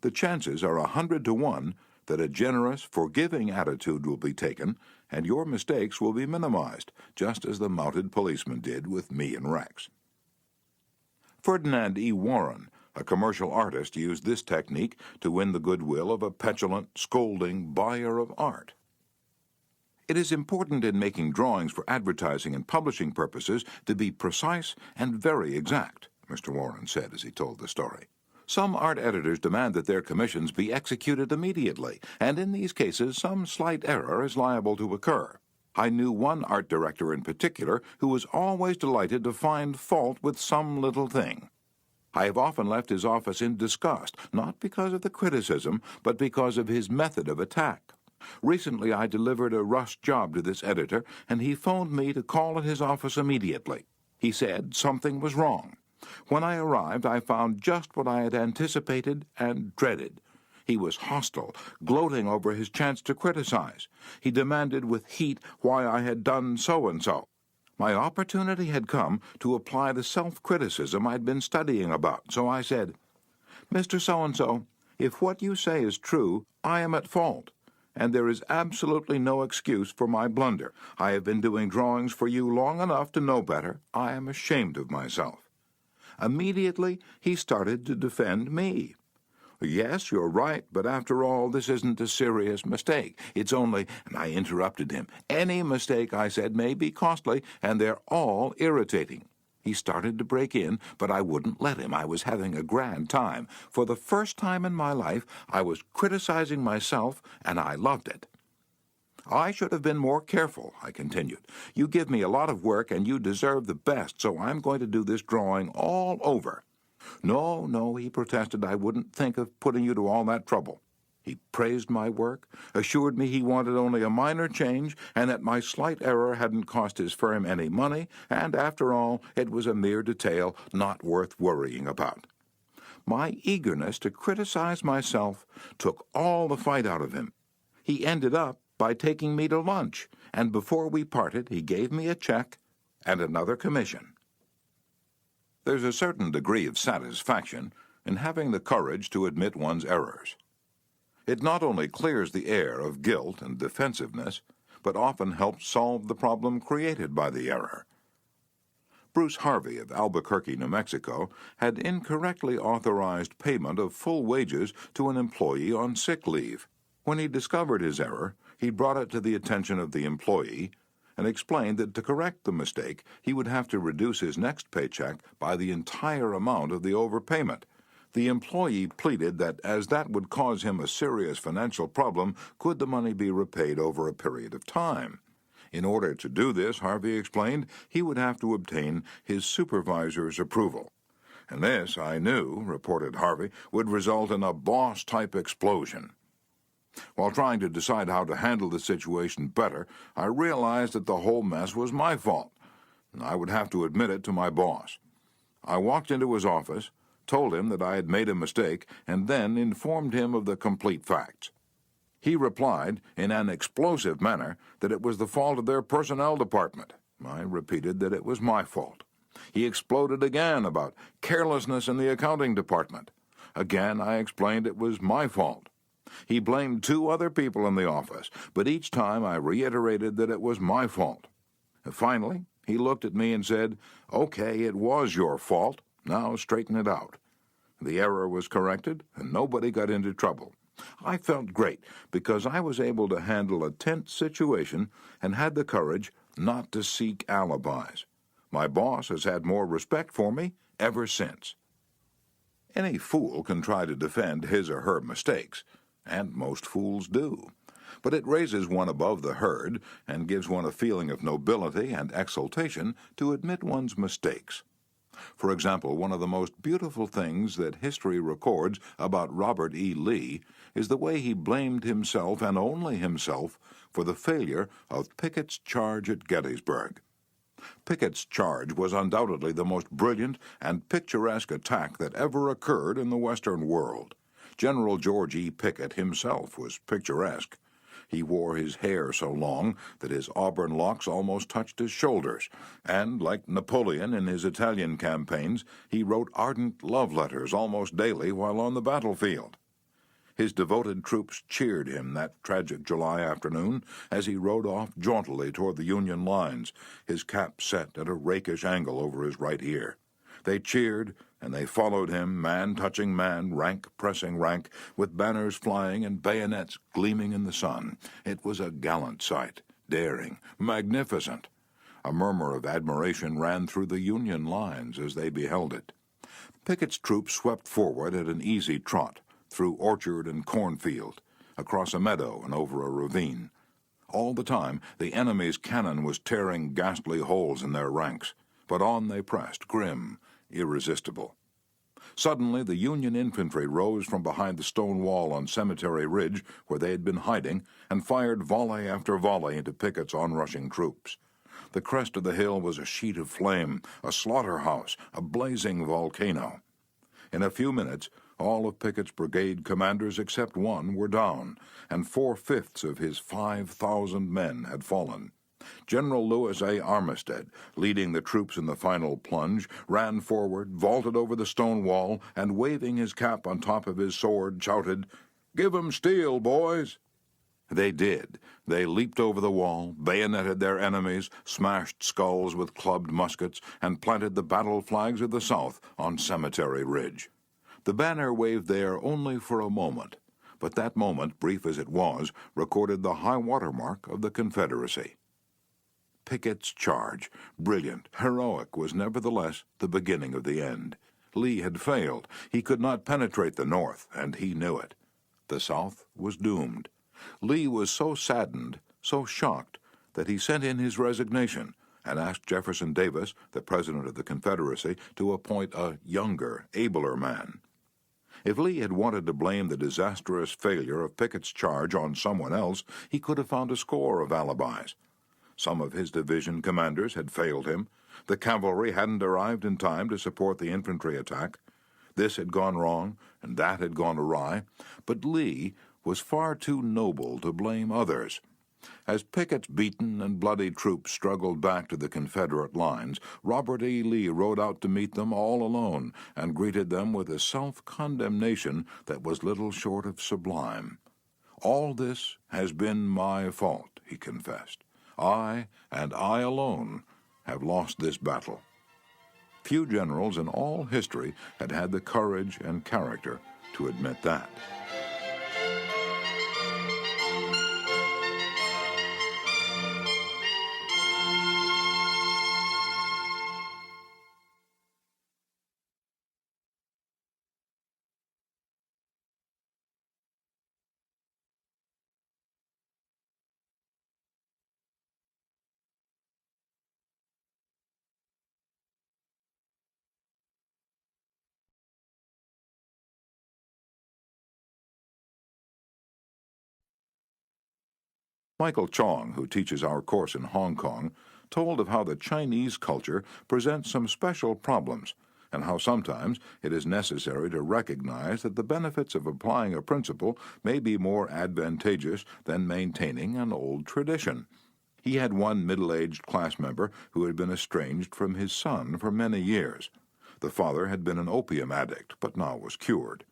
The chances are 100 to 1 that a generous, forgiving attitude will be taken, and your mistakes will be minimized, just as the mounted policeman did with me and Rex. Ferdinand E. Warren, a commercial artist, used this technique to win the goodwill of a petulant, scolding buyer of art. It is important in making drawings for advertising and publishing purposes to be precise and very exact, Mr. Warren said as he told the story. Some art editors demand that their commissions be executed immediately, and in these cases some slight error is liable to occur. I knew one art director in particular who was always delighted to find fault with some little thing. I have often left his office in disgust, not because of the criticism, but because of his method of attack. Recently I delivered a rush job to this editor, and he phoned me to call at his office immediately. He said something was wrong. When I arrived, I found just what I had anticipated and dreaded. He was hostile, gloating over his chance to criticize. He demanded with heat why I had done so-and-so. My opportunity had come to apply the self-criticism I'd been studying about, so I said, "Mr. So-and-so, if what you say is true, I am at fault, and there is absolutely no excuse for my blunder. I have been doing drawings for you long enough to know better. I am ashamed of myself." Immediately, he started to defend me. "Yes, you're right, but after all, this isn't a serious mistake. It's only—" and I interrupted him. "Any mistake," I said, "may be costly, and they're all irritating." He started to break in, but I wouldn't let him. I was having a grand time. For the first time in my life, I was criticizing myself, and I loved it. "I should have been more careful," I continued. "You give me a lot of work, and you deserve the best, so I'm going to do this drawing all over." No, he protested. "I wouldn't think of putting you to all that trouble." He praised my work, assured me he wanted only a minor change, and that my slight error hadn't cost his firm any money, and after all, it was a mere detail not worth worrying about. My eagerness to criticize myself took all the fight out of him. He ended up by taking me to lunch, and before we parted, he gave me a check and another commission. There's a certain degree of satisfaction in having the courage to admit one's errors. It not only clears the air of guilt and defensiveness, but often helps solve the problem created by the error. Bruce Harvey of Albuquerque, New Mexico, had incorrectly authorized payment of full wages to an employee on sick leave. When he discovered his error, he brought it to the attention of the employee and explained that to correct the mistake, he would have to reduce his next paycheck by the entire amount of the overpayment. The employee pleaded that as that would cause him a serious financial problem, could the money be repaid over a period of time? In order to do this, Harvey explained, he would have to obtain his supervisor's approval. And this, I knew, reported Harvey, would result in a boss-type explosion. While trying to decide how to handle the situation better, I realized that the whole mess was my fault. I would have to admit it to my boss. I walked into his office, told him that I had made a mistake, and then informed him of the complete facts. He replied, in an explosive manner, that it was the fault of their personnel department. I repeated that it was my fault. He exploded again about carelessness in the accounting department. Again, I explained it was my fault. He blamed 2 other people in the office, but each time I reiterated that it was my fault. Finally, he looked at me and said, "Okay, it was your fault. Now straighten it out." The error was corrected, and nobody got into trouble. I felt great because I was able to handle a tense situation and had the courage not to seek alibis. My boss has had more respect for me ever since. Any fool can try to defend his or her mistakes, and most fools do. But it raises one above the herd and gives one a feeling of nobility and exultation to admit one's mistakes. For example, one of the most beautiful things that history records about Robert E. Lee is the way he blamed himself and only himself for the failure of Pickett's charge at Gettysburg. Pickett's charge was undoubtedly the most brilliant and picturesque attack that ever occurred in the Western world. General George E. Pickett himself was picturesque. He wore his hair so long that his auburn locks almost touched his shoulders, and, like Napoleon in his Italian campaigns, he wrote ardent love letters almost daily while on the battlefield. His devoted troops cheered him that tragic July afternoon as he rode off jauntily toward the Union lines, his cap set at a rakish angle over his right ear. They cheered, and they followed him, man touching man, rank pressing rank, with banners flying and bayonets gleaming in the sun. It was a gallant sight, daring, magnificent. A murmur of admiration ran through the Union lines as they beheld it. Pickett's troops swept forward at an easy trot, through orchard and cornfield, across a meadow and over a ravine. All the time, the enemy's cannon was tearing ghastly holes in their ranks, but on they pressed, grim, irresistible. Suddenly, the Union infantry rose from behind the stone wall on Cemetery Ridge, where they had been hiding, and fired volley after volley into Pickett's onrushing troops. The crest of the hill was a sheet of flame, a slaughterhouse, a blazing volcano. In a few minutes, all of Pickett's brigade commanders except one were down, and 4/5 of his 5,000 men had fallen. General Lewis A. Armistead, leading the troops in the final plunge, ran forward, vaulted over the stone wall, and waving his cap on top of his sword, shouted, "Give 'em steel, boys!" They did. They leaped over the wall, bayoneted their enemies, smashed skulls with clubbed muskets, and planted the battle flags of the South on Cemetery Ridge. The banner waved there only for a moment, but that moment, brief as it was, recorded the high water mark of the Confederacy. Pickett's charge, brilliant, heroic, was nevertheless the beginning of the end. Lee had failed. He could not penetrate the North, and he knew it. The South was doomed. Lee was so saddened, so shocked, that he sent in his resignation and asked Jefferson Davis, the president of the Confederacy, to appoint a younger, abler man. If Lee had wanted to blame the disastrous failure of Pickett's charge on someone else, he could have found a score of alibis. Some of his division commanders had failed him. The cavalry hadn't arrived in time to support the infantry attack. This had gone wrong, and that had gone awry. But Lee was far too noble to blame others. As Pickett's beaten and bloody troops struggled back to the Confederate lines, Robert E. Lee rode out to meet them all alone and greeted them with a self-condemnation that was little short of sublime. "All this has been my fault," he confessed. "I, and I alone, have lost this battle." Few generals in all history had had the courage and character to admit that. Michael Chong, who teaches our course in Hong Kong, told of how the Chinese culture presents some special problems, and how sometimes it is necessary to recognize that the benefits of applying a principle may be more advantageous than maintaining an old tradition. He had one middle-aged class member who had been estranged from his son for many years. The father had been an opium addict, but now was cured.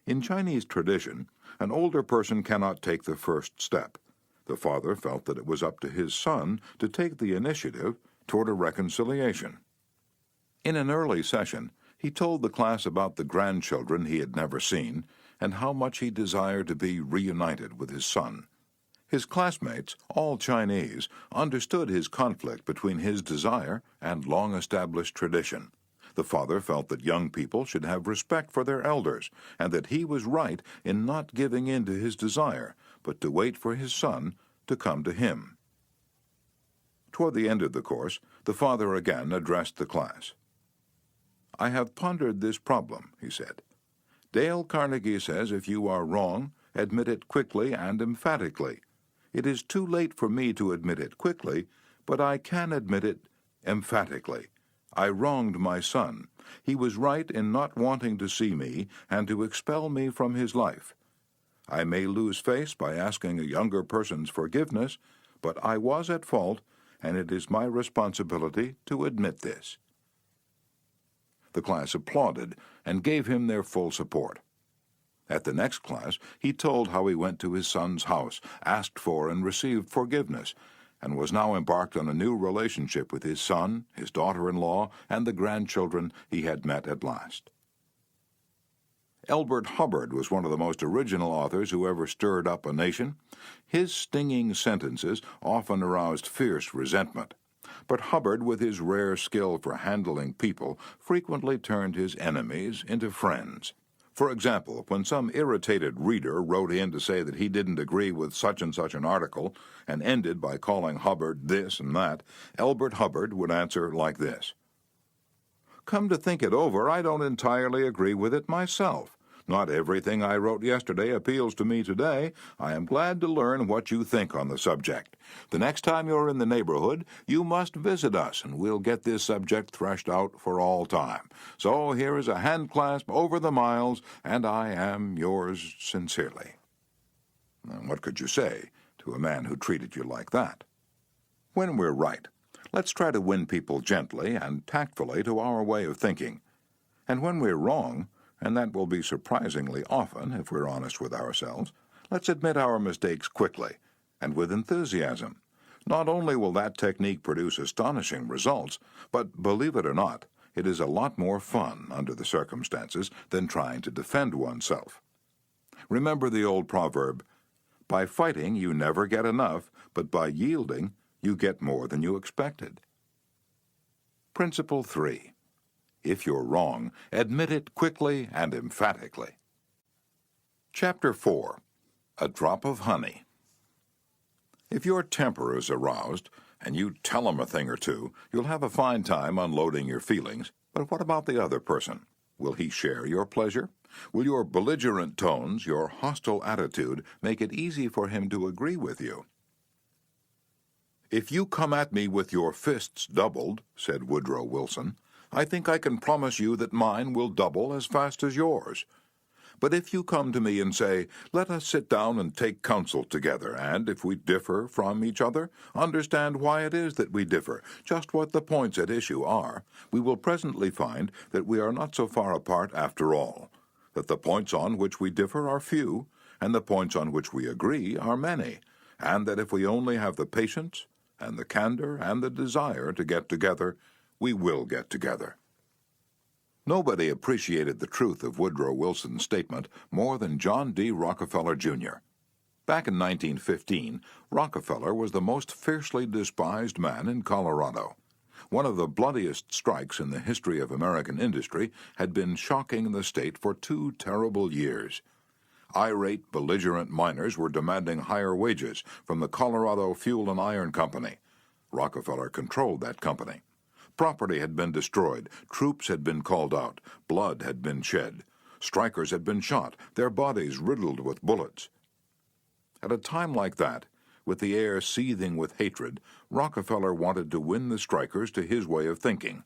In Chinese tradition, an older person cannot take the first step. The father felt that it was up to his son to take the initiative toward a reconciliation. In an early session, he told the class about the grandchildren he had never seen and how much he desired to be reunited with his son. His classmates, all Chinese, understood his conflict between his desire and long-established tradition. The father felt that young people should have respect for their elders and that he was right in not giving in to his desire, but to wait for his son to come to him. Toward the end of the course, the father again addressed the class. "I have pondered this problem," he said. "Dale Carnegie says if you are wrong, admit it quickly and emphatically. It is too late for me to admit it quickly, but I can admit it emphatically. I wronged my son. He was right in not wanting to see me and to expel me from his life. I may lose face by asking a younger person's forgiveness, but I was at fault, and it is my responsibility to admit this." The class applauded and gave him their full support. At the next class, he told how he went to his son's house, asked for and received forgiveness, and was now embarked on a new relationship with his son, his daughter-in-law, and the grandchildren he had met at last. Elbert Hubbard was one of the most original authors who ever stirred up a nation. His stinging sentences often aroused fierce resentment. But Hubbard, with his rare skill for handling people, frequently turned his enemies into friends. For example, when some irritated reader wrote in to say that he didn't agree with such and such an article and ended by calling Hubbard this and that, Elbert Hubbard would answer like this: "Come to think it over, I don't entirely agree with it myself. Not everything I wrote yesterday appeals to me today. I am glad to learn what you think on the subject. The next time you're in the neighborhood, you must visit us, and we'll get this subject threshed out for all time. So here is a hand clasp over the miles, and I am yours sincerely." And what could you say to a man who treated you like that? When we're right, let's try to win people gently and tactfully to our way of thinking. And when we're wrong, and that will be surprisingly often if we're honest with ourselves, let's admit our mistakes quickly and with enthusiasm. Not only will that technique produce astonishing results, but believe it or not, it is a lot more fun under the circumstances than trying to defend oneself. Remember the old proverb, "By fighting you never get enough, but by yielding you get more than you expected." Principle 3. If you're wrong, admit it quickly and emphatically. Chapter 4. A Drop of Honey. If your temper is aroused, and you tell 'em a thing or two, you'll have a fine time unloading your feelings. But what about the other person? Will he share your pleasure? Will your belligerent tones, your hostile attitude, make it easy for him to agree with you? "If you come at me with your fists doubled," said Woodrow Wilson, "I think I can promise you that mine will double as fast as yours. But if you come to me and say, 'Let us sit down and take counsel together, and if we differ from each other, understand why it is that we differ, just what the points at issue are,' we will presently find that we are not so far apart after all, that the points on which we differ are few, and the points on which we agree are many, and that if we only have the patience and the candor and the desire to get together, we will get together." Nobody appreciated the truth of Woodrow Wilson's statement more than John D. Rockefeller, Jr. Back in 1915, Rockefeller was the most fiercely despised man in Colorado. One of the bloodiest strikes in the history of American industry had been shocking the state for 2 terrible years. Irate, belligerent miners were demanding higher wages from the Colorado Fuel and Iron Company. Rockefeller controlled that company. Property had been destroyed, troops had been called out, blood had been shed. Strikers had been shot, their bodies riddled with bullets. At a time like that, with the air seething with hatred, Rockefeller wanted to win the strikers to his way of thinking.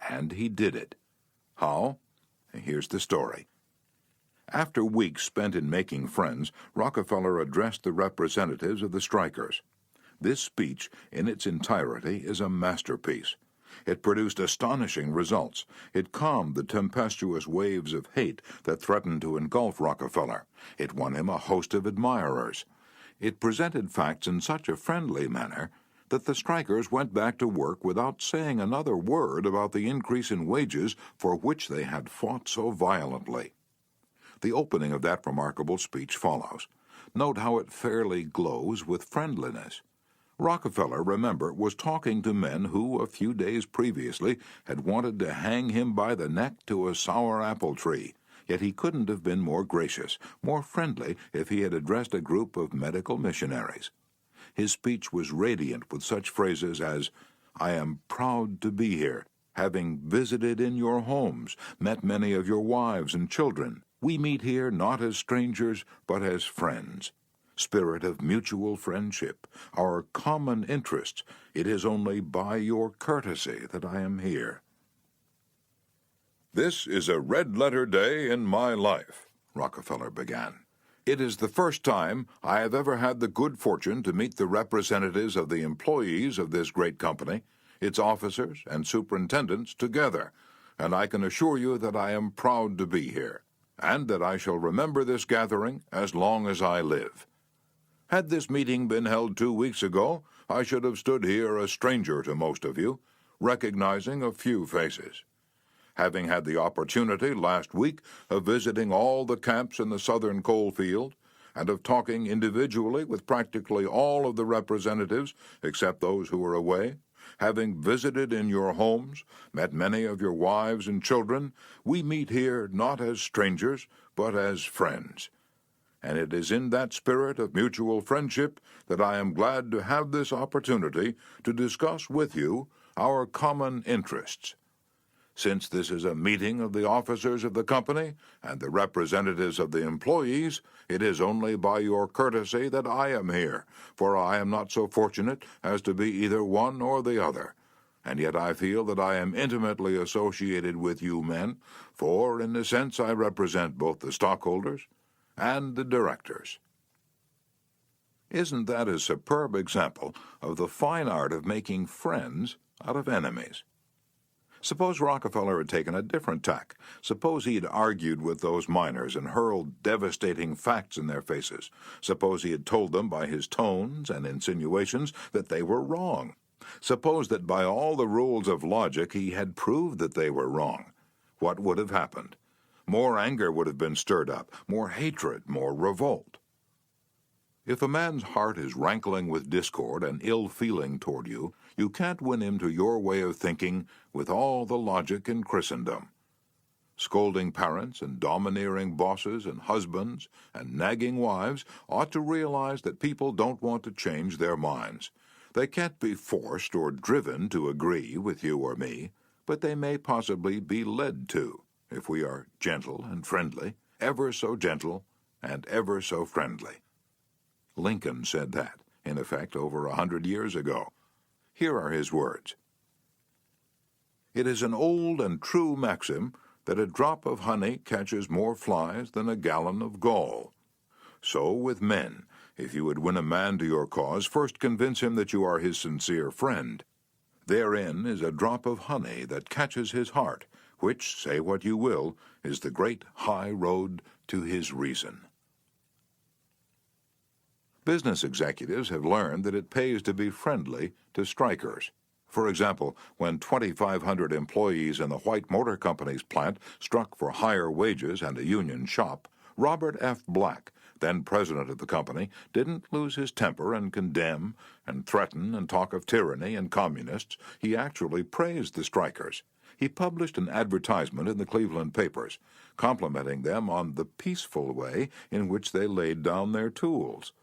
And he did it. How? Here's the story. After weeks spent in making friends, Rockefeller addressed the representatives of the strikers. This speech, in its entirety, is a masterpiece. It produced astonishing results. It calmed the tempestuous waves of hate that threatened to engulf Rockefeller. It won him a host of admirers. It presented facts in such a friendly manner that the strikers went back to work without saying another word about the increase in wages for which they had fought so violently. The opening of that remarkable speech follows. Note how it fairly glows with friendliness. Rockefeller, remember, was talking to men who, a few days previously, had wanted to hang him by the neck to a sour apple tree. Yet he couldn't have been more gracious, more friendly, if he had addressed a group of medical missionaries. His speech was radiant with such phrases as, "I am proud to be here, having visited in your homes, met many of your wives and children. We meet here not as strangers, but as friends. Spirit of mutual friendship, our common interests. It is only by your courtesy that I am here." "This is a red-letter day in my life," Rockefeller began. It is the first time I have ever had the good fortune to meet the representatives of the employees of this great company, its officers and superintendents together, and I can assure you that I am proud to be here, and that I shall remember this gathering as long as I live. Had this meeting been held 2 weeks ago, I should have stood here a stranger to most of you, recognizing a few faces. Having had the opportunity last week of visiting all the camps in the southern coal field, and of talking individually with practically all of the representatives except those who were away, having visited in your homes, met many of your wives and children, we meet here not as strangers, but as friends. And it is in that spirit of mutual friendship that I am glad to have this opportunity to discuss with you our common interests. Since this is a meeting of the officers of the company and the representatives of the employees, it is only by your courtesy that I am here, for I am not so fortunate as to be either one or the other. And yet I feel that I am intimately associated with you men, for in a sense I represent both the stockholders and the directors. Isn't that a superb example of the fine art of making friends out of enemies? Suppose Rockefeller had taken a different tack. Suppose he had argued with those miners and hurled devastating facts in their faces. Suppose he had told them by his tones and insinuations that they were wrong. Suppose that by all the rules of logic he had proved that they were wrong. What would have happened? More anger would have been stirred up, more hatred, more revolt. If a man's heart is rankling with discord and ill feeling toward you, you can't win him to your way of thinking with all the logic in Christendom. Scolding parents and domineering bosses and husbands and nagging wives ought to realize that people don't want to change their minds. They can't be forced or driven to agree with you or me, but they may possibly be led to, if we are gentle and friendly, ever so gentle and ever so friendly. Lincoln said that, in effect, over 100 years ago. Here are his words. It is an old and true maxim that a drop of honey catches more flies than a gallon of gall. So with men, if you would win a man to your cause, first convince him that you are his sincere friend. Therein is a drop of honey that catches his heart, which, say what you will, is the great high road to his reason. Business executives have learned that it pays to be friendly to strikers. For example, when 2,500 employees in the White Motor Company's plant struck for higher wages and a union shop, Robert F. Black, then president of the company, didn't lose his temper and condemn and threaten and talk of tyranny and communists. He actually praised the strikers. He published an advertisement in the Cleveland papers, complimenting them on the peaceful way in which they laid down their tools.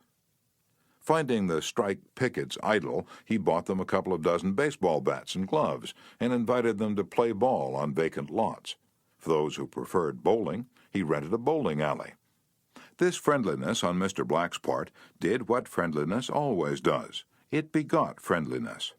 Finding the strike pickets idle, he bought them a couple of dozen baseball bats and gloves and invited them to play ball on vacant lots. For those who preferred bowling, he rented a bowling alley. This friendliness on Mr. Black's part did what friendliness always does. It begot friendliness.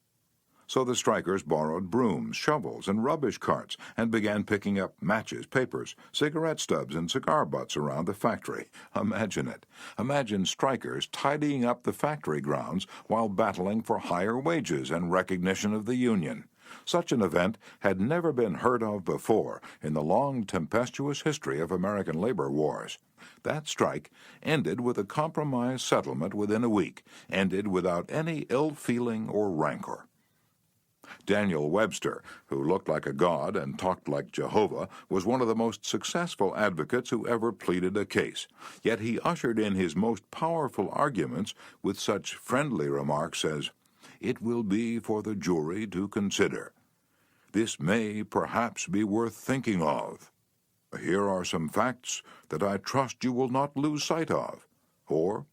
So the strikers borrowed brooms, shovels, and rubbish carts and began picking up matches, papers, cigarette stubs, and cigar butts around the factory. Imagine it. Imagine strikers tidying up the factory grounds while battling for higher wages and recognition of the union. Such an event had never been heard of before in the long, tempestuous history of American labor wars. That strike ended with a compromise settlement within a week, ended without any ill feeling or rancor. Daniel Webster, who looked like a god and talked like Jehovah, was one of the most successful advocates who ever pleaded a case. Yet he ushered in his most powerful arguments with such friendly remarks as, "It will be for the jury to consider. This may perhaps be worth thinking of. Here are some facts that I trust you will not lose sight of." Or,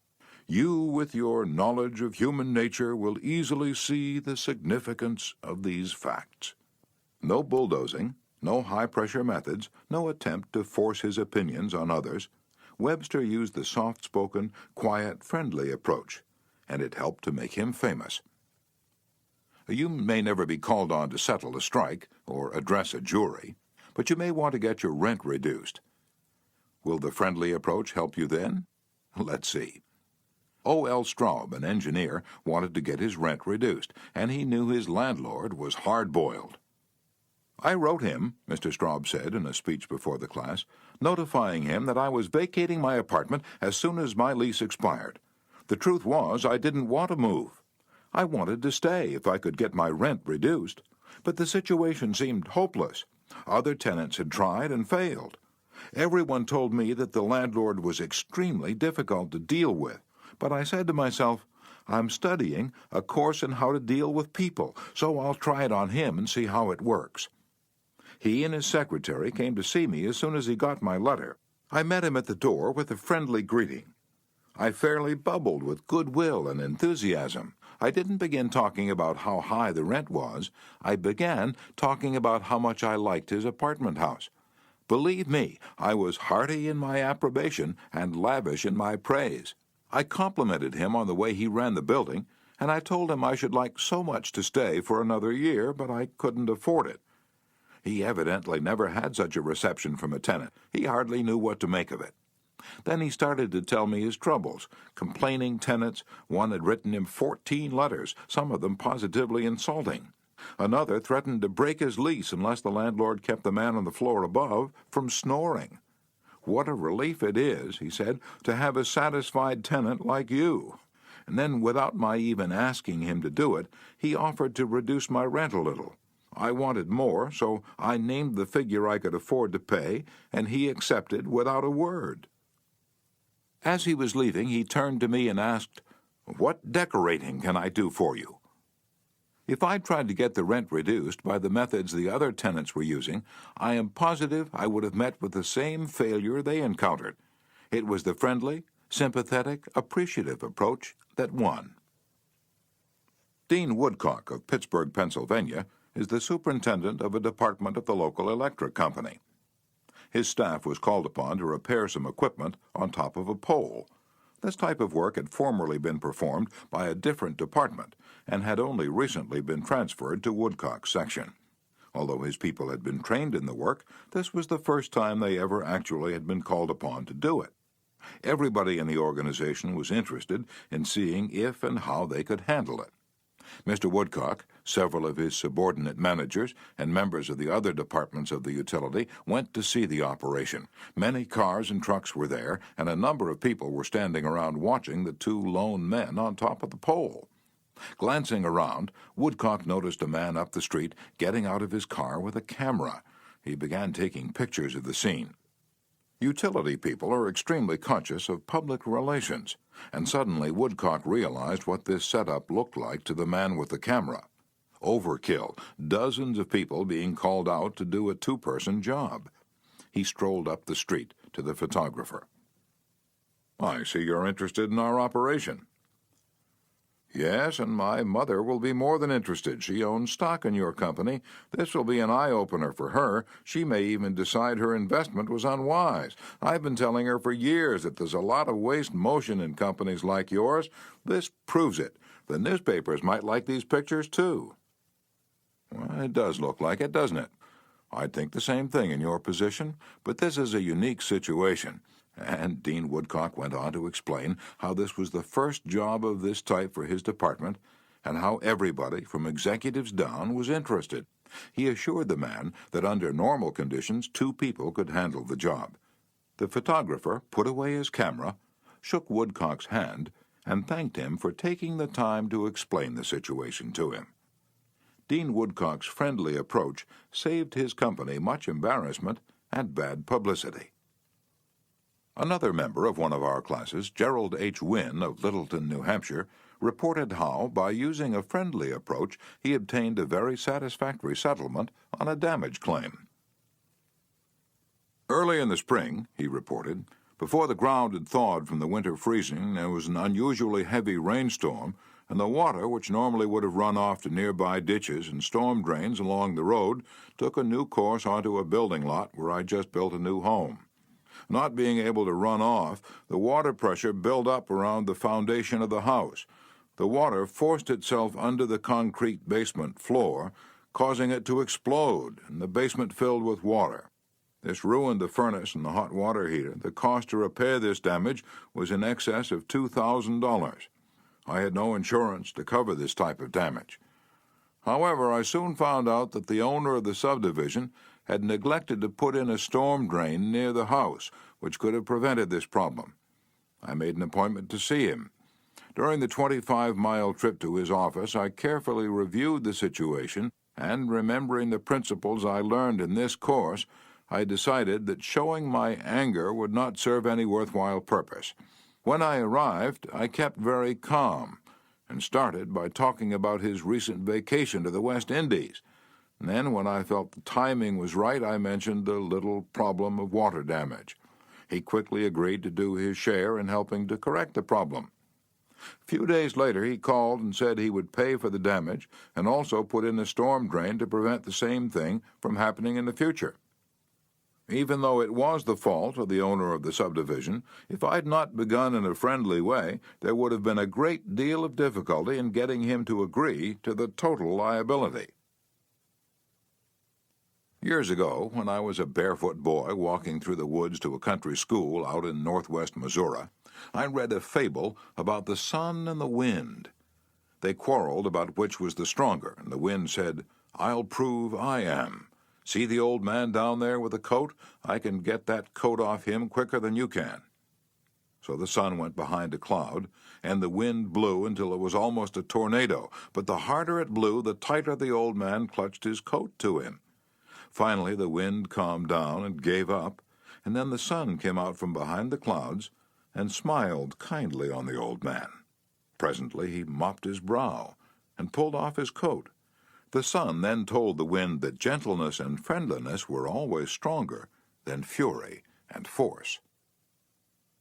"You, with your knowledge of human nature, will easily see the significance of these facts." No bulldozing, no high-pressure methods, no attempt to force his opinions on others. Webster used the soft-spoken, quiet, friendly approach, and it helped to make him famous. You may never be called on to settle a strike or address a jury, but you may want to get your rent reduced. Will the friendly approach help you then? Let's see. O.L. Straub, an engineer, wanted to get his rent reduced, and he knew his landlord was hard-boiled. I wrote him, Mr. Straub said in a speech before the class, notifying him that I was vacating my apartment as soon as my lease expired. The truth was, I didn't want to move. I wanted to stay if I could get my rent reduced, but the situation seemed hopeless. Other tenants had tried and failed. Everyone told me that the landlord was extremely difficult to deal with, but I said to myself, I'm studying a course in how to deal with people, so I'll try it on him and see how it works. He and his secretary came to see me as soon as he got my letter. I met him at the door with a friendly greeting. I fairly bubbled with goodwill and enthusiasm. I didn't begin talking about how high the rent was. I began talking about how much I liked his apartment house. Believe me, I was hearty in my approbation and lavish in my praise. I complimented him on the way he ran the building, and I told him I should like so much to stay for another year, but I couldn't afford it. He evidently never had such a reception from a tenant. He hardly knew what to make of it. Then he started to tell me his troubles. Complaining tenants, one had written him 14 letters, some of them positively insulting. Another threatened to break his lease unless the landlord kept the man on the floor above from snoring. What a relief it is, he said, to have a satisfied tenant like you. And then, without my even asking him to do it, he offered to reduce my rent a little. I wanted more, so I named the figure I could afford to pay, and he accepted without a word. As he was leaving, he turned to me and asked, "What decorating can I do for you?" If I'd tried to get the rent reduced by the methods the other tenants were using, I am positive I would have met with the same failure they encountered. It was the friendly, sympathetic, appreciative approach that won. Dean Woodcock of Pittsburgh, Pennsylvania, is the superintendent of a department of the local electric company. His staff was called upon to repair some equipment on top of a pole. This type of work had formerly been performed by a different department and had only recently been transferred to Woodcock's section. Although his people had been trained in the work, this was the first time they ever actually had been called upon to do it. Everybody in the organization was interested in seeing if and how they could handle it. Mr. Woodcock, several of his subordinate managers, and members of the other departments of the utility went to see the operation. Many cars and trucks were there, and a number of people were standing around watching the two lone men on top of the pole. Glancing around, Woodcock noticed a man up the street getting out of his car with a camera. He began taking pictures of the scene. Utility people are extremely conscious of public relations, and suddenly Woodcock realized what this setup looked like to the man with the camera. Overkill, dozens of people being called out to do a two-person job. He strolled up the street to the photographer. "I see you're interested in our operation." "Yes, and my mother will be more than interested. She owns stock in your company. This will be an eye-opener for her. She may even decide her investment was unwise. I've been telling her for years that there's a lot of waste motion in companies like yours. This proves it. The newspapers might like these pictures, too." "Well, it does look like it, doesn't it? I'd think the same thing in your position, but this is a unique situation." And Dean Woodcock went on to explain how this was the first job of this type for his department, and how everybody, from executives down, was interested. He assured the man that under normal conditions 2 people could handle the job. The photographer put away his camera, shook Woodcock's hand, and thanked him for taking the time to explain the situation to him. Dean Woodcock's friendly approach saved his company much embarrassment and bad publicity. Another member of one of our classes, Gerald H. Wynn of Littleton, New Hampshire, reported how, by using a friendly approach, he obtained a very satisfactory settlement on a damage claim. "Early in the spring," he reported, "before the ground had thawed from the winter freezing, there was an unusually heavy rainstorm, and the water, which normally would have run off to nearby ditches and storm drains along the road, took a new course onto a building lot where I just built a new home. Not being able to run off, the water pressure built up around the foundation of the house. The water forced itself under the concrete basement floor, causing it to explode, and the basement filled with water. This ruined the furnace and the hot water heater. The cost to repair this damage was in excess of $2,000. I had no insurance to cover this type of damage. However, I soon found out that the owner of the subdivision had neglected to put in a storm drain near the house, which could have prevented this problem. I made an appointment to see him. During the 25-mile trip to his office, I carefully reviewed the situation, and remembering the principles I learned in this course, I decided that showing my anger would not serve any worthwhile purpose. When I arrived, I kept very calm and started by talking about his recent vacation to the West Indies. And then, when I felt the timing was right, I mentioned the little problem of water damage. He quickly agreed to do his share in helping to correct the problem. A few days later, he called and said he would pay for the damage and also put in a storm drain to prevent the same thing from happening in the future. Even though it was the fault of the owner of the subdivision, if I'd not begun in a friendly way, there would have been a great deal of difficulty in getting him to agree to the total liability. Years ago, when I was a barefoot boy walking through the woods to a country school out in northwest Missouri, I read a fable about the sun and the wind. They quarreled about which was the stronger, and the wind said, "I'll prove I am. See the old man down there with the coat? I can get that coat off him quicker than you can." So the sun went behind a cloud, and the wind blew until it was almost a tornado. But the harder it blew, the tighter the old man clutched his coat to him. Finally, the wind calmed down and gave up, and then the sun came out from behind the clouds and smiled kindly on the old man. Presently he mopped his brow and pulled off his coat. The sun then told the wind that gentleness and friendliness were always stronger than fury and force.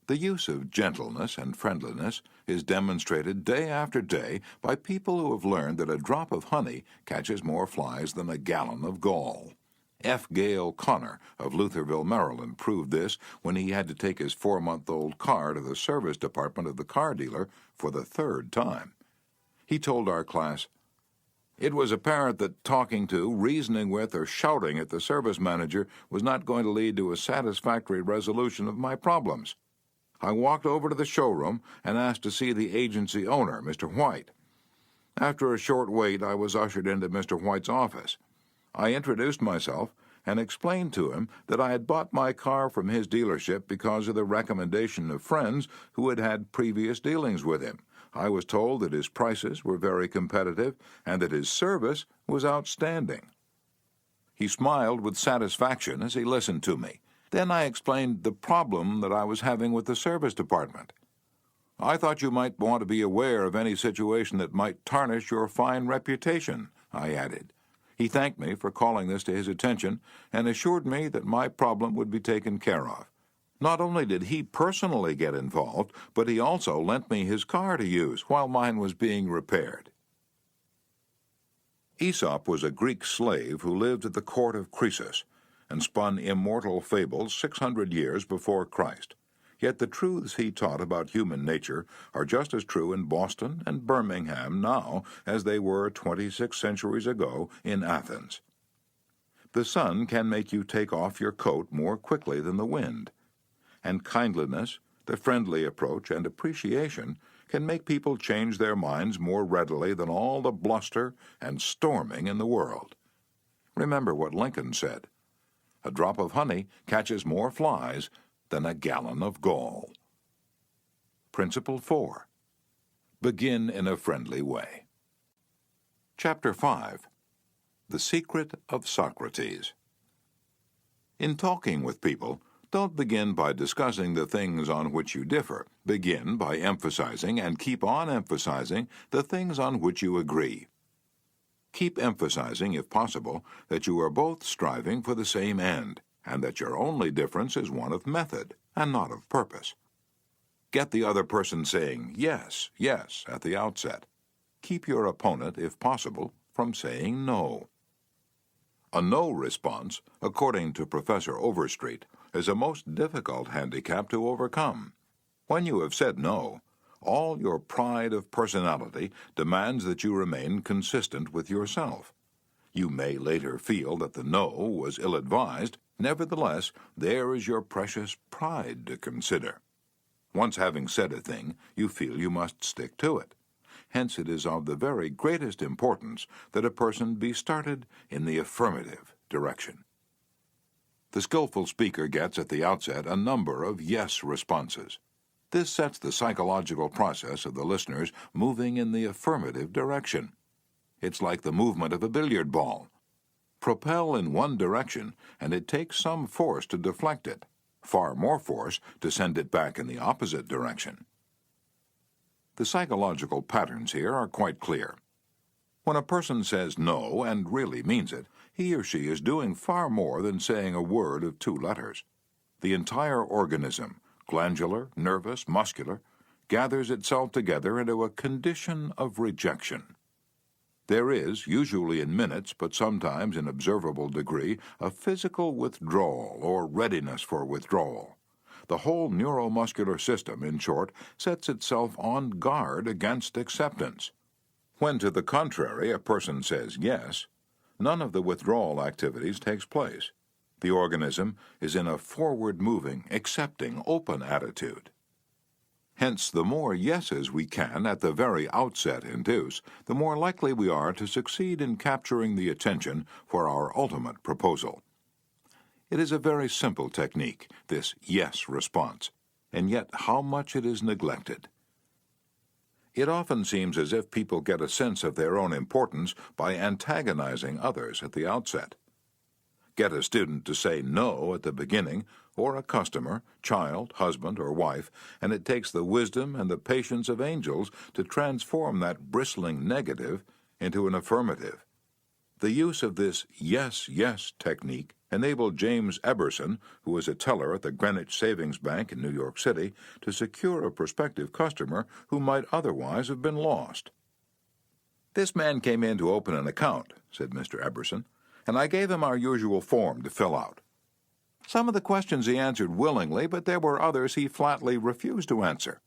The use of gentleness and friendliness is demonstrated day after day by people who have learned that a drop of honey catches more flies than a gallon of gall. F. Gale Connor of Lutherville, Maryland, proved this when he had to take his 4-month-old car to the service department of the car dealer for the 3rd time. He told our class, "It was apparent that talking to, reasoning with, or shouting at the service manager was not going to lead to a satisfactory resolution of my problems. I walked over to the showroom and asked to see the agency owner, Mr. White. After a short wait, I was ushered into Mr. White's office. I introduced myself and explained to him that I had bought my car from his dealership because of the recommendation of friends who had had previous dealings with him. I was told that his prices were very competitive and that his service was outstanding." He smiled with satisfaction as he listened to me. Then I explained the problem that I was having with the service department. "I thought you might want to be aware of any situation that might tarnish your fine reputation," I added. He thanked me for calling this to his attention and assured me that my problem would be taken care of. Not only did he personally get involved, but he also lent me his car to use while mine was being repaired. Aesop was a Greek slave who lived at the court of Croesus and spun immortal fables 600 years before Christ. Yet the truths he taught about human nature are just as true in Boston and Birmingham now as they were 26 centuries ago in Athens. The sun can make you take off your coat more quickly than the wind, and kindliness, the friendly approach, and appreciation can make people change their minds more readily than all the bluster and storming in the world. Remember what Lincoln said, "A drop of honey catches more flies than a gallon of gall." Principle 4. Begin in a friendly way. Chapter 5. The Secret of Socrates. In talking with people, don't begin by discussing the things on which you differ. Begin by emphasizing and keep on emphasizing the things on which you agree. Keep emphasizing, if possible, that you are both striving for the same end, and that your only difference is one of method and not of purpose. Get the other person saying yes, yes at the outset. Keep your opponent, if possible, from saying no. A no response, according to Professor Overstreet, is a most difficult handicap to overcome. When you have said no, all your pride of personality demands that you remain consistent with yourself. You may later feel that the no was ill-advised, Nevertheless, there is your precious pride to consider. Once having said a thing, you feel you must stick to it. Hence it is of the very greatest importance that a person be started in the affirmative direction. The skillful speaker gets at the outset a number of yes responses. This sets the psychological process of the listeners moving in the affirmative direction. It's like the movement of a billiard ball. Propel in one direction, and it takes some force to deflect it, far more force to send it back in the opposite direction. The psychological patterns here are quite clear. When a person says no and really means it, he or she is doing far more than saying a word of 2 letters. The entire organism, glandular, nervous, muscular, gathers itself together into a condition of rejection. There is, usually in minutes, but sometimes in observable degree, a physical withdrawal or readiness for withdrawal. The whole neuromuscular system, in short, sets itself on guard against acceptance. When, to the contrary, a person says yes, none of the withdrawal activities takes place. The organism is in a forward-moving, accepting, open attitude. Hence, the more yeses we can at the very outset induce, the more likely we are to succeed in capturing the attention for our ultimate proposal. It is a very simple technique, this yes response, and yet how much it is neglected. It often seems as if people get a sense of their own importance by antagonizing others at the outset. Get a student to say no at the beginning, or a customer, child, husband, or wife, and it takes the wisdom and the patience of angels to transform that bristling negative into an affirmative. The use of this yes, yes technique enabled James Eberson, who was a teller at the Greenwich Savings Bank in New York City, to secure a prospective customer who might otherwise have been lost. "This man came in to open an account," said Mr. Eberson, "and I gave him our usual form to fill out. Some of the questions he answered willingly, but there were others he flatly refused to answer.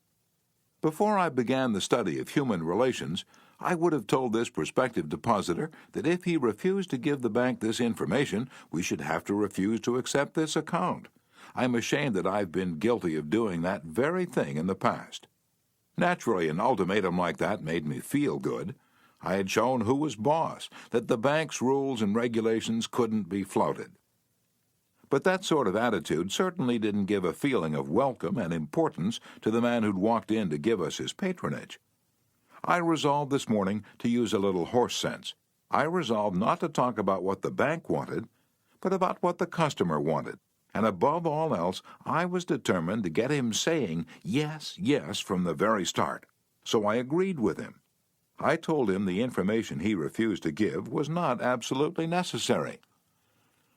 Before I began the study of human relations, I would have told this prospective depositor that if he refused to give the bank this information, we should have to refuse to accept this account. I'm ashamed that I've been guilty of doing that very thing in the past. Naturally, an ultimatum like that made me feel good. I had shown who was boss, that the bank's rules and regulations couldn't be flouted. But that sort of attitude certainly didn't give a feeling of welcome and importance to the man who'd walked in to give us his patronage. I resolved this morning to use a little horse sense. I resolved not to talk about what the bank wanted, but about what the customer wanted. And above all else, I was determined to get him saying yes, yes from the very start. So I agreed with him. I told him the information he refused to give was not absolutely necessary.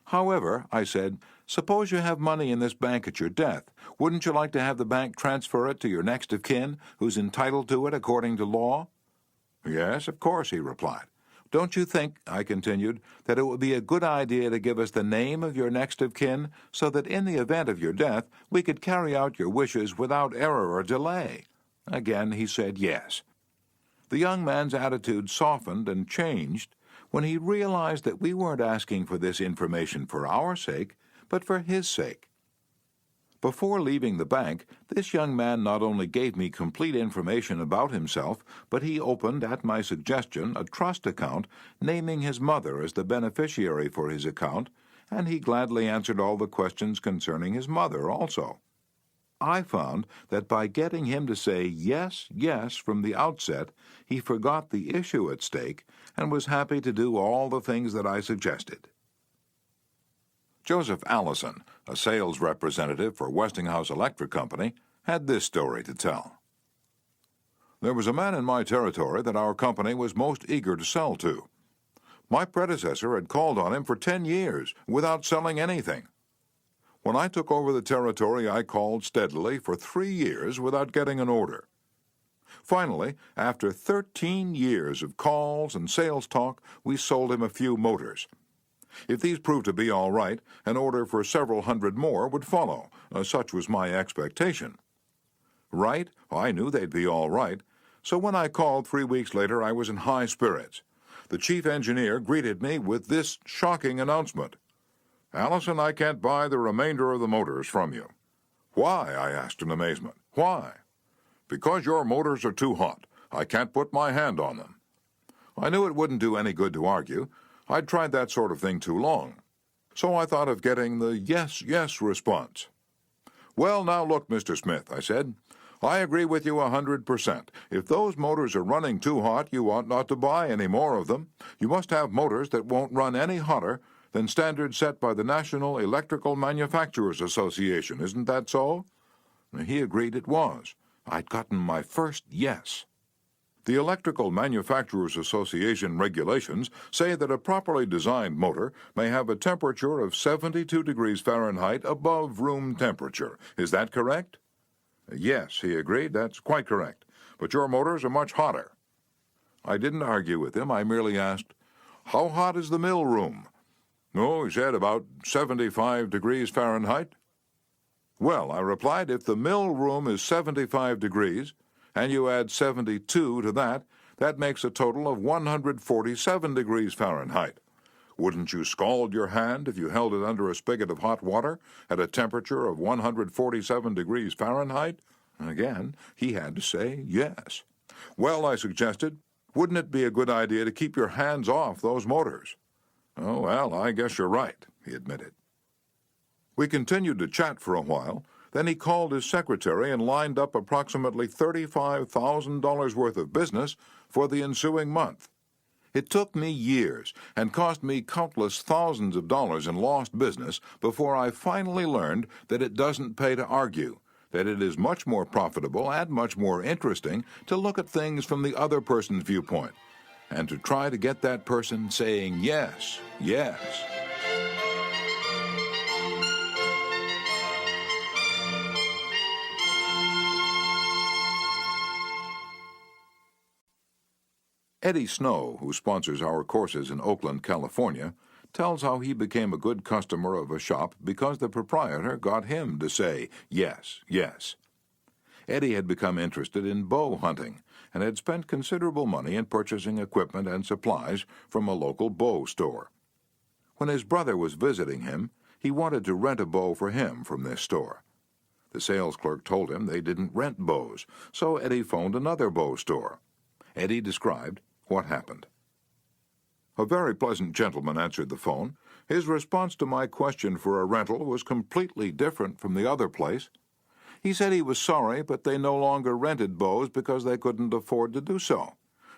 However, I said, suppose you have money in this bank at your death. Wouldn't you like to have the bank transfer it to your next of kin, who's entitled to it according to law? Yes, of course, he replied. Don't you think, I continued, that it would be a good idea to give us the name of your next of kin, so that in the event of your death we could carry out your wishes without error or delay? Again he said yes. The young man's attitude softened and changed when he realized that we weren't asking for this information for our sake, but for his sake. Before leaving the bank, this young man not only gave me complete information about himself, but he opened, at my suggestion, a trust account, naming his mother as the beneficiary for his account, and he gladly answered all the questions concerning his mother also. I found that by getting him to say yes, yes from the outset, he forgot the issue at stake and was happy to do all the things that I suggested. Joseph Allison, a sales representative for Westinghouse Electric Company, had this story to tell. There was a man in my territory that our company was most eager to sell to. My predecessor had called on him for 10 years without selling anything. When I took over the territory, I called steadily for 3 years without getting an order. Finally, after 13 years of calls and sales talk, we sold him a few motors. If these proved to be all right, an order for several hundred more would follow. Such was my expectation. Right? I knew they'd be all right. So when I called 3 weeks later, I was in high spirits. The chief engineer greeted me with this shocking announcement. "Allison, I can't buy the remainder of the motors from you." "Why?" I asked in amazement. "Why?" "Because your motors are too hot. I can't put my hand on them." I knew it wouldn't do any good to argue. I'd tried that sort of thing too long. So I thought of getting the yes, yes response. "Well, now look, Mr. Smith," I said. "I agree with you 100%. If those motors are running too hot, you ought not to buy any more of them. You must have motors that won't run any hotter than standards set by the National Electrical Manufacturers Association. Isn't that so?" He agreed it was. I'd gotten my first yes. The Electrical Manufacturers Association regulations say that a properly designed motor may have a temperature of 72 degrees Fahrenheit above room temperature. Is that correct? "Yes," he agreed, "that's quite correct. But your motors are much hotter." I didn't argue with him. I merely asked, "How hot is the mill room?" "Oh," he said, "about 75 degrees Fahrenheit." "Well," I replied, "if the mill room is 75 degrees, and you add 72 to that, that makes a total of 147 degrees Fahrenheit. Wouldn't you scald your hand if you held it under a spigot of hot water at a temperature of 147 degrees Fahrenheit?" Again, he had to say yes. "Well," I suggested, "wouldn't it be a good idea to keep your hands off those motors?" "Oh, well, I guess you're right," he admitted. We continued to chat for a while. Then he called his secretary and lined up approximately $35,000 worth of business for the ensuing month. It took me years and cost me countless thousands of dollars in lost business before I finally learned that it doesn't pay to argue, that it is much more profitable and much more interesting to look at things from the other person's viewpoint and to try to get that person saying yes, yes. Eddie Snow, who sponsors our courses in Oakland, California, tells how he became a good customer of a shop because the proprietor got him to say yes, yes. Eddie had become interested in bow hunting and had spent considerable money in purchasing equipment and supplies from a local bow store. When his brother was visiting him, he wanted to rent a bow for him from this store. The sales clerk told him they didn't rent bows, so Eddie phoned another bow store. Eddie described what happened. A very pleasant gentleman answered the phone. His response to my question for a rental was completely different from the other place. He said he was sorry, but they no longer rented bows because they couldn't afford to do so.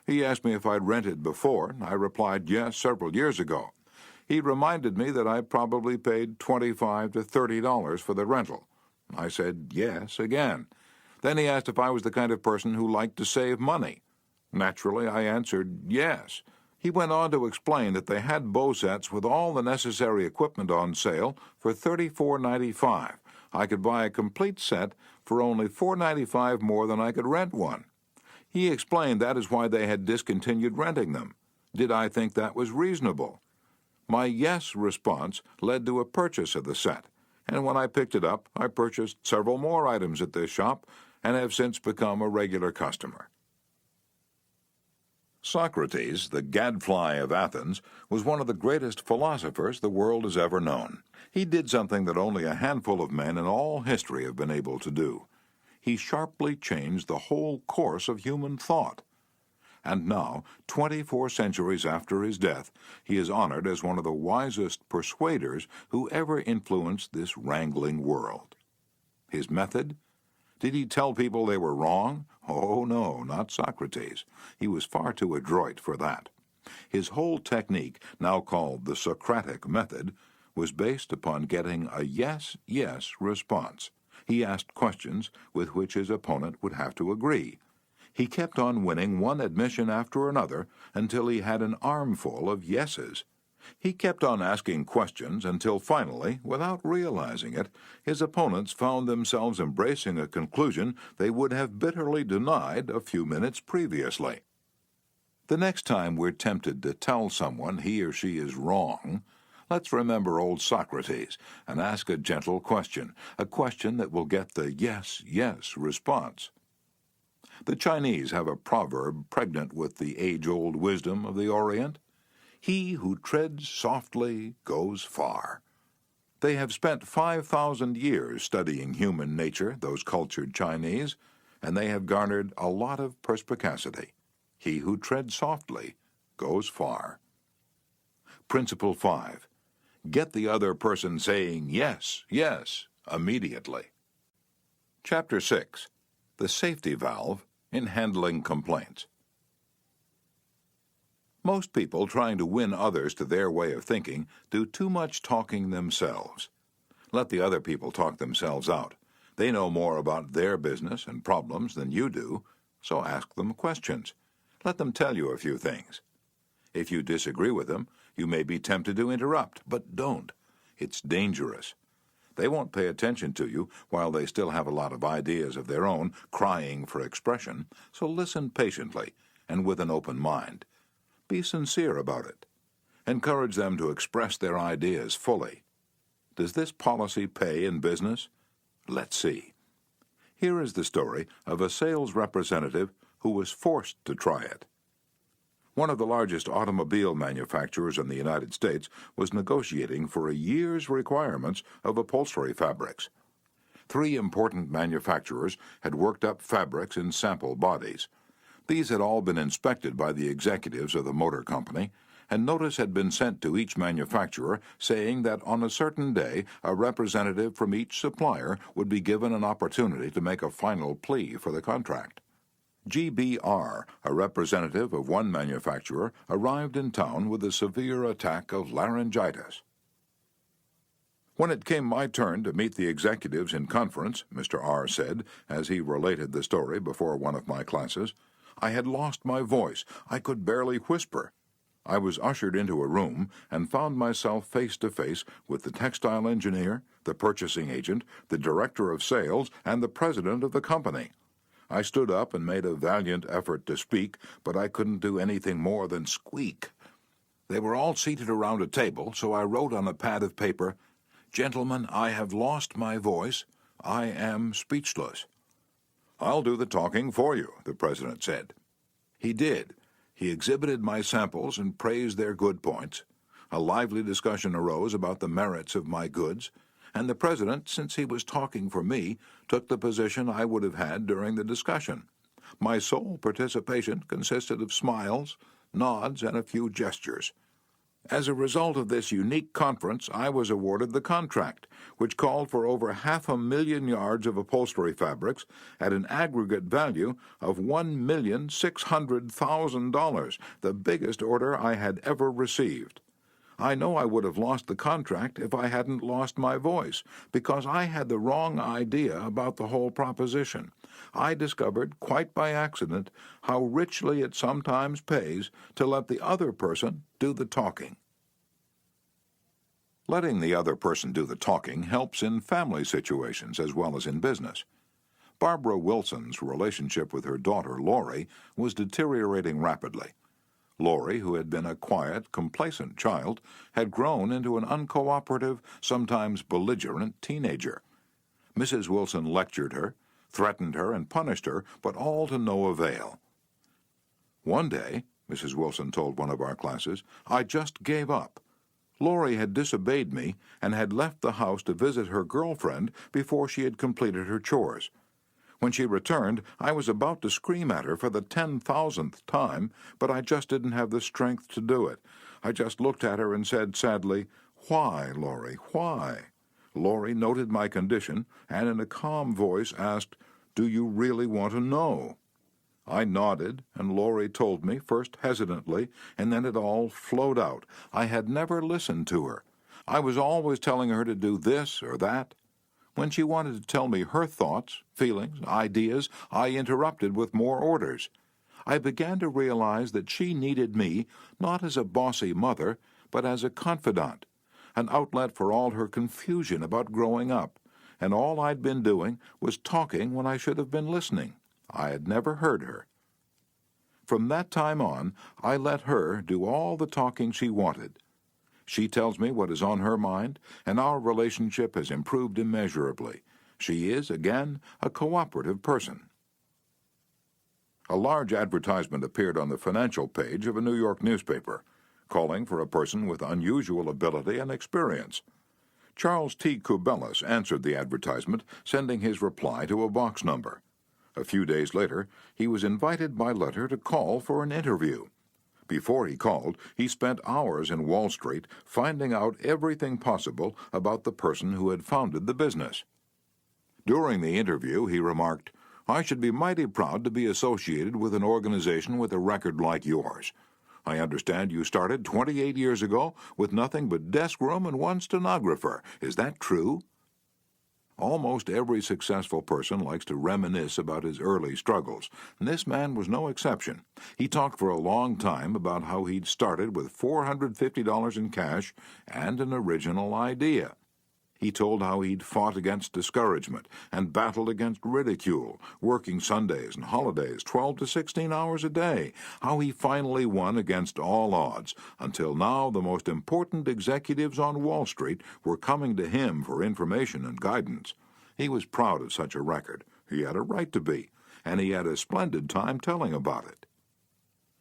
He asked me if I'd rented before. I replied yes several years ago. He reminded me that I probably paid $25 to $30 for the rental. I said yes again. Then he asked if I was the kind of person who liked to save money. Naturally, I answered yes. He went on to explain that they had bow sets with all the necessary equipment on sale for $34.95. I could buy a complete set for only $4.95 more than I could rent one. He explained that is why they had discontinued renting them. Did I think that was reasonable? My yes response led to a purchase of the set, and when I picked it up, I purchased several more items at this shop and have since become a regular customer. Socrates, the gadfly of Athens, was one of the greatest philosophers the world has ever known. He did something that only a handful of men in all history have been able to do. He sharply changed the whole course of human thought. And now, 24 centuries after his death, he is honored as one of the wisest persuaders who ever influenced this wrangling world. His method? Did he tell people they were wrong? Oh, no, not Socrates. He was far too adroit for that. His whole technique, now called the Socratic method, was based upon getting a yes, yes response. He asked questions with which his opponent would have to agree. He kept on winning one admission after another until he had an armful of yeses. He kept on asking questions until finally, without realizing it, his opponents found themselves embracing a conclusion they would have bitterly denied a few minutes previously. The next time we're tempted to tell someone he or she is wrong, let's remember old Socrates and ask a gentle question, a question that will get the yes, yes response. The Chinese have a proverb pregnant with the age-old wisdom of the Orient. He who treads softly goes far. They have spent 5,000 years studying human nature, those cultured Chinese, and they have garnered a lot of perspicacity. He who treads softly goes far. Principle 5. Get the other person saying yes, yes, immediately. Chapter 6. The Safety Valve in Handling Complaints. Most people trying to win others to their way of thinking do too much talking themselves. Let the other people talk themselves out. They know more about their business and problems than you do, so ask them questions. Let them tell you a few things. If you disagree with them, you may be tempted to interrupt, but don't. It's dangerous. They won't pay attention to you while they still have a lot of ideas of their own crying for expression, so listen patiently and with an open mind. Be sincere about it. Encourage them to express their ideas fully. Does this policy pay in business? Let's see. Here is the story of a sales representative who was forced to try it. One of the largest automobile manufacturers in the United States was negotiating for a year's requirements of upholstery fabrics. 3 important manufacturers had worked up fabrics in sample bodies. These had all been inspected by the executives of the motor company, and notice had been sent to each manufacturer saying that on a certain day a representative from each supplier would be given an opportunity to make a final plea for the contract. GBR, a representative of one manufacturer, arrived in town with a severe attack of laryngitis. When it came my turn to meet the executives in conference, Mr. R. said, as he related the story before one of my classes, I had lost my voice. I could barely whisper. I was ushered into a room and found myself face to face with the textile engineer, the purchasing agent, the director of sales, and the president of the company. I stood up and made a valiant effort to speak, but I couldn't do anything more than squeak. They were all seated around a table, so I wrote on a pad of paper, "Gentlemen, I have lost my voice. I am speechless." "I'll do the talking for you," the president said. He did. He exhibited my samples and praised their good points. A lively discussion arose about the merits of my goods, and the president, since he was talking for me, took the position I would have had during the discussion. My sole participation consisted of smiles, nods, and a few gestures. As a result of this unique conference, I was awarded the contract, which called for over 500,000 yards of upholstery fabrics at an aggregate value of $1,600,000, the biggest order I had ever received. I know I would have lost the contract if I hadn't lost my voice, because I had the wrong idea about the whole proposition. I discovered, quite by accident, how richly it sometimes pays to let the other person do the talking. Letting the other person do the talking helps in family situations as well as in business. Barbara Wilson's relationship with her daughter, Lori, was deteriorating rapidly. Lori, who had been a quiet, complacent child, had grown into an uncooperative, sometimes belligerent teenager. Mrs. Wilson lectured her, threatened her, and punished her, but all to no avail. One day, Mrs. Wilson told one of our classes, I just gave up. Lori had disobeyed me and had left the house to visit her girlfriend before she had completed her chores. When she returned, I was about to scream at her for the 10,000th time, but I just didn't have the strength to do it. I just looked at her and said sadly, "Why, Lori, why?" Lori noted my condition and in a calm voice asked, "Do you really want to know?" I nodded, and Lori told me, first hesitantly, and then it all flowed out. I had never listened to her. I was always telling her to do this or that. When she wanted to tell me her thoughts, feelings, ideas, I interrupted with more orders. I began to realize that she needed me not as a bossy mother, but as a confidant, an outlet for all her confusion about growing up, and all I'd been doing was talking when I should have been listening. I had never heard her. From that time on, I let her do all the talking she wanted. She tells me what is on her mind, and our relationship has improved immeasurably. She is, again, a cooperative person. A large advertisement appeared on the financial page of a New York newspaper, calling for a person with unusual ability and experience. Charles T. Kubellis answered the advertisement, sending his reply to a box number. A few days later, he was invited by letter to call for an interview. Before he called, he spent hours in Wall Street finding out everything possible about the person who had founded the business. During the interview, he remarked, "I should be mighty proud to be associated with an organization with a record like yours. I understand you started 28 years ago with nothing but desk room and one stenographer. Is that true?" Almost every successful person likes to reminisce about his early struggles, and this man was no exception. He talked for a long time about how he'd started with $450 in cash and an original idea. He told how he'd fought against discouragement and battled against ridicule, working Sundays and holidays 12 to 16 hours a day, how he finally won against all odds, until now the most important executives on Wall Street were coming to him for information and guidance. He was proud of such a record. He had a right to be, and he had a splendid time telling about it.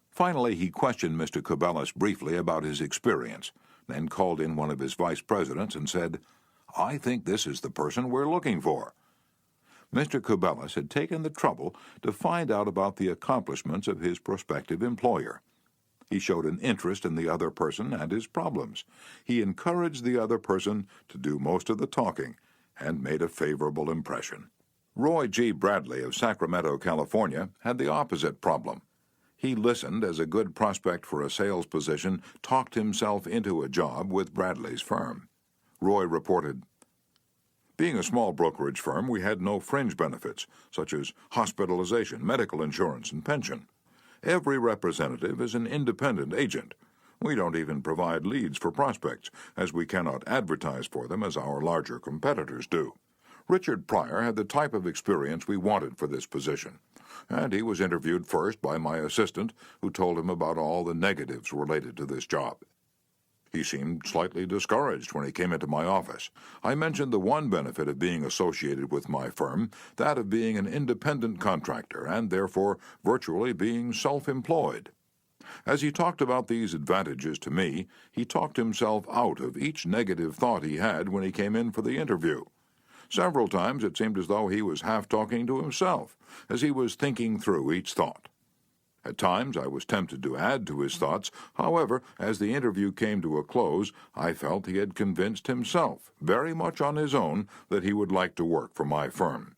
Finally, he questioned Mr. Kubellis briefly about his experience, then called in one of his vice presidents and said, "I think this is the person we're looking for." Mr. Kubellis had taken the trouble to find out about the accomplishments of his prospective employer. He showed an interest in the other person and his problems. He encouraged the other person to do most of the talking and made a favorable impression. Roy G. Bradley of Sacramento, California, had the opposite problem. He listened as a good prospect for a sales position talked himself into a job with Bradley's firm. Roy reported, "Being a small brokerage firm, we had no fringe benefits, such as hospitalization, medical insurance, and pension. Every representative is an independent agent. We don't even provide leads for prospects, as we cannot advertise for them as our larger competitors do. Richard Pryor had the type of experience we wanted for this position, and he was interviewed first by my assistant, who told him about all the negatives related to this job. He seemed slightly discouraged when he came into my office. I mentioned the one benefit of being associated with my firm, that of being an independent contractor and therefore virtually being self-employed. As he talked about these advantages to me, he talked himself out of each negative thought he had when he came in for the interview. Several times it seemed as though he was half talking to himself, as he was thinking through each thought. At times I was tempted to add to his thoughts. However, as the interview came to a close, I felt he had convinced himself, very much on his own, that he would like to work for my firm.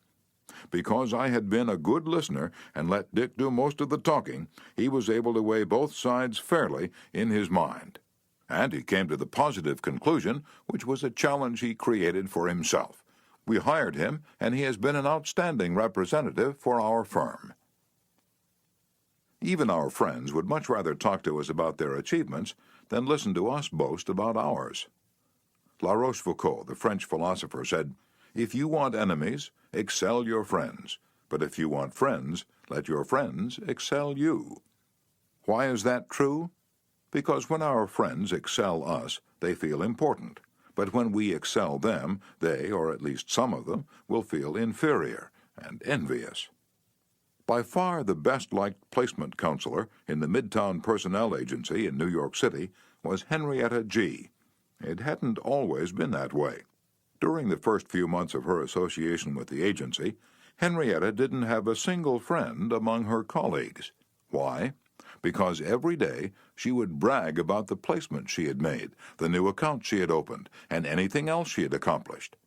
Because I had been a good listener and let Dick do most of the talking, he was able to weigh both sides fairly in his mind. And he came to the positive conclusion, which was a challenge he created for himself. We hired him, and he has been an outstanding representative for our firm." Even our friends would much rather talk to us about their achievements than listen to us boast about ours. La Rochefoucauld, the French philosopher, said, "If you want enemies, excel your friends. But if you want friends, let your friends excel you." Why is that true? Because when our friends excel us, they feel important. But when we excel them, they, or at least some of them, will feel inferior and envious. By far the best-liked placement counselor in the Midtown Personnel Agency in New York City was Henrietta G. It hadn't always been that way. During the first few months of her association with the agency, Henrietta didn't have a single friend among her colleagues. Why? Because every day she would brag about the placement she had made, the new account she had opened, and anything else she had accomplished.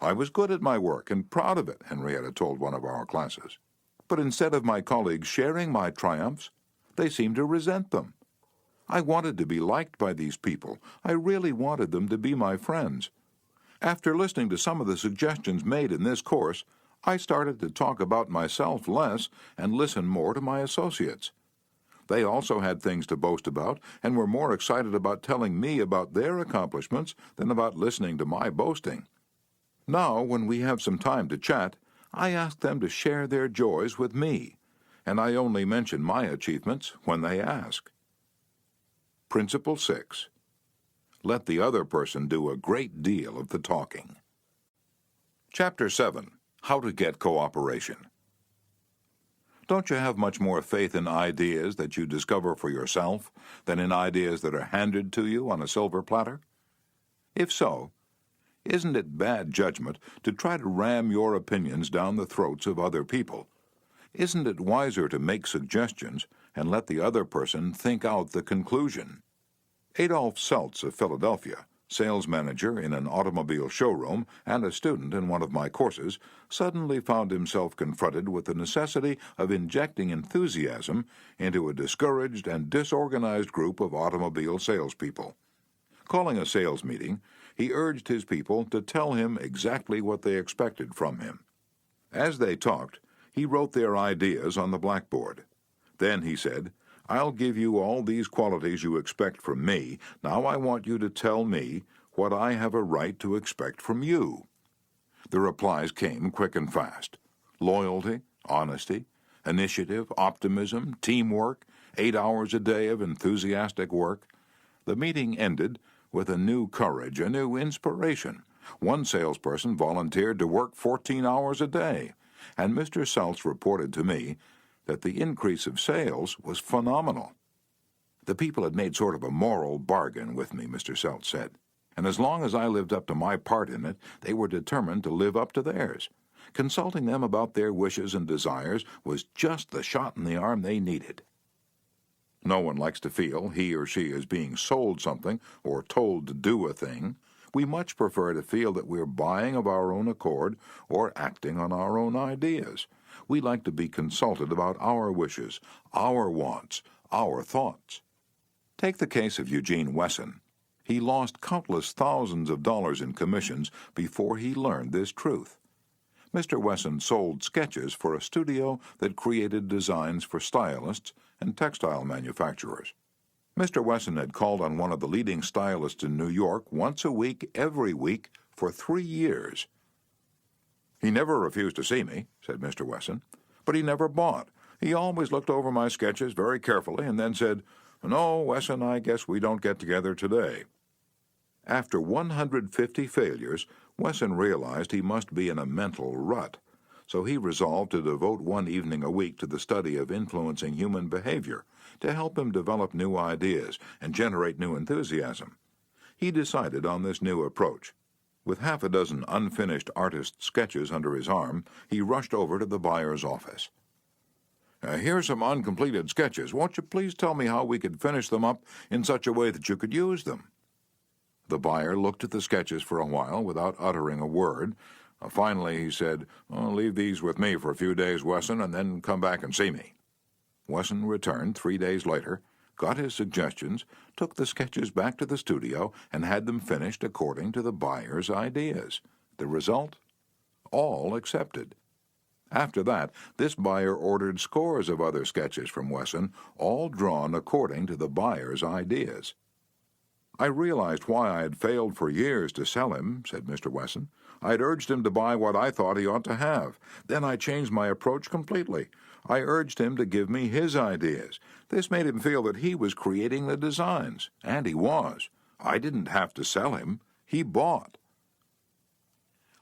"I was good at my work and proud of it," Henrietta told one of our classes. "But instead of my colleagues sharing my triumphs, they seemed to resent them. I wanted to be liked by these people. I really wanted them to be my friends. After listening to some of the suggestions made in this course, I started to talk about myself less and listen more to my associates. They also had things to boast about and were more excited about telling me about their accomplishments than about listening to my boasting. Now, when we have some time to chat, I ask them to share their joys with me, and I only mention my achievements when they ask." Principle 6. Let the other person do a great deal of the talking. Chapter 7. How to Get Cooperation. Don't you have much more faith in ideas that you discover for yourself than in ideas that are handed to you on a silver platter? If so, Isn't it bad judgment to try to ram your opinions down the throats of other people? Isn't it wiser to make suggestions and let the other person think out the conclusion? Adolph Seltz of Philadelphia, sales manager in an automobile showroom and a student in one of my courses, suddenly found himself confronted with the necessity of injecting enthusiasm into a discouraged and disorganized group of automobile salespeople. Calling a sales meeting, he urged his people to tell him exactly what they expected from him. As they talked, he wrote their ideas on the blackboard. Then he said, "I'll give you all these qualities you expect from me. Now I want you to tell me what I have a right to expect from you." The replies came quick and fast. Loyalty, honesty, initiative, optimism, teamwork, 8 hours a day of enthusiastic work. The meeting ended with a new courage, a new inspiration. One salesperson volunteered to work 14 hours a day, and Mr. Seltz reported to me that the increase of sales was phenomenal. The people had made sort of a moral bargain with me, Mr. Seltz said, and as long as I lived up to my part in it, they were determined to live up to theirs. Consulting them about their wishes and desires was just the shot in the arm they needed. No one likes to feel he or she is being sold something or told to do a thing. We much prefer to feel that we're buying of our own accord or acting on our own ideas. We like to be consulted about our wishes, our wants, our thoughts. Take the case of Eugene Wesson. He lost countless thousands of dollars in commissions before he learned this truth. Mr. Wesson sold sketches for a studio that created designs for stylists and textile manufacturers. Mr. Wesson had called on one of the leading stylists in New York once a week, every week, for 3 years. "He never refused to see me," said Mr. Wesson, "but he never bought. He always looked over my sketches very carefully and then said, 'No, Wesson, I guess we don't get together today.'" After 150 failures, Wesson realized he must be in a mental rut, so he resolved to devote one evening a week to the study of influencing human behavior to help him develop new ideas and generate new enthusiasm. He decided on this new approach. With half a dozen unfinished artist sketches under his arm, he rushed over to the buyer's office. "Here's some uncompleted sketches. Won't you please tell me how we could finish them up in such a way that you could use them?" The buyer looked at the sketches for a while without uttering a word. Finally, he said, "Leave these with me for a few days, Wesson, and then come back and see me." Wesson returned 3 days later, got his suggestions, took the sketches back to the studio, and had them finished according to the buyer's ideas. The result? All accepted. After that, this buyer ordered scores of other sketches from Wesson, all drawn according to the buyer's ideas. "I realized why I had failed for years to sell him," said Mr. Wesson. "I'd urged him to buy what I thought he ought to have. Then I changed my approach completely. I urged him to give me his ideas. This made him feel that he was creating the designs, and he was. I didn't have to sell him. He bought."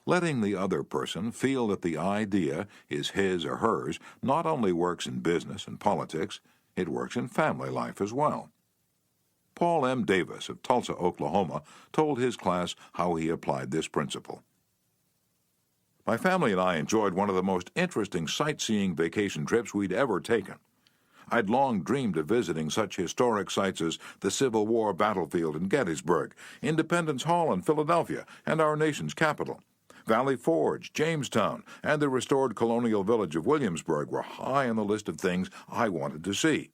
Letting the other person feel that the idea is his or hers not only works in business and politics, it works in family life as well. Paul M. Davis of Tulsa, Oklahoma, told his class how he applied this principle. "My family and I enjoyed one of the most interesting sightseeing vacation trips we'd ever taken. I'd long dreamed of visiting such historic sites as the Civil War battlefield in Gettysburg, Independence Hall in Philadelphia, and our nation's capital. Valley Forge, Jamestown, and the restored colonial village of Williamsburg were high on the list of things I wanted to see.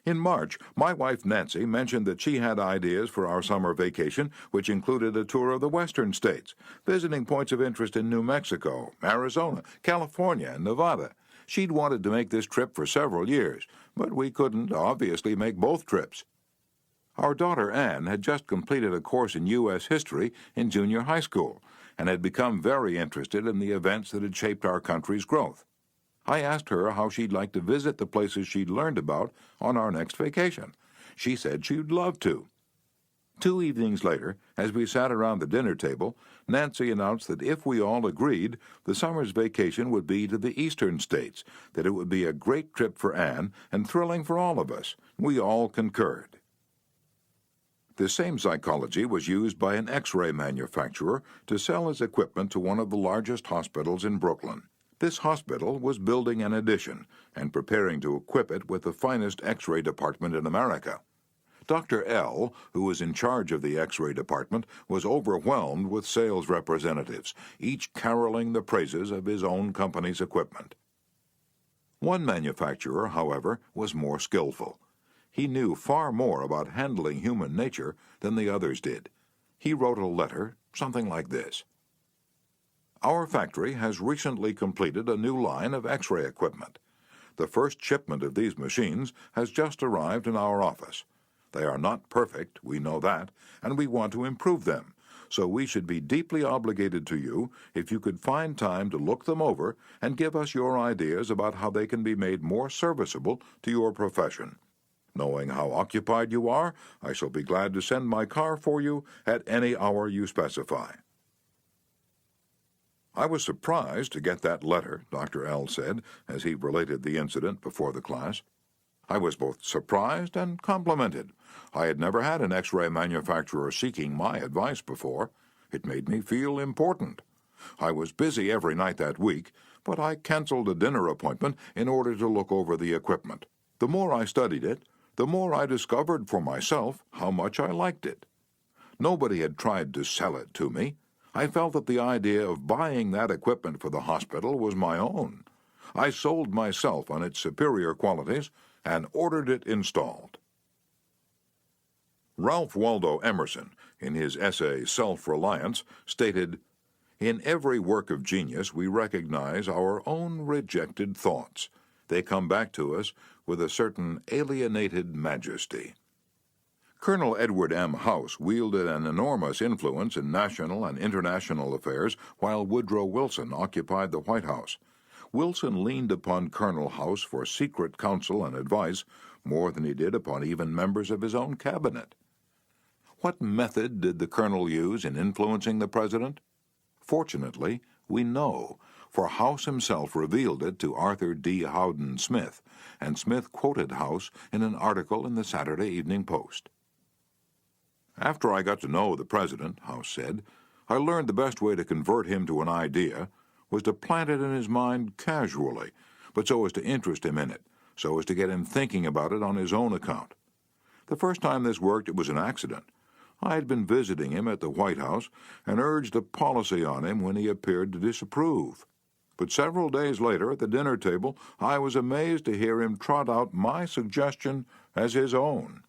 In March, my wife Nancy mentioned that she had ideas for our summer vacation, which included a tour of the western states, visiting points of interest in New Mexico, Arizona, California, and Nevada. She'd wanted to make this trip for several years, but we couldn't, obviously, make both trips. Our daughter Anne had just completed a course in U.S. history in junior high school and had become very interested in the events that had shaped our country's growth. I asked her how she'd like to visit the places she'd learned about on our next vacation. She said she'd love to. 2 evenings later, as we sat around the dinner table, Nancy announced that if we all agreed, the summer's vacation would be to the eastern states, that it would be a great trip for Anne and thrilling for all of us. We all concurred. The same psychology was used by an X-ray manufacturer to sell his equipment to one of the largest hospitals in Brooklyn. This hospital was building an addition and preparing to equip it with the finest X-ray department in America. Dr. L, who was in charge of the X-ray department, was overwhelmed with sales representatives, each caroling the praises of his own company's equipment. One manufacturer, however, was more skillful. He knew far more about handling human nature than the others did. He wrote a letter, something like this: "Our factory has recently completed a new line of X-ray equipment. The first shipment of these machines has just arrived in our office. They are not perfect, we know that, and we want to improve them, so we should be deeply obligated to you if you could find time to look them over and give us your ideas about how they can be made more serviceable to your profession. Knowing how occupied you are, I shall be glad to send my car for you at any hour you specify." "I was surprised to get that letter," Dr. L said as he related the incident before the class. "I was both surprised and complimented. I had never had an X-ray manufacturer seeking my advice before. It made me feel important. I was busy every night that week, but I canceled a dinner appointment in order to look over the equipment. The more I studied it, the more I discovered for myself how much I liked it. Nobody had tried to sell it to me. I felt that the idea of buying that equipment for the hospital was my own. I sold myself on its superior qualities and ordered it installed." Ralph Waldo Emerson, in his essay Self-Reliance, stated, "In every work of genius we recognize our own rejected thoughts. They come back to us with a certain alienated majesty." Colonel Edward M. House wielded an enormous influence in national and international affairs while Woodrow Wilson occupied the White House. Wilson leaned upon Colonel House for secret counsel and advice more than he did upon even members of his own cabinet. What method did the colonel use in influencing the president? Fortunately, we know, for House himself revealed it to Arthur D. Howden Smith, and Smith quoted House in an article in the Saturday Evening Post. "After I got to know the president," House said, "I learned the best way to convert him to an idea was to plant it in his mind casually, but so as to interest him in it, so as to get him thinking about it on his own account. The first time this worked, it was an accident. I had been visiting him at the White House and urged a policy on him when he appeared to disapprove. But several days later at the dinner table, I was amazed to hear him trot out my suggestion as his own."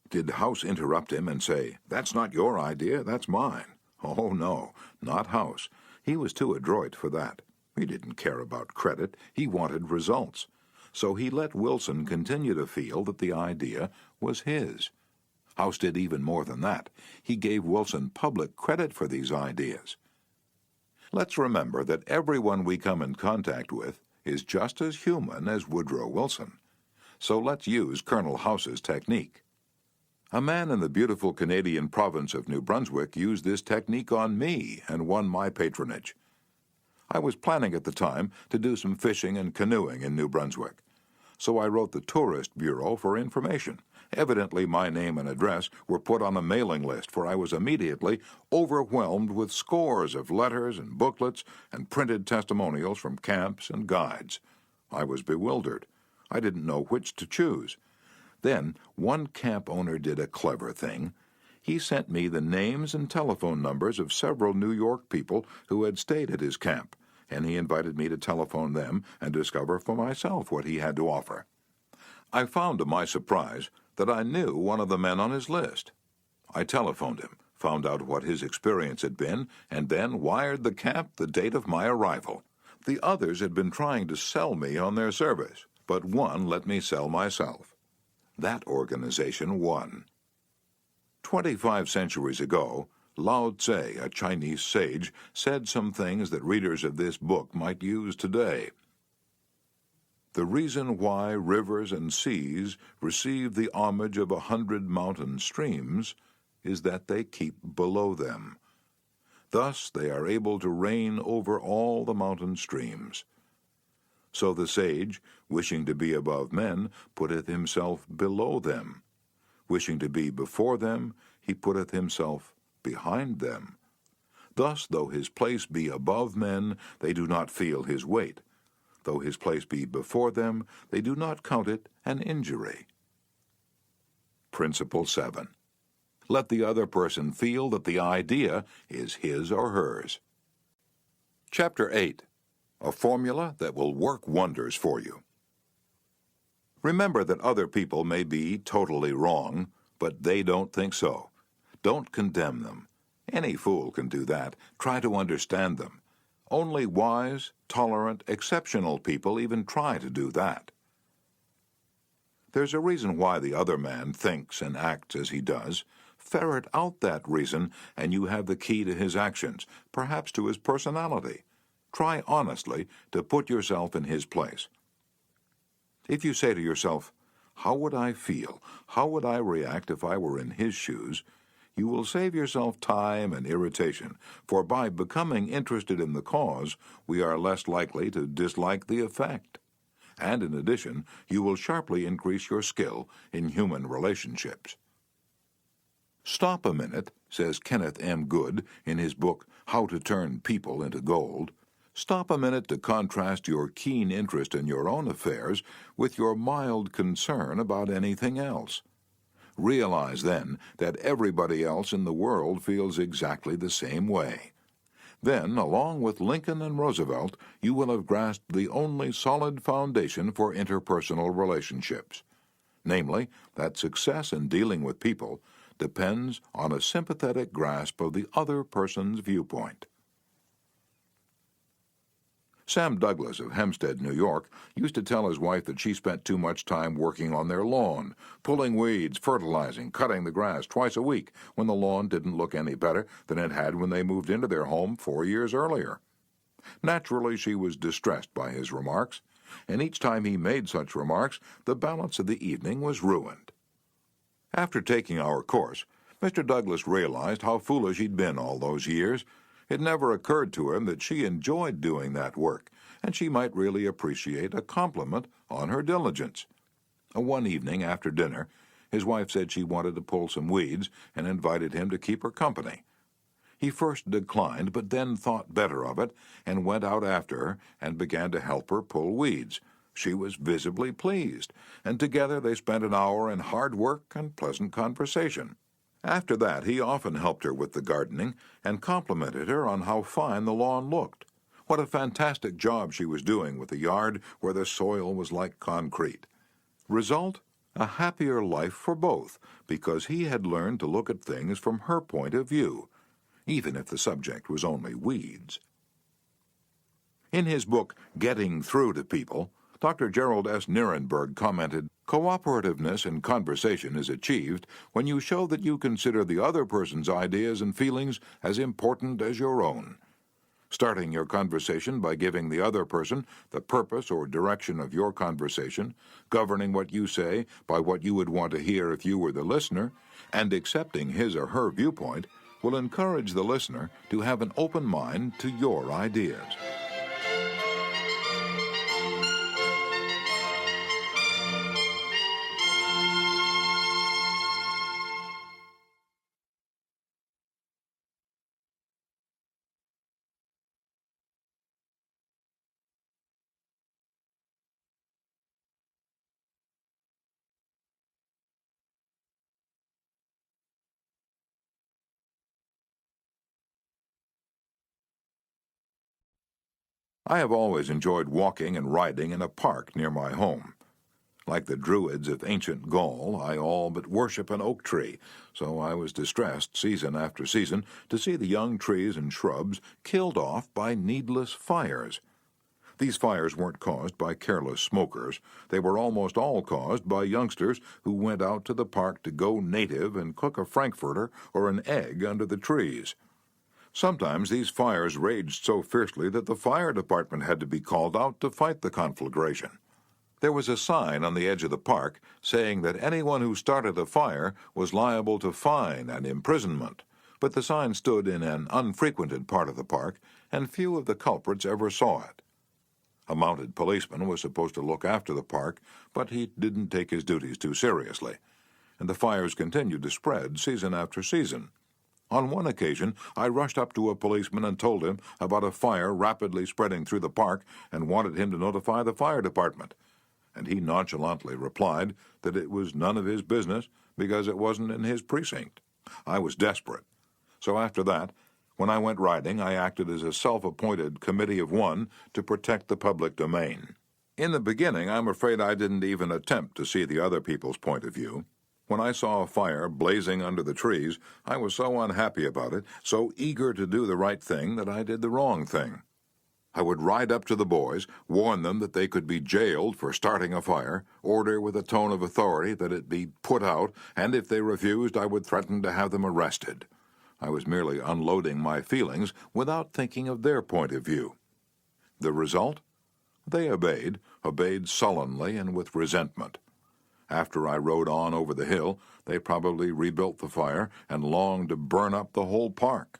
Did House interrupt him and say, "That's not your idea, that's mine"? Oh, no, not House. He was too adroit for that. He didn't care about credit. He wanted results. So he let Wilson continue to feel that the idea was his. House did even more than that. He gave Wilson public credit for these ideas. Let's remember that everyone we come in contact with is just as human as Woodrow Wilson. So let's use Colonel House's technique. A man in the beautiful Canadian province of New Brunswick used this technique on me and won my patronage. I was planning at the time to do some fishing and canoeing in New Brunswick. So I wrote the Tourist Bureau for information. Evidently, my name and address were put on a mailing list, for I was immediately overwhelmed with scores of letters and booklets and printed testimonials from camps and guides. I was bewildered. I didn't know which to choose. Then one camp owner did a clever thing. He sent me the names and telephone numbers of several New York people who had stayed at his camp, and he invited me to telephone them and discover for myself what he had to offer. I found to my surprise that I knew one of the men on his list. I telephoned him, found out what his experience had been, and then wired the camp the date of my arrival. The others had been trying to sell me on their service, but one let me sell myself. That organization won. 25 centuries ago, Lao Tse, a Chinese sage, said some things that readers of this book might use today. The reason why rivers and seas receive the homage of 100 mountain streams is that they keep below them. Thus they are able to reign over all the mountain streams. So the sage, wishing to be above men, putteth himself below them. Wishing to be before them, he putteth himself behind them. Thus, though his place be above men, they do not feel his weight. Though his place be before them, they do not count it an injury. Principle 7. Let the other person feel that the idea is his or hers. Chapter 8. A formula that will work wonders for you. Remember that other people may be totally wrong, but they don't think so. Don't condemn them. Any fool can do that. Try to understand them. Only wise, tolerant, exceptional people even try to do that. There's a reason why the other man thinks and acts as he does. Ferret out that reason, and you have the key to his actions, perhaps to his personality. Try honestly to put yourself in his place. If you say to yourself, "How would I feel? How would I react if I were in his shoes?" you will save yourself time and irritation, for by becoming interested in the cause, we are less likely to dislike the effect. And in addition, you will sharply increase your skill in human relationships. Stop a minute, says Kenneth M. Good in his book, How to Turn People into Gold. Stop a minute to contrast your keen interest in your own affairs with your mild concern about anything else. Realize then that everybody else in the world feels exactly the same way. Then, along with Lincoln and Roosevelt, you will have grasped the only solid foundation for interpersonal relationships, namely, that success in dealing with people depends on a sympathetic grasp of the other person's viewpoint. Sam Douglas of Hempstead, New York, used to tell his wife that she spent too much time working on their lawn, pulling weeds, fertilizing, cutting the grass twice a week when the lawn didn't look any better than it had when they moved into their home 4 years earlier. Naturally, she was distressed by his remarks, and each time he made such remarks, the balance of the evening was ruined. After taking our course, Mr. Douglas realized how foolish he'd been all those years. It never occurred to him that she enjoyed doing that work, and she might really appreciate a compliment on her diligence. One evening after dinner, his wife said she wanted to pull some weeds and invited him to keep her company. He first declined, but then thought better of it and went out after her and began to help her pull weeds. She was visibly pleased, and together they spent an hour in hard work and pleasant conversation. After that, he often helped her with the gardening and complimented her on how fine the lawn looked. What a fantastic job she was doing with the yard where the soil was like concrete. Result? A happier life for both, because he had learned to look at things from her point of view, even if the subject was only weeds. In his book, Getting Through to People, Dr. Gerald S. Nierenberg commented, "Cooperativeness in conversation is achieved when you show that you consider the other person's ideas and feelings as important as your own. Starting your conversation by giving the other person the purpose or direction of your conversation, governing what you say by what you would want to hear if you were the listener, and accepting his or her viewpoint will encourage the listener to have an open mind to your ideas." I have always enjoyed walking and riding in a park near my home. Like the Druids of ancient Gaul, I all but worship an oak tree, so I was distressed season after season to see the young trees and shrubs killed off by needless fires. These fires weren't caused by careless smokers. They were almost all caused by youngsters who went out to the park to go native and cook a frankfurter or an egg under the trees. Sometimes these fires raged so fiercely that the fire department had to be called out to fight the conflagration. There was a sign on the edge of the park saying that anyone who started a fire was liable to fine and imprisonment, but the sign stood in an unfrequented part of the park, and few of the culprits ever saw it. A mounted policeman was supposed to look after the park, but he didn't take his duties too seriously. and the fires continued to spread season after season. On one occasion, I rushed up to a policeman and told him about a fire rapidly spreading through the park and wanted him to notify the fire department. And he nonchalantly replied that it was none of his business because it wasn't in his precinct. I was desperate. So after that, when I went riding, I acted as a self-appointed committee of one to protect the public domain. In the beginning, I'm afraid I didn't even attempt to see the other people's point of view. When I saw a fire blazing under the trees, I was so unhappy about it, so eager to do the right thing, that I did the wrong thing. I would ride up to the boys, warn them that they could be jailed for starting a fire, order with a tone of authority that it be put out, and if they refused, I would threaten to have them arrested. I was merely unloading my feelings without thinking of their point of view. The result? They obeyed sullenly and with resentment. After I rode on over the hill, they probably rebuilt the fire and longed to burn up the whole park.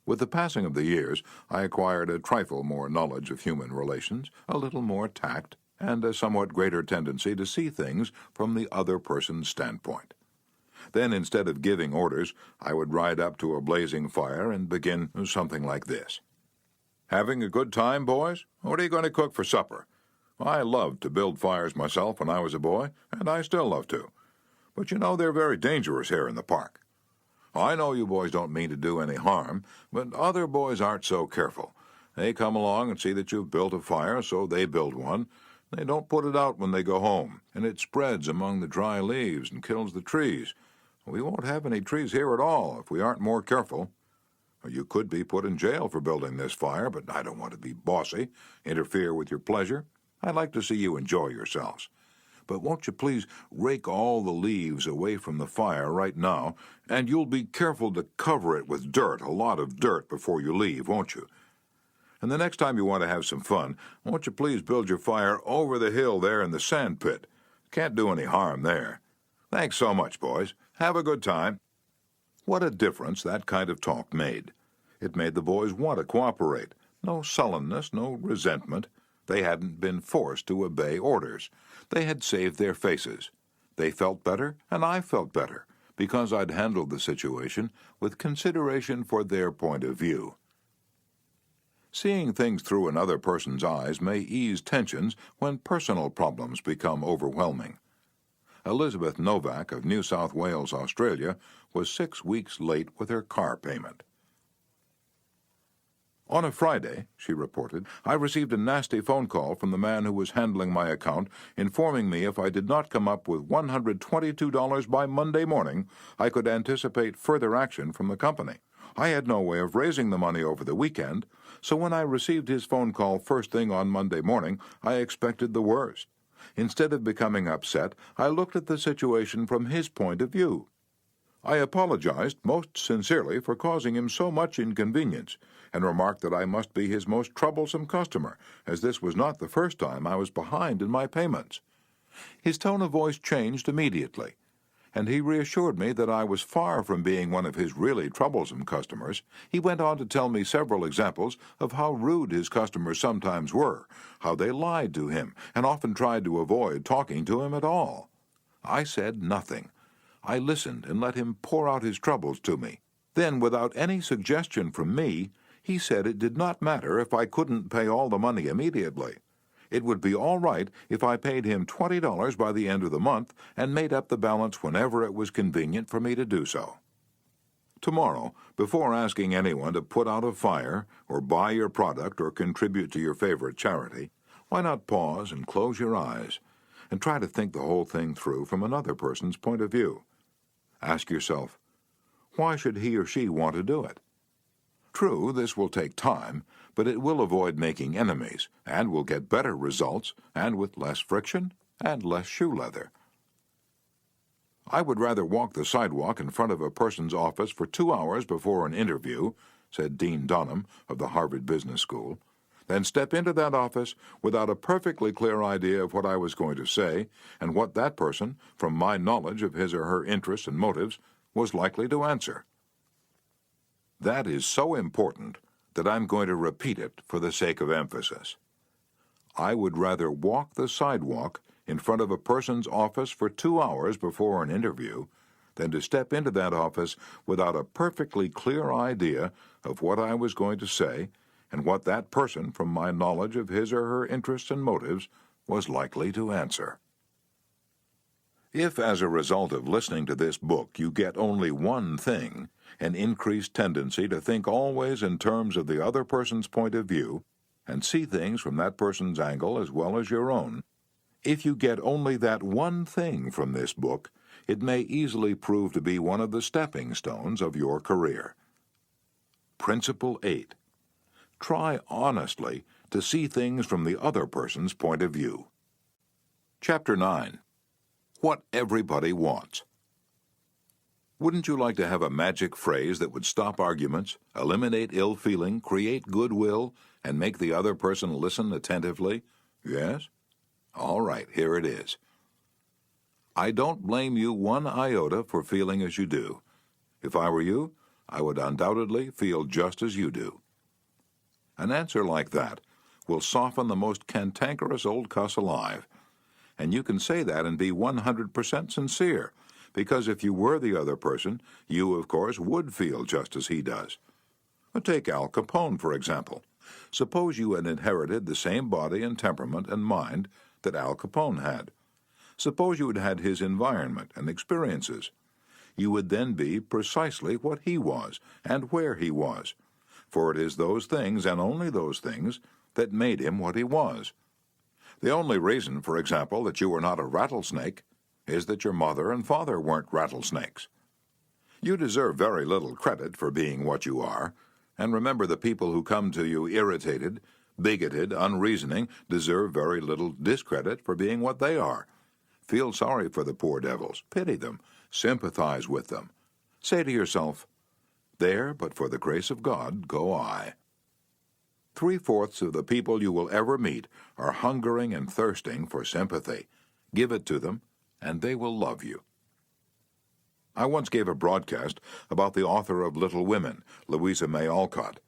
With the passing of the years, I acquired a trifle more knowledge of human relations, a little more tact, and a somewhat greater tendency to see things from the other person's standpoint. Then, instead of giving orders, I would ride up to a blazing fire and begin something like this. "Having a good time, boys? What are you going to cook for supper? I loved to build fires myself when I was a boy, and I still love to. But you know they're very dangerous here in the park. I know you boys don't mean to do any harm, but other boys aren't so careful. They come along and see that you've built a fire, so they build one. They don't put it out when they go home, and it spreads among the dry leaves and kills the trees. We won't have any trees here at all if we aren't more careful. You could be put in jail for building this fire, but I don't want to be bossy, interfere with your pleasure. I'd like to see you enjoy yourselves. But won't you please rake all the leaves away from the fire right now, and you'll be careful to cover it with dirt, a lot of dirt, before you leave, won't you? And the next time you want to have some fun, won't you please build your fire over the hill there in the sand pit? Can't do any harm there. Thanks so much, boys. Have a good time." What a difference that kind of talk made. It made the boys want to cooperate. No sullenness, no resentment. They hadn't been forced to obey orders. They had saved their faces. They felt better, and I felt better, because I'd handled the situation with consideration for their point of view. Seeing things through another person's eyes may ease tensions when personal problems become overwhelming. Elizabeth Novak of New South Wales, Australia, was 6 weeks late with her car payment. "On a Friday," she reported, "I received a nasty phone call from the man who was handling my account, informing me if I did not come up with $122 by Monday morning, I could anticipate further action from the company. I had no way of raising the money over the weekend, so when I received his phone call first thing on Monday morning, I expected the worst. Instead of becoming upset, I looked at the situation from his point of view. I apologized most sincerely for causing him so much inconvenience, and remarked that I must be his most troublesome customer, as this was not the first time I was behind in my payments. His tone of voice changed immediately, and he reassured me that I was far from being one of his really troublesome customers. He went on to tell me several examples of how rude his customers sometimes were, how they lied to him, and often tried to avoid talking to him at all. I said nothing. I listened and let him pour out his troubles to me. Then, without any suggestion from me, he said it did not matter if I couldn't pay all the money immediately. It would be all right if I paid him $20 by the end of the month and made up the balance whenever it was convenient for me to do so. Tomorrow, before asking anyone to put out a fire or buy your product or contribute to your favorite charity, why not pause and close your eyes and try to think the whole thing through from another person's point of view? Ask yourself, why should he or she want to do it? True, this will take time, but it will avoid making enemies, and will get better results, and with less friction and less shoe leather. I would rather walk the sidewalk in front of a person's office for 2 hours before an interview, said Dean Dunham of the Harvard Business School, than step into that office without a perfectly clear idea of what I was going to say and what that person, from my knowledge of his or her interests and motives, was likely to answer. That is so important that I'm going to repeat it for the sake of emphasis. I would rather walk the sidewalk in front of a person's office for 2 hours before an interview than to step into that office without a perfectly clear idea of what I was going to say and what that person, from my knowledge of his or her interests and motives, was likely to answer. If, as a result of listening to this book, you get only one thing, an increased tendency to think always in terms of the other person's point of view and see things from that person's angle as well as your own, if you get only that one thing from this book, it may easily prove to be one of the stepping stones of your career. Principle 8. Try honestly to see things from the other person's point of view. Chapter 9. What Everybody Wants. Wouldn't you like to have a magic phrase that would stop arguments, eliminate ill feeling, create goodwill, and make the other person listen attentively? Yes? All right, here it is. I don't blame you one iota for feeling as you do. If I were you, I would undoubtedly feel just as you do. An answer like that will soften the most cantankerous old cuss alive. And you can say that and be 100% sincere, because if you were the other person, you, of course, would feel just as he does. Take Al Capone, for example. Suppose you had inherited the same body and temperament and mind that Al Capone had. Suppose you had had his environment and experiences. You would then be precisely what he was and where he was, for it is those things and only those things that made him what he was. The only reason, for example, that you were not a rattlesnake is that your mother and father weren't rattlesnakes. You deserve very little credit for being what you are, and remember the people who come to you irritated, bigoted, unreasoning deserve very little discredit for being what they are. Feel sorry for the poor devils, pity them, sympathize with them. Say to yourself, "There, but for the grace of God, go I." 3/4 of the people you will ever meet are hungering and thirsting for sympathy. Give it to them, and they will love you. I once gave a broadcast about the author of Little Women, Louisa May Alcott.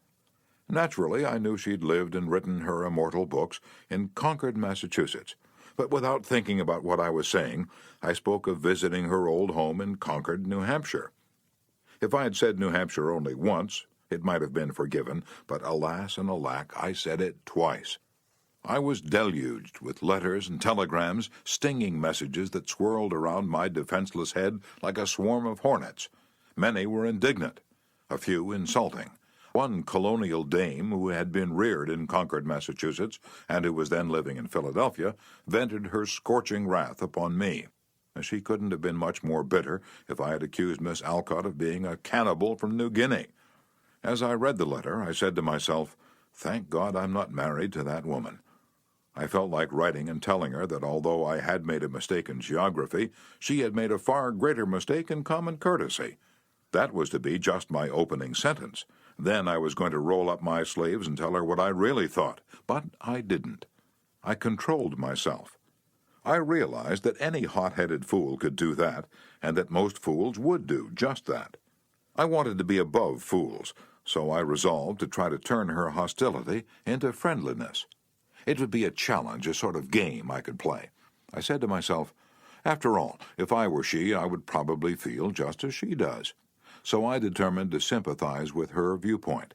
Naturally, I knew she'd lived and written her immortal books in Concord, Massachusetts, but without thinking about what I was saying, I spoke of visiting her old home in Concord, New Hampshire. If I had said New Hampshire only once, it might have been forgiven, but alas and alack, I said it twice. I was deluged with letters and telegrams, stinging messages that swirled around my defenseless head like a swarm of hornets. Many were indignant, a few insulting. One colonial dame who had been reared in Concord, Massachusetts, and who was then living in Philadelphia, vented her scorching wrath upon me. She couldn't have been much more bitter if I had accused Miss Alcott of being a cannibal from New Guinea. As I read the letter, I said to myself, "Thank God I'm not married to that woman." I felt like writing and telling her that although I had made a mistake in geography, she had made a far greater mistake in common courtesy. That was to be just my opening sentence. Then I was going to roll up my sleeves and tell her what I really thought, but I didn't. I controlled myself. I realized that any hot-headed fool could do that, and that most fools would do just that. I wanted to be above fools, so I resolved to try to turn her hostility into friendliness. It would be a challenge, a sort of game I could play. I said to myself, after all, if I were she, I would probably feel just as she does. So I determined to sympathize with her viewpoint.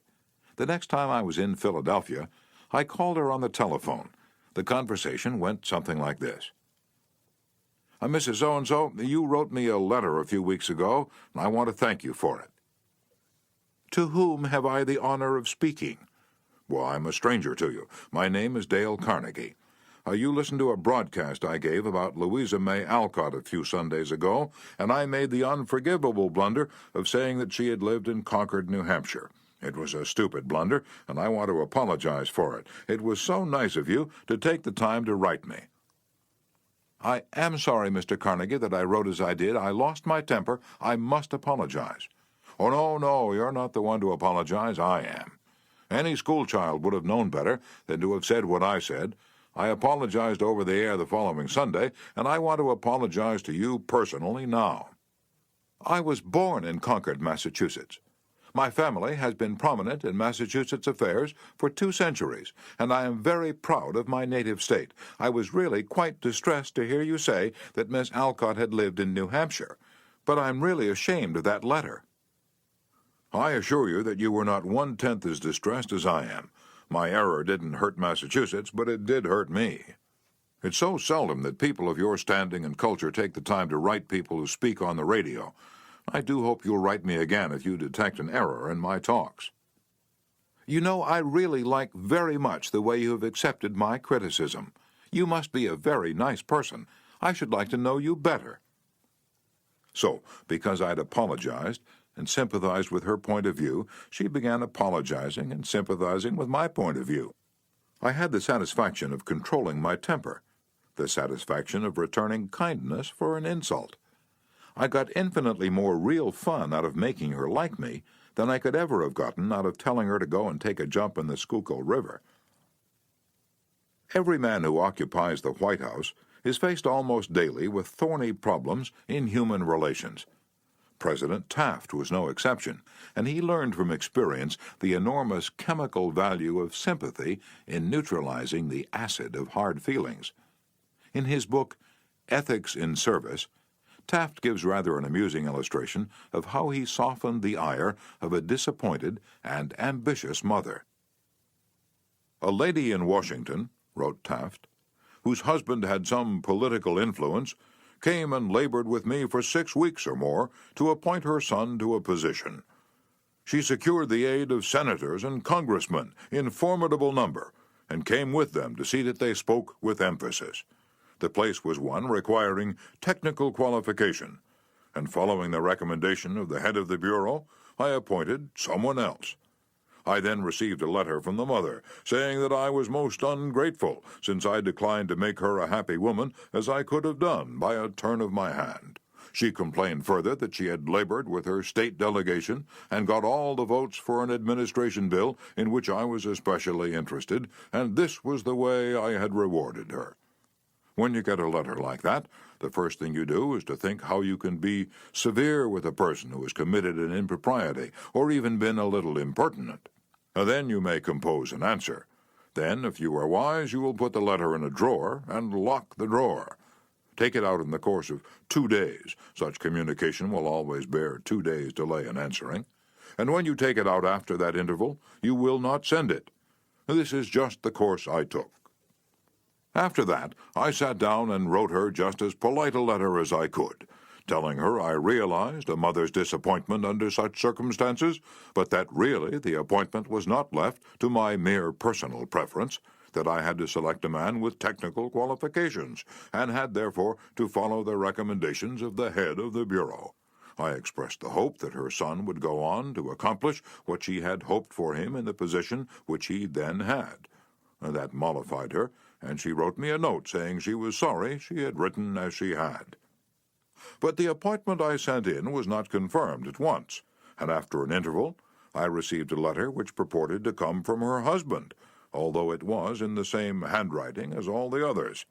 The next time I was in Philadelphia, I called her on the telephone. The conversation went something like this. Mrs. So-and-so, you wrote me a letter a few weeks ago, and I want to thank you for it. To whom have I the honor of speaking? Well, I'm a stranger to you. My name is Dale Carnegie. You listened to a broadcast I gave about Louisa May Alcott a few Sundays ago, and I made the unforgivable blunder of saying that she had lived in Concord, New Hampshire. It was a stupid blunder, and I want to apologize for it. It was so nice of you to take the time to write me. I am sorry, Mr. Carnegie, that I wrote as I did. I lost my temper. I must apologize. Oh, no, you're not the one to apologize. I am. Any schoolchild would have known better than to have said what I said. I apologized over the air the following Sunday, and I want to apologize to you personally now. I was born in Concord, Massachusetts, My family has been prominent in Massachusetts affairs for 2 centuries, and I am very proud of my native state. I was really quite distressed to hear you say that Miss Alcott had lived in New Hampshire, but I'm really ashamed of that letter. I assure you that you were not 1/10 as distressed as I am. My error didn't hurt Massachusetts, but it did hurt me. It's so seldom that people of your standing and culture take the time to write people who speak on the radio. I do hope you'll write me again if you detect an error in my talks. You know, I really like very much the way you have accepted my criticism. You must be a very nice person. I should like to know you better. So, because I'd apologized and sympathized with her point of view, she began apologizing and sympathizing with my point of view. I had the satisfaction of controlling my temper, the satisfaction of returning kindness for an insult. I got infinitely more real fun out of making her like me than I could ever have gotten out of telling her to go and take a jump in the Schuylkill River. Every man who occupies the White House is faced almost daily with thorny problems in human relations. President Taft was no exception, and he learned from experience the enormous chemical value of sympathy in neutralizing the acid of hard feelings. In his book, Ethics in Service, Taft gives rather an amusing illustration of how he softened the ire of a disappointed and ambitious mother. "A lady in Washington," wrote Taft, "whose husband had some political influence, came and labored with me for 6 weeks or more to appoint her son to a position. She secured the aid of senators and congressmen in formidable number, and came with them to see that they spoke with emphasis. The place was one requiring technical qualification, and following the recommendation of the head of the bureau, I appointed someone else. I then received a letter from the mother, saying that I was most ungrateful, since I declined to make her a happy woman, as I could have done by a turn of my hand. She complained further that she had labored with her state delegation and got all the votes for an administration bill in which I was especially interested, and this was the way I had rewarded her. When you get a letter like that, the first thing you do is to think how you can be severe with a person who has committed an impropriety or even been a little impertinent. Then you may compose an answer. Then, if you are wise, you will put the letter in a drawer and lock the drawer. Take it out in the course of 2 days. Such communication will always bear 2 days' delay in answering. And when you take it out after that interval, you will not send it. This is just the course I took. After that, I sat down and wrote her just as polite a letter as I could, telling her I realized a mother's disappointment under such circumstances, but that really the appointment was not left to my mere personal preference, that I had to select a man with technical qualifications, and had therefore to follow the recommendations of the head of the bureau. I expressed the hope that her son would go on to accomplish what she had hoped for him in the position which he then had. That mollified her, and she wrote me a note saying she was sorry she had written as she had. But the appointment I sent in was not confirmed at once, and after an interval I received a letter which purported to come from her husband, although it was in the same handwriting as all the others.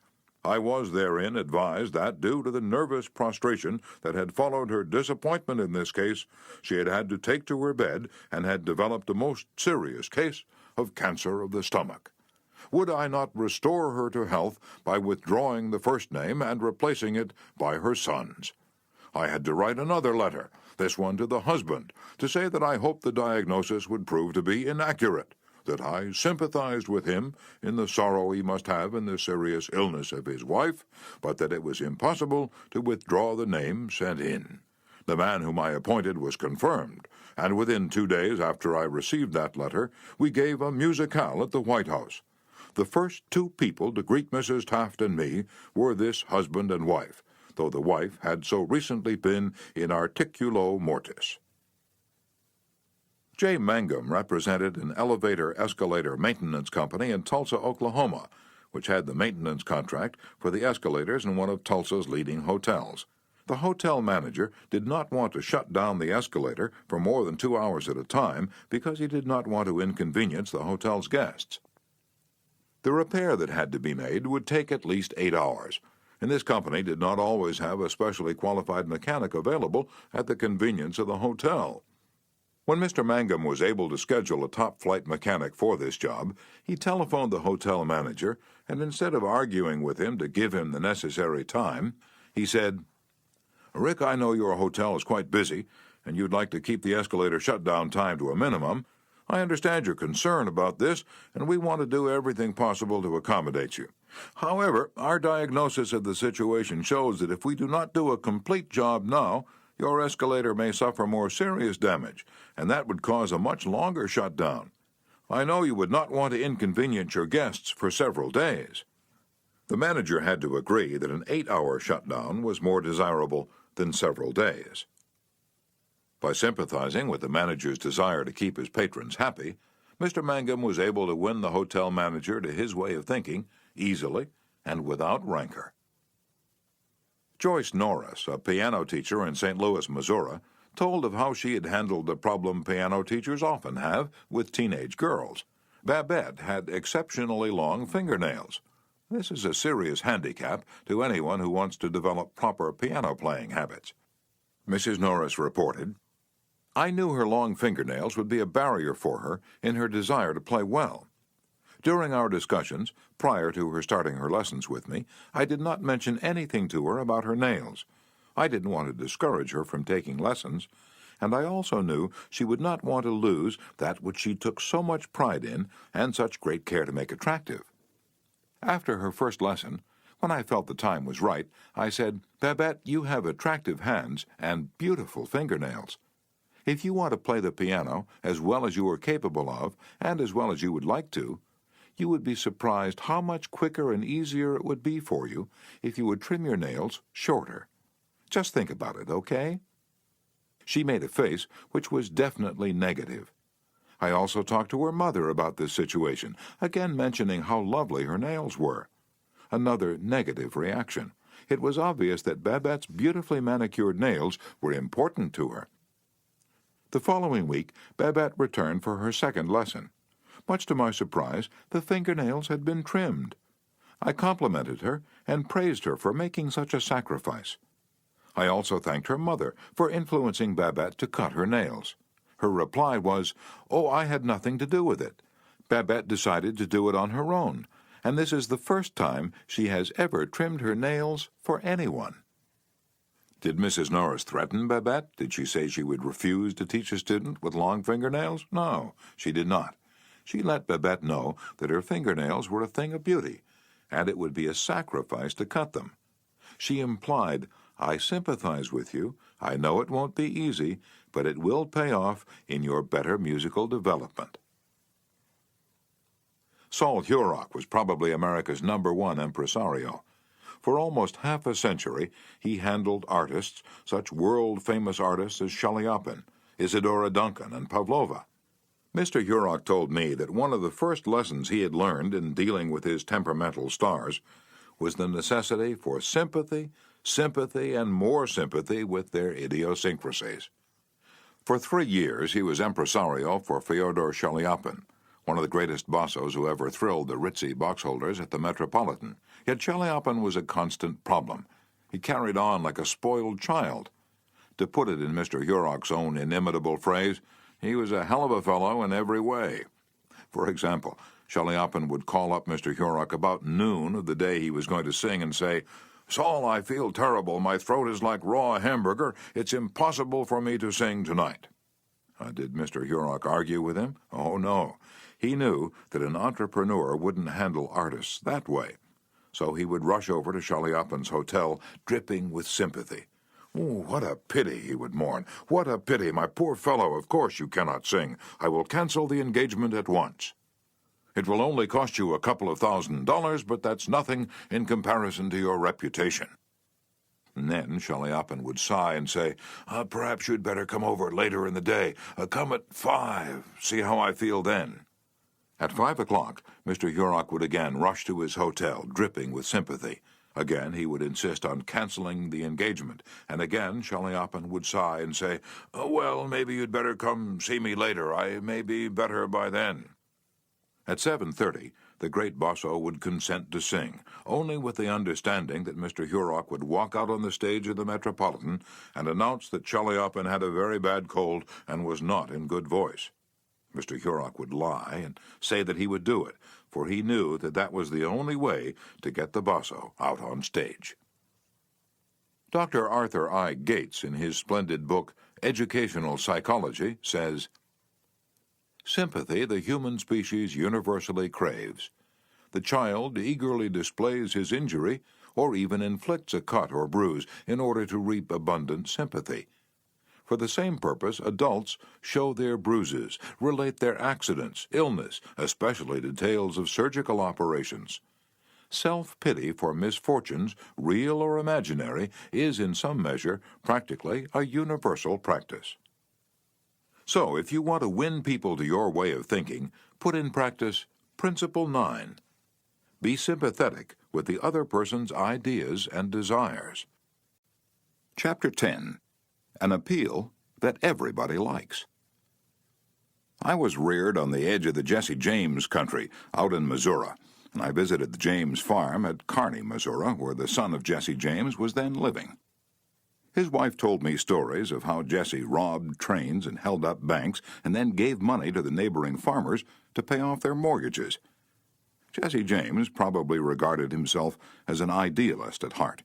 I was therein advised that, due to the nervous prostration that had followed her disappointment in this case, she had had to take to her bed and had developed a most serious case of cancer of the stomach. Would I not restore her to health by withdrawing the first name and replacing it by her son's? I had to write another letter, this one to the husband, to say that I hoped the diagnosis would prove to be inaccurate, that I sympathized with him in the sorrow he must have in the serious illness of his wife, but that it was impossible to withdraw the name sent in. The man whom I appointed was confirmed, and within 2 days after I received that letter, we gave a musicale at the White House. The first 2 people to greet Mrs. Taft and me were this husband and wife, though the wife had so recently been in articulo mortis. J. Mangum represented an elevator-escalator maintenance company in Tulsa, Oklahoma, which had the maintenance contract for the escalators in one of Tulsa's leading hotels. The hotel manager did not want to shut down the escalator for more than 2 hours at a time because he did not want to inconvenience the hotel's guests. The repair that had to be made would take at least 8 hours, and this company did not always have a specially qualified mechanic available at the convenience of the hotel. When Mr. Mangum was able to schedule a top-flight mechanic for this job, he telephoned the hotel manager, and instead of arguing with him to give him the necessary time, he said, "Rick, I know your hotel is quite busy, and you'd like to keep the escalator shutdown time to a minimum. I understand your concern about this, and we want to do everything possible to accommodate you. However, our diagnosis of the situation shows that if we do not do a complete job now, your escalator may suffer more serious damage, and that would cause a much longer shutdown. I know you would not want to inconvenience your guests for several days." The manager had to agree that an 8-hour shutdown was more desirable than several days. By sympathizing with the manager's desire to keep his patrons happy, Mr. Mangum was able to win the hotel manager to his way of thinking easily and without rancor. Joyce Norris, a piano teacher in St. Louis, Missouri, told of how she had handled the problem piano teachers often have with teenage girls. Babette had exceptionally long fingernails. This is a serious handicap to anyone who wants to develop proper piano playing habits. Mrs. Norris reported, "I knew her long fingernails would be a barrier for her in her desire to play well. During our discussions, prior to her starting her lessons with me, I did not mention anything to her about her nails. I didn't want to discourage her from taking lessons, and I also knew she would not want to lose that which she took so much pride in and such great care to make attractive. After her first lesson, when I felt the time was right, I said, 'Babette, you have attractive hands and beautiful fingernails. If you want to play the piano as well as you are capable of, and as well as you would like to, you would be surprised how much quicker and easier it would be for you if you would trim your nails shorter. Just think about it, okay?' She made a face which was definitely negative. I also talked to her mother about this situation, again mentioning how lovely her nails were. Another negative reaction. It was obvious that Babette's beautifully manicured nails were important to her. The following week, Babette returned for her second lesson. Much to my surprise, the fingernails had been trimmed. I complimented her and praised her for making such a sacrifice. I also thanked her mother for influencing Babette to cut her nails. Her reply was, "Oh, I had nothing to do with it. Babette decided to do it on her own, and this is the first time she has ever trimmed her nails for anyone." Did Mrs. Norris threaten Babette? Did she say she would refuse to teach a student with long fingernails? No, she did not. She let Babette know that her fingernails were a thing of beauty, and it would be a sacrifice to cut them. She implied, "I sympathize with you. I know it won't be easy, but it will pay off in your better musical development." Saul Hurok was probably America's #1 impresario. For almost half a century, he handled artists, such world-famous artists as Chaliapin, Isadora Duncan, and Pavlova. Mr. Hurok told me that one of the first lessons he had learned in dealing with his temperamental stars was the necessity for sympathy, and more sympathy with their idiosyncrasies. For 3 years he was impresario for Fyodor Chaliapin, one of the greatest bassos who ever thrilled the ritzy boxholders at the Metropolitan. Yet Chaliapin was a constant problem. He carried on like a spoiled child. To put it in Mr. Hurok's own inimitable phrase, he was a hell of a fellow in every way. For example, Chaliapin would call up Mr. Hurok about noon of the day he was going to sing and say, "Saul, I feel terrible. My throat is like raw hamburger. It's impossible for me to sing tonight." Did Mr. Hurok argue with him? Oh, no. He knew that an entrepreneur wouldn't handle artists that way. So he would rush over to Chaliapin's hotel, dripping with sympathy. "Oh, what a pity," he would mourn. "What a pity, my poor fellow. Of course you cannot sing. I will cancel the engagement at once. It will only cost you a couple of $1,000, but that's nothing in comparison to your reputation." And then Chaliapin would sigh and say, "Perhaps you'd better come over later in the day. Come at 5. See how I feel then." At 5 o'clock, Mr. Hurok would again rush to his hotel, dripping with sympathy. Again he would insist on canceling the engagement, and again Chaliapin would sigh and say, "Well, maybe you'd better come see me later. I may be better by then." At 7:30, the great basso would consent to sing, only with the understanding that Mr. Hurok would walk out on the stage of the Metropolitan and announce that Chaliapin had a very bad cold and was not in good voice. Mr. Hurok would lie and say that he would do it, for he knew that that was the only way to get the basso out on stage. Dr. Arthur I. Gates, in his splendid book, Educational Psychology, says, "Sympathy the human species universally craves. The child eagerly displays his injury or even inflicts a cut or bruise in order to reap abundant sympathy. For the same purpose, adults show their bruises, relate their accidents, illness, especially details of surgical operations. Self-pity for misfortunes, real or imaginary, is in some measure practically a universal practice." So, if you want to win people to your way of thinking, put in practice Principle 9. Be sympathetic with the other person's ideas and desires. Chapter 10. An appeal that everybody likes. I was reared on the edge of the Jesse James country, out in Missouri, and I visited the James farm at Carnegie, Missouri, where the son of Jesse James was then living. His wife told me stories of how Jesse robbed trains and held up banks and then gave money to the neighboring farmers to pay off their mortgages. Jesse James probably regarded himself as an idealist at heart,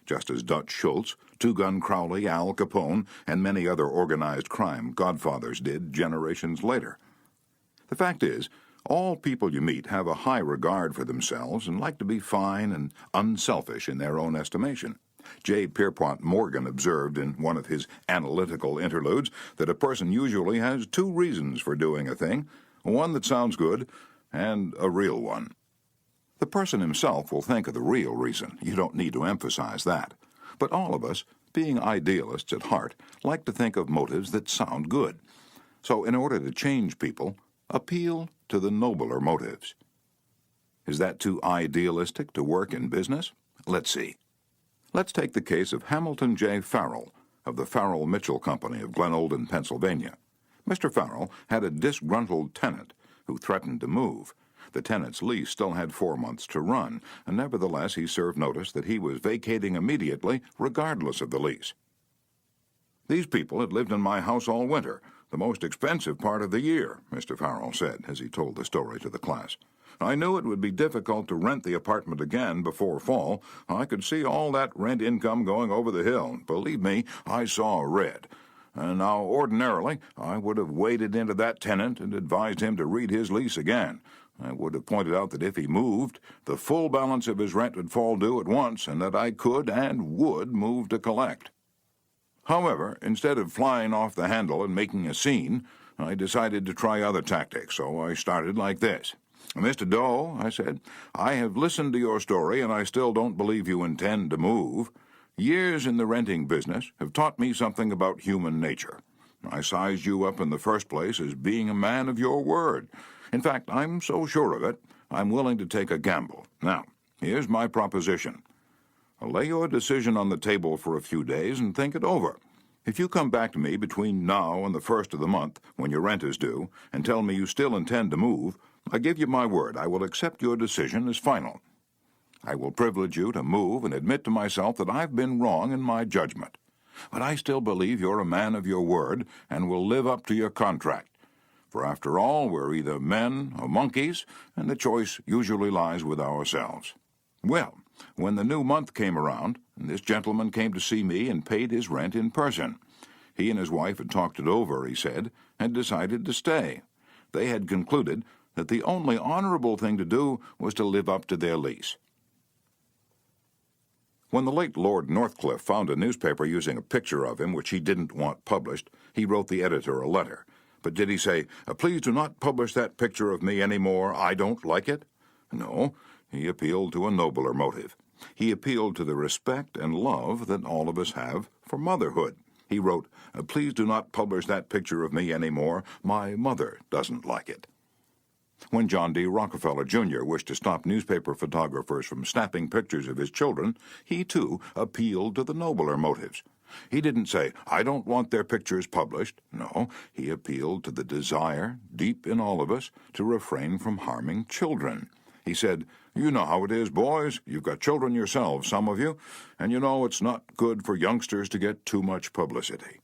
just as Dutch Schultz, Two Gun Crowley, Al Capone, and many other organized crime godfathers did generations later. The fact is, all people you meet have a high regard for themselves and like to be fine and unselfish in their own estimation. J. Pierpont Morgan observed in one of his analytical interludes that a person usually has two reasons for doing a thing, one that sounds good and a real one. The person himself will think of the real reason. You don't need to emphasize that. But all of us, being idealists at heart, like to think of motives that sound good. So in order to change people, appeal to the nobler motives. Is that too idealistic to work in business? Let's see. Let's take the case of Hamilton J. Farrell of the Farrell-Mitchell Company of Glenolden, Pennsylvania. Mr. Farrell had a disgruntled tenant who threatened to move. The tenant's lease still had 4 months to run, and nevertheless he served notice that he was vacating immediately, regardless of the lease. "These people had lived in my house all winter, the most expensive part of the year," Mr. Farrell said as he told the story to the class. "I knew it would be difficult to rent the apartment again before fall. I could see all that rent income going over the hill. Believe me, I saw red. And now, ordinarily, I would have waded into that tenant and advised him to read his lease again. I would have pointed out that if he moved, the full balance of his rent would fall due at once, and that I could and would move to collect. However, instead of flying off the handle and making a scene, I decided to try other tactics, so I started like this. 'Mr. Doe,' I said, 'I have listened to your story, and I still don't believe you intend to move. Years in the renting business have taught me something about human nature. I sized you up in the first place as being a man of your word. In fact, I'm so sure of it, I'm willing to take a gamble. Now, here's my proposition. Lay your decision on the table for a few days and think it over. If you come back to me between now and the 1st of the month, when your rent is due, and tell me you still intend to move, I give you my word I will accept your decision as final. I will privilege you to move and admit to myself that I've been wrong in my judgment. But I still believe you're a man of your word and will live up to your contract. For after all, we're either men or monkeys, and the choice usually lies with ourselves.' Well, when the new month came around, this gentleman came to see me and paid his rent in person. He and his wife had talked it over, he said, and decided to stay. They had concluded that the only honorable thing to do was to live up to their lease. When the late Lord Northcliffe found a newspaper using a picture of him which he didn't want published, he wrote the editor a letter. But did he say, 'Please do not publish that picture of me any more, I don't like it'? No, he appealed to a nobler motive. He appealed to the respect and love that all of us have for motherhood. He wrote, 'Please do not publish that picture of me any more, my mother doesn't like it.' When John D. Rockefeller, Jr. wished to stop newspaper photographers from snapping pictures of his children, he, too, appealed to the nobler motives. He didn't say, 'I don't want their pictures published.' No, he appealed to the desire, deep in all of us, to refrain from harming children. He said, "You know how it is, boys. You've got children yourselves, some of you, and you know it's not good for youngsters to get too much publicity."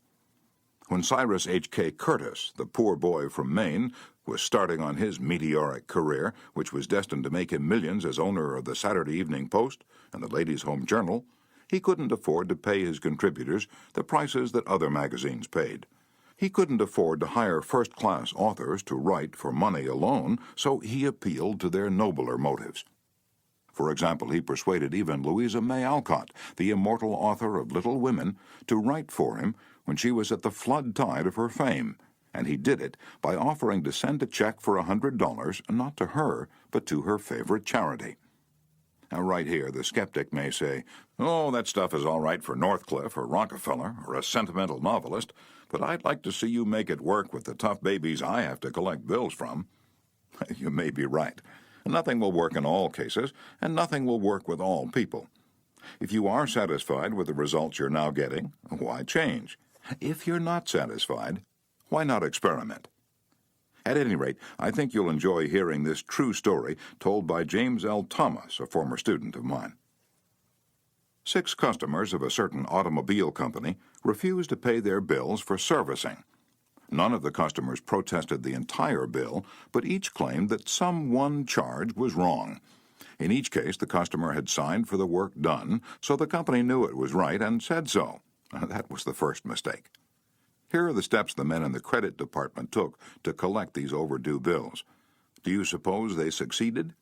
When Cyrus H.K. Curtis, the poor boy from Maine, was starting on his meteoric career, which was destined to make him millions as owner of the Saturday Evening Post and the Ladies' Home Journal, he couldn't afford to pay his contributors the prices that other magazines paid. He couldn't afford to hire first-class authors to write for money alone, so he appealed to their nobler motives. For example, he persuaded even Louisa May Alcott, the immortal author of Little Women, to write for him when she was at the flood tide of her fame, and he did it by offering to send a check for $100, not to her, but to her favorite charity. Now, right here, the skeptic may say, "Oh, that stuff is all right for Northcliffe or Rockefeller or a sentimental novelist, but I'd like to see you make it work with the tough babies I have to collect bills from." You may be right. Nothing will work in all cases, and nothing will work with all people. If you are satisfied with the results you're now getting, why change? If you're not satisfied, why not experiment? At any rate, I think you'll enjoy hearing this true story told by James L. Thomas, a former student of mine. 6 customers of a certain automobile company refused to pay their bills for servicing. None of the customers protested the entire bill, but each claimed that some one charge was wrong. In each case, the customer had signed for the work done, so the company knew it was right and said so. That was the first mistake. Here are the steps the men in the credit department took to collect these overdue bills. Do you suppose they succeeded?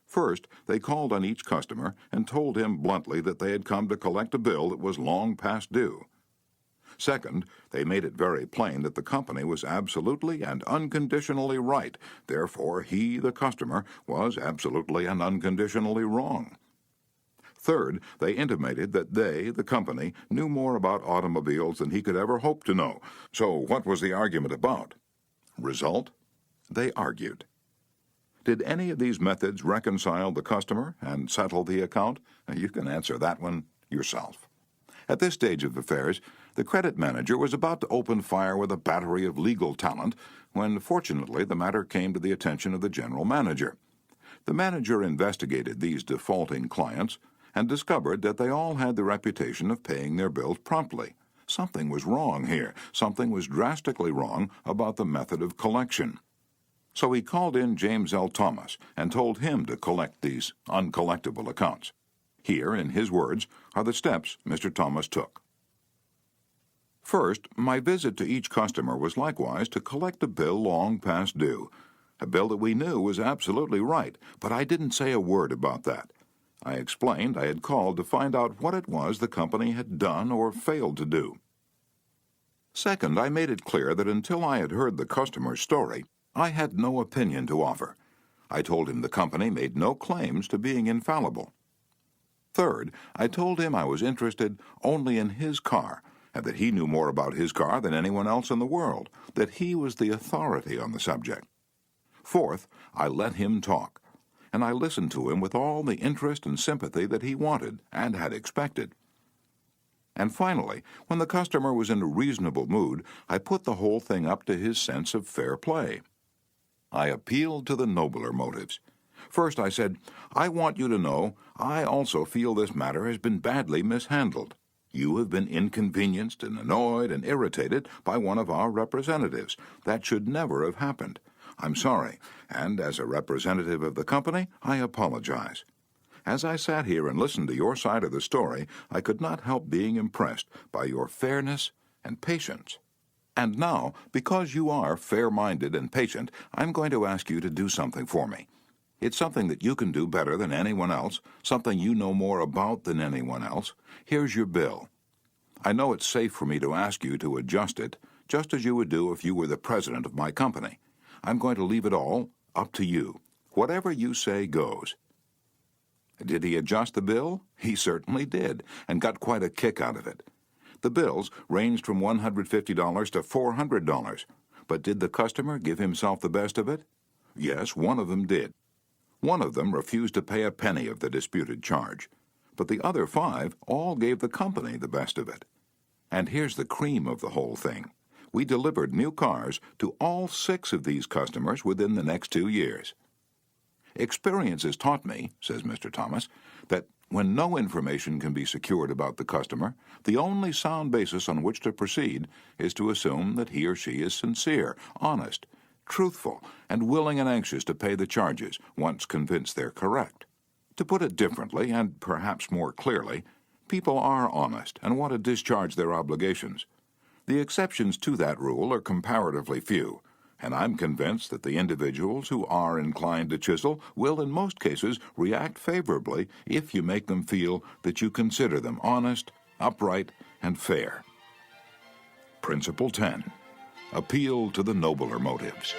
First, they called on each customer and told him bluntly that they had come to collect a bill that was long past due. Second, they made it very plain that the company was absolutely and unconditionally right. Therefore, he, the customer, was absolutely and unconditionally wrong. Third, they intimated that they, the company, knew more about automobiles than he could ever hope to know. So what was the argument about? Result? They argued. Did any of these methods reconcile the customer and settle the account? You can answer that one yourself. At this stage of affairs, the credit manager was about to open fire with a battery of legal talent when, fortunately, the matter came to the attention of the general manager. The manager investigated these defaulting clients and discovered that they all had the reputation of paying their bills promptly. Something was wrong here. Something was drastically wrong about the method of collection. So he called in James L. Thomas and told him to collect these uncollectible accounts. Here, in his words, are the steps Mr. Thomas took. First, my visit to each customer was likewise to collect a bill long past due, a bill that we knew was absolutely right, but I didn't say a word about that. I explained I had called to find out what it was the company had done or failed to do. Second, I made it clear that until I had heard the customer's story, I had no opinion to offer. I told him the company made no claims to being infallible. Third, I told him I was interested only in his car, and that he knew more about his car than anyone else in the world, that he was the authority on the subject. Fourth, I let him talk, and I listened to him with all the interest and sympathy that he wanted and had expected. And finally, when the customer was in a reasonable mood, I put the whole thing up to his sense of fair play. I appealed to the nobler motives. First, I said, "I want you to know I also feel this matter has been badly mishandled. You have been inconvenienced and annoyed and irritated by one of our representatives. That should never have happened. I'm sorry, and as a representative of the company, I apologize. As I sat here and listened to your side of the story, I could not help being impressed by your fairness and patience. And now, because you are fair-minded and patient, I'm going to ask you to do something for me. It's something that you can do better than anyone else, something you know more about than anyone else. Here's your bill. I know it's safe for me to ask you to adjust it, just as you would do if you were the president of my company. I'm going to leave it all up to you. Whatever you say goes." Did he adjust the bill? He certainly did, and got quite a kick out of it. The bills ranged from $150 to $400, but did the customer give himself the best of it? Yes, one of them did. One of them refused to pay a penny of the disputed charge, but the other 5 all gave the company the best of it. And here's the cream of the whole thing. We delivered new cars to all 6 of these customers within the next 2 years. Experience has taught me, says Mr. Thomas, that when no information can be secured about the customer, the only sound basis on which to proceed is to assume that he or she is sincere, honest, truthful, and willing and anxious to pay the charges once convinced they're correct. To put it differently, and perhaps more clearly, people are honest and want to discharge their obligations. The exceptions to that rule are comparatively few, and I'm convinced that the individuals who are inclined to chisel will in most cases react favorably if you make them feel that you consider them honest, upright, and fair. Principle 10. Appeal to the nobler motives.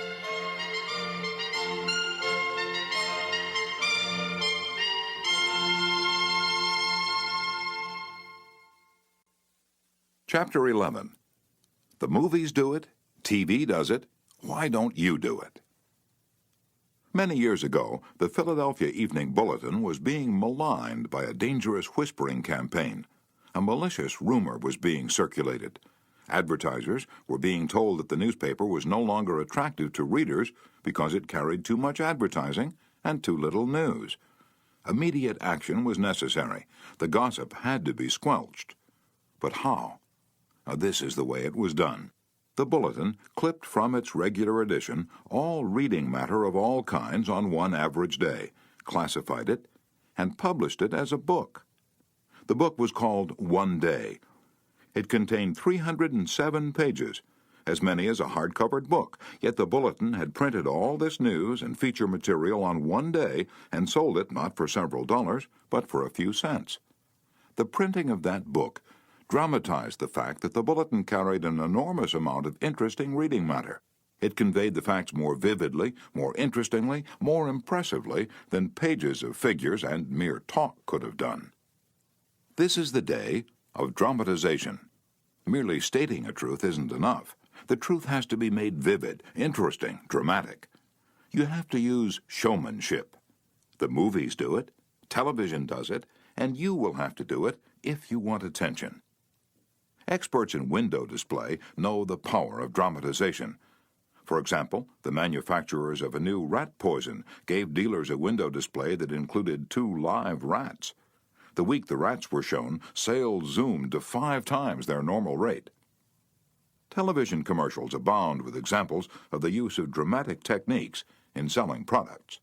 Chapter 11. The movies do it, TV does it, why don't you do it? Many years ago, the Philadelphia Evening Bulletin was being maligned by a dangerous whispering campaign. A malicious rumor was being circulated. Advertisers were being told that the newspaper was no longer attractive to readers because it carried too much advertising and too little news. Immediate action was necessary. The gossip had to be squelched. But how? This is the way it was done. The Bulletin clipped from its regular edition all reading matter of all kinds on one average day, classified it, and published it as a book. The book was called One Day. It contained 307 pages, as many as a hardcover book, yet the Bulletin had printed all this news and feature material on one day and sold it not for several dollars, but for a few cents. The printing of that book dramatized the fact that the Bulletin carried an enormous amount of interesting reading matter. It conveyed the facts more vividly, more interestingly, more impressively than pages of figures and mere talk could have done. This is the day of dramatization. Merely stating a truth isn't enough. The truth has to be made vivid, interesting, dramatic. You have to use showmanship. The movies do it, television does it, and you will have to do it if you want attention. Experts in window display know the power of dramatization. For example, the manufacturers of a new rat poison gave dealers a window display that included 2 live rats. The week the rats were shown, sales zoomed to 5 times their normal rate. Television commercials abound with examples of the use of dramatic techniques in selling products.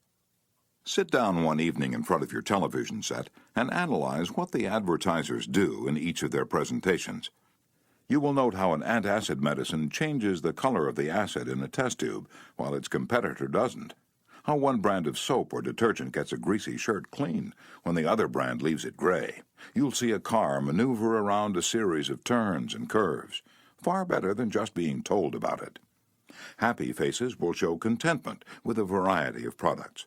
Sit down one evening in front of your television set and analyze what the advertisers do in each of their presentations. You will note how an antacid medicine changes the color of the acid in a test tube, while its competitor doesn't. How one brand of soap or detergent gets a greasy shirt clean, when the other brand leaves it gray. You'll see a car maneuver around a series of turns and curves, far better than just being told about it. Happy faces will show contentment with a variety of products.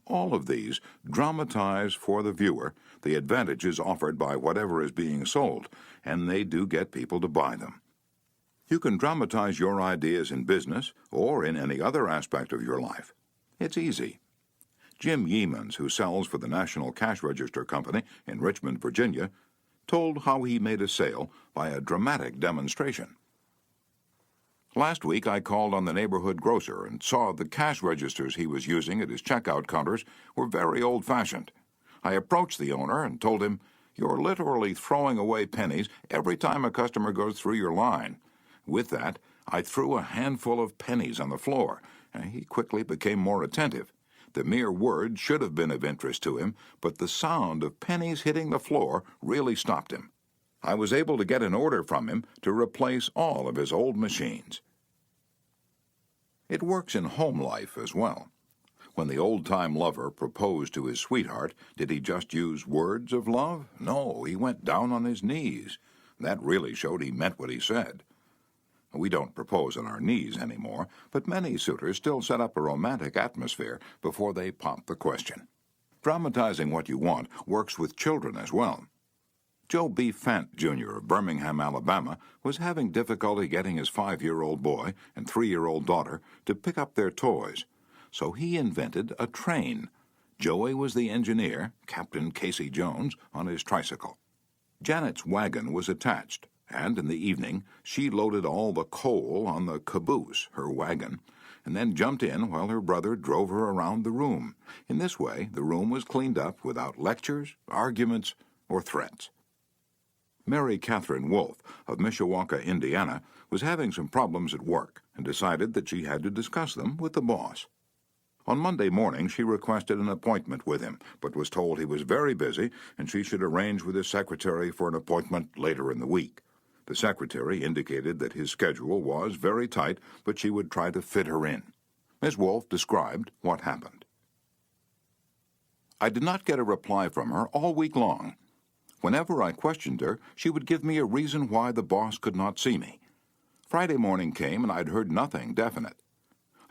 All of these dramatize for the viewer the advantages offered by whatever is being sold, and they do get people to buy them. You can dramatize your ideas in business or in any other aspect of your life. It's easy. Jim Yeamans, who sells for the National Cash Register Company in Richmond, Virginia, told how he made a sale by a dramatic demonstration. Last week I called on the neighborhood grocer and saw the cash registers he was using at his checkout counters were very old-fashioned. I approached the owner and told him, "You're literally throwing away pennies every time a customer goes through your line." With that, I threw a handful of pennies on the floor, and he quickly became more attentive. The mere word should have been of interest to him, but the sound of pennies hitting the floor really stopped him. I was able to get an order from him to replace all of his old machines. It works in home life as well. When the old-time lover proposed to his sweetheart, did he just use words of love? No, he went down on his knees. That really showed he meant what he said. We don't propose on our knees anymore, but many suitors still set up a romantic atmosphere before they pop the question. Dramatizing what you want works with children as well. Joe B. Fant, Jr. of Birmingham, Alabama, was having difficulty getting his 5-year-old boy and 3-year-old daughter to pick up their toys, so he invented a train. Joey was the engineer, Captain Casey Jones, on his tricycle. Janet's wagon was attached, and in the evening she loaded all the coal on the caboose, her wagon, and then jumped in while her brother drove her around the room. In this way, the room was cleaned up without lectures, arguments, or threats. Mary Catherine Wolfe of Mishawaka, Indiana, was having some problems at work and decided that she had to discuss them with the boss. On Monday morning, she requested an appointment with him, but was told he was very busy and she should arrange with his secretary for an appointment later in the week. The secretary indicated that his schedule was very tight, but she would try to fit her in. Ms. Wolfe described what happened. I did not get a reply from her all week long. Whenever I questioned her, she would give me a reason why the boss could not see me. Friday morning came and I'd heard nothing definite.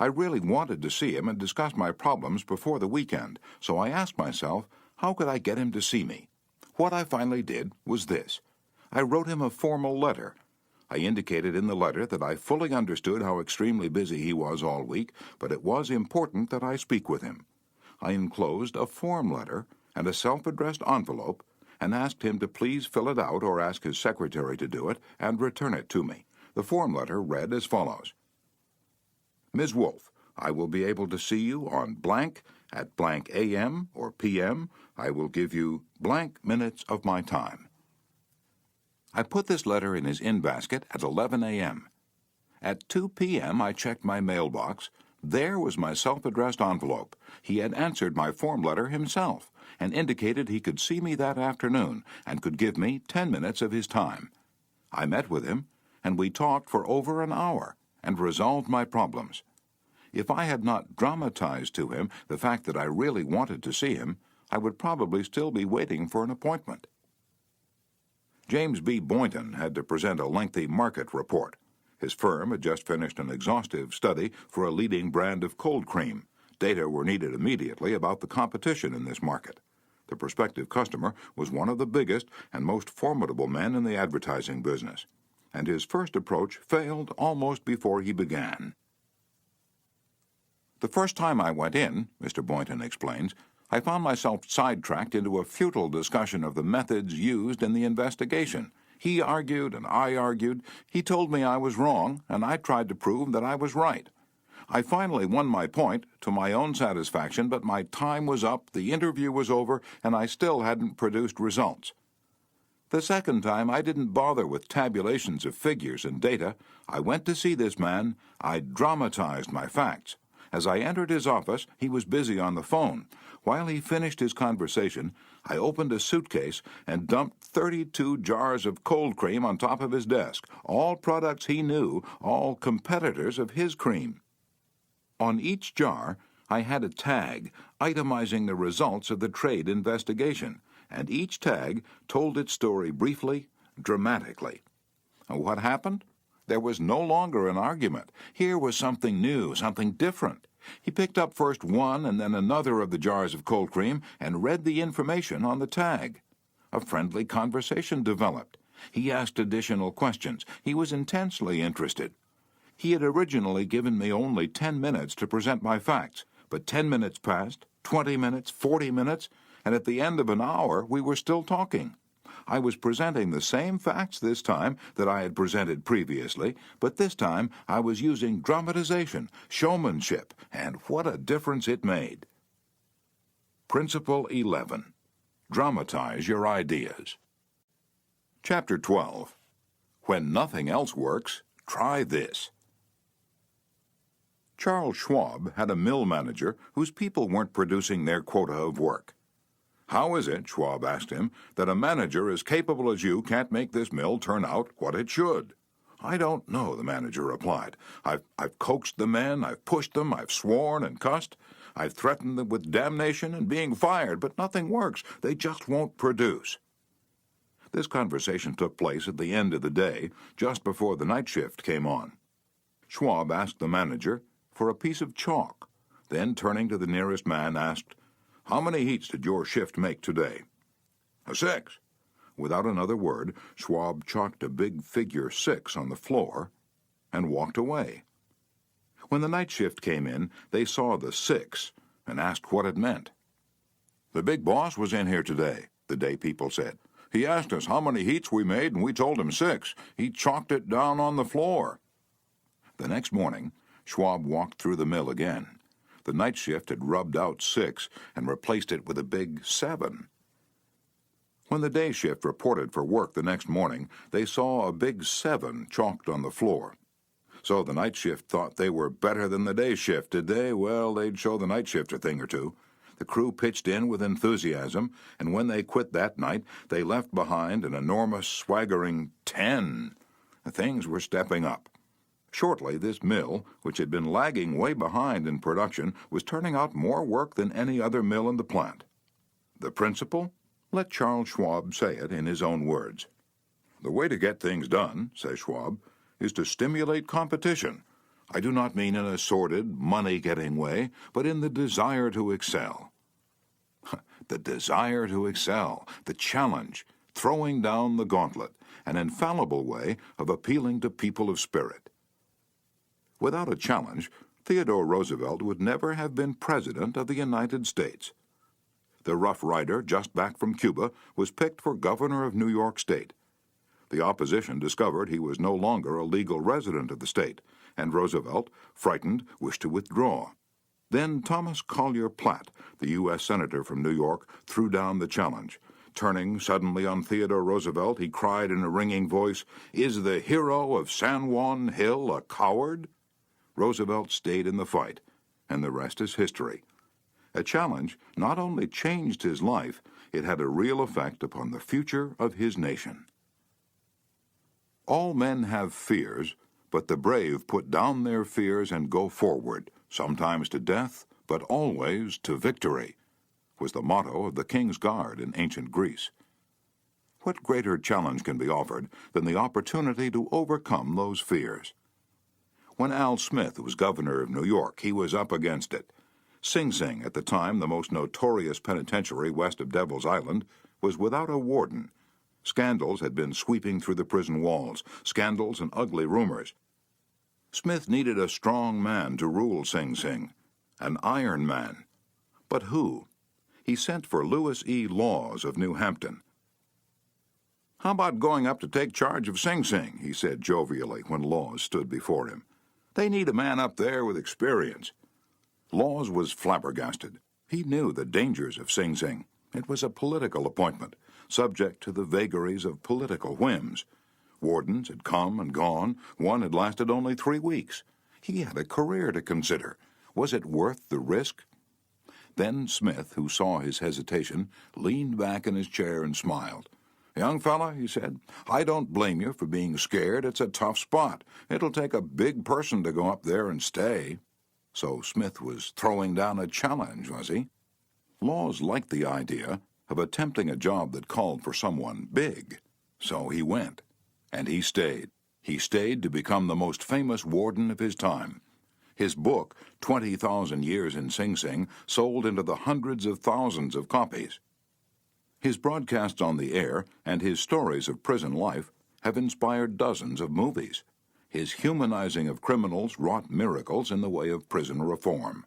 I really wanted to see him and discuss my problems before the weekend, so I asked myself, how could I get him to see me? What I finally did was this. I wrote him a formal letter. I indicated in the letter that I fully understood how extremely busy he was all week, but it was important that I speak with him. I enclosed a form letter and a self-addressed envelope and asked him to please fill it out or ask his secretary to do it and return it to me. The form letter read as follows. Ms. Wolfe, I will be able to see you on blank at blank a.m. or p.m. I will give you blank minutes of my time. I put this letter in his in-basket at 11 a.m. At 2 p.m. I checked my mailbox. There was my self-addressed envelope. He had answered my form letter himself and indicated he could see me that afternoon and could give me 10 minutes of his time. I met with him, and we talked for over an hour and resolved my problems. If I had not dramatized to him the fact that I really wanted to see him, I would probably still be waiting for an appointment. James B. Boynton had to present a lengthy market report. His firm had just finished an exhaustive study for a leading brand of cold cream. Data were needed immediately about the competition in this market. The prospective customer was one of the biggest and most formidable men in the advertising business, and his first approach failed almost before he began. The first time I went in, Mr. Boynton explains, I found myself sidetracked into a futile discussion of the methods used in the investigation. He argued and I argued. He told me I was wrong, and I tried to prove that I was right. I finally won my point to my own satisfaction, but my time was up, the interview was over, and I still hadn't produced results. The second time, I didn't bother with tabulations of figures and data. I went to see this man. I dramatized my facts. As I entered his office, he was busy on the phone. While he finished his conversation, I opened a suitcase and dumped 32 jars of cold cream on top of his desk, all products he knew, all competitors of his cream. On each jar, I had a tag itemizing the results of the trade investigation, and each tag told its story briefly, dramatically. And what happened? There was no longer an argument. Here was something new, something different. He picked up first one and then another of the jars of cold cream and read the information on the tag. A friendly conversation developed. He asked additional questions. He was intensely interested. He had originally given me only 10 minutes to present my facts, but 10 minutes passed, 20 minutes, 40 minutes, and at the end of an hour we were still talking. I was presenting the same facts this time that I had presented previously, but this time I was using dramatization, showmanship, and what a difference it made. Principle 11. Dramatize your ideas. Chapter 12. When nothing else works, try this. Charles Schwab had a mill manager whose people weren't producing their quota of work. "How is it," Schwab asked him, "that a manager as capable as you can't make this mill turn out what it should?" "I don't know," the manager replied. I've coaxed the men, I've pushed them, I've sworn and cussed. I've threatened them with damnation and being fired, but nothing works. They just won't produce." This conversation took place at the end of the day, just before the night shift came on. Schwab asked the manager for a piece of chalk, then turning to the nearest man asked, "How many heats did your shift make today?" "6. Without another word, Schwab chalked a big figure 6 on the floor and walked away. When the night shift came in, they saw the 6 and asked what it meant. "The big boss was in here today," the day people said. He asked us how many heats we made, and we told him 6. He chalked it down on the floor." The next morning, Schwab walked through the mill again. The night shift had rubbed out 6 and replaced it with a big 7. When the day shift reported for work the next morning, they saw a big 7 chalked on the floor. So the night shift thought they were better than the day shift, did they? Well, they'd show the night shift a thing or two. The crew pitched in with enthusiasm, and when they quit that night, they left behind an enormous, swaggering 10. Things were stepping up. Shortly, this mill, which had been lagging way behind in production, was turning out more work than any other mill in the plant. The principle? Let Charles Schwab say it in his own words. "The way to get things done," says Schwab, "is to stimulate competition. I do not mean in a sordid, money-getting way, but in the desire to excel." The desire to excel, the challenge, throwing down the gauntlet, an infallible way of appealing to people of spirit. Without a challenge, Theodore Roosevelt would never have been President of the United States. The Rough Rider, just back from Cuba, was picked for governor of New York State. The opposition discovered he was no longer a legal resident of the state, and Roosevelt, frightened, wished to withdraw. Then Thomas Collier Platt, the U.S. Senator from New York, threw down the challenge. Turning suddenly on Theodore Roosevelt, he cried in a ringing voice, "Is the hero of San Juan Hill a coward?" Roosevelt stayed in the fight, and the rest is history. A challenge not only changed his life, it had a real effect upon the future of his nation. All men have fears, but the brave put down their fears and go forward, sometimes to death, but always to victory, was the motto of the King's Guard in ancient Greece. What greater challenge can be offered than the opportunity to overcome those fears? When Al Smith was governor of New York, he was up against it. Sing Sing, at the time the most notorious penitentiary west of Devil's Island, was without a warden. Scandals had been sweeping through the prison walls, scandals and ugly rumors. Smith needed a strong man to rule Sing Sing, an iron man. But who? He sent for Lewis E. Laws of New Hampton. "How about going up to take charge of Sing Sing?" he said jovially when Laws stood before him. "They need a man up there with experience." Laws was flabbergasted. He knew the dangers of Sing Sing. It was a political appointment, subject to the vagaries of political whims. Wardens had come and gone. One had lasted only 3 weeks. He had a career to consider. Was it worth the risk? Then Smith, who saw his hesitation, leaned back in his chair and smiled. "Young fella," he said, "I don't blame you for being scared. It's a tough spot. It'll take a big person to go up there and stay." So Smith was throwing down a challenge, was he? Laws liked the idea of attempting a job that called for someone big. So he went, and he stayed. He stayed to become the most famous warden of his time. His book, 20,000 Years in Sing Sing, sold into the hundreds of thousands of copies. His broadcasts on the air and his stories of prison life have inspired dozens of movies. His humanizing of criminals wrought miracles in the way of prison reform.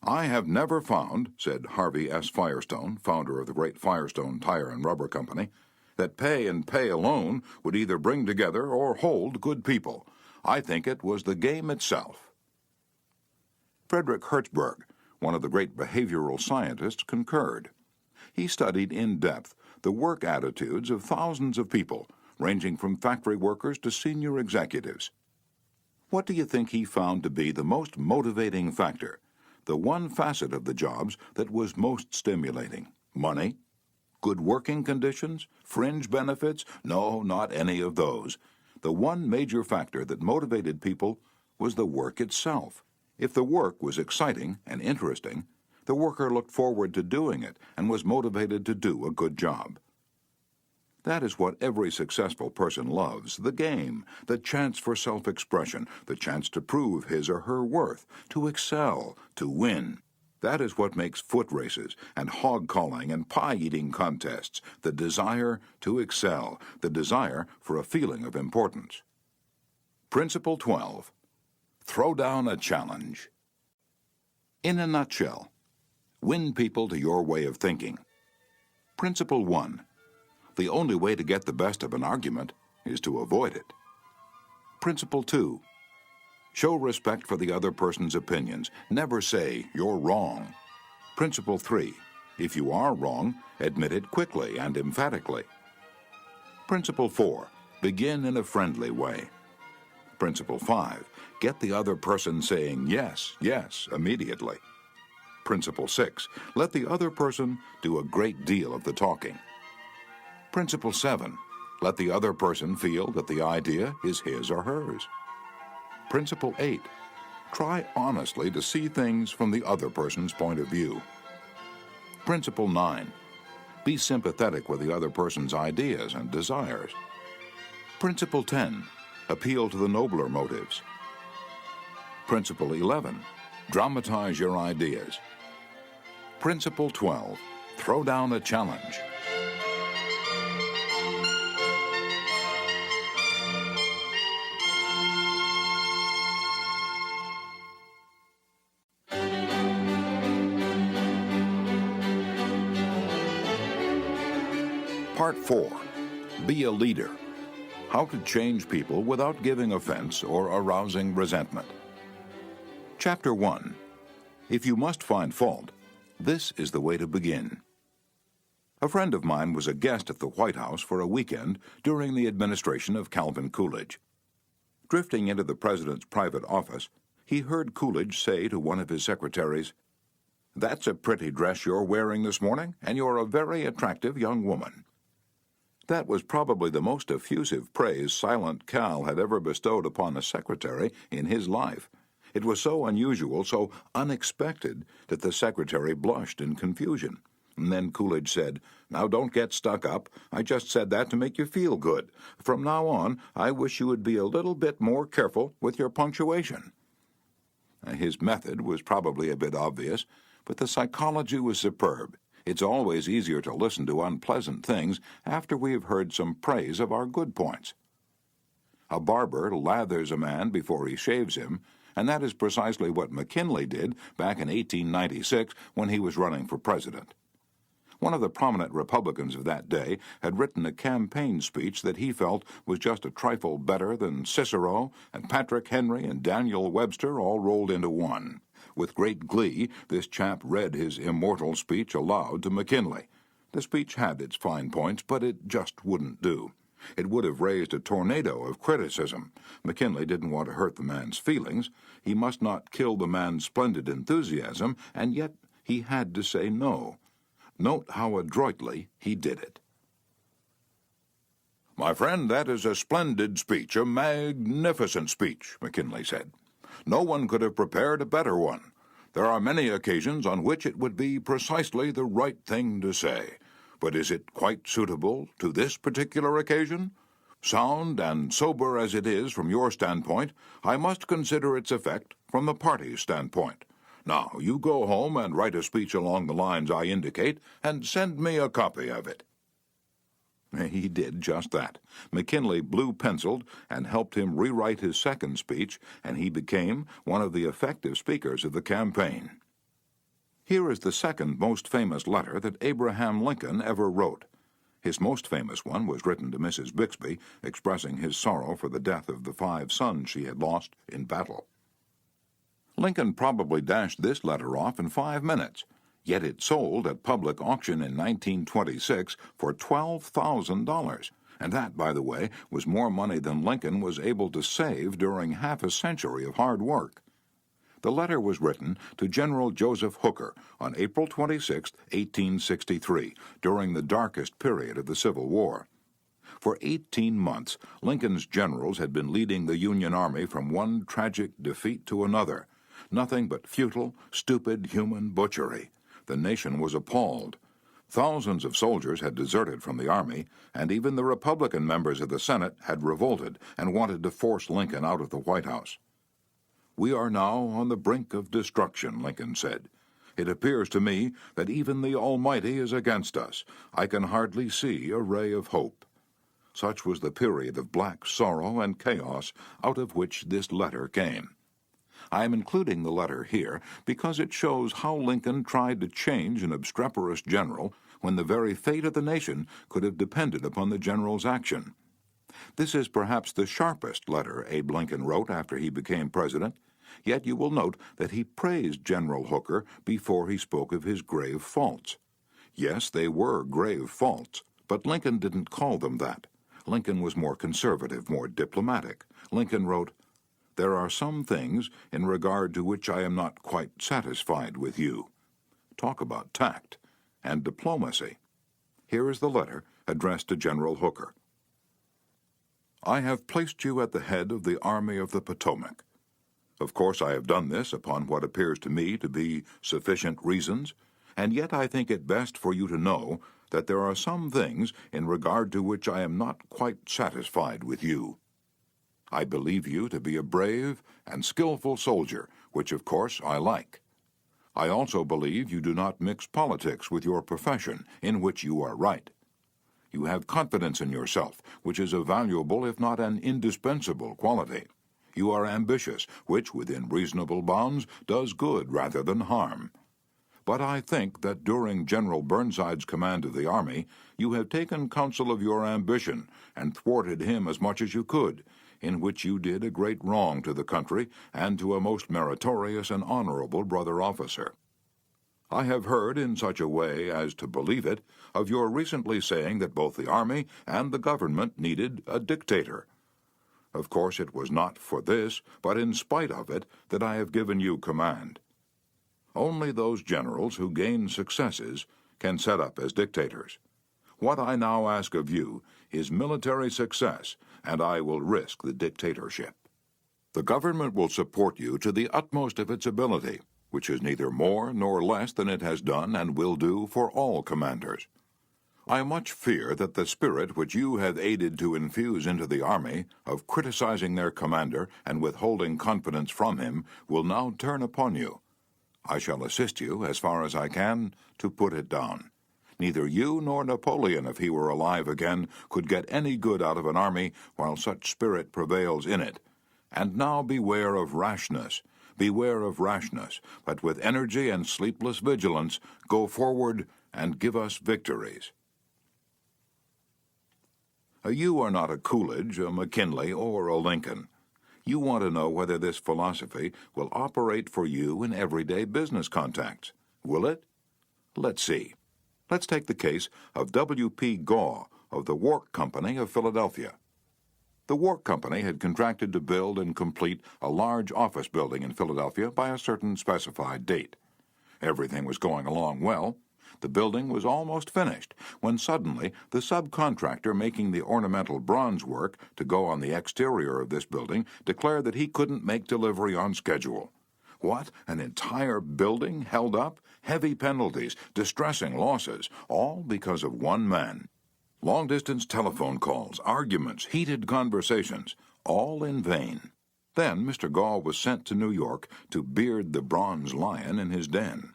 "I have never found," said Harvey S. Firestone, founder of the great Firestone Tire and Rubber Company, "that pay and pay alone would either bring together or hold good people. I think it was the game itself." Frederick Hertzberg, one of the great behavioral scientists, concurred. He studied in depth the work attitudes of thousands of people, ranging from factory workers to senior executives. What do you think he found to be the most motivating factor, the one facet of the jobs that was most stimulating? Money? Good working conditions? Fringe benefits? No, not any of those. The one major factor that motivated people was the work itself. If the work was exciting and interesting, the worker looked forward to doing it and was motivated to do a good job. That is what every successful person loves, the game, the chance for self-expression, the chance to prove his or her worth, to excel, to win. That is what makes foot races and hog-calling and pie-eating contests, the desire to excel, the desire for a feeling of importance. Principle 12. Throw down a challenge. In a nutshell, win people to your way of thinking. Principle 1. The only way to get the best of an argument is to avoid it. Principle 2. Show respect for the other person's opinions. Never say, "You're wrong." Principle 3. If you are wrong, admit it quickly and emphatically. Principle 4. Begin in a friendly way. Principle 5. Get the other person saying yes, yes, immediately. Principle 6. Let the other person do a great deal of the talking. Principle 7. Let the other person feel that the idea is his or hers. Principle 8. Try honestly to see things from the other person's point of view. Principle 9. Be sympathetic with the other person's ideas and desires. Principle 10. Appeal to the nobler motives. Principle 11. Dramatize your ideas. Principle 12. Throw down a challenge. Part 4. Be a leader. How to change people without giving offense or arousing resentment. Chapter 1. If you must find fault, this is the way to begin. A friend of mine was a guest at the White House for a weekend during the administration of Calvin Coolidge. Drifting into the president's private office, he heard Coolidge say to one of his secretaries, "That's a pretty dress you're wearing this morning, and you're a very attractive young woman." That was probably the most effusive praise Silent Cal had ever bestowed upon a secretary in his life. It was so unusual, so unexpected, that the secretary blushed in confusion. And then Coolidge said, "Now don't get stuck up. I just said that to make you feel good. From now on, I wish you would be a little bit more careful with your punctuation." His method was probably a bit obvious, but the psychology was superb. It's always easier to listen to unpleasant things after we have heard some praise of our good points. A barber lathers a man before he shaves him, and that is precisely what McKinley did back in 1896 when he was running for president. One of the prominent Republicans of that day had written a campaign speech that he felt was just a trifle better than Cicero and Patrick Henry and Daniel Webster all rolled into one. With great glee, this chap read his immortal speech aloud to McKinley. The speech had its fine points, but it just wouldn't do. It would have raised a tornado of criticism. McKinley didn't want to hurt the man's feelings. He must not kill the man's splendid enthusiasm, and yet he had to say no. Note how adroitly he did it. "My friend, that is a splendid speech, a magnificent speech," McKinley said. "No one could have prepared a better one. There are many occasions on which it would be precisely the right thing to say. But is it quite suitable to this particular occasion? Sound and sober as it is from your standpoint, I must consider its effect from the party's standpoint. Now, you go home and write a speech along the lines I indicate, and send me a copy of it." He did just that. McKinley blue-penciled and helped him rewrite his second speech, and he became one of the effective speakers of the campaign. Here is the second most famous letter that Abraham Lincoln ever wrote. His most famous one was written to Mrs. Bixby, expressing his sorrow for the death of the 5 sons she had lost in battle. Lincoln probably dashed this letter off in 5 minutes. Yet it sold at public auction in 1926 for $12,000. And that, by the way, was more money than Lincoln was able to save during half a century of hard work. The letter was written to General Joseph Hooker on April 26, 1863, during the darkest period of the Civil War. For 18 months, Lincoln's generals had been leading the Union Army from one tragic defeat to another. Nothing but futile, stupid human butchery. The nation was appalled. Thousands of soldiers had deserted from the army, and even the Republican members of the Senate had revolted and wanted to force Lincoln out of the White House. "We are now on the brink of destruction," Lincoln said. "It appears to me that even the Almighty is against us. I can hardly see a ray of hope." Such was the period of black sorrow and chaos out of which this letter came. I am including the letter here because it shows how Lincoln tried to change an obstreperous general when the very fate of the nation could have depended upon the general's action. This is perhaps the sharpest letter Abe Lincoln wrote after he became president, yet you will note that he praised General Hooker before he spoke of his grave faults. Yes, they were grave faults, but Lincoln didn't call them that. Lincoln was more conservative, more diplomatic. Lincoln wrote, "There are some things in regard to which I am not quite satisfied with you." Talk about tact and diplomacy. Here is the letter addressed to General Hooker. "I have placed you at the head of the Army of the Potomac. Of course, I have done this upon what appears to me to be sufficient reasons, and yet I think it best for you to know that there are some things in regard to which I am not quite satisfied with you. I believe you to be a brave and skillful soldier, which of course I like. I also believe you do not mix politics with your profession, in which you are right. You have confidence in yourself, which is a valuable if not an indispensable quality. You are ambitious, which, within reasonable bounds, does good rather than harm. But I think that during General Burnside's command of the Army, you have taken counsel of your ambition and thwarted him as much as you could, in which you did a great wrong to the country and to a most meritorious and honorable brother officer. I have heard in such a way as to believe it of your recently saying that both the Army and the government needed a dictator. Of course it was not for this, but in spite of it, that I have given you command. Only those generals who gain successes can set up as dictators. What I now ask of you is military success, and I will risk the dictatorship. The government will support you to the utmost of its ability, which is neither more nor less than it has done and will do for all commanders. I much fear that the spirit which you have aided to infuse into the Army, of criticizing their commander and withholding confidence from him, will now turn upon you. I shall assist you, as far as I can, to put it down. Neither you nor Napoleon, if he were alive again, could get any good out of an army while such spirit prevails in it. And now beware of rashness. Beware of rashness, but with energy and sleepless vigilance go forward and give us victories." You are not a Coolidge, a McKinley, or a Lincoln. You want to know whether this philosophy will operate for you in everyday business contacts. Will it? Let's see. Let's take the case of W.P. Gaw of the Wark Company of Philadelphia. The Wark Company had contracted to build and complete a large office building in Philadelphia by a certain specified date. Everything was going along well. The building was almost finished, when suddenly the subcontractor making the ornamental bronze work to go on the exterior of this building declared that he couldn't make delivery on schedule. What? An entire building held up? Heavy penalties, distressing losses, all because of one man. Long-distance telephone calls, arguments, heated conversations, all in vain. Then Mr. Gaw was sent to New York to beard the bronze lion in his den.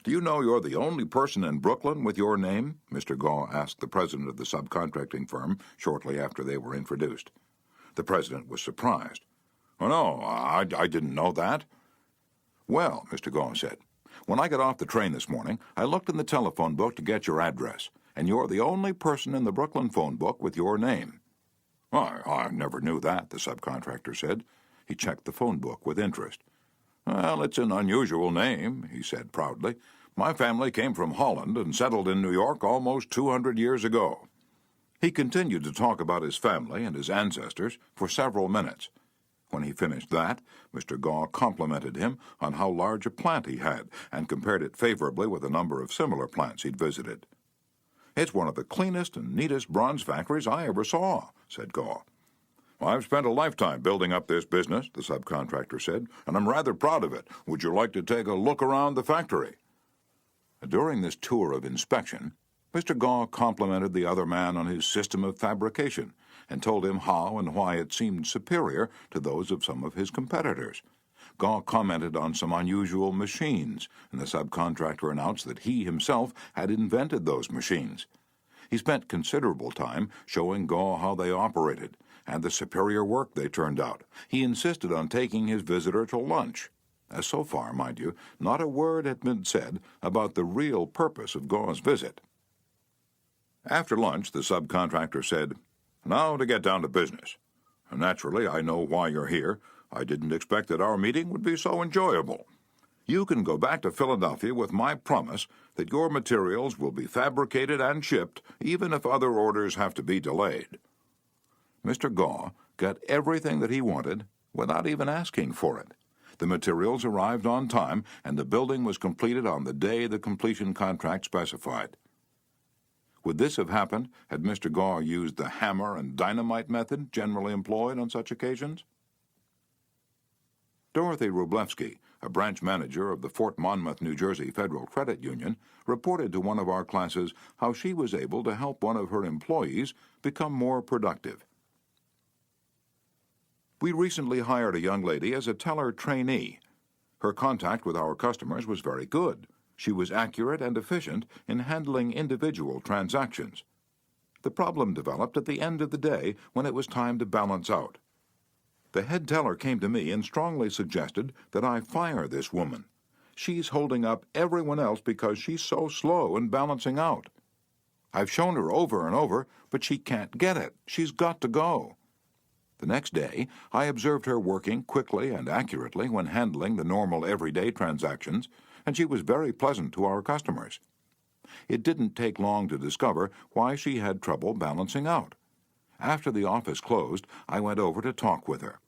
"Do you know you're the only person in Brooklyn with your name?" Mr. Gaw asked the president of the subcontracting firm shortly after they were introduced. The president was surprised. "Oh, no, I didn't know that." "Well," Mr. Gaw said, "when I got off the train this morning, I looked in the telephone book to get your address, and you're the only person in the Brooklyn phone book with your name." "I never knew that," the subcontractor said. He checked the phone book with interest. "Well, it's an unusual name," he said proudly. "My family came from Holland and settled in New York almost 200 years ago." He continued to talk about his family and his ancestors for several minutes. When he finished that, Mr. Gaw complimented him on how large a plant he had and compared it favorably with a number of similar plants he'd visited. "It's one of the cleanest and neatest bronze factories I ever saw," said Gaw. "I've spent a lifetime building up this business," the subcontractor said, "and I'm rather proud of it. Would you like to take a look around the factory?" During this tour of inspection, Mr. Gaw complimented the other man on his system of fabrication and told him how and why it seemed superior to those of some of his competitors. Gaw commented on some unusual machines, and the subcontractor announced that he himself had invented those machines. He spent considerable time showing Gaw how they operated and the superior work they turned out. He insisted on taking his visitor to lunch. So far, mind you, not a word had been said about the real purpose of Gaw's visit. After lunch, the subcontractor said, "Now to get down to business. Naturally, I know why you're here. I didn't expect that our meeting would be so enjoyable. You can go back to Philadelphia with my promise that your materials will be fabricated and shipped, even if other orders have to be delayed." Mr. Gaw got everything that he wanted without even asking for it. The materials arrived on time, and the building was completed on the day the completion contract specified. Would this have happened had Mr. Gaw used the hammer and dynamite method generally employed on such occasions? Dorothy Wroblewski, a branch manager of the Fort Monmouth, New Jersey Federal Credit Union, reported to one of our classes how she was able to help one of her employees become more productive. We recently hired a young lady as a teller trainee. Her contact with our customers was very good. She was accurate and efficient in handling individual transactions. The problem developed at the end of the day when it was time to balance out. The head teller came to me and strongly suggested that I fire this woman. She's holding up everyone else because she's so slow in balancing out. I've shown her over and over, but she can't get it. She's got to go. The next day, I observed her working quickly and accurately when handling the normal everyday transactions, and she was very pleasant to our customers. It didn't take long to discover why she had trouble balancing out. After the office closed, I went over to talk with her.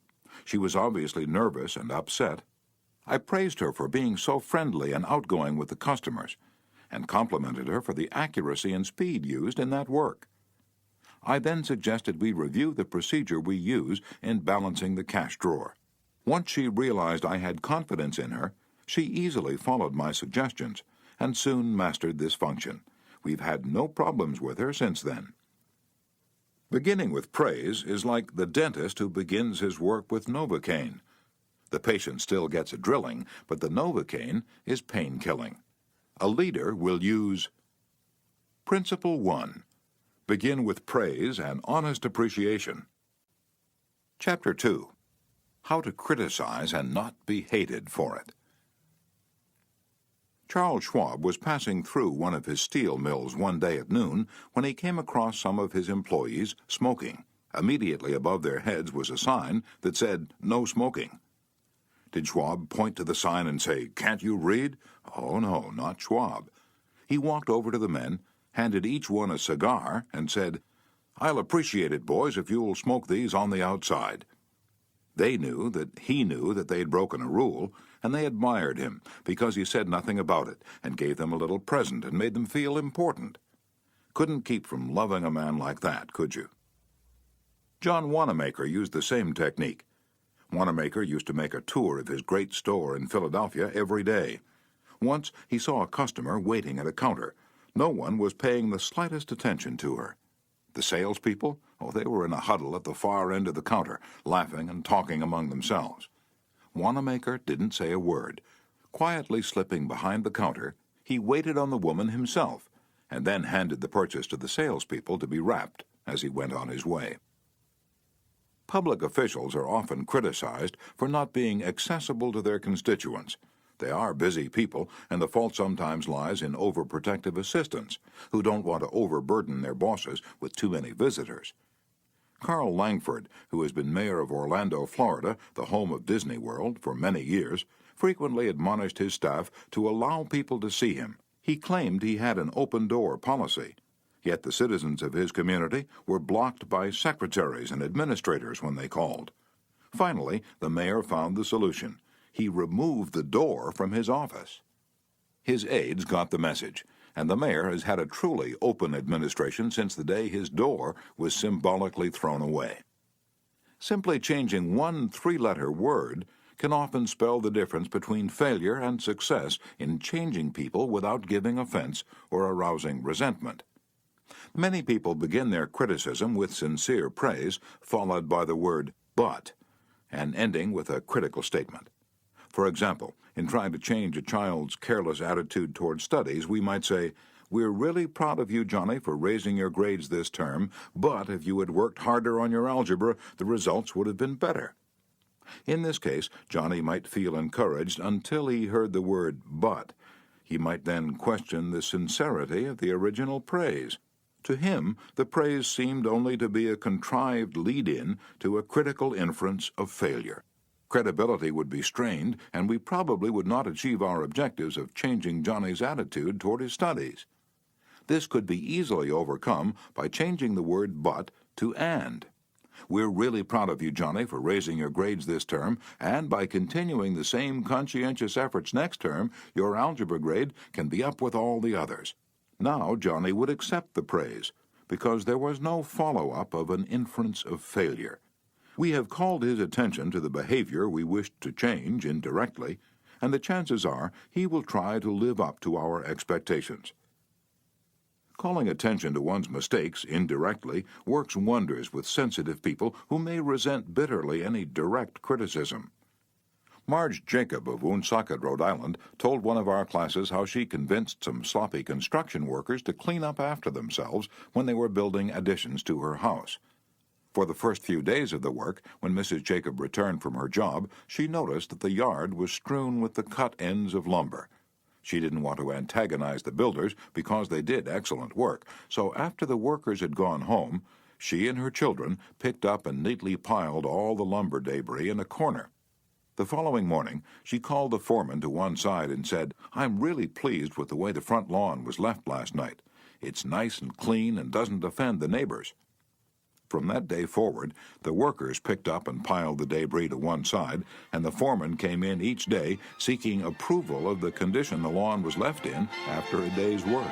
She was obviously nervous and upset. I praised her for being so friendly and outgoing with the customers, and complimented her for the accuracy and speed used in that work. I then suggested we review the procedure we use in balancing the cash drawer. Once she realized I had confidence in her, she easily followed my suggestions and soon mastered this function. We've had no problems with her since then. Beginning with praise is like the dentist who begins his work with Novocaine. The patient still gets a drilling, but the Novocaine is pain-killing. A leader will use Principle 1. Begin with praise and honest appreciation. Chapter 2. How to criticize and not be hated for it. Charles Schwab was passing through one of his steel mills one day at noon when he came across some of his employees smoking. Immediately above their heads was a sign that said, "No smoking." Did Schwab point to the sign and say, "Can't you read?" Oh, no, not Schwab. He walked over to the men, handed each one a cigar, and said, "I'll appreciate it, boys, if you'll smoke these on the outside." They knew that he knew that they'd broken a rule, and they admired him because he said nothing about it and gave them a little present and made them feel important. Couldn't keep from loving a man like that, could you? John Wanamaker used the same technique. Wanamaker used to make a tour of his great store in Philadelphia every day. Once he saw a customer waiting at a counter. No one was paying the slightest attention to her. The salespeople, they were in a huddle at the far end of the counter, laughing and talking among themselves. Wanamaker didn't say a word. Quietly slipping behind the counter, he waited on the woman himself, and then handed the purchase to the salespeople to be wrapped as he went on his way. Public officials are often criticized for not being accessible to their constituents. They are busy people, and the fault sometimes lies in overprotective assistants who don't want to overburden their bosses with too many visitors. Carl Langford, who has been mayor of Orlando, Florida, the home of Disney World, for many years, frequently admonished his staff to allow people to see him. He claimed he had an open-door policy, yet the citizens of his community were blocked by secretaries and administrators when they called. Finally, the mayor found the solution. He removed the door from his office. His aides got the message, and the mayor has had a truly open administration since the day his door was symbolically thrown away. Simply changing one three-letter word can often spell the difference between failure and success in changing people without giving offense or arousing resentment. Many people begin their criticism with sincere praise, followed by the word "but," and ending with a critical statement. For example, in trying to change a child's careless attitude toward studies, we might say, "We're really proud of you, Johnny, for raising your grades this term, but if you had worked harder on your algebra, the results would have been better." In this case, Johnny might feel encouraged until he heard the word but. He might then question the sincerity of the original praise. To him, the praise seemed only to be a contrived lead-in to a critical inference of failure. Credibility would be strained, and we probably would not achieve our objectives of changing Johnny's attitude toward his studies. This could be easily overcome by changing the word but to and. We're really proud of you, Johnny, for raising your grades this term, and by continuing the same conscientious efforts next term, your algebra grade can be up with all the others. Now Johnny would accept the praise, because there was no follow-up of an inference of failure. We have called his attention to the behavior we wished to change indirectly, and the chances are he will try to live up to our expectations. Calling attention to one's mistakes indirectly works wonders with sensitive people who may resent bitterly any direct criticism. Marge Jacob of Woonsocket, Rhode Island, told one of our classes how she convinced some sloppy construction workers to clean up after themselves when they were building additions to her house. For the first few days of the work, when Mrs. Jacob returned from her job, she noticed that the yard was strewn with the cut ends of lumber. She didn't want to antagonize the builders because they did excellent work, so after the workers had gone home, she and her children picked up and neatly piled all the lumber debris in a corner. The following morning, she called the foreman to one side and said, "I'm really pleased with the way the front lawn was left last night. It's nice and clean and doesn't offend the neighbors." From that day forward, the workers picked up and piled the debris to one side, and the foreman came in each day seeking approval of the condition the lawn was left in after a day's work.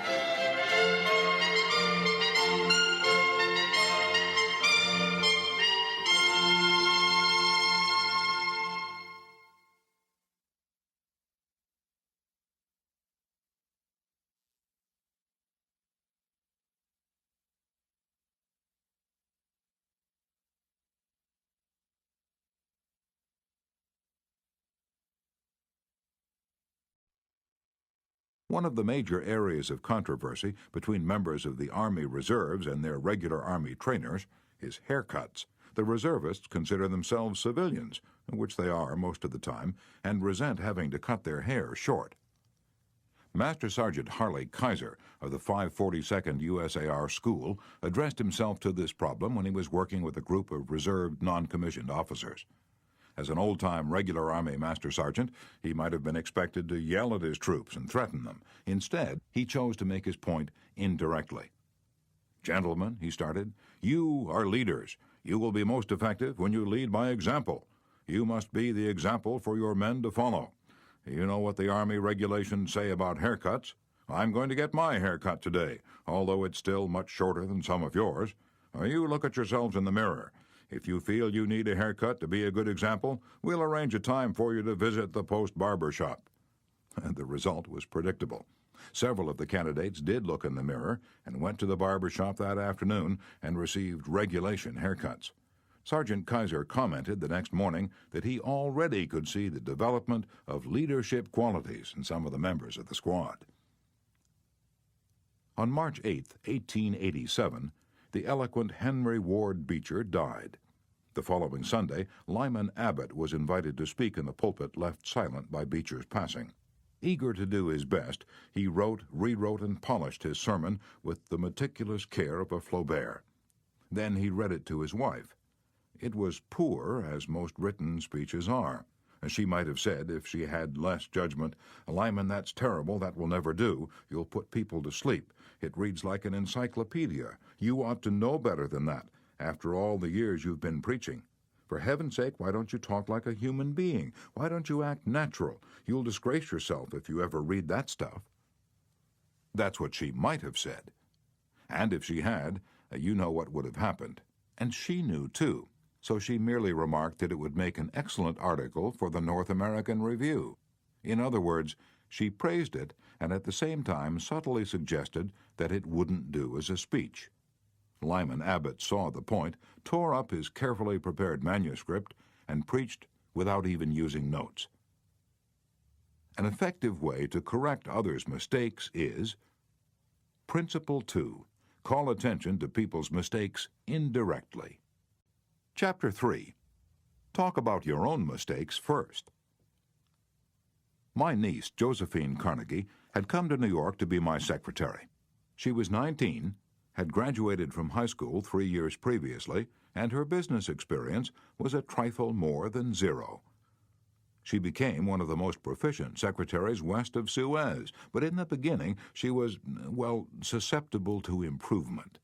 One of the major areas of controversy between members of the Army Reserves and their regular Army trainers is haircuts. The reservists consider themselves civilians, which they are most of the time, and resent having to cut their hair short. Master Sergeant Harley Kaiser of the 542nd USAR School addressed himself to this problem when he was working with a group of reserved non-commissioned officers. As an old-time regular Army Master Sergeant, he might have been expected to yell at his troops and threaten them. Instead, he chose to make his point indirectly. "Gentlemen," he started, "you are leaders. You will be most effective when you lead by example. You must be the example for your men to follow. You know what the Army regulations say about haircuts. I'm going to get my haircut today, although it's still much shorter than some of yours. You look at yourselves in the mirror. If you feel you need a haircut to be a good example, we'll arrange a time for you to visit the post barber shop." And the result was predictable. Several of the candidates did look in the mirror and went to the barber shop that afternoon and received regulation haircuts. Sergeant Kaiser commented the next morning that he already could see the development of leadership qualities in some of the members of the squad. On March 8, 1887, the eloquent Henry Ward Beecher died. The following Sunday, Lyman Abbott was invited to speak in the pulpit left silent by Beecher's passing. Eager to do his best, he wrote, rewrote, and polished his sermon with the meticulous care of a Flaubert. Then he read it to his wife. It was poor, as most written speeches are. She might have said, if she had less judgment, "Lyman, that's terrible, that will never do. You'll put people to sleep. It reads like an encyclopedia. You ought to know better than that, after all the years you've been preaching. For heaven's sake, why don't you talk like a human being? Why don't you act natural? You'll disgrace yourself if you ever read that stuff." That's what she might have said. And if she had, you know what would have happened. And she knew, too. So she merely remarked that it would make an excellent article for the North American Review. In other words, she praised it and at the same time subtly suggested that it wouldn't do as a speech. Lyman Abbott saw the point, tore up his carefully prepared manuscript, and preached without even using notes. An effective way to correct others' mistakes is Principle 2. Call attention to people's mistakes indirectly. Chapter 3. Talk about your own mistakes first. My niece, Josephine Carnegie, had come to New York to be my secretary. She was 19, had graduated from high school 3 years previously, and her business experience was a trifle more than zero. She became one of the most proficient secretaries west of Suez, but in the beginning she was, well, susceptible to improvement.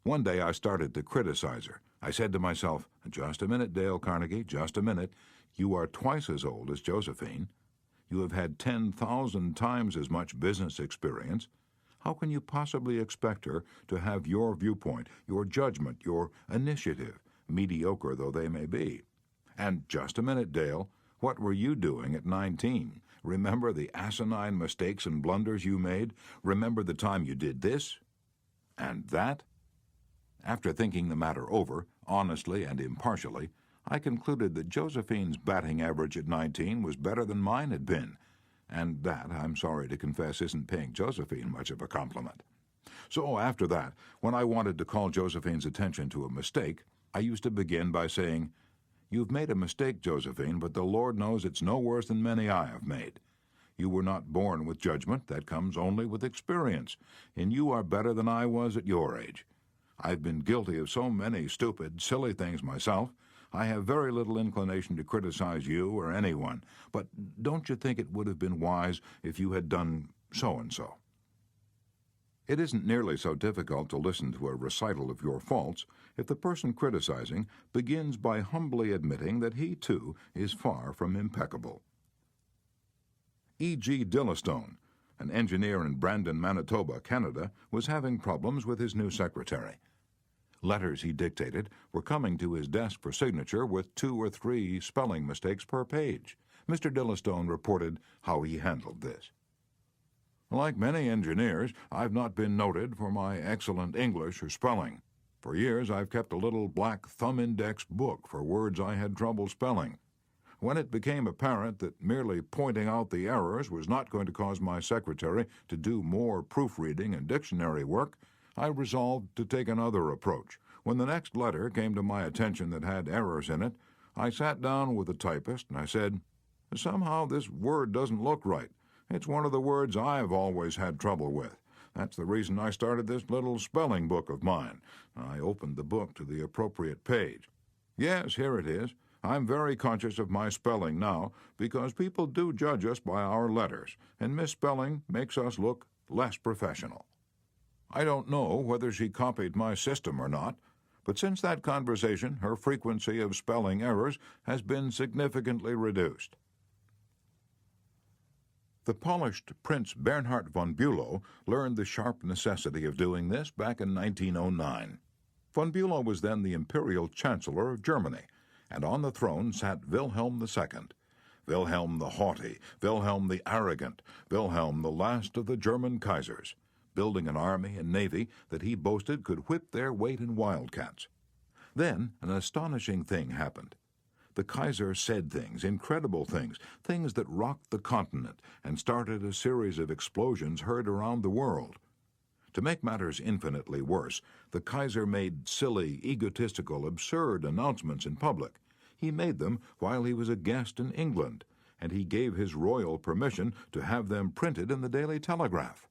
One day I started to criticize her. I said to myself, "Just a minute, Dale Carnegie, just a minute. You are twice as old as Josephine. You have had 10,000 times as much business experience. How can you possibly expect her to have your viewpoint, your judgment, your initiative, mediocre though they may be? And just a minute, Dale. What were you doing at 19? Remember the asinine mistakes and blunders you made? Remember the time you did this and that?" After thinking the matter over, honestly and impartially, I concluded that Josephine's batting average at 19 was better than mine had been, and that, I'm sorry to confess, isn't paying Josephine much of a compliment. So after that, when I wanted to call Josephine's attention to a mistake, I used to begin by saying, "You've made a mistake, Josephine, but the Lord knows it's no worse than many I have made. You were not born with judgment. That comes only with experience, and you are better than I was at your age. I've been guilty of so many stupid, silly things myself. I have very little inclination to criticize you or anyone, but don't you think it would have been wise if you had done so-and-so?" It isn't nearly so difficult to listen to a recital of your faults if the person criticizing begins by humbly admitting that he, too, is far from impeccable. E.G. Dillistone, an engineer in Brandon, Manitoba, Canada, was having problems with his new secretary. Letters he dictated were coming to his desk for signature with 2 or 3 spelling mistakes per page. Mr. Dillistone reported how he handled this. "Like many engineers, I've not been noted for my excellent English or spelling. For years I've kept a little black thumb-index book for words I had trouble spelling. When it became apparent that merely pointing out the errors was not going to cause my secretary to do more proofreading and dictionary work, I resolved to take another approach. When the next letter came to my attention that had errors in it, I sat down with the typist and I said, 'Somehow this word doesn't look right. It's one of the words I've always had trouble with. That's the reason I started this little spelling book of mine.' I opened the book to the appropriate page. Yes, here it is. I'm very conscious of my spelling now because people do judge us by our letters, and misspelling makes us look less professional." I don't know whether she copied my system or not, but since that conversation, her frequency of spelling errors has been significantly reduced. The polished Prince Bernhard von Bülow learned the sharp necessity of doing this back in 1909. Von Bülow was then the Imperial Chancellor of Germany, and on the throne sat Wilhelm II. Wilhelm the Haughty, Wilhelm the Arrogant, Wilhelm the last of the German Kaisers, building an army and navy that he boasted could whip their weight in wildcats. Then an astonishing thing happened. The Kaiser said things, incredible things, things that rocked the continent and started a series of explosions heard around the world. To make matters infinitely worse, the Kaiser made silly, egotistical, absurd announcements in public. He made them while he was a guest in England, and he gave his royal permission to have them printed in the Daily Telegraph.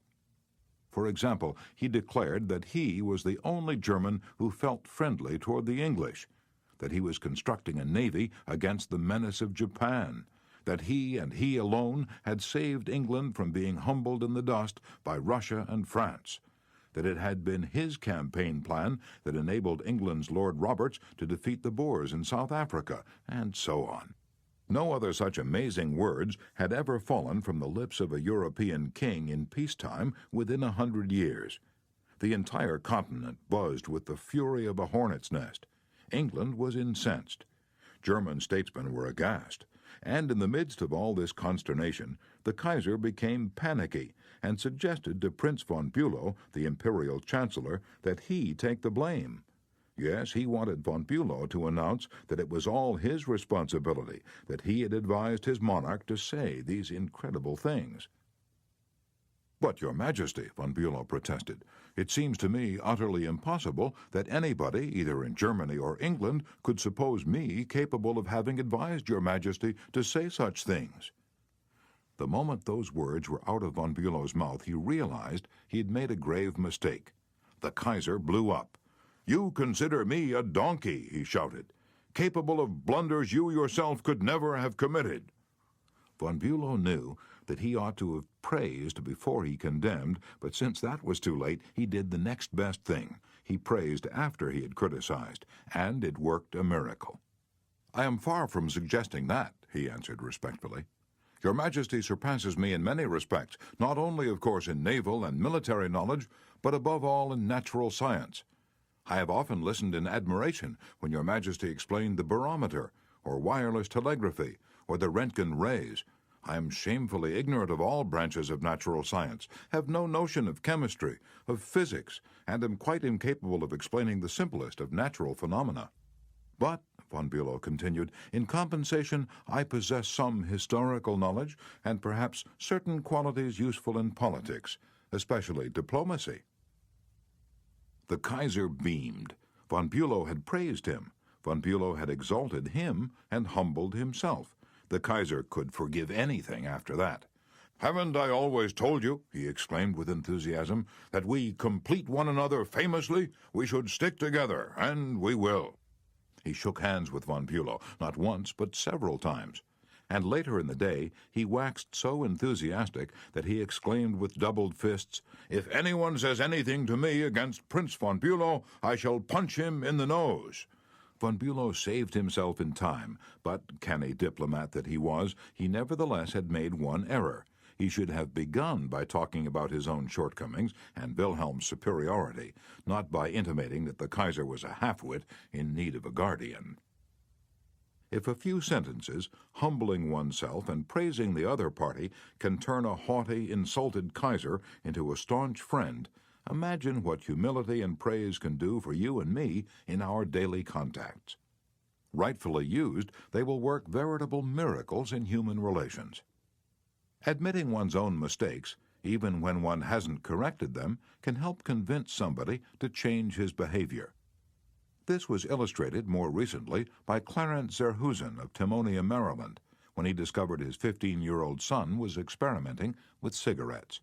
For example, he declared that he was the only German who felt friendly toward the English, that he was constructing a navy against the menace of Japan, that he and he alone had saved England from being humbled in the dust by Russia and France, that it had been his campaign plan that enabled England's Lord Roberts to defeat the Boers in South Africa, and so on. No other such amazing words had ever fallen from the lips of a European king in peacetime within 100 years. The entire continent buzzed with the fury of a hornet's nest. England was incensed. German statesmen were aghast. And in the midst of all this consternation, the Kaiser became panicky and suggested to Prince von Bülow, the Imperial Chancellor, that he take the blame. Yes, he wanted von Bülow to announce that it was all his responsibility, that he had advised his monarch to say these incredible things. "But, Your Majesty," von Bülow protested, "it seems to me utterly impossible that anybody, either in Germany or England, could suppose me capable of having advised Your Majesty to say such things." The moment those words were out of von Bülow's mouth, he realized he had made a grave mistake. The Kaiser blew up. "You consider me a donkey," he shouted, "capable of blunders you yourself could never have committed." Von Bülow knew that he ought to have praised before he condemned, but since that was too late, he did the next best thing. He praised after he had criticized, and it worked a miracle. "I am far from suggesting that," he answered respectfully. "Your Majesty surpasses me in many respects, not only, of course, in naval and military knowledge, but above all in natural science. I have often listened in admiration when Your Majesty explained the barometer, or wireless telegraphy, or the Röntgen rays. I am shamefully ignorant of all branches of natural science, have no notion of chemistry, of physics, and am quite incapable of explaining the simplest of natural phenomena. But," von Bülow continued, "in compensation I possess some historical knowledge and perhaps certain qualities useful in politics, especially diplomacy." The Kaiser beamed. Von Bülow had praised him. Von Bülow had exalted him and humbled himself. The Kaiser could forgive anything after that. "Haven't I always told you," he exclaimed with enthusiasm, "that we complete one another famously? We should stick together, and we will." He shook hands with von Bülow, not once but several times. And later in the day he waxed so enthusiastic that he exclaimed with doubled fists, "If anyone says anything to me against Prince von Bülow, I shall punch him in the nose." Von Bülow saved himself in time, but, canny diplomat that he was, he nevertheless had made one error. He should have begun by talking about his own shortcomings and Wilhelm's superiority, not by intimating that the Kaiser was a half-wit in need of a guardian. If a few sentences, humbling oneself and praising the other party, can turn a haughty, insulted Kaiser into a staunch friend, imagine what humility and praise can do for you and me in our daily contacts. Rightfully used, they will work veritable miracles in human relations. Admitting one's own mistakes, even when one hasn't corrected them, can help convince somebody to change his behavior. This was illustrated more recently by Clarence Zerhusen of Timonia, Maryland, when he discovered his 15-year-old son was experimenting with cigarettes.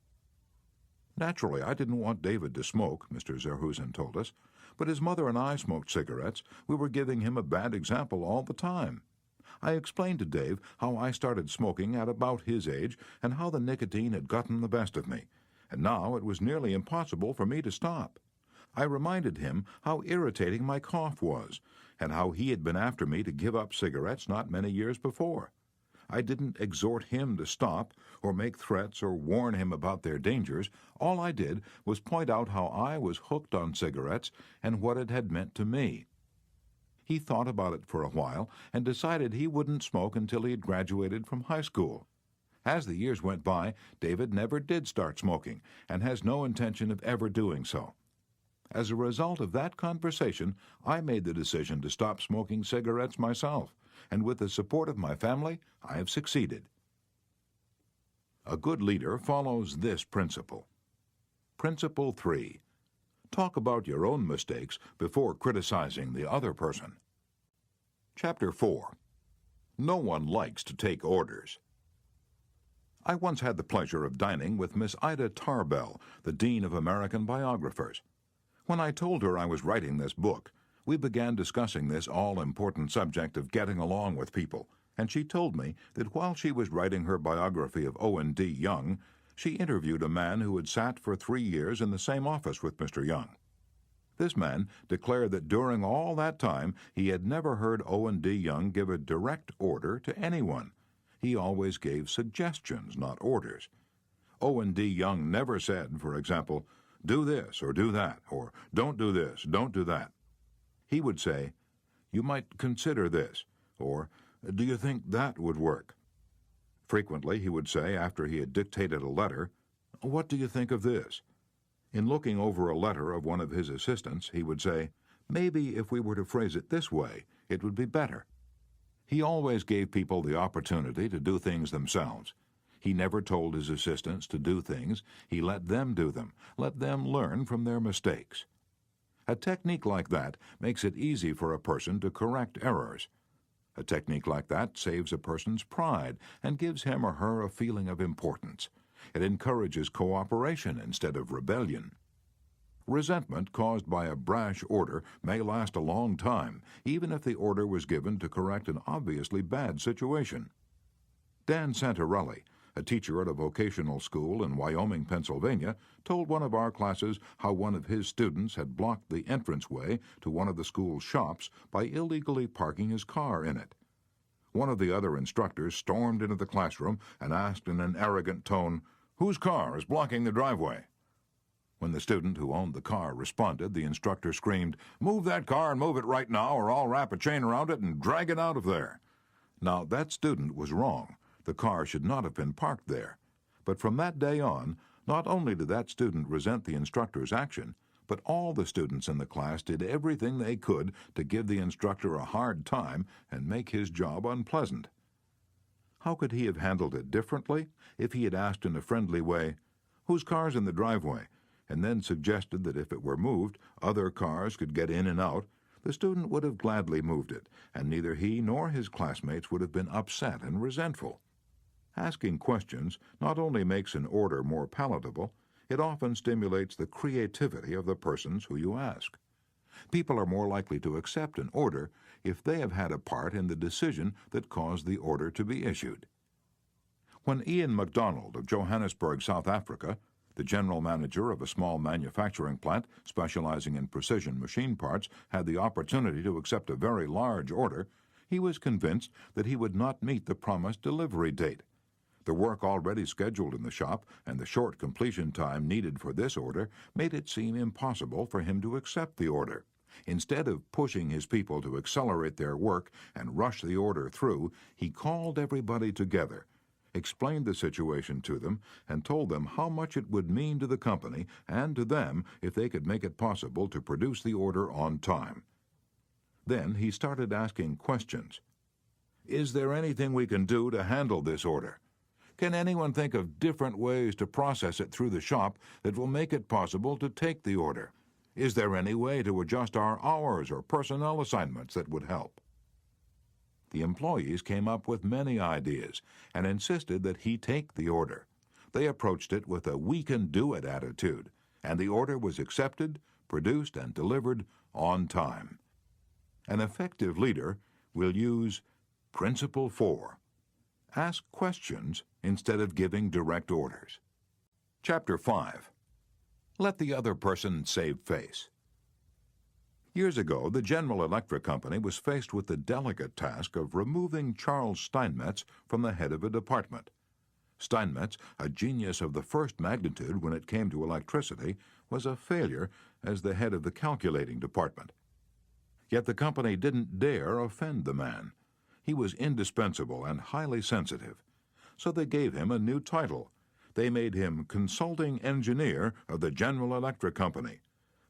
"Naturally, I didn't want David to smoke," Mr. Zerhusen told us, "but his mother and I smoked cigarettes. We were giving him a bad example all the time. I explained to Dave how I started smoking at about his age and how the nicotine had gotten the best of me, and now it was nearly impossible for me to stop. I reminded him how irritating my cough was, and how he had been after me to give up cigarettes not many years before. I didn't exhort him to stop, or make threats, or warn him about their dangers. All I did was point out how I was hooked on cigarettes and what it had meant to me. He thought about it for a while and decided he wouldn't smoke until he had graduated from high school. As the years went by, David never did start smoking and has no intention of ever doing so. As a result of that conversation, I made the decision to stop smoking cigarettes myself, and with the support of my family, I have succeeded." A good leader follows this principle. Principle 3. Talk about your own mistakes before criticizing the other person. Chapter 4. No one likes to take orders. I once had the pleasure of dining with Miss Ida Tarbell, the Dean of American Biographers. When I told her I was writing this book, we began discussing this all-important subject of getting along with people, and she told me that while she was writing her biography of Owen D. Young, she interviewed a man who had sat for 3 years in the same office with Mr. Young. This man declared that during all that time he had never heard Owen D. Young give a direct order to anyone. He always gave suggestions, not orders. Owen D. Young never said, for example, "Do this or do that," or "Don't do this, don't do that." He would say, "You might consider this," or "Do you think that would work?" Frequently he would say, after he had dictated a letter, "What do you think of this?" In looking over a letter of one of his assistants, he would say, "Maybe if we were to phrase it this way, it would be better." He always gave people the opportunity to do things themselves. He never told his assistants to do things. He let them do them, let them learn from their mistakes. A technique like that makes it easy for a person to correct errors. A technique like that saves a person's pride and gives him or her a feeling of importance. It encourages cooperation instead of rebellion. Resentment caused by a brash order may last a long time, even if the order was given to correct an obviously bad situation. Dan Santarelli, a teacher at a vocational school in Wyoming, Pennsylvania, told one of our classes how one of his students had blocked the entranceway to one of the school's shops by illegally parking his car in it. One of the other instructors stormed into the classroom and asked in an arrogant tone, "Whose car is blocking the driveway?" When the student who owned the car responded, the instructor screamed, "Move that car and move it right now, or I'll wrap a chain around it and drag it out of there." Now, that student was wrong. The car should not have been parked there. But from that day on, not only did that student resent the instructor's action, but all the students in the class did everything they could to give the instructor a hard time and make his job unpleasant. How could he have handled it differently if he had asked in a friendly way, "Whose car's in the driveway?" and then suggested that if it were moved, other cars could get in and out? The student would have gladly moved it, and neither he nor his classmates would have been upset and resentful. Asking questions not only makes an order more palatable, it often stimulates the creativity of the persons who you ask. People are more likely to accept an order if they have had a part in the decision that caused the order to be issued. When Ian MacDonald of Johannesburg, South Africa, the general manager of a small manufacturing plant specializing in precision machine parts, had the opportunity to accept a very large order, he was convinced that he would not meet the promised delivery date. The work already scheduled in the shop and the short completion time needed for this order made it seem impossible for him to accept the order. Instead of pushing his people to accelerate their work and rush the order through, he called everybody together, explained the situation to them, and told them how much it would mean to the company and to them if they could make it possible to produce the order on time. Then he started asking questions. Is there anything we can do to handle this order? Can anyone think of different ways to process it through the shop that will make it possible to take the order? Is there any way to adjust our hours or personnel assignments that would help? The employees came up with many ideas and insisted that he take the order. They approached it with a we-can-do-it attitude, and the order was accepted, produced, and delivered on time. An effective leader will use Principle 4. Ask questions instead of giving direct orders. Chapter 5. Let the other person save face. Years ago, the General Electric Company was faced with the delicate task of removing Charles Steinmetz from the head of a department. Steinmetz, a genius of the first magnitude when it came to electricity, was a failure as the head of the calculating department. Yet the company didn't dare offend the man. He was indispensable and highly sensitive. So they gave him a new title. They made him Consulting Engineer of the General Electric Company,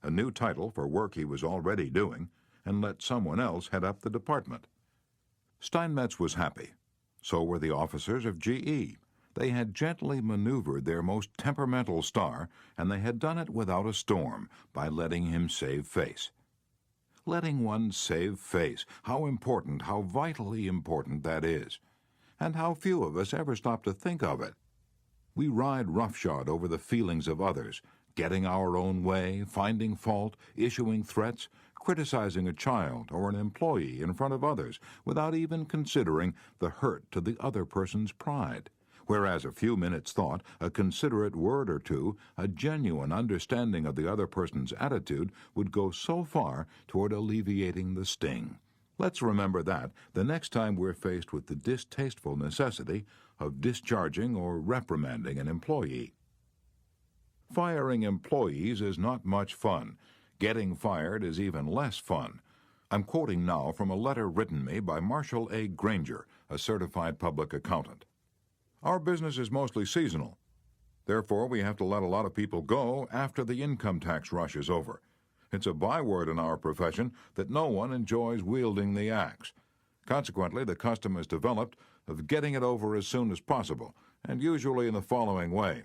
a new title for work he was already doing, and let someone else head up the department. Steinmetz was happy. So were the officers of GE. They had gently maneuvered their most temperamental star, and they had done it without a storm, by letting him save face. Letting one save face, how important, how vitally important that is. And how few of us ever stop to think of it. We ride roughshod over the feelings of others, getting our own way, finding fault, issuing threats, criticizing a child or an employee in front of others without even considering the hurt to the other person's pride. Whereas a few minutes' thought, a considerate word or two, a genuine understanding of the other person's attitude would go so far toward alleviating the sting. Let's remember that the next time we're faced with the distasteful necessity of discharging or reprimanding an employee. Firing employees is not much fun. Getting fired is even less fun. I'm quoting now from a letter written me by Marshall A. Granger, a certified public accountant. Our business is mostly seasonal. Therefore, we have to let a lot of people go after the income tax rush is over. It's a byword in our profession that no one enjoys wielding the axe. Consequently, the custom has developed of getting it over as soon as possible, and usually in the following way.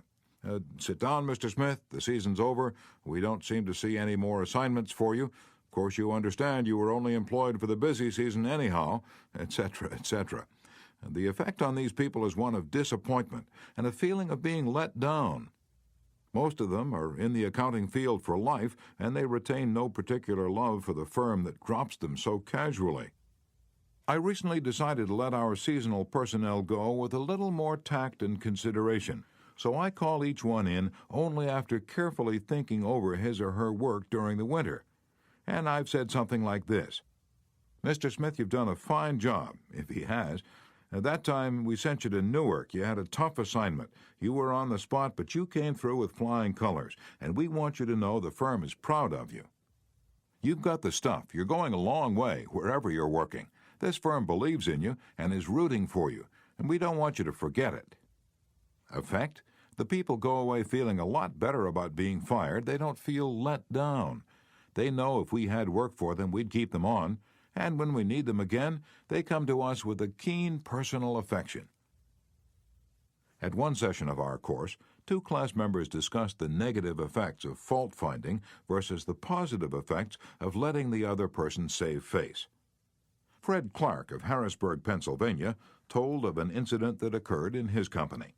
Sit down, Mr. Smith. The season's over. We don't seem to see any more assignments for you. Of course, you understand you were only employed for the busy season anyhow, etc., etc. The effect on these people is one of disappointment and a feeling of being let down. Most of them are in the accounting field for life, and they retain no particular love for the firm that drops them so casually. I recently decided to let our seasonal personnel go with a little more tact and consideration, so I call each one in only after carefully thinking over his or her work during the winter. And I've said something like this: "Mr. Smith, you've done a fine job," if he has. "At that time we sent you to Newark. You had a tough assignment. You were on the spot, but you came through with flying colors, and we want you to know the firm is proud of you. You've got the stuff. You're going a long way wherever you're working. This firm believes in you and is rooting for you, and we don't want you to forget it." Effect? The people go away feeling a lot better about being fired. They don't feel let down. They know if we had work for them, we'd keep them on, and when we need them again, they come to us with a keen personal affection. At one session of our course, 2 class members discussed the negative effects of fault-finding versus the positive effects of letting the other person save face. Fred Clark of Harrisburg, Pennsylvania, told of an incident that occurred in his company.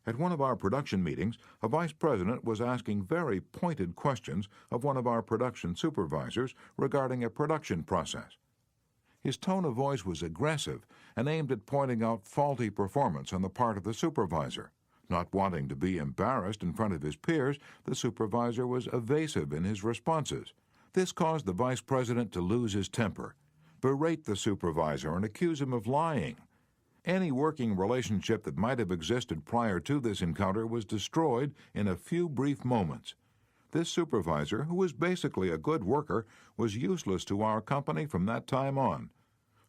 At one of our production meetings, a vice president was asking very pointed questions of one of our production supervisors regarding a production process. His tone of voice was aggressive and aimed at pointing out faulty performance on the part of the supervisor. Not wanting to be embarrassed in front of his peers, the supervisor was evasive in his responses. This caused the vice president to lose his temper, berate the supervisor, and accuse him of lying. Any working relationship that might have existed prior to this encounter was destroyed in a few brief moments. This supervisor, who was basically a good worker, was useless to our company from that time on.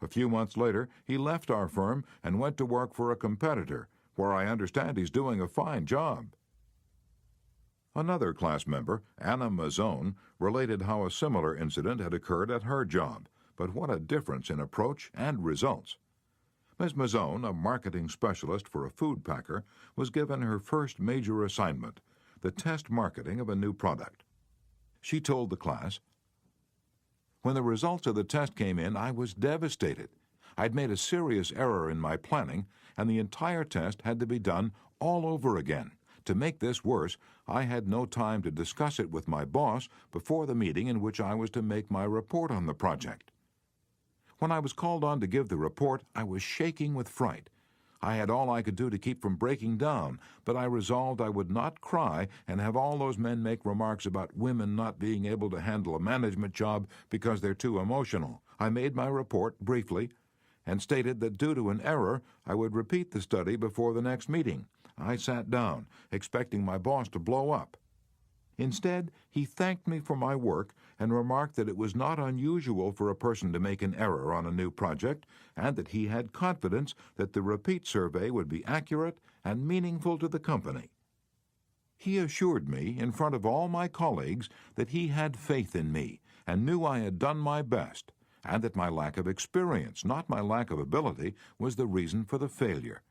A few months later, he left our firm and went to work for a competitor, where I understand he's doing a fine job. Another class member, Anna Mazzone, related how a similar incident had occurred at her job, but what a difference in approach and results. Ms. Mazzone, a marketing specialist for a food packer, was given her first major assignment, the test marketing of a new product. She told the class, "When the results of the test came in, I was devastated. I'd made a serious error in my planning, and the entire test had to be done all over again. To make this worse, I had no time to discuss it with my boss before the meeting in which I was to make my report on the project. When I was called on to give the report, I was shaking with fright. I had all I could do to keep from breaking down, but I resolved I would not cry and have all those men make remarks about women not being able to handle a management job because they're too emotional. I made my report briefly and stated that due to an error, I would repeat the study before the next meeting. I sat down, expecting my boss to blow up. Instead, he thanked me for my work and remarked that it was not unusual for a person to make an error on a new project, and that he had confidence that the repeat survey would be accurate and meaningful to the company. He assured me, in front of all my colleagues, that he had faith in me and knew I had done my best, and that my lack of experience, not my lack of ability, was the reason for the failure.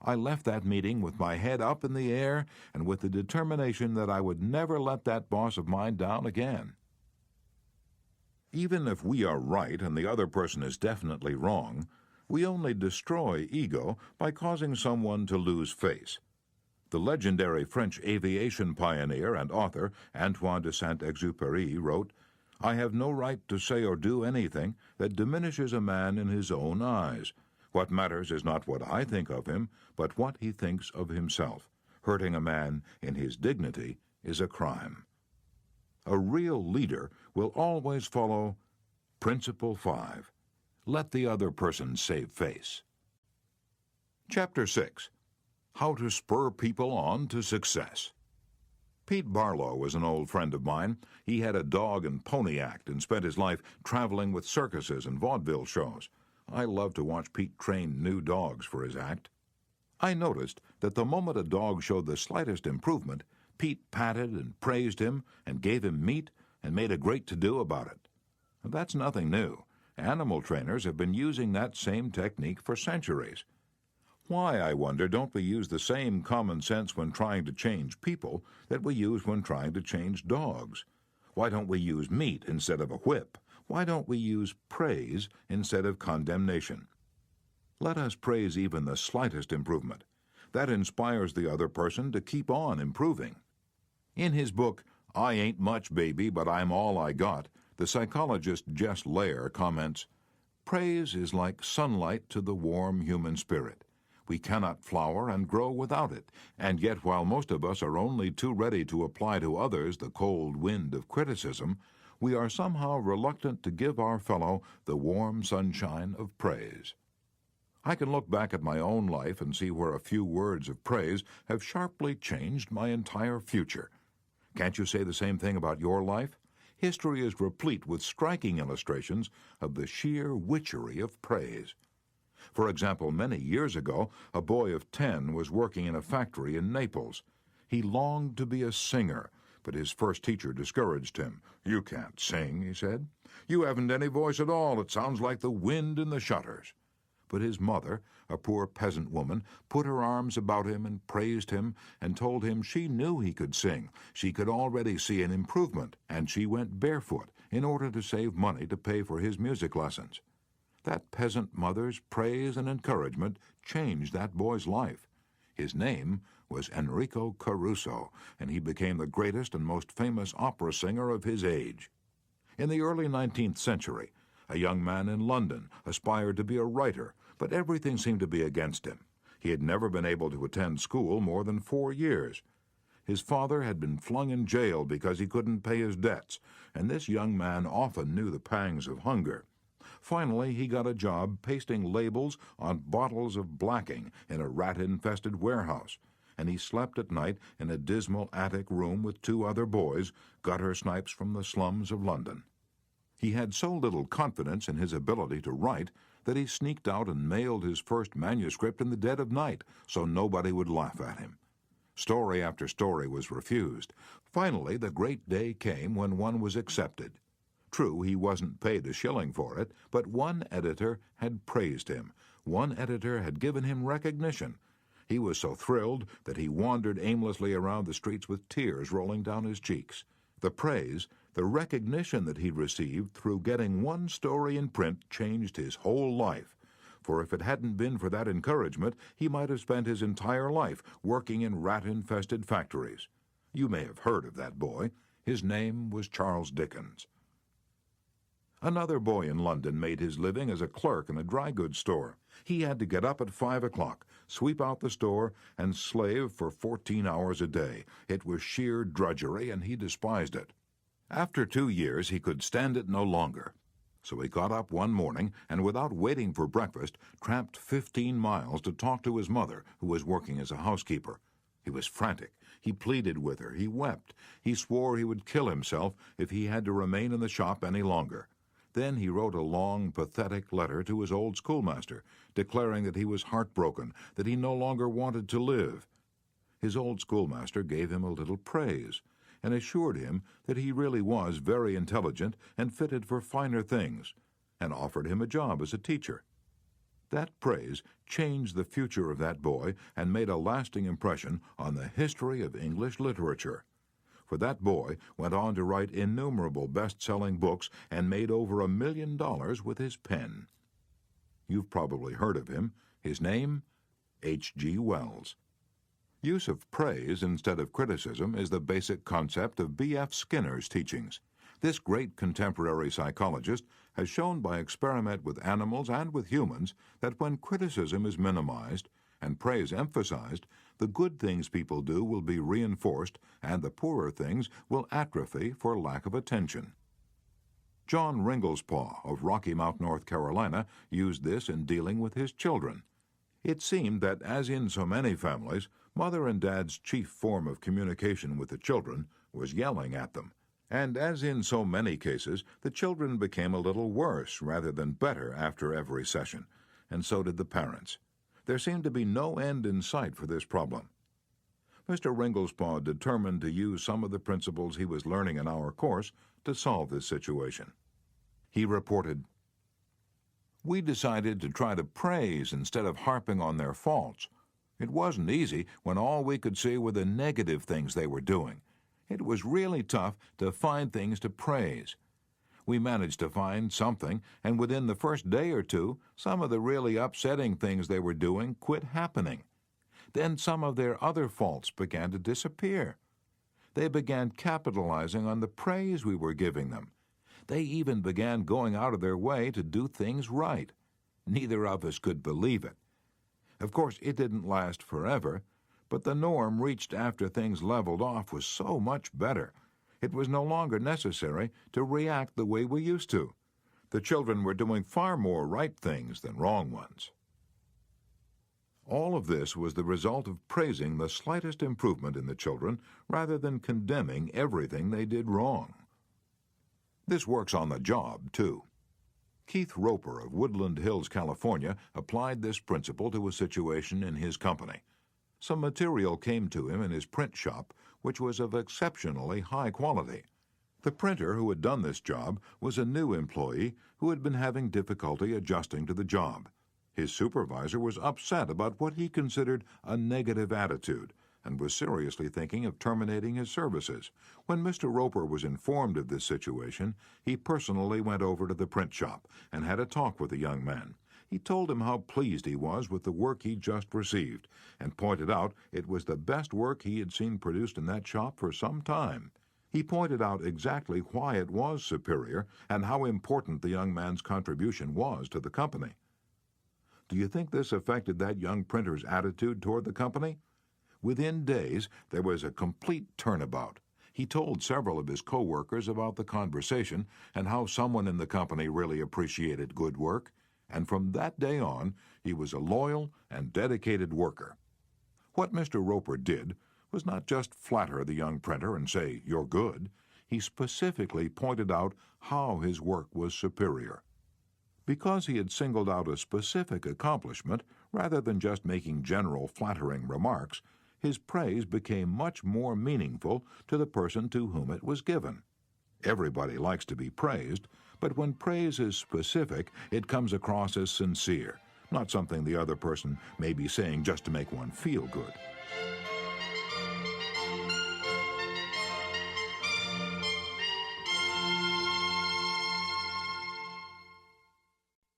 I left that meeting with my head up in the air and with the determination that I would never let that boss of mine down again." Even if we are right and the other person is definitely wrong, we only destroy ego by causing someone to lose face. The legendary French aviation pioneer and author Antoine de Saint-Exupéry wrote, "I have no right to say or do anything that diminishes a man in his own eyes. What matters is not what I think of him, but what he thinks of himself. Hurting a man in his dignity is a crime." A real leader will always follow Principle 5. Let the other person save face. Chapter 6. How to Spur People On to Success. Pete Barlow was an old friend of mine. He had a dog and pony act and spent his life traveling with circuses and vaudeville shows. I love to watch Pete train new dogs for his act. I noticed that the moment a dog showed the slightest improvement, Pete patted and praised him and gave him meat and made a great to-do about it. That's nothing new. Animal trainers have been using that same technique for centuries. Why, I wonder, don't we use the same common sense when trying to change people that we use when trying to change dogs? Why don't we use meat instead of a whip? Why don't we use praise instead of condemnation? Let us praise even the slightest improvement. That inspires the other person to keep on improving. In his book, I Ain't Much, Baby, But I'm All I Got, the psychologist Jess Lair comments, praise is like sunlight to the warm human spirit. We cannot flower and grow without it, and yet while most of us are only too ready to apply to others the cold wind of criticism, we are somehow reluctant to give our fellow the warm sunshine of praise. I can look back at my own life and see where a few words of praise have sharply changed my entire future. Can't you say the same thing about your life? History is replete with striking illustrations of the sheer witchery of praise. For example, many years ago, a boy of 10 was working in a factory in Naples. He longed to be a singer, but his first teacher discouraged him. "You can't sing," he said. "You haven't any voice at all. It sounds like the wind in the shutters." But his mother, a poor peasant woman, put her arms about him and praised him and told him she knew he could sing. She could already see an improvement, and she went barefoot in order to save money to pay for his music lessons. That peasant mother's praise and encouragement changed that boy's life. His name was Enrico Caruso, and he became the greatest and most famous opera singer of his age. In the early 19th century, a young man in London aspired to be a writer, but everything seemed to be against him. He had never been able to attend school more than 4 years. His father had been flung in jail because he couldn't pay his debts, and this young man often knew the pangs of hunger. Finally, he got a job pasting labels on bottles of blacking in a rat-infested warehouse, and he slept at night in a dismal attic room with 2 other boys, gutter snipes from the slums of London. He had so little confidence in his ability to write that he sneaked out and mailed his first manuscript in the dead of night so nobody would laugh at him. Story after story was refused. Finally, the great day came when one was accepted. True, he wasn't paid a shilling for it, but one editor had praised him. One editor had given him recognition. He was so thrilled that he wandered aimlessly around the streets with tears rolling down his cheeks. The praise, the recognition that he received through getting one story in print changed his whole life. For if it hadn't been for that encouragement, he might have spent his entire life working in rat-infested factories. You may have heard of that boy. His name was Charles Dickens. Another boy in London made his living as a clerk in a dry goods store. He had to get up at 5 o'clock, sweep out the store, and slave for 14 hours a day. It was sheer drudgery, and he despised it. After 2 years, he could stand it no longer. So he got up one morning and, without waiting for breakfast, tramped 15 miles to talk to his mother, who was working as a housekeeper. He was frantic. He pleaded with her. He wept. He swore he would kill himself if he had to remain in the shop any longer. Then he wrote a long, pathetic letter to his old schoolmaster, declaring that he was heartbroken, that he no longer wanted to live. His old schoolmaster gave him a little praise, and assured him that he really was very intelligent and fitted for finer things, and offered him a job as a teacher. That praise changed the future of that boy and made a lasting impression on the history of English literature. For that boy went on to write innumerable best-selling books and made over $1 million with his pen. You've probably heard of him. His name? H.G. Wells. Use of praise instead of criticism is the basic concept of B.F. Skinner's teachings. This great contemporary psychologist has shown by experiment with animals and with humans that when criticism is minimized and praise emphasized, the good things people do will be reinforced and the poorer things will atrophy for lack of attention. John Ringelspaugh of Rocky Mount, North Carolina, used this in dealing with his children. It seemed that, as in so many families, Mother and Dad's chief form of communication with the children was yelling at them. And as in so many cases, the children became a little worse rather than better after every session, and so did the parents. There seemed to be no end in sight for this problem. Mr. Ringelspaugh determined to use some of the principles he was learning in our course to solve this situation. He reported, We decided to try to praise instead of harping on their faults. It wasn't easy when all we could see were the negative things they were doing. It was really tough to find things to praise. We managed to find something, and within the first day or two, some of the really upsetting things they were doing quit happening. Then some of their other faults began to disappear. They began capitalizing on the praise we were giving them. They even began going out of their way to do things right. Neither of us could believe it. Of course, it didn't last forever, but the norm reached after things leveled off was so much better. It was no longer necessary to react the way we used to. The children were doing far more right things than wrong ones. All of this was the result of praising the slightest improvement in the children rather than condemning everything they did wrong. This works on the job, too. Keith Roper of Woodland Hills, California, applied this principle to a situation in his company. Some material came to him in his print shop, which was of exceptionally high quality. The printer who had done this job was a new employee who had been having difficulty adjusting to the job. His supervisor was upset about what he considered a negative attitude and was seriously thinking of terminating his services. When Mr. Roper was informed of this situation, he personally went over to the print shop and had a talk with the young man. He told him how pleased he was with the work he just received and pointed out it was the best work he had seen produced in that shop for some time. He pointed out exactly why it was superior and how important the young man's contribution was to the company. Do you think this affected that young printer's attitude toward the company? Within days, there was a complete turnabout. He told several of his co-workers about the conversation and how someone in the company really appreciated good work, and from that day on, he was a loyal and dedicated worker. What Mr. Roper did was not just flatter the young printer and say, "You're good." He specifically pointed out how his work was superior. Because he had singled out a specific accomplishment rather than just making general flattering remarks, his praise became much more meaningful to the person to whom it was given. Everybody likes to be praised, but when praise is specific, it comes across as sincere, not something the other person may be saying just to make one feel good.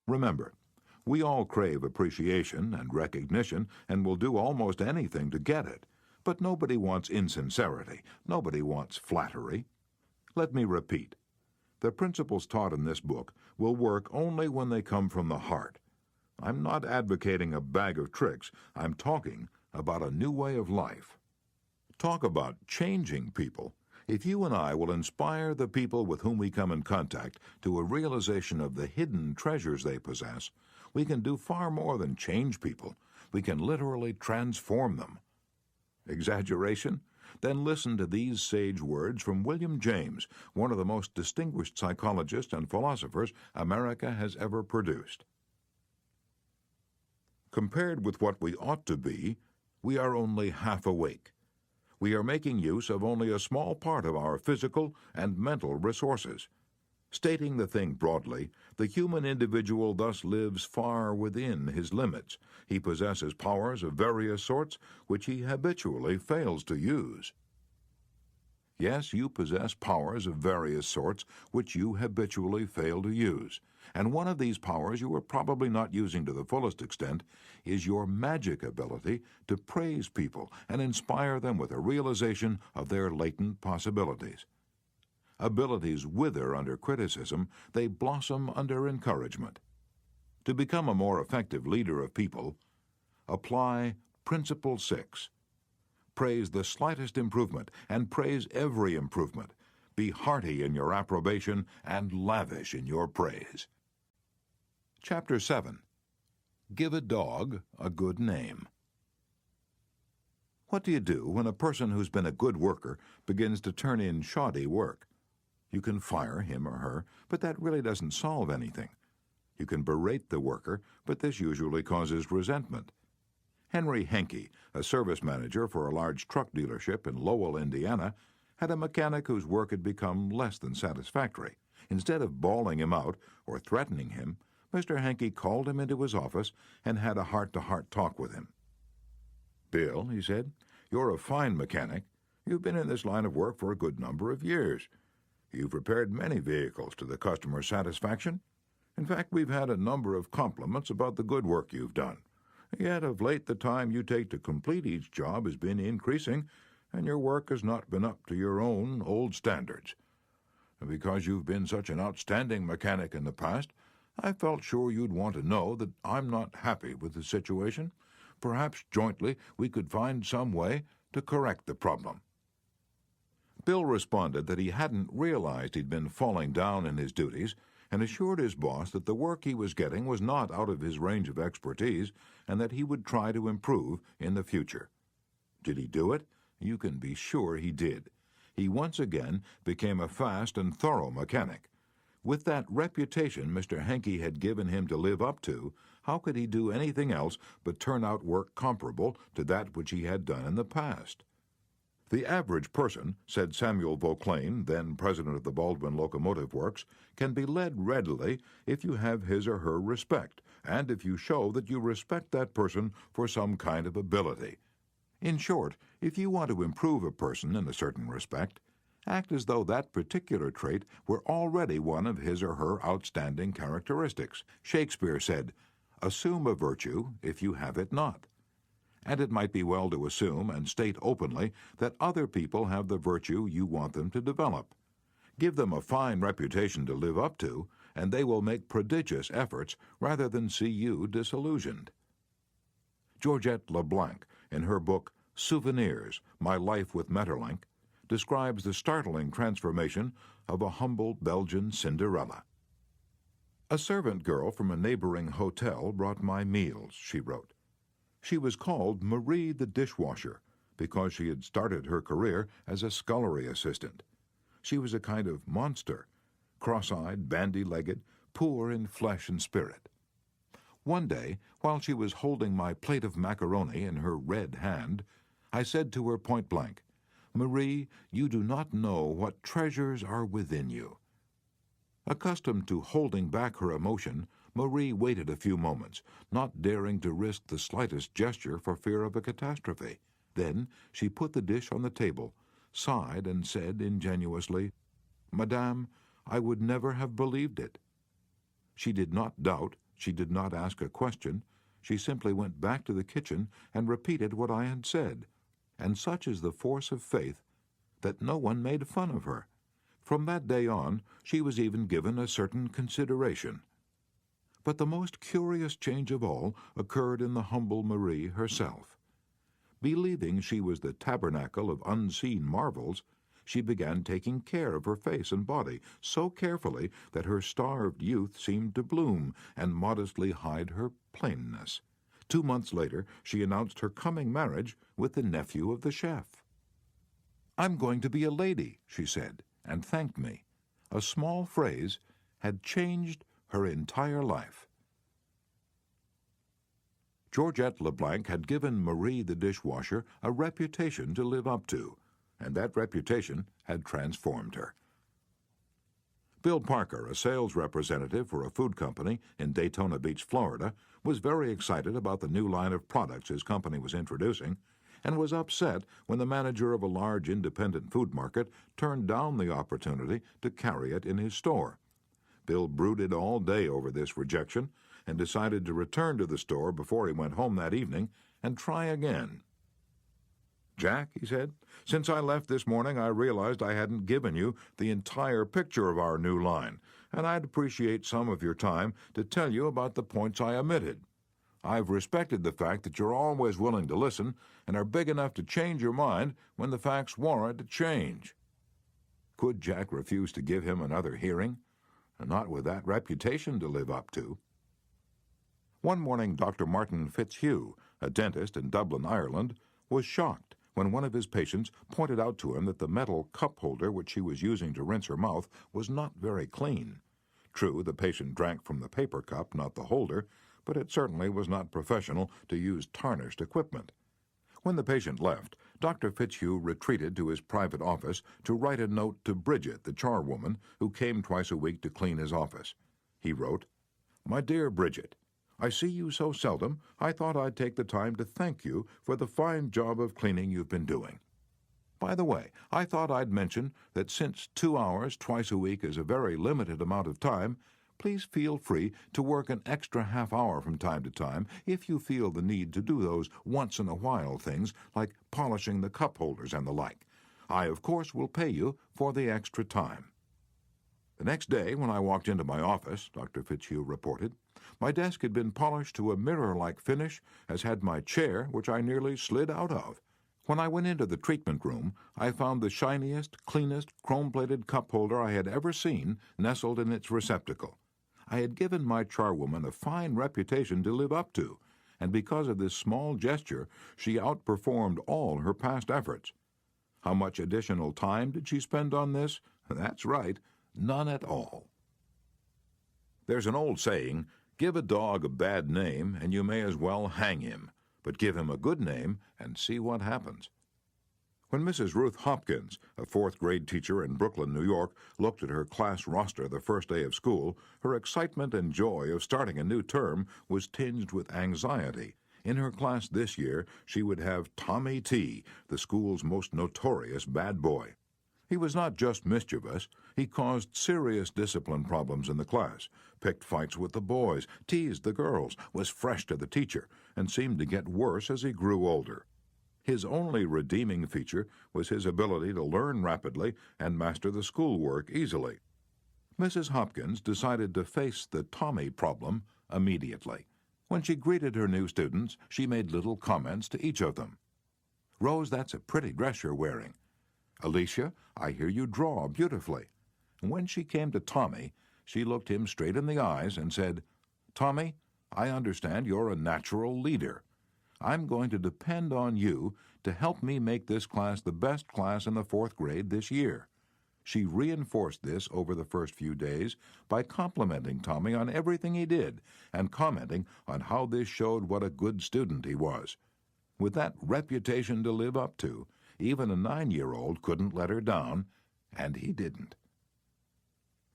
Remember, we all crave appreciation and recognition and will do almost anything to get it. But nobody wants insincerity. Nobody wants flattery. Let me repeat. The principles taught in this book will work only when they come from the heart. I'm not advocating a bag of tricks. I'm talking about a new way of life. Talk about changing people. If you and I will inspire the people with whom we come in contact to a realization of the hidden treasures they possess, we can do far more than change people. We can literally transform them. Exaggeration? Then listen to these sage words from William James, one of the most distinguished psychologists and philosophers America has ever produced. Compared with what we ought to be, we are only half awake. We are making use of only a small part of our physical and mental resources. Stating the thing broadly, the human individual thus lives far within his limits. He possesses powers of various sorts which he habitually fails to use. Yes, you possess powers of various sorts which you habitually fail to use. And one of these powers you are probably not using to the fullest extent is your magic ability to praise people and inspire them with a realization of their latent possibilities. Abilities wither under criticism, they blossom under encouragement. To become a more effective leader of people, apply Principle 6. Praise the slightest improvement and praise every improvement. Be hearty in your approbation and lavish in your praise. Chapter 7. Give a dog a good name. What do you do when a person who's been a good worker begins to turn in shoddy work? You can fire him or her, but that really doesn't solve anything. You can berate the worker, but this usually causes resentment. Henry Henke, a service manager for a large truck dealership in Lowell, Indiana, had a mechanic whose work had become less than satisfactory. Instead of bawling him out or threatening him, Mr. Hankey called him into his office and had a heart-to-heart talk with him. "Bill," he said, "you're a fine mechanic. You've been in this line of work for a good number of years. You've repaired many vehicles to the customer's satisfaction. In fact, we've had a number of compliments about the good work you've done. Yet of late the time you take to complete each job has been increasing, and your work has not been up to your own old standards. And because you've been such an outstanding mechanic in the past, I felt sure you'd want to know that I'm not happy with the situation. Perhaps jointly we could find some way to correct the problem." Bill responded that he hadn't realized he'd been falling down in his duties, and assured his boss that the work he was getting was not out of his range of expertise and that he would try to improve in the future. Did he do it? You can be sure he did. He once again became a fast and thorough mechanic. With that reputation Mr. Hankey had given him to live up to, how could he do anything else but turn out work comparable to that which he had done in the past? "The average person," said Samuel Vauclain, then president of the Baldwin Locomotive Works, "can be led readily if you have his or her respect, and if you show that you respect that person for some kind of ability. In short, if you want to improve a person in a certain respect, act as though that particular trait were already one of his or her outstanding characteristics. Shakespeare said, 'Assume a virtue if you have it not.' And it might be well to assume and state openly that other people have the virtue you want them to develop. Give them a fine reputation to live up to, and they will make prodigious efforts rather than see you disillusioned." Georgette LeBlanc, in her book Souvenirs, My Life with Maeterlinck, describes the startling transformation of a humble Belgian Cinderella. "A servant girl from a neighboring hotel brought my meals," she wrote. She was called Marie the dishwasher because she had started her career as a scullery assistant. She was a kind of monster, cross-eyed, bandy-legged, poor in flesh and spirit. One day, while she was holding my plate of macaroni in her red hand, I said to her point blank, "Marie, you do not know what treasures are within you." Accustomed to holding back her emotion, Marie waited a few moments, not daring to risk the slightest gesture for fear of a catastrophe. Then she put the dish on the table, sighed, and said ingenuously, "Madame, I would never have believed it." She did not doubt, she did not ask a question, she simply went back to the kitchen and repeated what I had said. And such is the force of faith that no one made fun of her. From that day on, she was even given a certain consideration. But the most curious change of all occurred in the humble Marie herself. Believing she was the tabernacle of unseen marvels, she began taking care of her face and body so carefully that her starved youth seemed to bloom and modestly hide her plainness. 2 months later, she announced her coming marriage with the nephew of the chef. "I'm going to be a lady," she said, and thanked me. A small phrase had changed her entire life. Georgette LeBlanc had given Marie the dishwasher a reputation to live up to, and that reputation had transformed her. Bill Parker, a sales representative for a food company in Daytona Beach, Florida, was very excited about the new line of products his company was introducing, and was upset when the manager of a large independent food market turned down the opportunity to carry it in his store. Bill brooded all day over this rejection and decided to return to the store before he went home that evening and try again. "Jack," he said, "since I left this morning I realized I hadn't given you the entire picture of our new line, and I'd appreciate some of your time to tell you about the points I omitted. I've respected the fact that you're always willing to listen and are big enough to change your mind when the facts warrant a change." Could Jack refuse to give him another hearing? And not with that reputation to live up to. One morning, Dr. Martin Fitzhugh, a dentist in Dublin, Ireland, was shocked when one of his patients pointed out to him that the metal cup holder which she was using to rinse her mouth was not very clean. True, the patient drank from the paper cup, not the holder, but it certainly was not professional to use tarnished equipment. When the patient left, Dr. Fitzhugh retreated to his private office to write a note to Bridget, the charwoman, who came twice a week to clean his office. He wrote, My dear Bridget, I see you so seldom, I thought I'd take the time to thank you for the fine job of cleaning you've been doing. By the way, I thought I'd mention that since 2 hours twice a week is a very limited amount of time, please feel free to work an extra half hour from time to time if you feel the need to do those once-in-a-while things like polishing the cup holders and the like. I, of course, will pay you for the extra time. The next day, when I walked into my office, Dr. Fitzhugh reported, my desk had been polished to a mirror-like finish, as had my chair, which I nearly slid out of. When I went into the treatment room, I found the shiniest, cleanest, chrome-plated cup holder I had ever seen nestled in its receptacle. I had given my charwoman a fine reputation to live up to, and because of this small gesture, she outperformed all her past efforts. How much additional time did she spend on this? That's right, none at all. There's an old saying, give a dog a bad name and you may as well hang him, but give him a good name and see what happens. When Mrs. Ruth Hopkins, a fourth-grade teacher in Brooklyn, New York, looked at her class roster the first day of school, her excitement and joy of starting a new term was tinged with anxiety. In her class this year, she would have Tommy T., the school's most notorious bad boy. He was not just mischievous. He caused serious discipline problems in the class, picked fights with the boys, teased the girls, was fresh to the teacher, and seemed to get worse as he grew older. His only redeeming feature was his ability to learn rapidly and master the schoolwork easily. Mrs. Hopkins decided to face the Tommy problem immediately. When she greeted her new students, she made little comments to each of them. Rose, that's a pretty dress you're wearing. Alicia, I hear you draw beautifully. And when she came to Tommy, she looked him straight in the eyes and said, Tommy, I understand you're a natural leader. I'm going to depend on you to help me make this class the best class in the fourth grade this year. She reinforced this over the first few days by complimenting Tommy on everything he did and commenting on how this showed what a good student he was. With that reputation to live up to, even a 9-year-old couldn't let her down, and he didn't.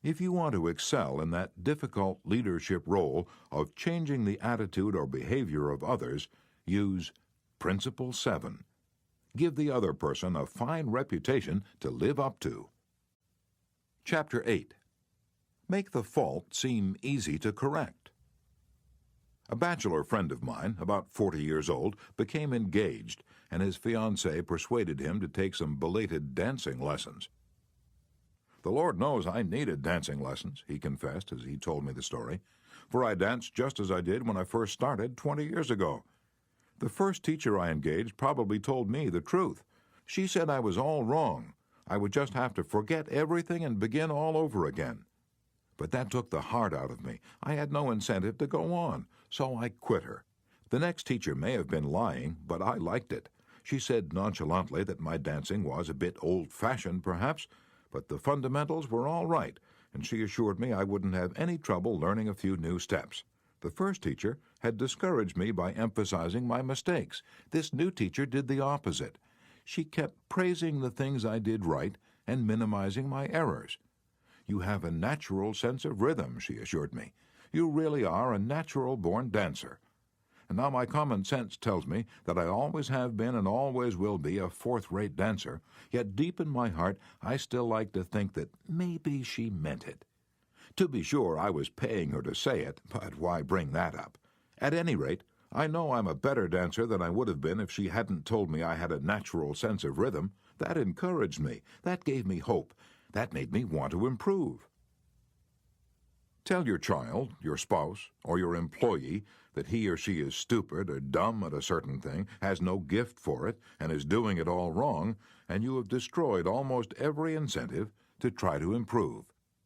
If you want to excel in that difficult leadership role of changing the attitude or behavior of others, use Principle 7. Give the other person a fine reputation to live up to. Chapter 8. Make the fault seem easy to correct. A bachelor friend of mine, about 40 years old, became engaged, and his fiancée persuaded him to take some belated dancing lessons. The Lord knows I needed dancing lessons, he confessed as he told me the story, for I danced just as I did when I first started 20 years ago. The first teacher I engaged probably told me the truth. She said I was all wrong. I would just have to forget everything and begin all over again. But that took the heart out of me. I had no incentive to go on, so I quit her. The next teacher may have been lying, but I liked it. She said nonchalantly that my dancing was a bit old-fashioned, perhaps, but the fundamentals were all right, and she assured me I wouldn't have any trouble learning a few new steps. The first teacher had discouraged me by emphasizing my mistakes. This new teacher did the opposite. She kept praising the things I did right and minimizing my errors. You have a natural sense of rhythm, she assured me. You really are a natural-born dancer. And now my common sense tells me that I always have been and always will be a fourth-rate dancer, yet deep in my heart I still like to think that maybe she meant it. To be sure, I was paying her to say it, but why bring that up? At any rate, I know I'm a better dancer than I would have been if she hadn't told me I had a natural sense of rhythm. That encouraged me. That gave me hope. That made me want to improve. Tell your child, your spouse, or your employee that he or she is stupid or dumb at a certain thing, has no gift for it, and is doing it all wrong, and you have destroyed almost every incentive to try to improve.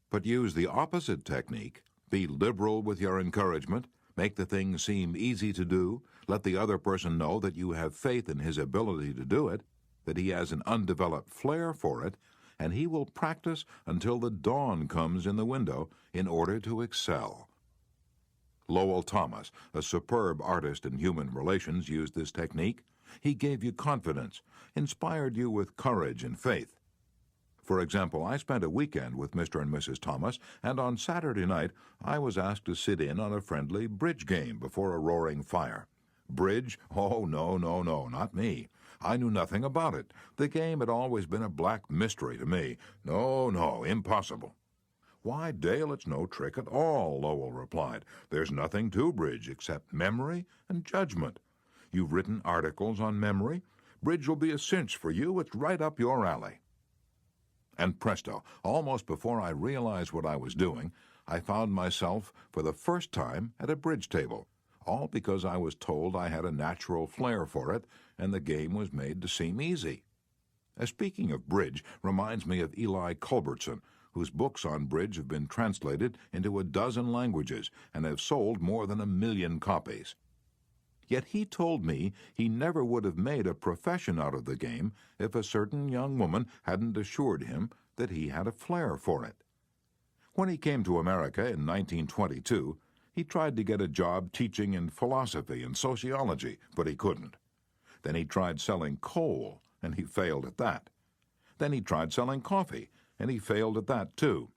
But use the opposite technique. Be liberal with your encouragement. Make the thing seem easy to do. Let the other person know that you have faith in his ability to do it, that he has an undeveloped flair for it, and he will practice until the dawn comes in the window in order to excel. Lowell Thomas, a superb artist in human relations, used this technique. He gave you confidence, inspired you with courage and faith. For example, I spent a weekend with Mr. and Mrs. Thomas, and on Saturday night I was asked to sit in on a friendly bridge game before a roaring fire. Bridge? Oh, no, not me. I knew nothing about it. The game had always been a black mystery to me. No, impossible. Why, Dale, it's no trick at all, Lowell replied. There's nothing to bridge except memory and judgment. You've written articles on memory. Bridge will be a cinch for you. It's right up your alley. And presto, almost before I realized what I was doing, I found myself, for the first time, at a bridge table, all because I was told I had a natural flair for it, and the game was made to seem easy. Speaking of bridge reminds me of Eli Culbertson, whose books on bridge have been translated into 12 languages and have sold more than 1 million copies. Yet he told me he never would have made a profession out of the game if a certain young woman hadn't assured him that he had a flair for it. When he came to America in 1922, he tried to get a job teaching in philosophy and sociology, but he couldn't. Then he tried selling coal, and he failed at that. Then he tried selling coffee, and he failed at that too.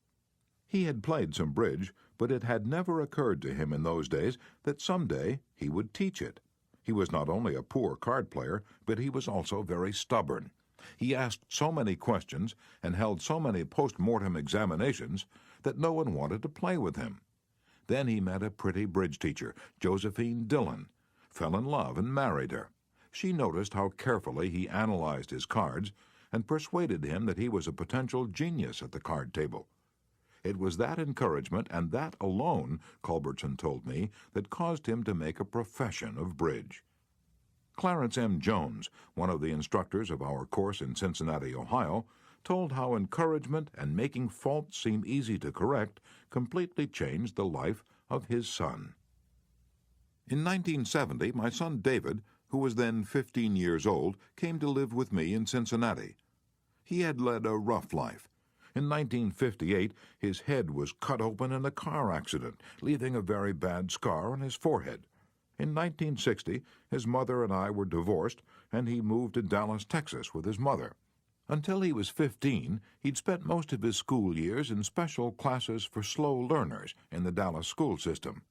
He had played some bridge, but it had never occurred to him in those days that someday he would teach it. He was not only a poor card player, but he was also very stubborn. He asked so many questions and held so many post-mortem examinations that no one wanted to play with him. Then he met a pretty bridge teacher, Josephine Dillon, fell in love and married her. She noticed how carefully he analyzed his cards and persuaded him that he was a potential genius at the card table. It was that encouragement, and that alone, Culbertson told me, that caused him to make a profession of bridge. Clarence M. Jones, one of the instructors of our course in Cincinnati, Ohio, told how encouragement and making faults seem easy to correct completely changed the life of his son. In 1970, my son David, who was then 15 years old, came to live with me in Cincinnati. He had led a rough life. In 1958, his head was cut open in a car accident, leaving a very bad scar on his forehead. In 1960, his mother and I were divorced, and he moved to Dallas, Texas, with his mother. Until he was 15, he'd spent most of his school years in special classes for slow learners in the Dallas school system.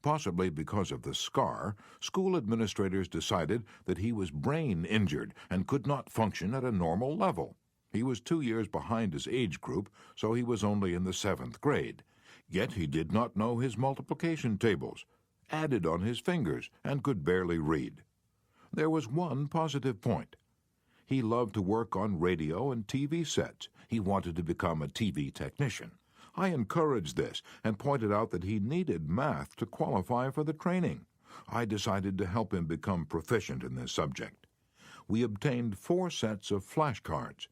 Possibly because of the scar, school administrators decided that he was brain injured and could not function at a normal level. He was 2 years behind his age group, so he was only in the 7th grade. Yet he did not know his multiplication tables, added on his fingers, and could barely read. There was one positive point. He loved to work on radio and TV sets. He wanted to become a TV technician. I encouraged this and pointed out that he needed math to qualify for the training. I decided to help him become proficient in this subject. We obtained 4 sets of flashcards: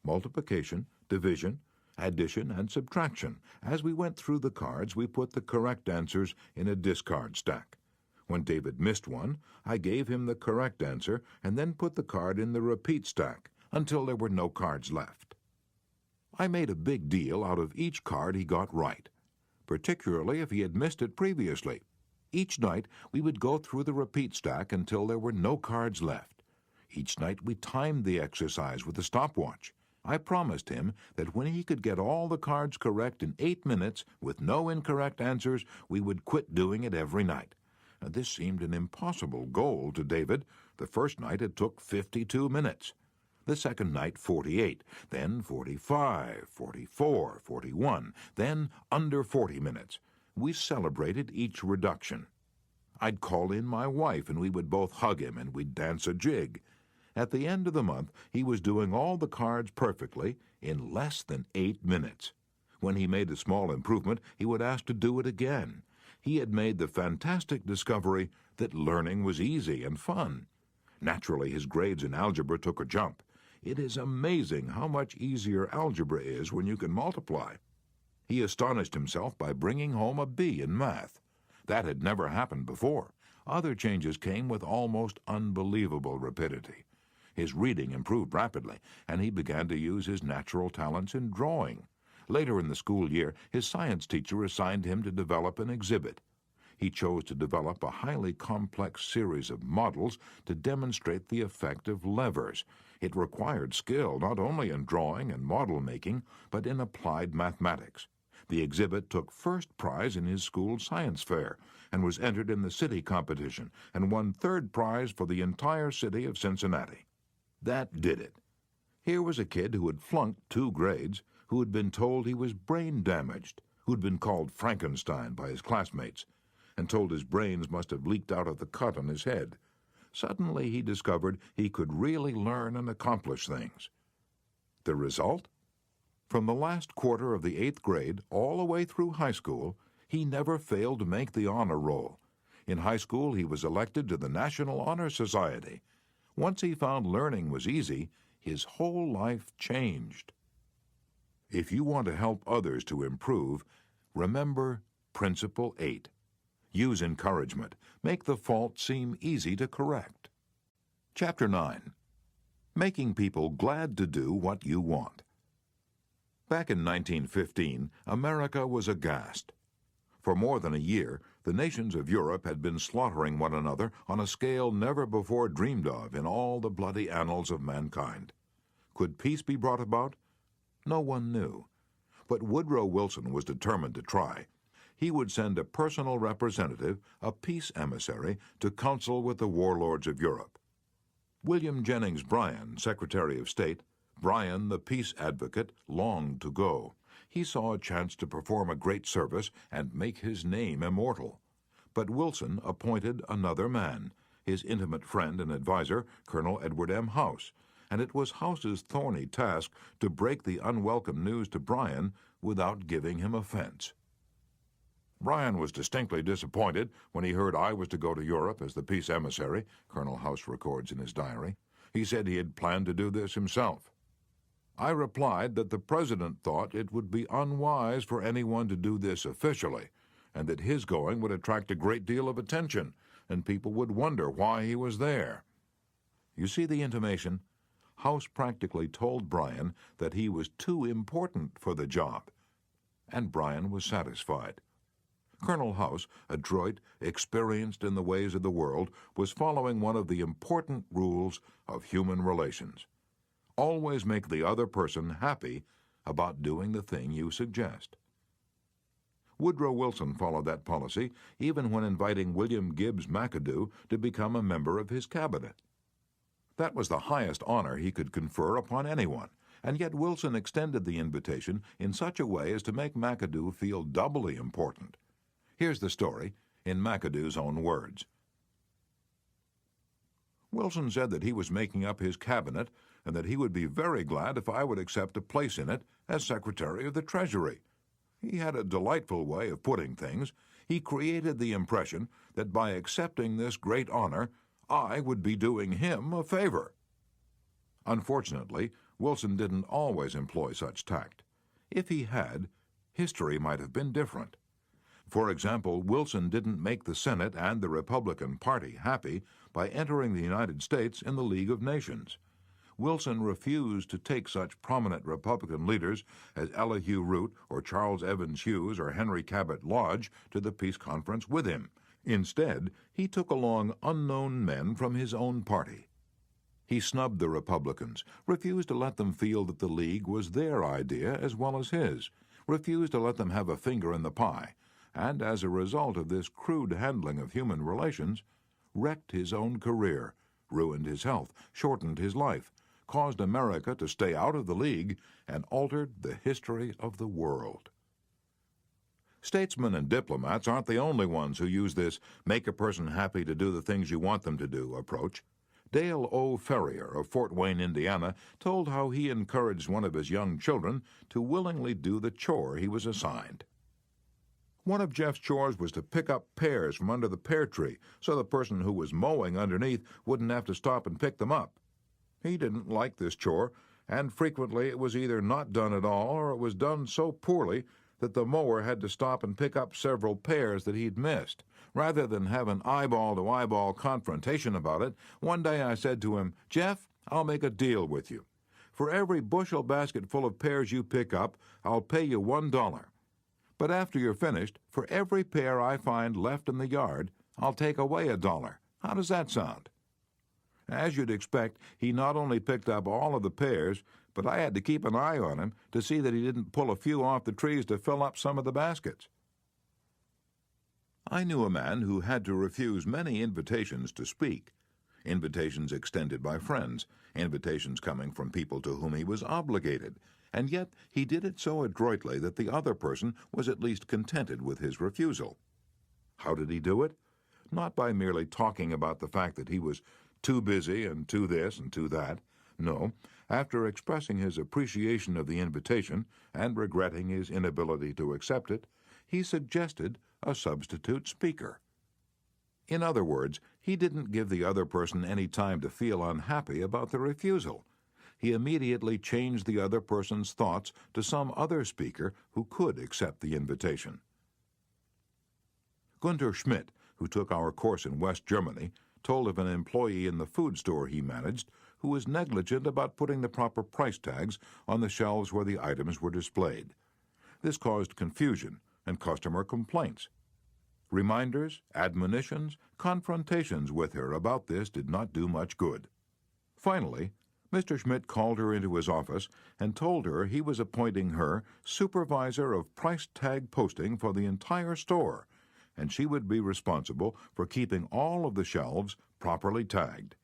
multiplication, division, addition, and subtraction. As we went through the cards, we put the correct answers in a discard stack. When David missed one, I gave him the correct answer and then put the card in the repeat stack until there were no cards left. I made a big deal out of each card he got right, particularly if he had missed it previously. Each night we would go through the repeat stack until there were no cards left. Each night we timed the exercise with a stopwatch. I promised him that when he could get all the cards correct in 8 minutes with no incorrect answers, we would quit doing it every night. This seemed an impossible goal to David. The first night it took 52 minutes. The second night, 48, then 45, 44, 41, then under 40 minutes. We celebrated each reduction. I'd call in my wife, and we would both hug him, and we'd dance a jig. At the end of the month, he was doing all the cards perfectly in less than 8 minutes. When he made a small improvement, he would ask to do it again. He had made the fantastic discovery that learning was easy and fun. Naturally, his grades in algebra took a jump. It is amazing how much easier algebra is when you can multiply. He astonished himself by bringing home a B in math. That had never happened before. Other changes came with almost unbelievable rapidity. His reading improved rapidly, and he began to use his natural talents in drawing. Later in the school year, his science teacher assigned him to develop an exhibit. He chose to develop a highly complex series of models to demonstrate the effect of levers. It required skill not only in drawing and model making, but in applied mathematics. The exhibit took first prize in his school science fair and was entered in the city competition and won third prize for the entire city of Cincinnati. That did it. Here was a kid who had flunked 2 grades, who had been told he was brain damaged, who'd been called Frankenstein by his classmates, and told his brains must have leaked out of the cut on his head. Suddenly he discovered he could really learn and accomplish things. The result? From the last quarter of the 8th grade all the way through high school, he never failed to make the honor roll. In high school, he was elected to the National Honor Society. Once he found learning was easy, his whole life changed. If you want to help others to improve, remember Principle 8. Use encouragement. Make the fault seem easy to correct. Chapter 9. Making people glad to do what you want. Back in 1915, America was aghast. For more than a year, the nations of Europe had been slaughtering one another on a scale never before dreamed of in all the bloody annals of mankind. Could peace be brought about? No one knew. But Woodrow Wilson was determined to try. He would send a personal representative, a peace emissary, to counsel with the warlords of Europe. William Jennings Bryan, Secretary of State, Bryan, the peace advocate, longed to go. He saw a chance to perform a great service and make his name immortal. But Wilson appointed another man, his intimate friend and advisor, Colonel Edward M. House, and it was House's thorny task to break the unwelcome news to Bryan without giving him offense. Bryan was distinctly disappointed when he heard I was to go to Europe as the peace emissary, Colonel House records in his diary. He said he had planned to do this himself. I replied that the President thought it would be unwise for anyone to do this officially, and that his going would attract a great deal of attention, and people would wonder why he was there. You see the intimation? House practically told Bryan that he was too important for the job, and Bryan was satisfied. Colonel House, adroit, experienced in the ways of the world, was following one of the important rules of human relations. Always make the other person happy about doing the thing you suggest. Woodrow Wilson followed that policy even when inviting William Gibbs McAdoo to become a member of his cabinet. That was the highest honor he could confer upon anyone, and yet Wilson extended the invitation in such a way as to make McAdoo feel doubly important. Here's the story in McAdoo's own words. Wilson said that he was making up his cabinet and that he would be very glad if I would accept a place in it as Secretary of the Treasury. He had a delightful way of putting things. He created the impression that by accepting this great honor, I would be doing him a favor. Unfortunately, Wilson didn't always employ such tact. If he had, history might have been different. For example, Wilson didn't make the Senate and the Republican Party happy by entering the United States in the League of Nations. Wilson refused to take such prominent Republican leaders as Elihu Root or Charles Evans Hughes or Henry Cabot Lodge to the peace conference with him. Instead, he took along unknown men from his own party. He snubbed the Republicans, refused to let them feel that the League was their idea as well as his, refused to let them have a finger in the pie, and as a result of this crude handling of human relations, wrecked his own career, ruined his health, shortened his life, caused America to stay out of the League, and altered the history of the world. Statesmen and diplomats aren't the only ones who use this make a person happy to do the things you want them to do approach. Dale O. Ferrier of Fort Wayne, Indiana, told how he encouraged one of his young children to willingly do the chore he was assigned. One of Jeff's chores was to pick up pears from under the pear tree so the person who was mowing underneath wouldn't have to stop and pick them up. He didn't like this chore, and frequently it was either not done at all or it was done so poorly that the mower had to stop and pick up several pears that he'd missed. Rather than have an eyeball-to-eyeball confrontation about it, one day I said to him, "Jeff, I'll make a deal with you. For every bushel basket full of pears you pick up, I'll pay you $1. But after you're finished, for every pear I find left in the yard, I'll take away $1. How does that sound?" As you'd expect, he not only picked up all of the pears, but I had to keep an eye on him to see that he didn't pull a few off the trees to fill up some of the baskets. I knew a man who had to refuse many invitations to speak, invitations extended by friends, invitations coming from people to whom he was obligated, and yet he did it so adroitly that the other person was at least contented with his refusal. How did he do it? Not by merely talking about the fact that he was too busy and too this and too that. No, after expressing his appreciation of the invitation and regretting his inability to accept it, he suggested a substitute speaker. In other words, he didn't give the other person any time to feel unhappy about the refusal. He immediately changed the other person's thoughts to some other speaker who could accept the invitation. Gunther Schmidt, who took our course in West Germany, told of an employee in the food store he managed who was negligent about putting the proper price tags on the shelves where the items were displayed. This caused confusion and customer complaints. Reminders, admonitions, confrontations with her about this did not do much good. Finally, Mr. Schmidt called her into his office and told her he was appointing her supervisor of price tag posting for the entire store, and she would be responsible for keeping all of the shelves properly tagged.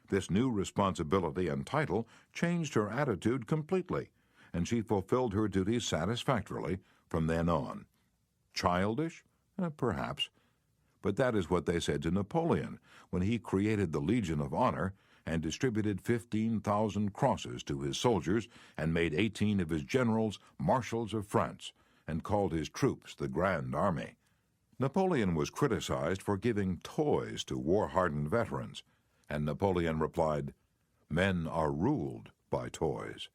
This new responsibility and title changed her attitude completely, and she fulfilled her duties satisfactorily from then on. Childish? Perhaps. But that is what they said to Napoleon when he created the Legion of Honor and distributed 15,000 crosses to his soldiers and made 18 of his generals marshals of France and called his troops the Grand Army. Napoleon was criticized for giving toys to war-hardened veterans, and Napoleon replied, "Men are ruled by toys."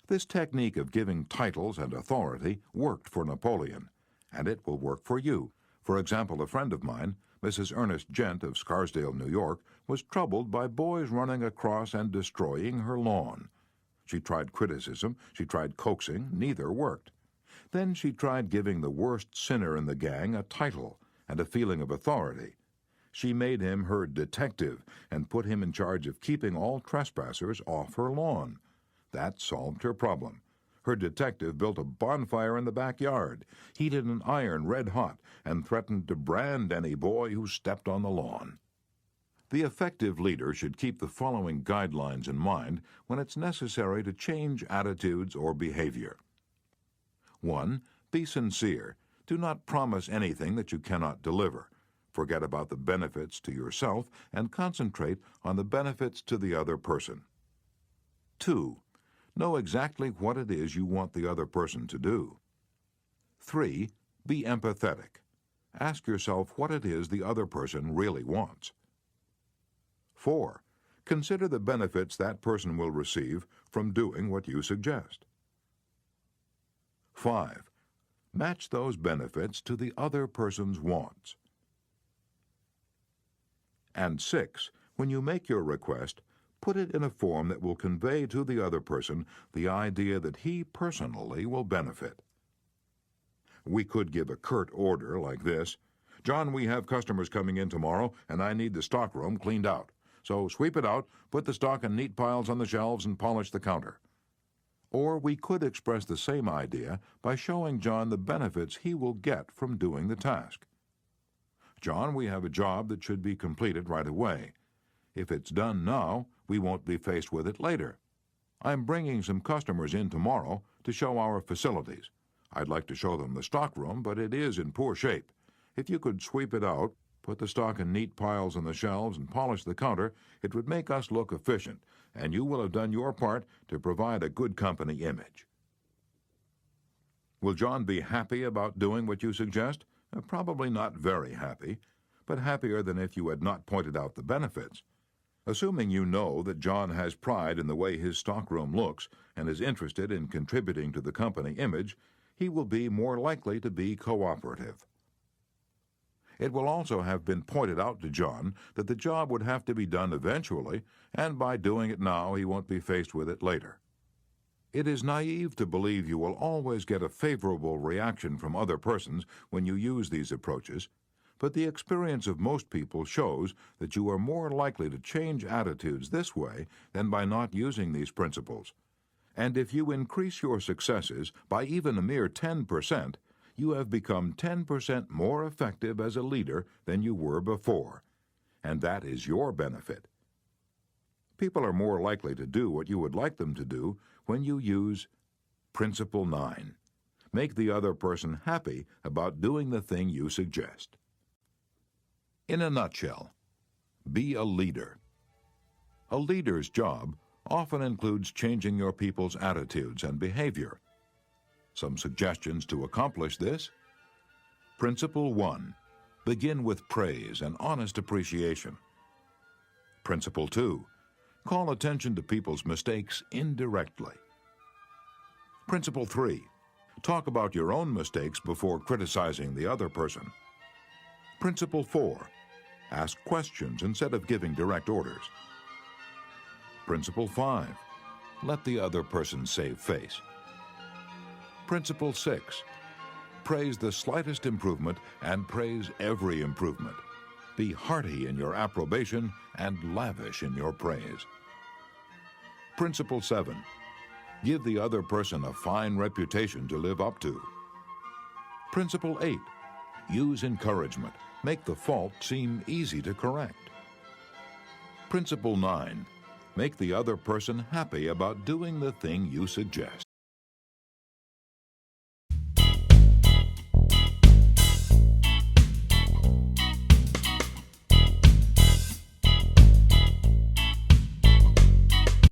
This technique of giving titles and authority worked for Napoleon, and it will work for you. For example, a friend of mine, Mrs. Ernest Gent of Scarsdale, New York, was troubled by boys running across and destroying her lawn. She tried criticism, she tried coaxing, neither worked. Then she tried giving the worst sinner in the gang a title and a feeling of authority. She made him her detective and put him in charge of keeping all trespassers off her lawn. That solved her problem. Her detective built a bonfire in the backyard, heated an iron red hot, and threatened to brand any boy who stepped on the lawn. The effective leader should keep the following guidelines in mind when it's necessary to change attitudes or behavior. 1. Be sincere. Do not promise anything that you cannot deliver. Forget about the benefits to yourself and concentrate on the benefits to the other person. 2. Know exactly what it is you want the other person to do. 3. Be empathetic. Ask yourself what it is the other person really wants. 4. Consider the benefits that person will receive from doing what you suggest. 5. Match those benefits to the other person's wants. And 6. When you make your request, put it in a form that will convey to the other person the idea that he personally will benefit. We could give a curt order like this: "John, we have customers coming in tomorrow, and I need the stockroom cleaned out. So sweep it out, put the stock in neat piles on the shelves, and polish the counter." Or we could express the same idea by showing John the benefits he will get from doing the task. "John, we have a job that should be completed right away. If it's done now, we won't be faced with it later. I'm bringing some customers in tomorrow to show our facilities. I'd like to show them the stockroom, but it is in poor shape. If you could sweep it out, put the stock in neat piles on the shelves, and polish the counter, it would make us look efficient, and you will have done your part to provide a good company image." Will John be happy about doing what you suggest? Probably not very happy, but happier than if you had not pointed out the benefits. Assuming you know that John has pride in the way his stockroom looks and is interested in contributing to the company image, he will be more likely to be cooperative. It will also have been pointed out to John that the job would have to be done eventually, and by doing it now he won't be faced with it later. It is naive to believe you will always get a favorable reaction from other persons when you use these approaches, but the experience of most people shows that you are more likely to change attitudes this way than by not using these principles. And if you increase your successes by even a mere 10%, you have become 10% more effective as a leader than you were before. And that is your benefit. People are more likely to do what you would like them to do when you use Principle 9. Make the other person happy about doing the thing you suggest. In a nutshell, be a leader. A leader's job often includes changing your people's attitudes and behavior. Some suggestions to accomplish this. Principle 1. Begin with praise and honest appreciation. Principle 2. Call attention to people's mistakes indirectly. Principle 3. Talk about your own mistakes before criticizing the other person. Principle 4. Ask questions instead of giving direct orders. Principle 5. Let the other person save face. Principle 6. Praise the slightest improvement and praise every improvement. Be hearty in your approbation and lavish in your praise. Principle 7. Give the other person a fine reputation to live up to. Principle 8. Use encouragement. Make the fault seem easy to correct. Principle 9. Make the other person happy about doing the thing you suggest.